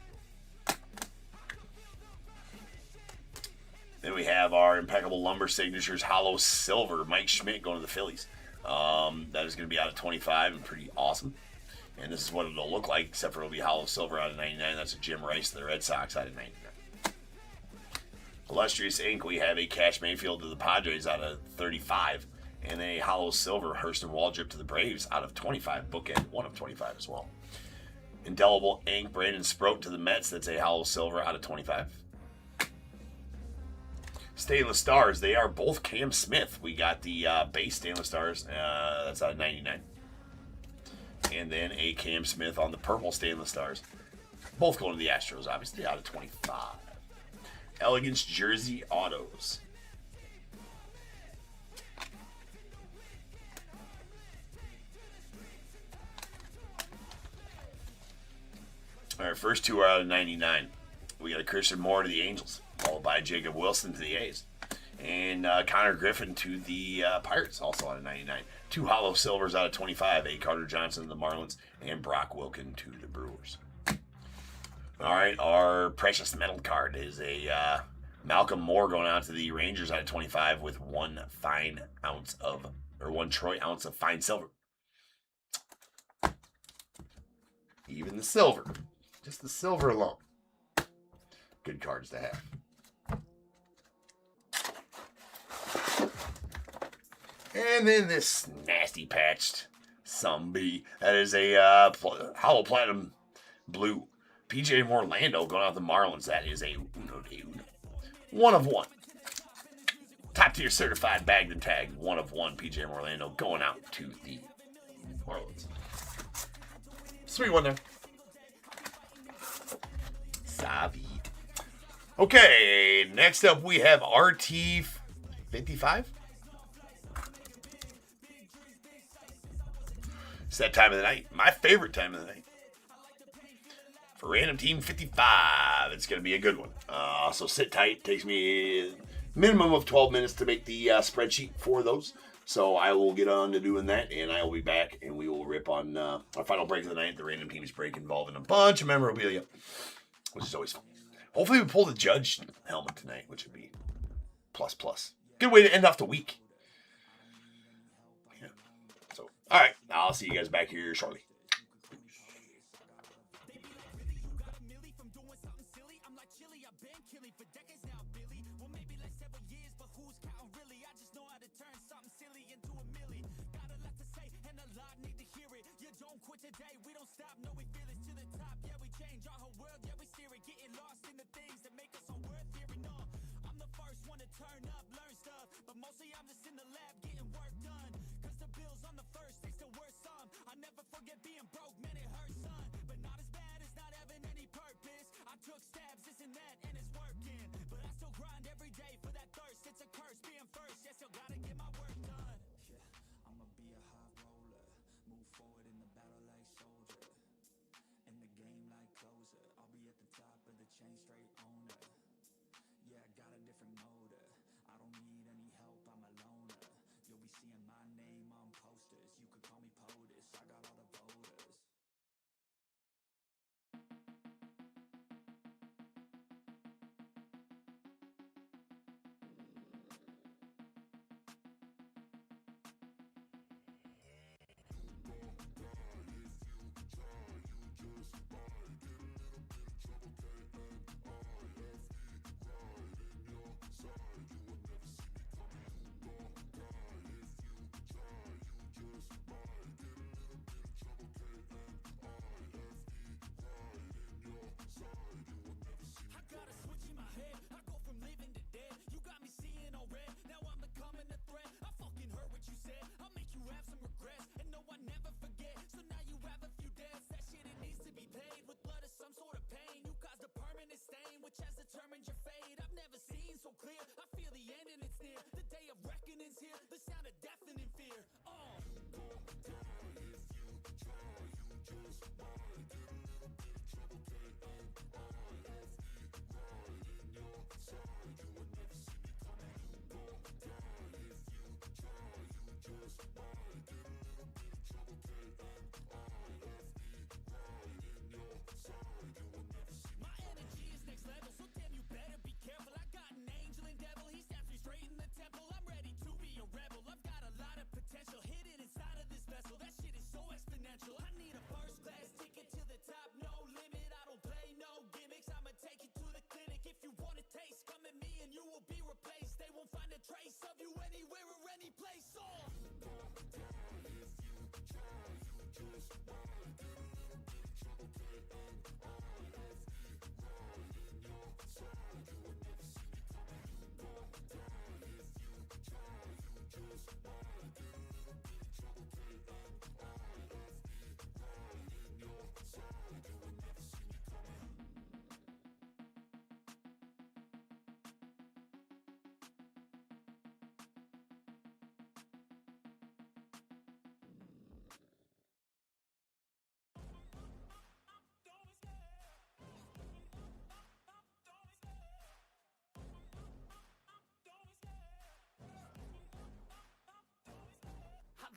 Then we have our Impeccable Lumber Signatures Hollow Silver Mike Schmidt going to the Phillies. That is going to be out of 25 and pretty awesome. And this is what it'll look like, except for it'll be Hollow Silver out of 99. That's a Jim Rice to the Red Sox out of 99. Illustrious Ink, we have a Cash Mayfield to the Padres out of 35. And then a Hollow Silver Hurston Waldrip to the Braves out of 25. Bookend 1 of 25 as well. Indelible Ink Brandon Sproat to the Mets. That's a Hollow Silver out of 25. Stainless Stars, they are both Cam Smith. We got the base Stainless Stars. That's out of 99. And then a Cam Smith on the purple Stainless Stars. Both going to the Astros, obviously, out of 25. Elegance Jersey Autos. All right, first two are out of 99. We got a Christian Moore to the Angels, followed by Jacob Wilson to the A's. And Connor Griffin to the Pirates, also out of 99. Two Hollow Silvers out of 25. A Carter Johnson to the Marlins, and Brock Wilken to the Brewers. All right, our Precious Metal card is a Malcolm Moore going out to the Rangers out of 25 with 1 troy ounce of fine silver. Even the silver. Just the silver alone. Good cards to have. And then this nasty patched Zombie. That is a hollow platinum blue. PJ from Orlando going out the Marlins. That is a uno de uno. 1 of 1. Top tier certified bagged and tagged. 1 of 1. PJ from Orlando going out to the Marlins. Sweet one there. Savvy. Okay, next up we have RT55. It's that time of the night. My favorite time of the night. For Random Team 55. It's going to be a good one. So sit tight. Takes me a minimum of 12 minutes to make the spreadsheet for those. So I will get on to doing that, and I will be back, and we will rip on our final break of the night, the Random Teams break involving a bunch of memorabilia, which is always fun. Hopefully we pull the Judge helmet tonight, which would be plus. Good way to end off the week. Yeah. So, all right. I'll see you guys back here shortly. Today we don't stop, no we feel it to the top. Yeah, we change our whole world, yeah we steer it. Getting lost in the things that make us all worth hearing. I'm the first one to turn up, learn stuff, but mostly I'm just in the lab getting work done. Cause the bills on the first, they still worth some. I never forget being broke, man it hurts son. But not as bad as not having any purpose. I took stabs, this and that, and it's working. But I still grind every day for that thirst. It's a curse being first, yeah still gotta get my work done. Yeah, I'ma be a high roller, move forward in the battle like soldier. In the game like closer, I'll be at the top of the chain, straight owner. Yeah, I got a different motor, I don't need any help, I'm a loner. You'll be seeing my name on posters, you could call me POTUS, I got all the voters. I feel the end and it's near. The day of reckoning's here. The sound of deafening fear. My energy is next level, so damn you better be careful. I got an angel and devil, he snaps me straight in the temple. I'm ready to be a rebel, I've got a lot of potential hidden inside of this vessel. That shit is so exponential. I need a first class ticket to the top, no limit. I don't play no gimmicks, I'ma take you to the clinic. If you want a taste, come at me and you will be replaced. They won't find a trace of you anywhere or any place.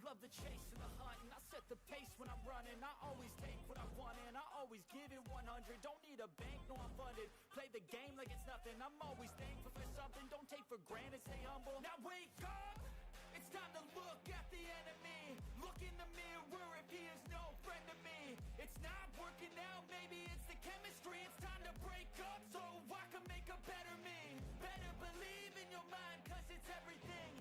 Love the chase and the hunt, and I set the pace when I'm running. I always take what I want and I always give it 100. Don't need a bank, no I'm funded. Play the game like it's nothing. I'm always thankful for something. Don't take for granted, stay humble. Now wake up, it's time to look at the enemy. Look in the mirror if he is no friend to me. It's not working out, maybe it's the chemistry. It's time to break up so I can make a better me. Better believe in your mind, cause it's everything.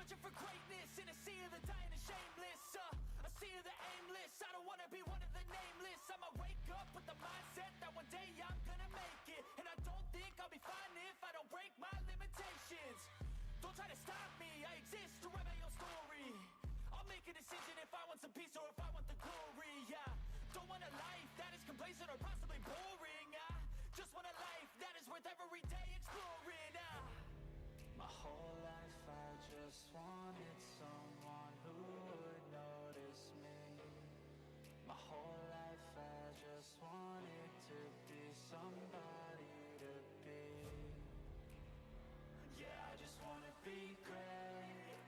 Searching for greatness in a sea of the dying and shameless. A sea of the aimless. I don't wanna be one of the nameless. I'ma wake up with the mindset that one day I'm gonna make it. And I don't think I'll be fine if I don't break my limitations. Don't try to stop me, I exist to write my own story. I'll make a decision if I want some peace or if I want the glory. Yeah, don't want a life that is complacent or possibly boring. I just want a life that is worth every day exploring. My whole life I just wanted someone who would notice me. My whole life I just wanted to be somebody to be. Yeah, I just wanna be great.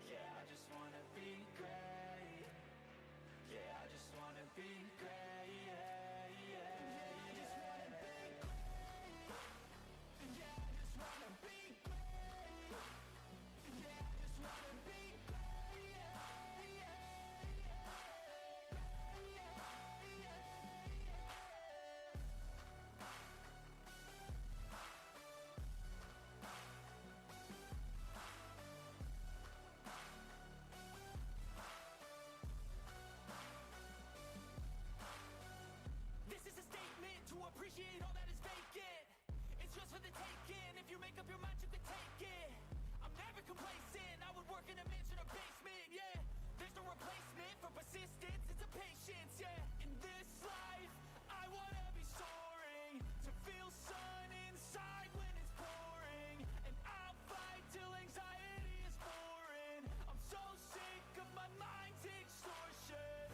Yeah, I just wanna be great. Yeah, I just wanna be great. Yeah, yeah, I just wanna be great. Yeah, I just wanna be great. Yeah, I just wanna be great. Yeah, this is a statement to appreciate all that is vacant. It's just for the taking. If you make up your mind, you can take it. I'm never complacent. I would work in a mansion or basement. Yeah, there's no replacement for persistence. It's a patience. Yeah, in this life, I wanna be soaring, to feel sun inside when it's pouring. And I'll fight till anxiety is foreign. I'm so sick of my mind's extortion.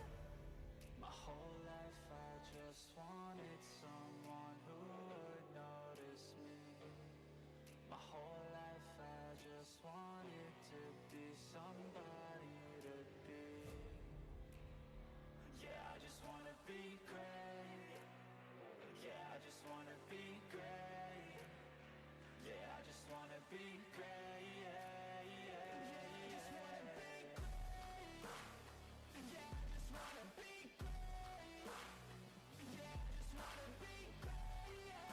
My whole life I just wanted someone who would notice me. My whole life I just wanted to be somebody to be. Yeah, I just wanna be great. Yeah, I just wanna be great. Yeah, I just wanna be great. Yeah, yeah, yeah, I just wanna be great. Yeah, I just wanna be great. Yeah, I just wanna be great. Yeah,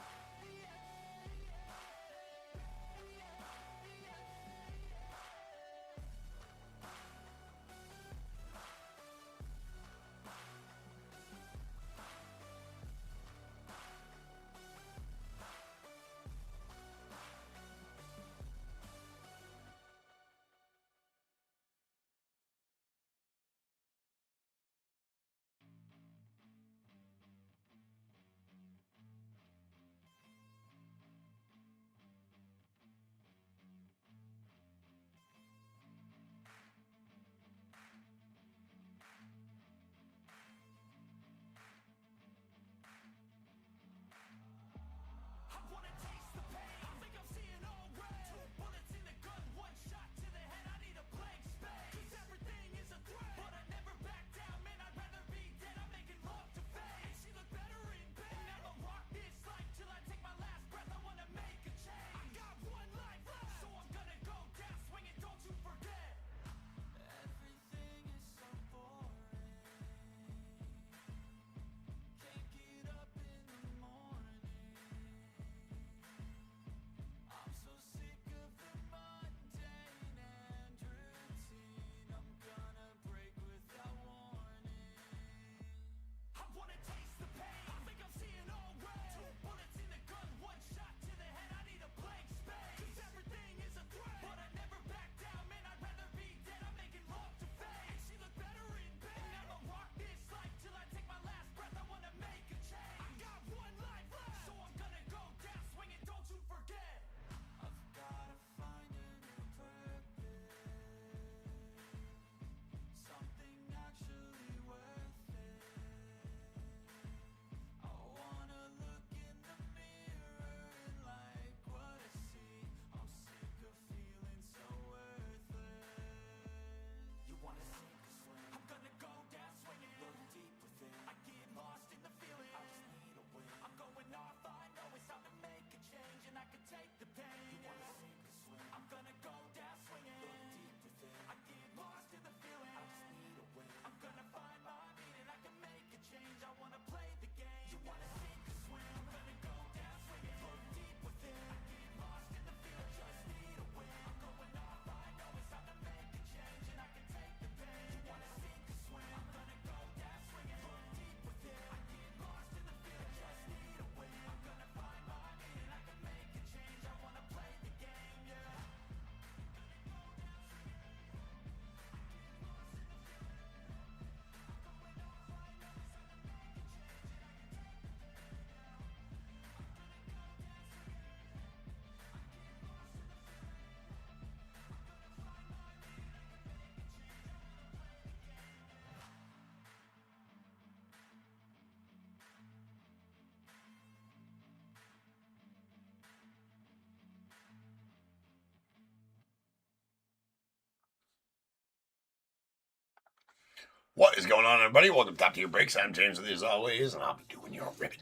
What is going on, everybody? Welcome to Top Tier Breaks. I'm James with you as always, and I'll be doing your ribbon.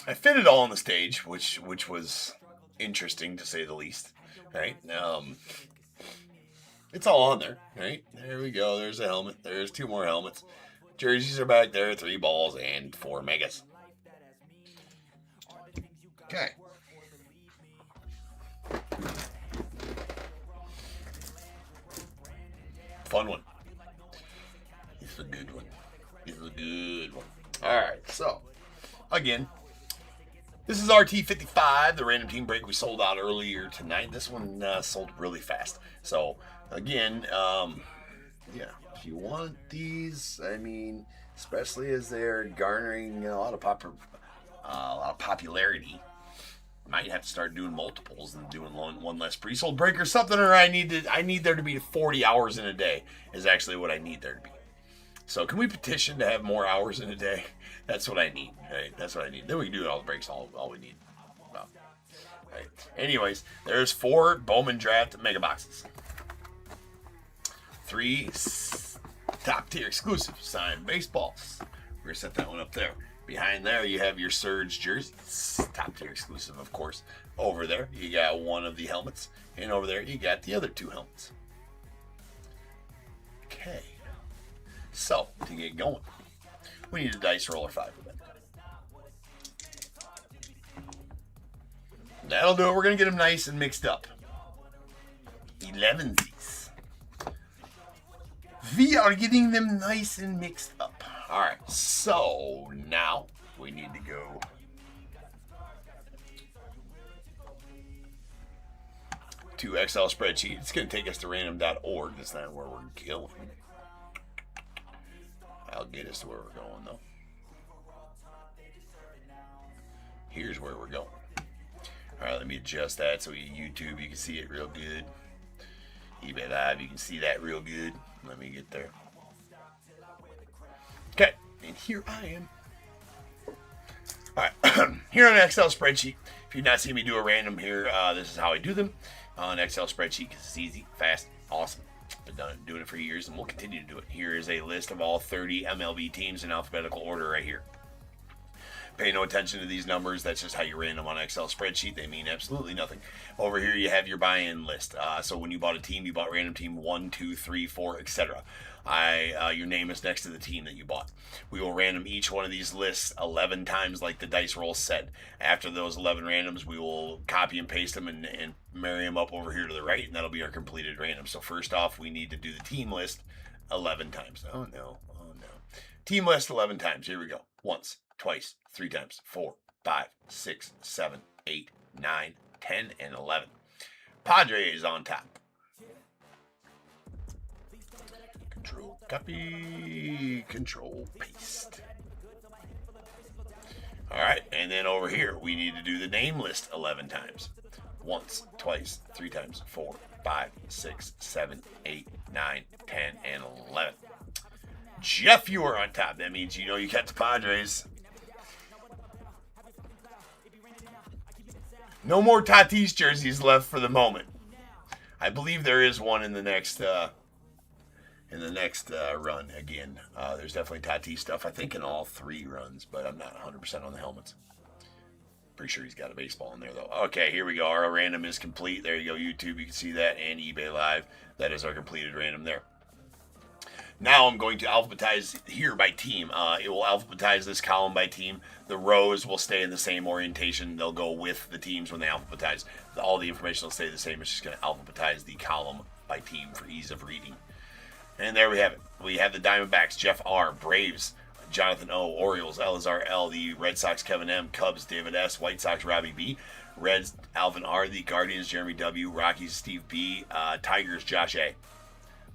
I fit it all on the stage, which was interesting to say the least. Right? It's all on there. Right? There we go. There's a helmet. There's 2 more helmets. Jerseys are back there. 3 balls and 4 megas. Okay. Fun one. It's a good one. It's a good one. Alright, so, again, this is RT55, the random team break we sold out earlier tonight. This one sold really fast. So, again, yeah, if you want these, I mean, especially as they're garnering a lot of popularity, might have to start doing multiples and doing one less pre-sold break or something, or I need there to be 40 hours in a day is actually what I need there to be. So can we petition to have more hours in a day? That's what I need. Right? That's what I need. Then we can do all the breaks, all we need. Well, right. Anyways, there's 4 Bowman draft mega boxes. 3 top tier exclusive signed baseballs. We're going to set that one up there. Behind there, you have your Surge jerseys. Top tier exclusive, of course. Over there, you got one of the helmets. And over there, you got the other 2 helmets. Okay. So, to get going, we need a dice roller 5 of that. That'll do it. We're going to get them nice and mixed up. 11s. We are getting them nice and mixed up. Alright, so now we need to go to Excel spreadsheet. It's going to take us to random.org. That's not where we're going. I'll get us to where we're going, though. Here's where we're going. Alright, let me adjust that so YouTube, you can see it real good. eBay Live, you can see that real good. Let me get there. Okay, and here I am. Alright, here on an Excel spreadsheet. If you've not seen me do a random here, this is how I do them on an Excel spreadsheet because it's easy, fast, awesome. Been doing it for years, and we'll continue to do it. Here is a list of all 30 MLB teams in alphabetical order right here. Pay no attention to these numbers. That's just how you random on an Excel spreadsheet. They mean absolutely nothing. Over here, you have your buy-in list. So when you bought a team, you bought random team 1, 2, 3, 4, etc. Your name is next to the team that you bought. We will random each one of these lists 11 times like the dice roll said. After those 11 randoms, we will copy and paste them and marry them up over here to the right, and that'll be our completed random. So first off, we need to do the team list 11 times. Oh no. Team list 11 times. Here we go. Once, twice, 3 times, 4, 5, 6, 7, 8, 9, 10, and 11. Padres on top. Control copy, control paste. Alright, and then over here, we need to do the name list 11 times. Once, twice, 3 times, 4, 5, 6, 7, 8, 9, 10, and 11. Jeff, you are on top. That means you know you got the Padres. No more Tatis jerseys left for the moment. I believe there is one in the next run again. There's definitely Tatis stuff, I think, in all 3 runs, but I'm not 100% on the helmets. Pretty sure he's got a baseball in there, though. Okay, here we go. Our random is complete. There you go, YouTube. You can see that, and eBay Live. That is our completed random there. Now I'm going to alphabetize here by team. It will alphabetize this column by team. The rows will stay in the same orientation. They'll go with the teams when they alphabetize. All the information will stay the same. It's just going to alphabetize the column by team for ease of reading. And there we have it. We have the Diamondbacks, Jeff R., Braves, Jonathan O., Orioles, Elazar L., the Red Sox, Kevin M., Cubs, David S., White Sox, Robbie B., Reds, Alvin R., the Guardians, Jeremy W., Rockies, Steve B., Tigers, Josh A.,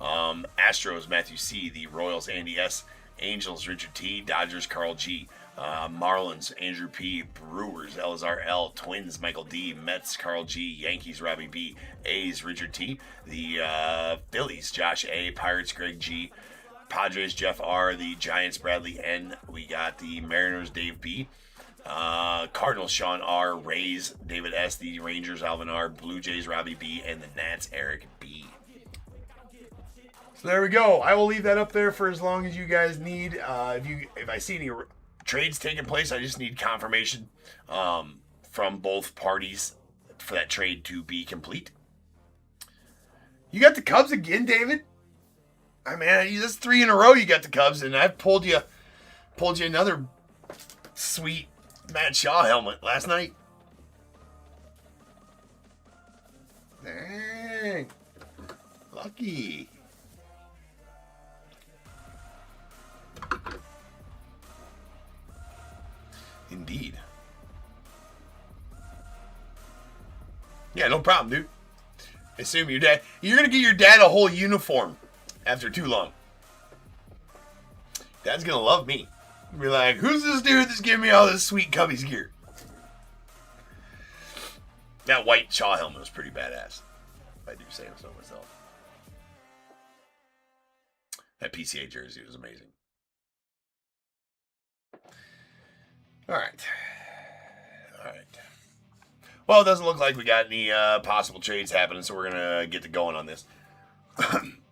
Astros, Matthew C., the Royals, Andy S., Angels, Richard T., Dodgers, Carl G., Marlins, Andrew P., Brewers, Elazar L., Twins, Michael D., Mets, Carl G., Yankees, Robbie B., A's, Richard T., the Phillies, Josh A., Pirates, Greg G., Padres, Jeff R., the Giants, Bradley N., we got the Mariners, Dave B., Cardinals, Sean R., Rays, David S., the Rangers, Alvin R., Blue Jays, Robbie B., and the Nats, Eric B. So there we go. I will leave that up there for as long as you guys need. If I see any trades taking place, I just need confirmation from both parties for that trade to be complete. You got the Cubs again, David? I mean, that's 3 in a row you got the Cubs, and I've pulled you another sweet Matt Shaw helmet last night. Dang. Lucky. Indeed. Yeah, no problem, dude. Assume your dad. You're gonna get your dad a whole uniform after too long. Dad's gonna love me. Be like, who's this dude that's giving me all this sweet Cubbies gear? That white Shaw helmet was pretty badass, if I do say so myself. That PCA jersey was amazing. All right. Well, it doesn't look like we got any possible trades happening, so we're going to get to going on this.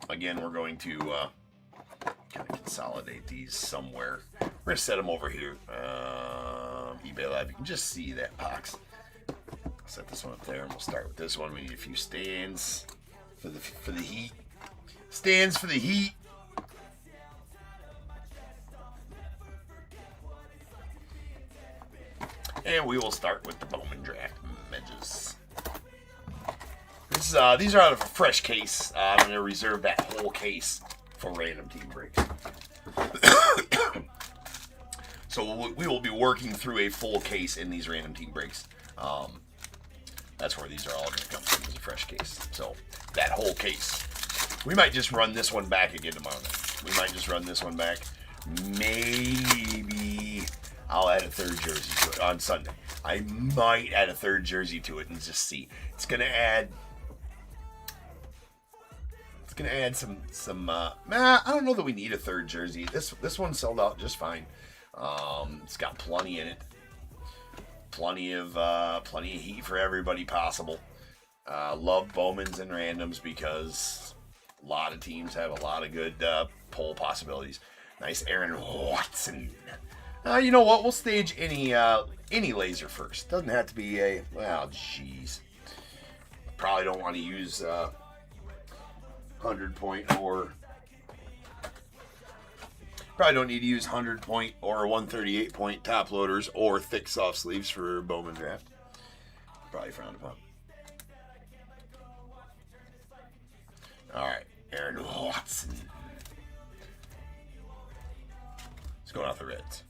Again, we're going to kind of consolidate these somewhere. We're going to set them over here. eBay Live, you can just see that box. I'll set this one up there, and we'll start with this one. We need a few stands for the heat. Stands for the heat. And we will start with the Bowman draft edges. These are out of a fresh case. I'm going to reserve that whole case for random team breaks. So we will be working through a full case in these random team breaks. That's where these are all going to come from, as a fresh case. So that whole case. We might just run this one back again tomorrow night. We might just run this one back. Maybe I'll add a third jersey to it on Sunday. I might add a third jersey to it and just see. It's gonna add some. I don't know that we need a third jersey. This one sold out just fine. It's got plenty in it. Plenty of heat for everybody possible. Love Bowmans and randoms because a lot of teams have a lot of good poll possibilities. Nice Aaron Watson. You know what? We'll stage any laser first. Doesn't have to be a. Well, jeez. Probably don't want to use 100-point or. Probably don't need to use 100-point or 138-point top loaders or thick soft sleeves for Bowman draft. Probably frowned upon. All right, Aaron Watson. Let's go off the Reds.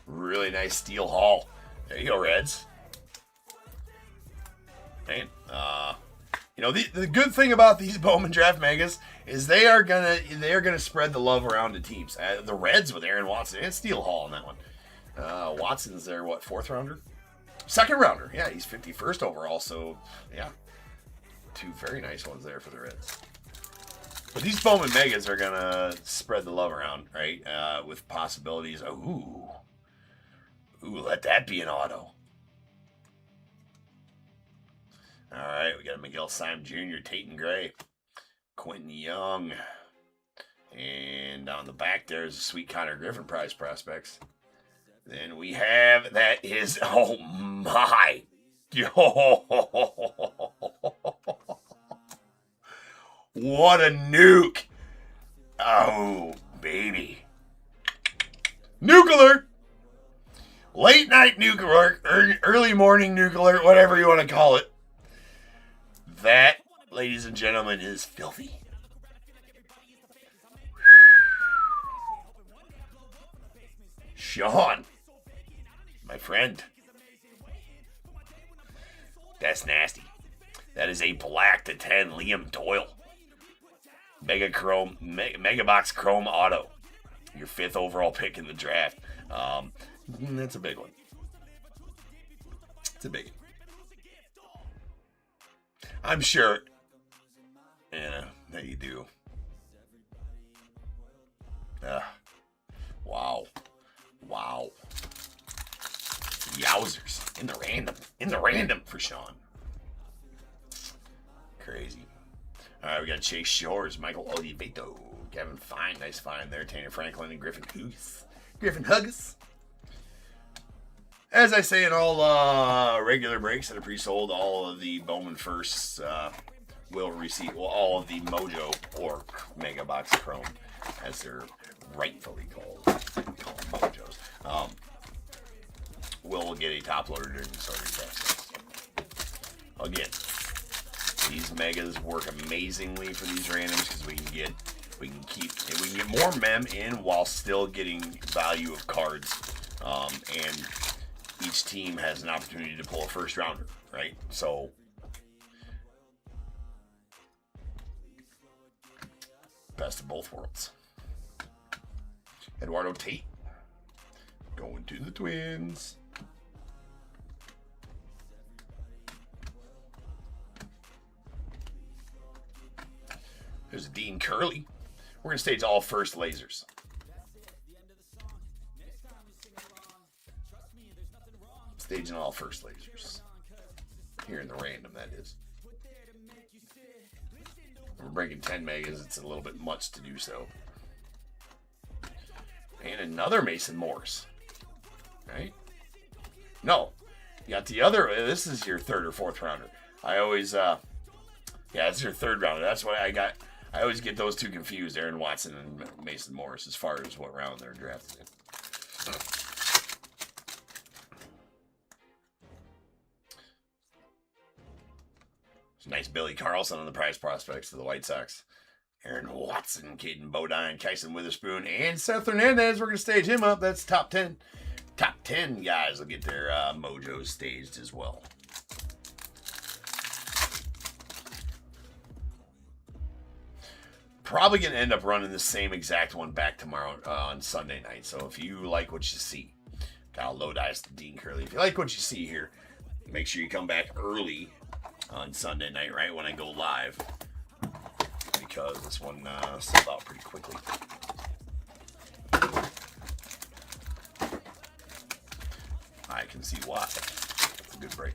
Really nice steel haul. There you go, Reds. Man, the good thing about these Bowman Draft Megas is they are gonna spread the love around to teams. The Reds with Aaron Watson and steel haul on that one. Watson's their fourth rounder, second rounder. Yeah, he's 51st overall. So yeah, 2 very nice ones there for the Reds. But these Bowman Megas are gonna spread the love around, right? With possibilities. Ooh, let that be an auto. All right, we got Miguel Simon Jr., Tatum Gray, Quentin Young, and on the back there's a sweet Connor Griffin prize prospects. Then we have oh my, what a nuke! Oh baby, nuke alert! Late night nuke alert, early morning nuke alert, whatever you want to call it. That, ladies and gentlemen, is filthy. Sean, my friend. That's nasty. That is a black to 10 Liam Doyle. Megabox Chrome Auto. Your 5th overall pick in the draft. That's a big one. It's a big one. I'm sure. Yeah, that you do. Wow. Yowzers. In the random. In the random for Sean. Crazy. All right, we got Chase Shores, Michael Oliveto, Kevin Fine, nice find there, Tanner Franklin, and Griffin Hughes. Griffin Hugges. As I say in all regular breaks that are pre-sold, all of the Bowman firsts will receive, well, all of the Mojo or Mega Box Chrome, as they're rightfully called. We call them Mojos. Will get a top loader during the sorting process. Again, these megas work amazingly for these randoms because we can get more mem in while still getting value of cards, and each team has an opportunity to pull a first rounder, right? So best of both worlds. Eduardo Tate going to the Twins. There's a Dean Curley. We're going to stage all first lasers. Staging all first lasers. Here in the random, that is. We're breaking 10 megas. It's a little bit much to do so. And another Mason Morris. Right? No. You got the other. This is your third or fourth rounder. I always, yeah, it's your third rounder. That's why I always get those two confused, Aaron Watson and Mason Morris, as far as what round they're drafted in. Nice Billy Carlson on the prize prospects of the White Sox. Aaron Watson, Caden Bodine, Kyson Witherspoon, and Seth Hernandez. We're going to stage him up. That's top 10. Top 10 guys will get their mojos staged as well. Probably going to end up running the same exact one back tomorrow on Sunday night. So if you like what you see, Kyle Lodice, Dean Curley, if you like what you see here, make sure you come back early on Sunday night, right when I go live, because this one sold out pretty quickly. I can see why. It's a good break.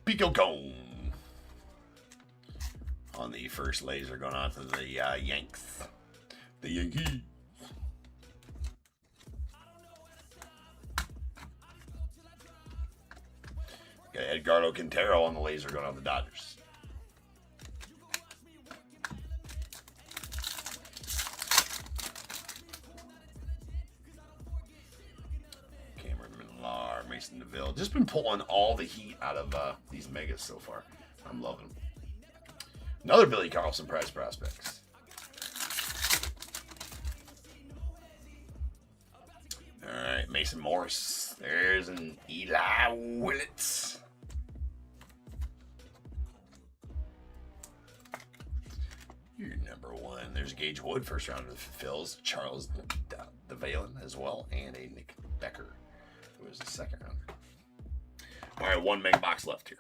Pico Cone on the first laser, going on to the Yanks. The Yankees. Got Edgardo Quintero on the laser, going on the Dodgers. Mason DeVille. Just been pulling all the heat out of these megas so far. I'm loving them. Another Billy Carlson prize prospects. All right, Mason Morris. There's an Eli Willits. You're number one. There's Gage Wood, first round of the Phils. Charles DeValen as well, and a Nick Becker. It was the second round. All right, one mega box left here.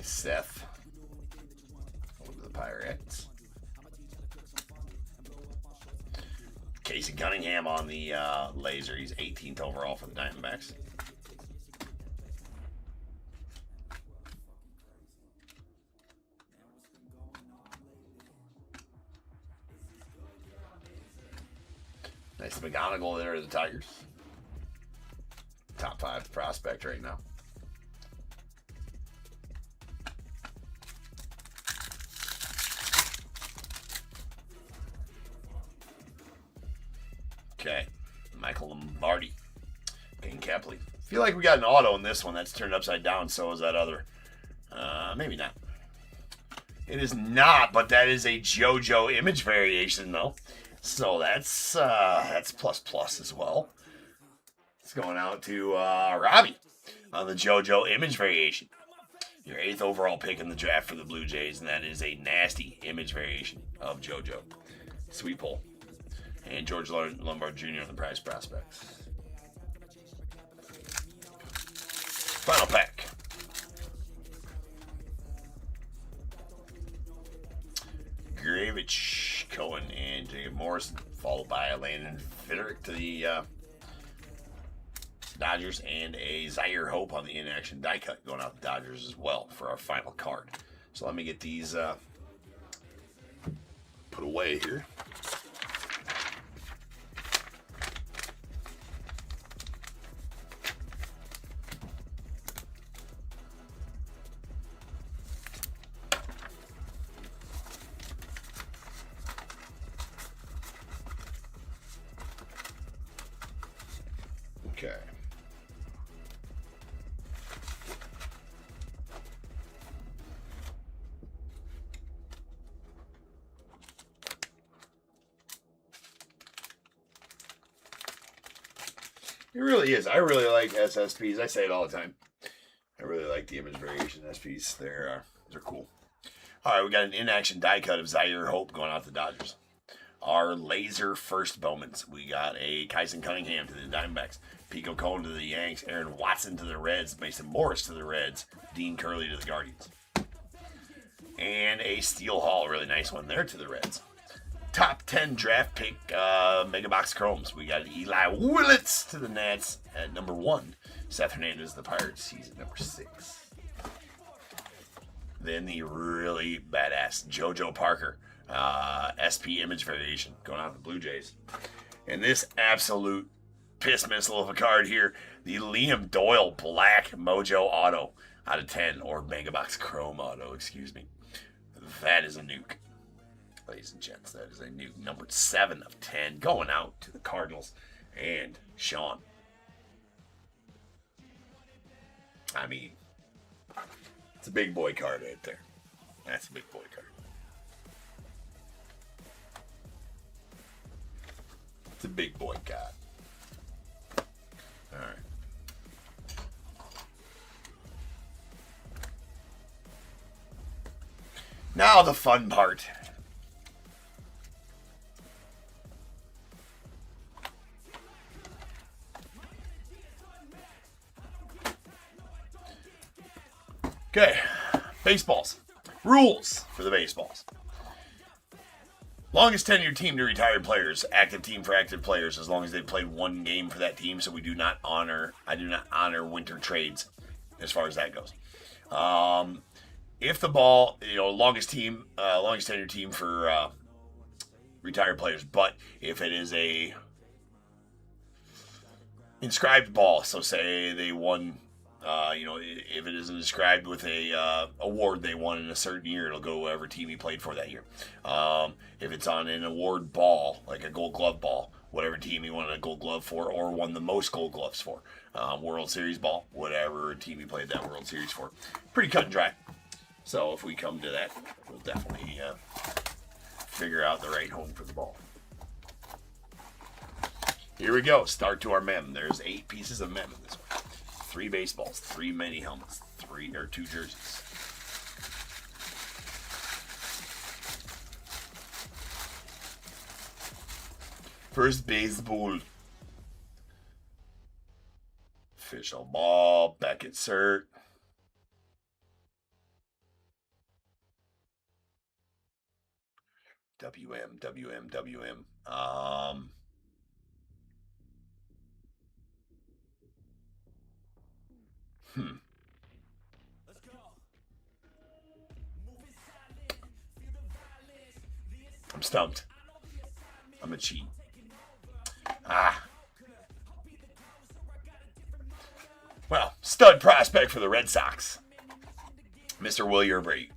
Seth. Over the Pirates. Casey Cunningham on the laser. He's 18th overall for the Diamondbacks. Nice McGonigal there to the Tigers. Top 5 prospect right now. Okay. Michael Lombardi. Kane Kepley. Feel like we got an auto in this one that's turned upside down. So is that other. Maybe not. It is not, but that is a JoJo image variation, though. So that's plus as well. It's going out to Robbie on the JoJo image variation. Your 8th overall pick in the draft for the Blue Jays, and that is a nasty image variation of JoJo. Sweet pull. And George Lombard Jr. on the prize prospects. Final pack. Gravich, Cohen, and Jacob Morrison, followed by Landon Fitterick to the Dodgers, and a Zaire Hope on the in-action die cut going out the Dodgers as well for our final card. So let me get these put away here. Okay. It really is. I really like SSPs. I say it all the time. I really like the image variation SPs. They're cool. All right, we got an in-action die cut of Zaire Hope going out to the Dodgers. Our laser first Bowmans. We got a Kyson Cunningham to the Diamondbacks, Pico Cohen to the Yanks, Aaron Watson to the Reds, Mason Morris to the Reds, Dean Curley to the Guardians. And a Steel Hall, really nice one there to the Reds. Top 10 draft pick Mega Box Chromes. We got Eli Willits to the Nats at number 1. Seth Hernandez, the Pirates, he's at number 6. Then the really badass JoJo Parker SP image variation going out to the Blue Jays. And this absolute piss missile of a card here, the Liam Doyle Black Mojo Auto out of 10, or Mega Box Chrome Auto, excuse me. That is a nuke. Ladies and gents, that is a nuke. Numbered 7 of 10 going out to the Cardinals and Sean. I mean, it's a big boy card right there. That's a big boy card. It's a big boy card. All right. Now the fun part. Okay, baseballs. Rules for the baseballs. Longest tenured team to retired players, active team for active players, as long as they've played one game for that team. So I do not honor winter trades as far as that goes. If the ball, longest tenured team for retired players, but if it is a inscribed ball, so say they won. If it is inscribed with a award they won in a certain year, it'll go whatever team he played for that year. If it's on an award ball, like a Gold Glove ball, whatever team he won a Gold Glove for or won the most Gold Gloves for. World Series ball, whatever team he played that World Series for. Pretty cut and dry. So if we come to that, we'll definitely figure out the right home for the ball. Here we go. Start to our mem. There's 8 pieces of mem in this one. 3 baseballs, 3 mini helmets, 2 jerseys. First baseball. Official ball, Beckett cert. WM. I'm stumped. I'm a cheat. Well, stud prospect for the Red Sox, Mr. Wilyer Brady.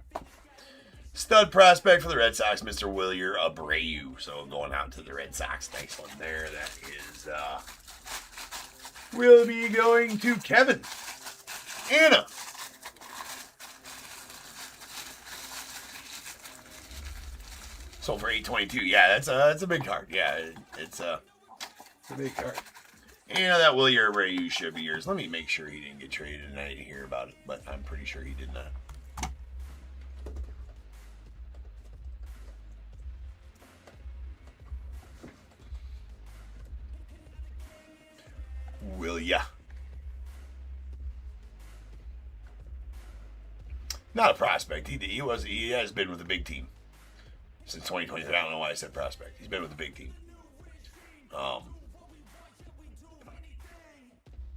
Stud prospect for the Red Sox, Mr. Wilyer Abreu. So going out to the Red Sox. Nice one there. That is, will be going to Kevin. Anna. Sold for $822. Yeah, that's a big card. Yeah, it's a big card. Anna, that Wilyer Abreu should be yours. Let me make sure he didn't get traded and I didn't hear about it, but I'm pretty sure he did not. Will ya? Not a prospect. He has been with a big team since 2023. I don't know why I said prospect. He's been with a big team.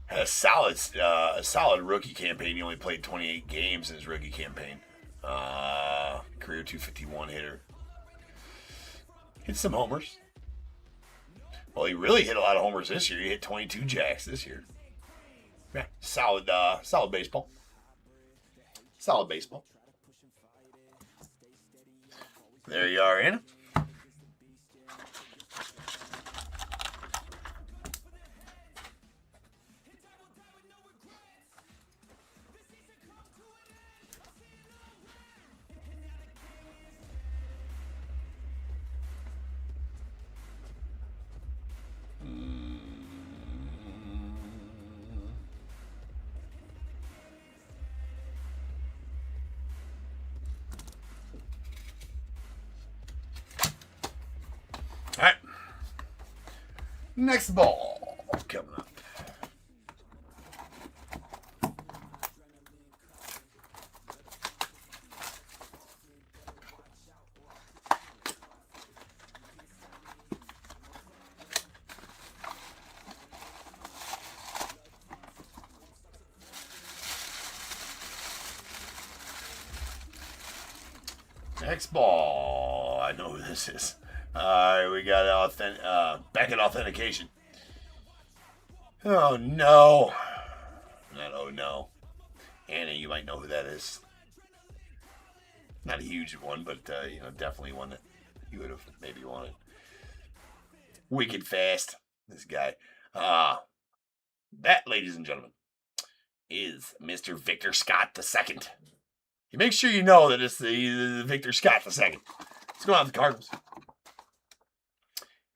Had a solid rookie campaign. He only played 28 games in his rookie campaign. Career 251 hitter. Hit some homers. Well, he really hit a lot of homers this year. He hit 22 jacks this year. Yeah, solid baseball. Solid baseball. There you are, Anna. All right. Next ball coming up. Next ball. I know who this is. Alright, we got Beckett authentication. Oh no. Not oh no. Anna, you might know who that is. Not a huge one, but definitely one that you would have maybe wanted. Wicked fast. This guy. That, ladies and gentlemen, is Mr. Victor Scott II. You make sure you know that it's the Victor Scott II. Let's go on with the Cardinals.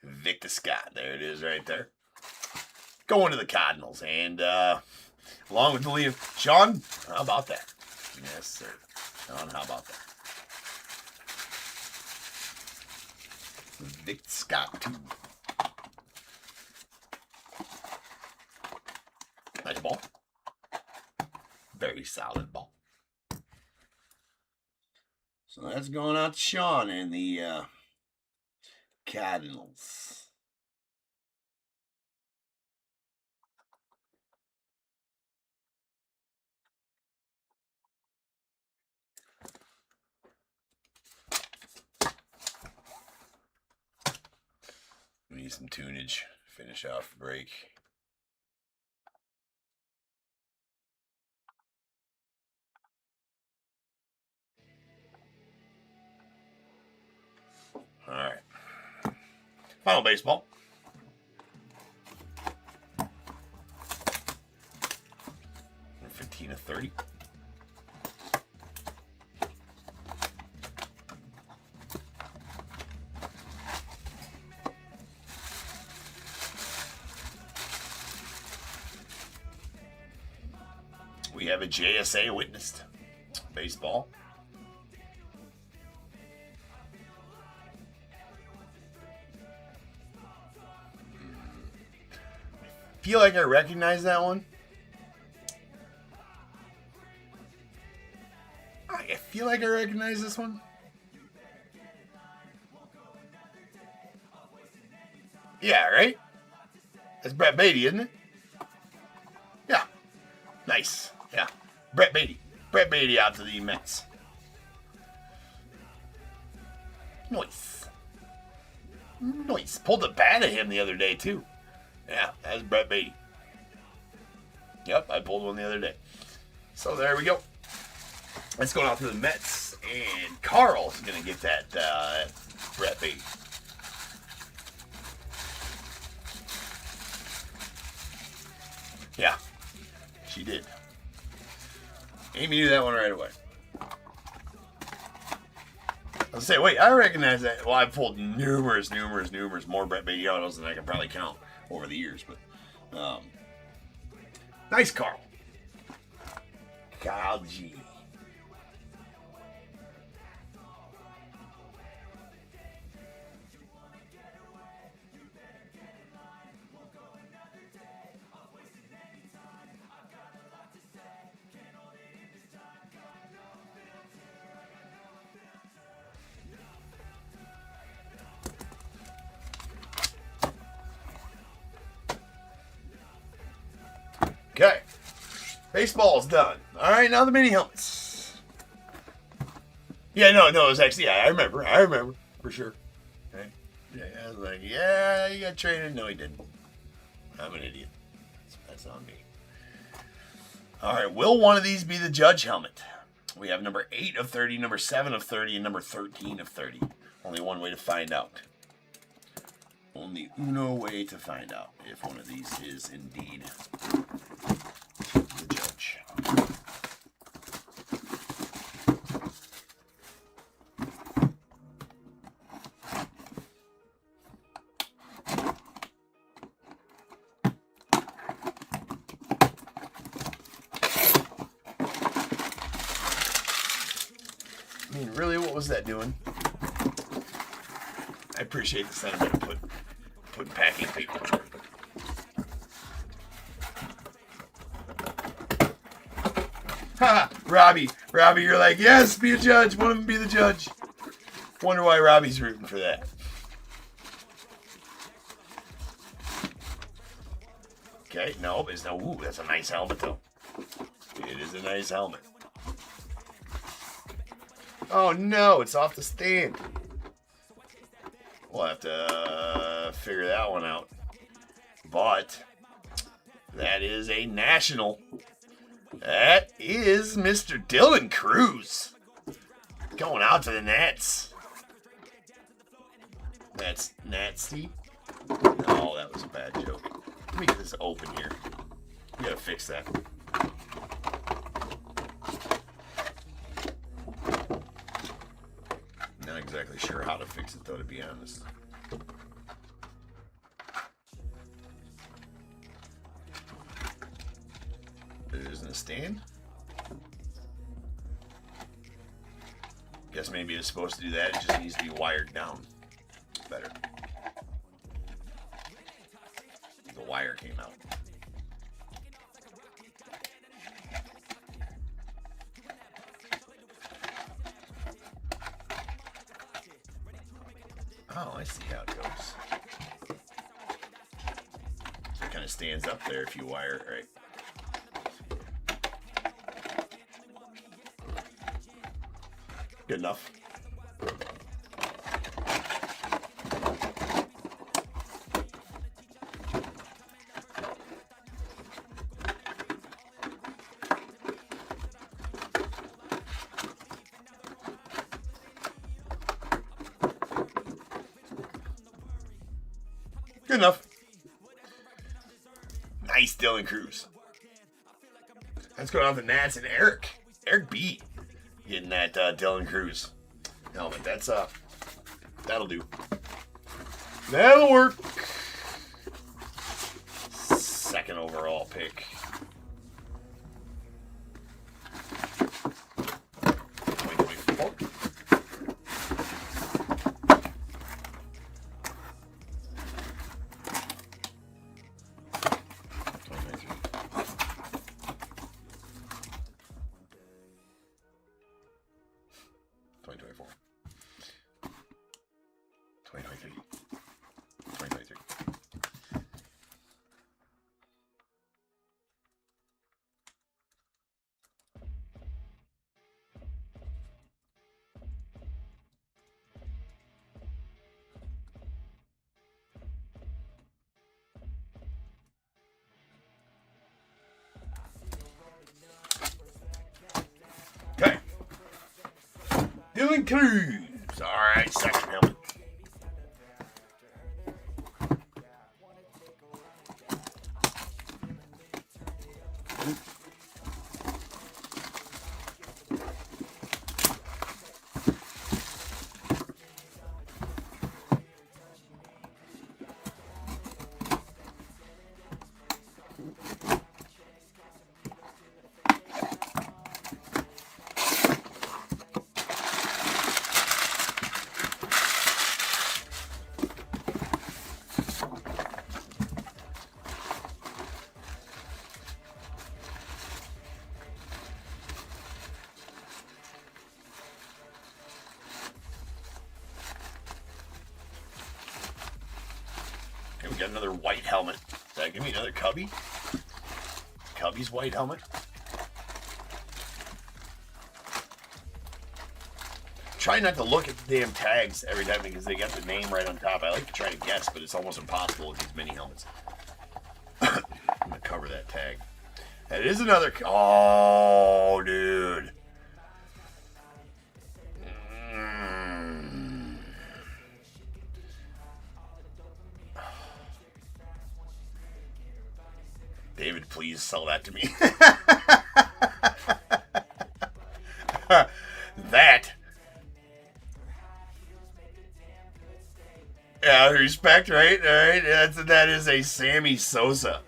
Victor Scott. There it is right there. Going to the Cardinals. And along with William. Sean, how about that? Yes, sir. Sean, how about that? Victor Scott, too. Nice ball. Very solid ball. So that's going out to Sean and the Cardinals. We need some tunage. Finish off the break. All right. Final baseball. We're 15 of 30. We have a JSA witnessed baseball. Feel like I recognize that one. I feel like I recognize this one. Yeah, right? That's Brett Beatty, isn't it? Yeah. Nice. Yeah. Brett Beatty. Brett Beatty out to the Mets. Nice. Nice. Pulled a bat at him the other day, too. Yeah, that's Brett Beatty. Yep, I pulled one the other day. So there we go. Let's go out to the Mets And Carl's going to get that Brett Beatty. Yeah, she did. Amy knew that one right away. I was say, wait, I recognize that. Well, I've pulled numerous more Brett Beatty autos than I can probably count over the years. But nice Carl. Kyle G. Okay. Baseball's done. All right, now the mini helmets. Yeah, no, it was actually, yeah, I remember, for sure. Okay. Yeah, I was like, yeah, you got traded. No, he didn't. I'm an idiot. That's on me. All right, will one of these be the Judge helmet? We have number 8 of 30, number 7 of 30, and number 13 of 30. Only one way to find out. Only uno way to find out if one of these is indeed the Judge. I mean, really, what was that doing? I appreciate the sentiment of putting packing paper on it. Ha! Robbie, you're like, yes, be a judge. One of them be the judge. Wonder why Robbie's rooting for that. Okay, no, it's no. Ooh, that's a nice helmet, though. It is a nice helmet. Oh no, it's off the stand. We'll have to figure that one out. But that is a national. That is Mr. Dylan Cruz. Going out to the Nats. That's Natsy. No, that was a bad joke. Let me get this open here. We gotta fix that. Not exactly sure how to fix it, though, to be honest. There isn't a stand. Guess maybe it's supposed to do that. It just needs to be wired down better. The wire came out. Oh, I see how it goes. So it kind of stands up there if you wire it right. Good enough. Good enough. Nice, Dylan Cruz. Let's go down to Nats and Eric B. Getting that Dylan Cruz helmet. That's that'll do. That'll work. Second overall pick. Dylan Cruz. All right, second helmet. Okay, we got another white helmet. Does that give me another Cubby? Cubby's white helmet. Try not to look at the damn tags every time because they got the name right on top. I like to try to guess, but it's almost impossible with these mini helmets. I'm going to cover that tag. That is another... Oh, dude. David, please sell that to me. That. Yeah, respect, right? All right. That is a Sammy Sosa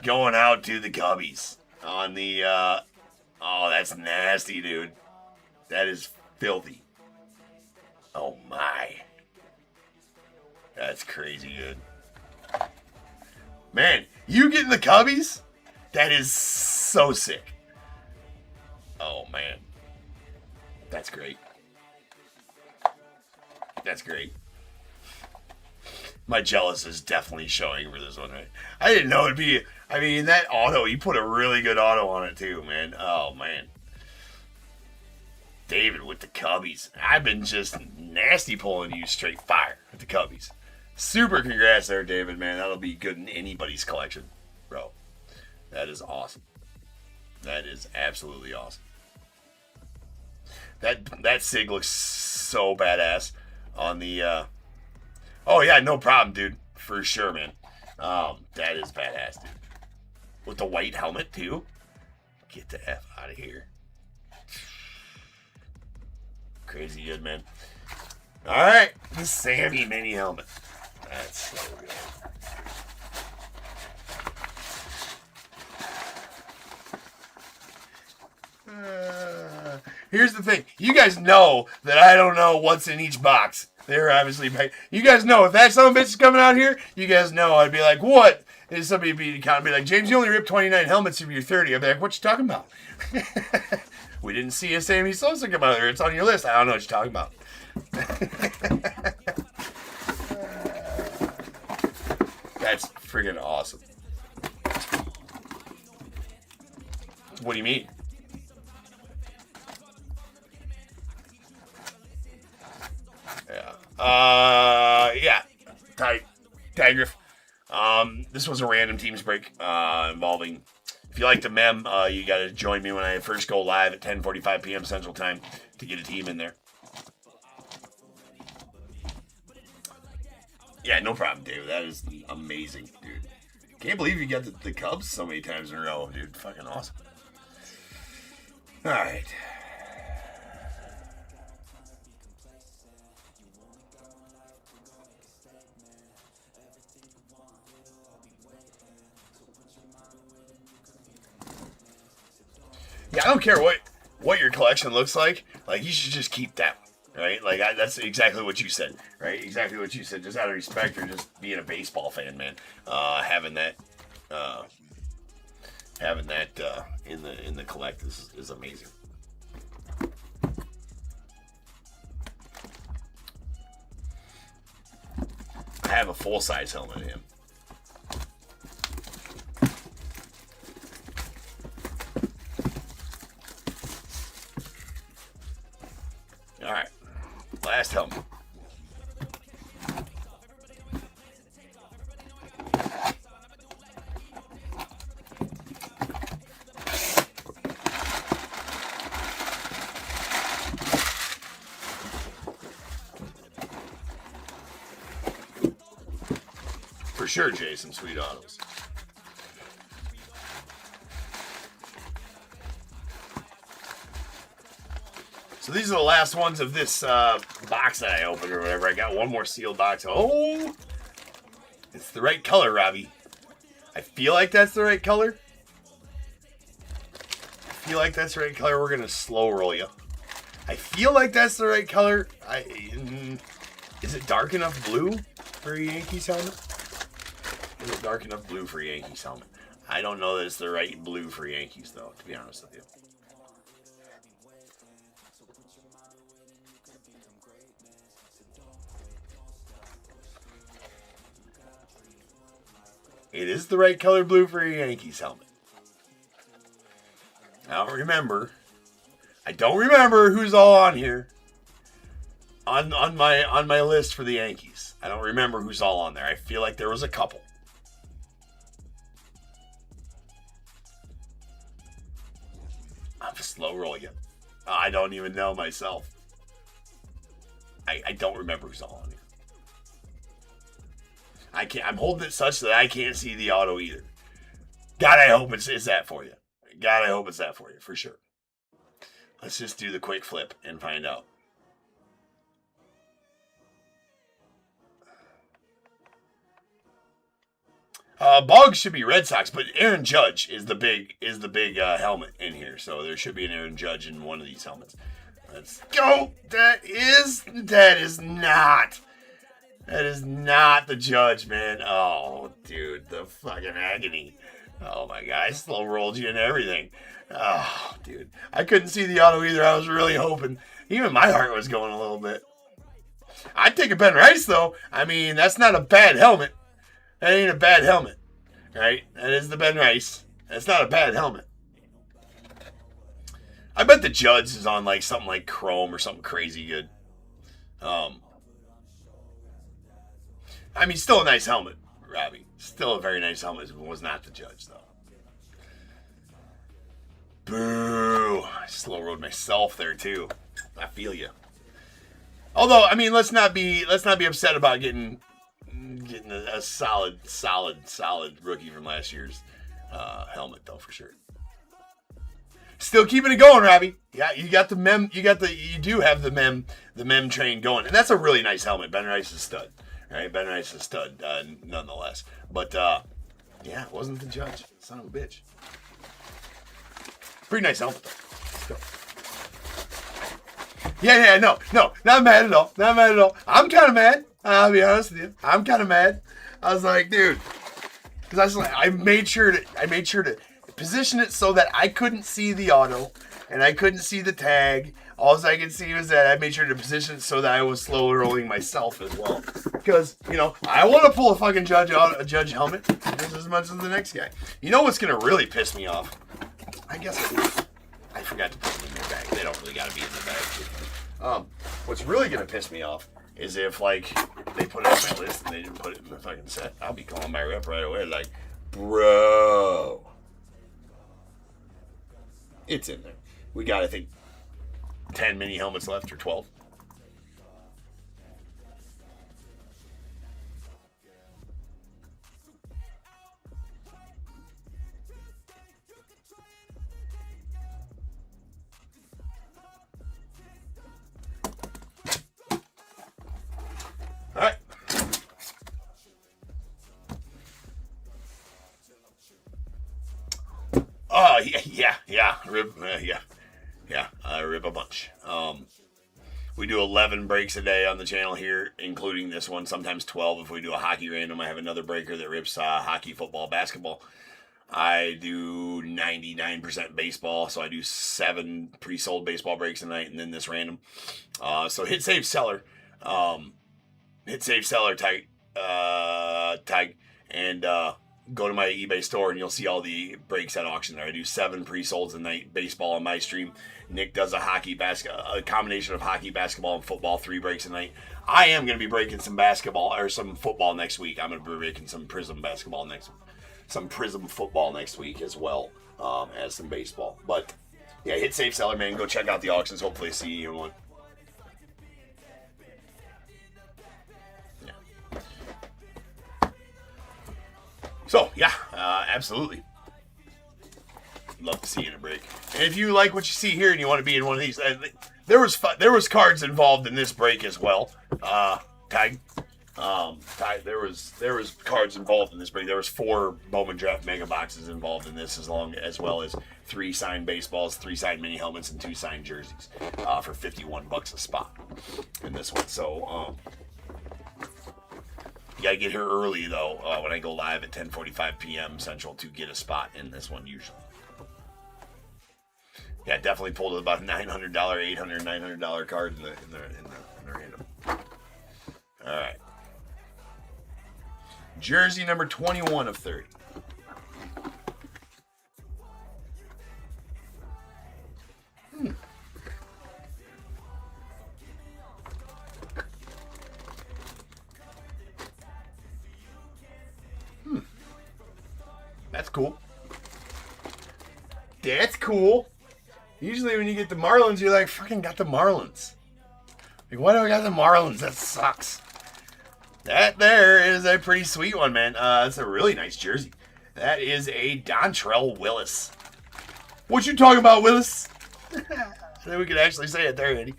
going out to the Cubbies on the. Oh, that's nasty, dude. That is filthy. Oh my. That's crazy, dude. Man, you getting the Cubbies? That is so sick. Oh, man. That's great. That's great. My jealous is definitely showing for this one, right? I didn't know it'd be... I mean, that auto, you put a really good auto on it, too, man. Oh, man. David with the Cubbies. I've been just nasty pulling you straight fire with the Cubbies. Super congrats there, David, man. That'll be good in anybody's collection, bro. That is awesome. That is absolutely awesome. That SIG looks so badass on the... Oh, yeah, no problem, dude. For sure, man. That is badass, dude. With the white helmet, too. Get the F out of here. Crazy good, man. All right, the Sammy mini helmet. That's so good. Here's the thing. You guys know that I don't know what's in each box. They're obviously... You guys know if that son of a bitch is coming out here, you guys know I'd be like, what? And somebody would be like, James, you only ripped 29 helmets if you're 30. I'd be like, what you talking about? We didn't see a Sammy Sosa come out here. It's on your list. I don't know what you're talking about. That's friggin' awesome. What do you mean? Yeah. Tigriff. This was a random teams break involving... If you like the mem, you got to join me when I first go live at 10:45 p.m. Central Time to get a team in there. Yeah, no problem, David. That is amazing, dude. Can't believe you got the Cubs so many times in a row, dude. Fucking awesome. All right. Yeah, I don't care what your collection looks like. Like, you should just keep that, right? Like, that's exactly what you said, right? Exactly what you said. Just out of respect or just being a baseball fan, man. Having that in the collect is amazing. I have a full size helmet of him. All right, last helmet. sure, Jay. Some sweet autos. So these are the last ones of this box that I opened or whatever. I got one more sealed box. Oh, it's the right color, Robbie. I feel like that's the right color. We're going to slow roll you. I feel like that's the right color. Is it dark enough blue for a Yankees helmet? Is it dark enough blue for a Yankees helmet? I don't know that it's the right blue for Yankees, though, to be honest with you. It is the right color blue for a Yankees helmet. I don't remember who's all on here. On my list for the Yankees. I don't remember who's all on there. I feel like there was a couple. I'm slow roll you. I don't even know myself. I don't remember who's all on here. I'm holding it such that I can't see the auto either. God, I hope it's that for you. God, I hope it's that for you, for sure. Let's just do the quick flip and find out. Boggs should be Red Sox, but Aaron Judge is the big helmet in here, so there should be an Aaron Judge in one of these helmets. Let's go. That is not the Judge, man. Oh, dude, the fucking agony. Oh my God, I slow rolled you and everything. Oh, dude, I couldn't see the auto either. I was really hoping. Even my heart was going a little bit. I'd take a Ben Rice though. I mean, that's not a bad helmet. That ain't a bad helmet, right? That is the Ben Rice. That's not a bad helmet. I bet the Judge is on like something like chrome or something crazy good. I mean, still a nice helmet, Robbie. Still a very nice helmet. It was not the Judge though. Boo! I slow rolled myself there too. I feel you. Although, I mean, let's not be upset about getting a solid rookie from last year's helmet though, for sure. Still keeping it going, Robbie. Yeah, you do have the mem train going, and that's a really nice helmet. Ben Rice is stud, right? Ben Rice is stud, nonetheless. But yeah, it wasn't the Judge. Son of a bitch. Pretty nice helmet though. Let's go. Yeah, no, not mad at all. I'm kind of mad. I'll be honest with you. I'm kind of mad. I was like, dude, because I made sure to position it so that I couldn't see the auto and I couldn't see the tag. All I could see was that I made sure to position it so that I was slow rolling myself as well. Because, I want to pull a fucking Judge helmet just as much as the next guy. You know what's going to really piss me off? I guess I forgot to put them in their bag. They don't really got to be in the bag. What's really going to piss me off is if, like, they put it on my list and they didn't put it in the fucking set. I'll be calling my rep right away like, bro. It's in there. We got, I think, 10 mini helmets left, or 12. All right. Oh, yeah. I rip a bunch. We do 11 breaks a day on the channel here, including this one, sometimes 12 if we do a hockey random. I have another breaker that rips hockey, football, basketball. I do 99% baseball, so I do 7 pre-sold baseball breaks a night, and then this random. So hit save seller. Tag, and go to my eBay store and you'll see all the breaks at auction there. I do 7 pre-solds a night, baseball on my stream. Nick does a combination of hockey, basketball, and football, 3 breaks a night. I am going to be breaking some basketball or some football next week. I'm going to be breaking some Prism basketball some Prism football next week as well as some baseball. But yeah, hit save seller, man. Go check out the auctions. Hopefully see you in one. yeah, absolutely. Love to see you in a break. And if you like what you see here and you want to be in one of these, there was cards involved in this break as well. Tag. There was cards involved in this break. There was 4 Bowman Draft Mega Boxes involved in this, as well as 3 signed baseballs, 3 signed mini helmets, and 2 signed jerseys for $51 a spot in this one. So you gotta get here early though when I go live at 10:45 p.m. Central to get a spot in this one usually. Yeah, definitely pulled about $900, $800, $900 cards in the random. All right. Jersey number 21 of 30. That's cool. That's cool. Usually when you get the Marlins, you're like, fucking got the Marlins. Like, why do I got the Marlins? That sucks. That there is a pretty sweet one, man. That's a really nice jersey. That is a Dontrelle Willis. What you talking about, Willis? I think we could actually say it there, Eddie.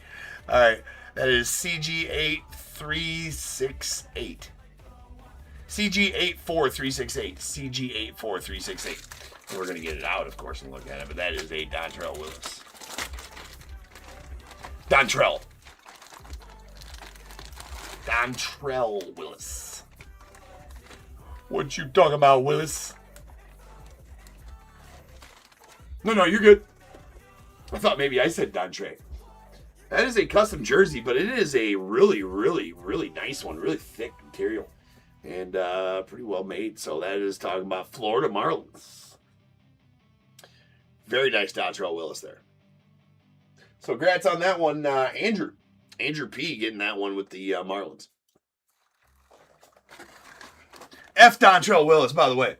All right. That is CG84368. CG84368. CG84368. We're going to get it out, of course, and look at it, but that is a Dontrelle Willis. Dontrelle Willis. What you talking about, Willis? No, you're good. I thought maybe I said Dontre. That is a custom jersey, but it is a really, really, really nice one. Really thick material. And pretty well made. So that is talking about Florida Marlins. Very nice Dontrelle Willis there. So congrats on that one, Andrew. Andrew P. getting that one with the Marlins. F. Dontrelle Willis, by the way.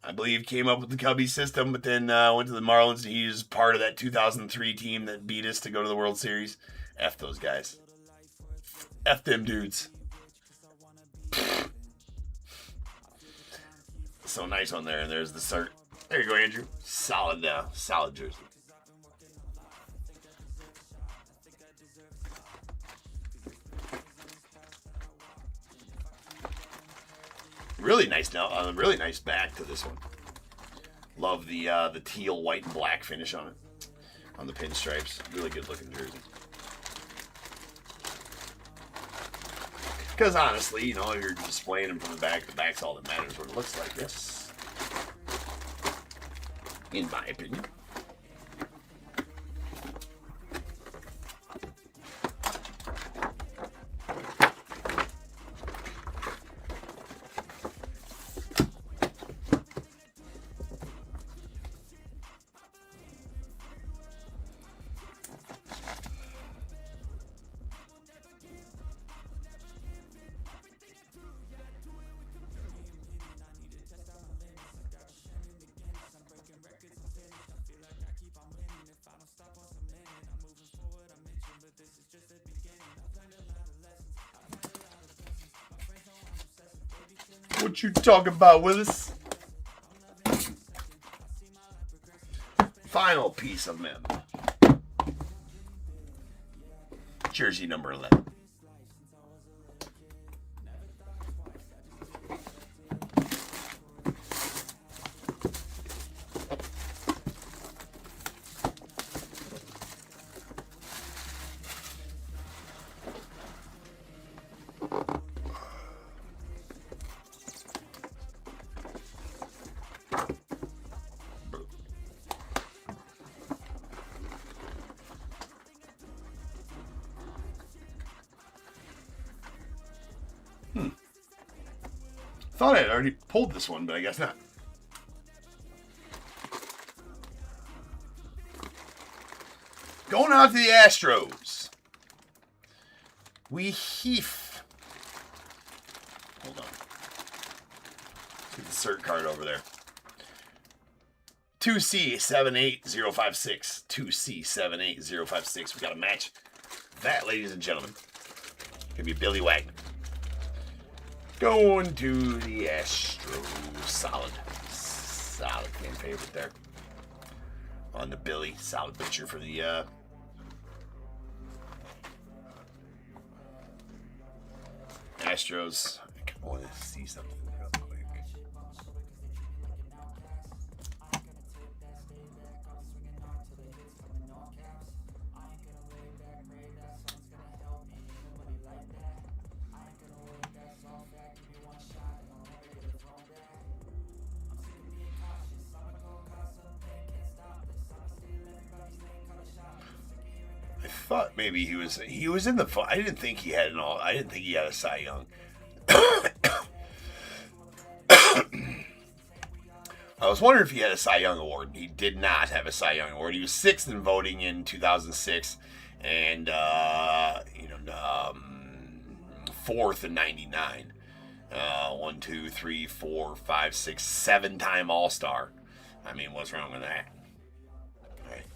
I believe came up with the Cubby system, but then went to the Marlins. He's part of that 2003 team that beat us to go to the World Series. F those guys. F them dudes. So nice on there, and there's the cert. There you go, Andrew. Solid jersey. Really nice now. Really nice back to this one. Love the teal, white, and black finish on it. On the pinstripes. Really good looking jersey. Because honestly, you know, if you're displaying them from the back's all that matters what it looks like. Yes. In my opinion. What you talking about, Willis? Final piece of mem. Jersey number 11. Thought I had already pulled this one, but I guess not. Going out to the Astros. We heaf. Hold on. Get the cert card over there. 2C78056. 2C78056. We got to match that, ladies and gentlemen. Gonna be Billy Wagner. Going to the Astros. Solid fan favorite there. On the Billy. Solid pitcher for the Astros. I want to see something real quick. I thought maybe he was in the. I didn't think he had a Cy Young. I was wondering if he had a Cy Young award. He did not have a Cy Young award. He was 6th in voting in 2006, and 4th in '99. 1, 2, 3, 4, 5, 6, 7-time All-Star. I mean, what's wrong with that? All right.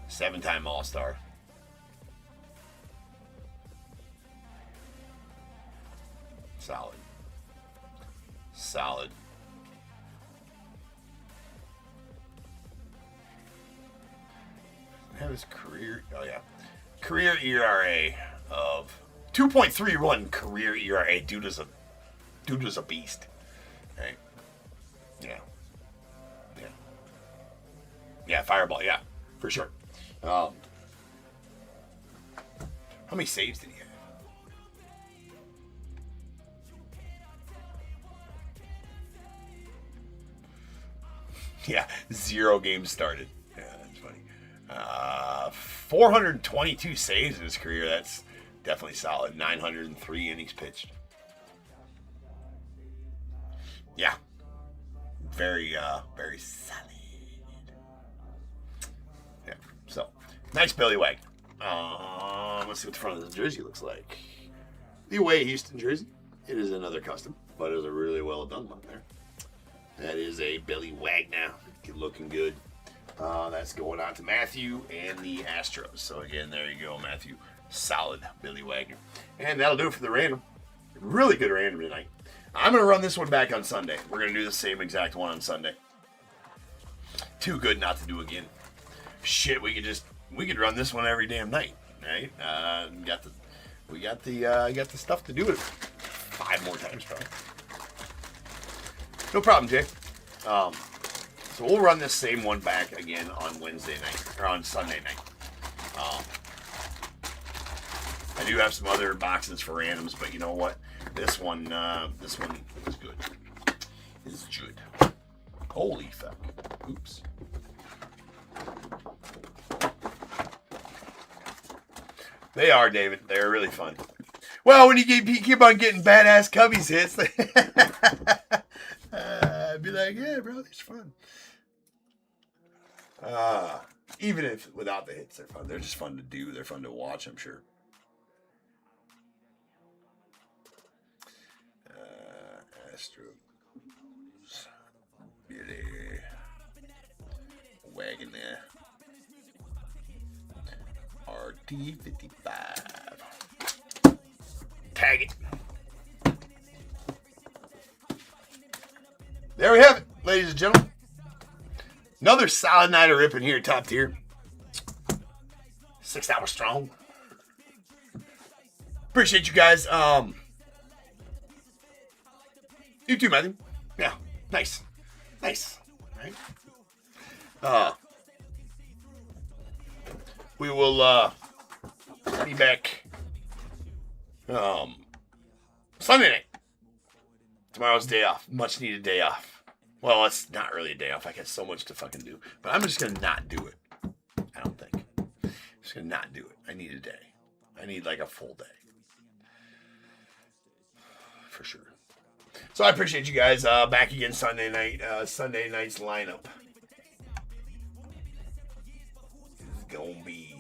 7-time All-Star. Solid. Have his career. Oh yeah, career ERA of 2.31. Career ERA. Dude was a beast. Right? Yeah. Fireball. Yeah, for sure. How many saves did he have? Yeah, 0 games started. Yeah, that's funny. 422 saves in his career. That's definitely solid. 903 innings pitched. Yeah. Very solid. Yeah. So, nice Billy Wagner. Let's see what the front of the jersey looks like. The away Houston jersey. It is another custom, but it is a really well done one there. That is a Billy Wagner. Looking good. That's going on to Matthew and the Astros. So, again, there you go, Matthew. Solid Billy Wagner. And that'll do it for the random. Really good random tonight. I'm going to run this one back on Sunday. We're going to do the same exact one on Sunday. Too good not to do again. Shit, we could run this one every damn night, right? We got the stuff to do it 5 more times, probably. No problem, Jay. So we'll run this same one back again on Wednesday night, or on Sunday night. I do have some other boxes for randoms, but you know what? This one is good. It's good. Holy fuck. Oops. They are, David. They're really fun. Well, when you keep on getting badass Cubbies hits, I'd be like, yeah, bro, it's fun. Even if without the hits, they're fun. They're just fun to do. They're fun to watch, I'm sure. Astros. Billy Wagner. RT55. Tag it. There we have it, ladies and gentlemen. Another solid night of ripping here, top tier. 6 hours strong. Appreciate you guys. You too, Matthew. Yeah, nice. Right? We will be back Sunday night. Tomorrow's day off. Much needed day off. Well, it's not really a day off. I got so much to fucking do. But I'm just going to not do it. I don't think. I'm just going to not do it. I need a day. I need like a full day. For sure. So I appreciate you guys. Back again Sunday night. Sunday night's lineup is going to be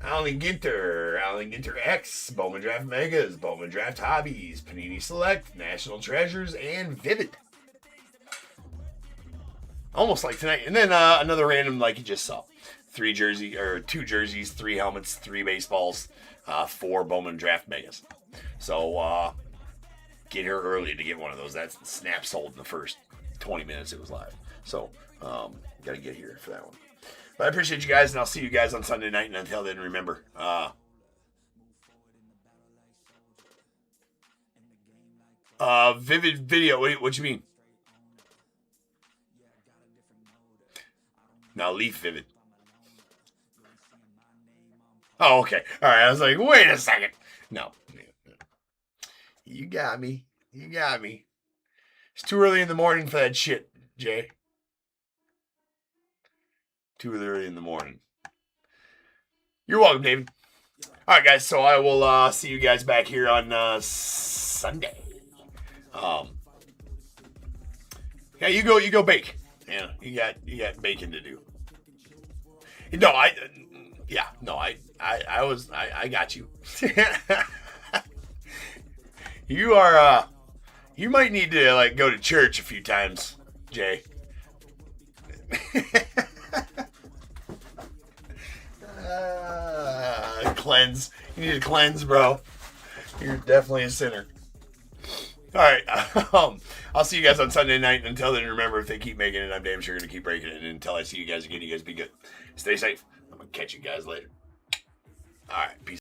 Alan Ginter X, Bowman Draft Megas, Bowman Draft Hobbies, Panini Select, National Treasures, and Vivid. Almost like tonight. And then another random like you just saw. 2 jerseys, 3 helmets, 3 baseballs, 4 Bowman draft megas. So get here early to get one of those. That snap sold in the first 20 minutes it was live. So got to get here for that one. But I appreciate you guys, and I'll see you guys on Sunday night. And until then, remember, vivid video. What you mean? Now leaf vivid. Oh, okay. All right. I was like, wait a second. No. You got me. You got me. It's too early in the morning for that shit, Jay. Too early in the morning. You're welcome, David. All right, guys. So I will see you guys back here on Sunday. Yeah, you go bake. Yeah, you got baking to do. No, I got you. You are, you might need to like go to church a few times, Jay. Cleanse. You need to cleanse, bro. You're definitely a sinner. All right. I'll see you guys on Sunday night. Until then, remember, if they keep making it, I'm damn sure going to keep breaking it. And until I see you guys again, you guys be good. Stay safe. I'm going to catch you guys later. All right. Peace.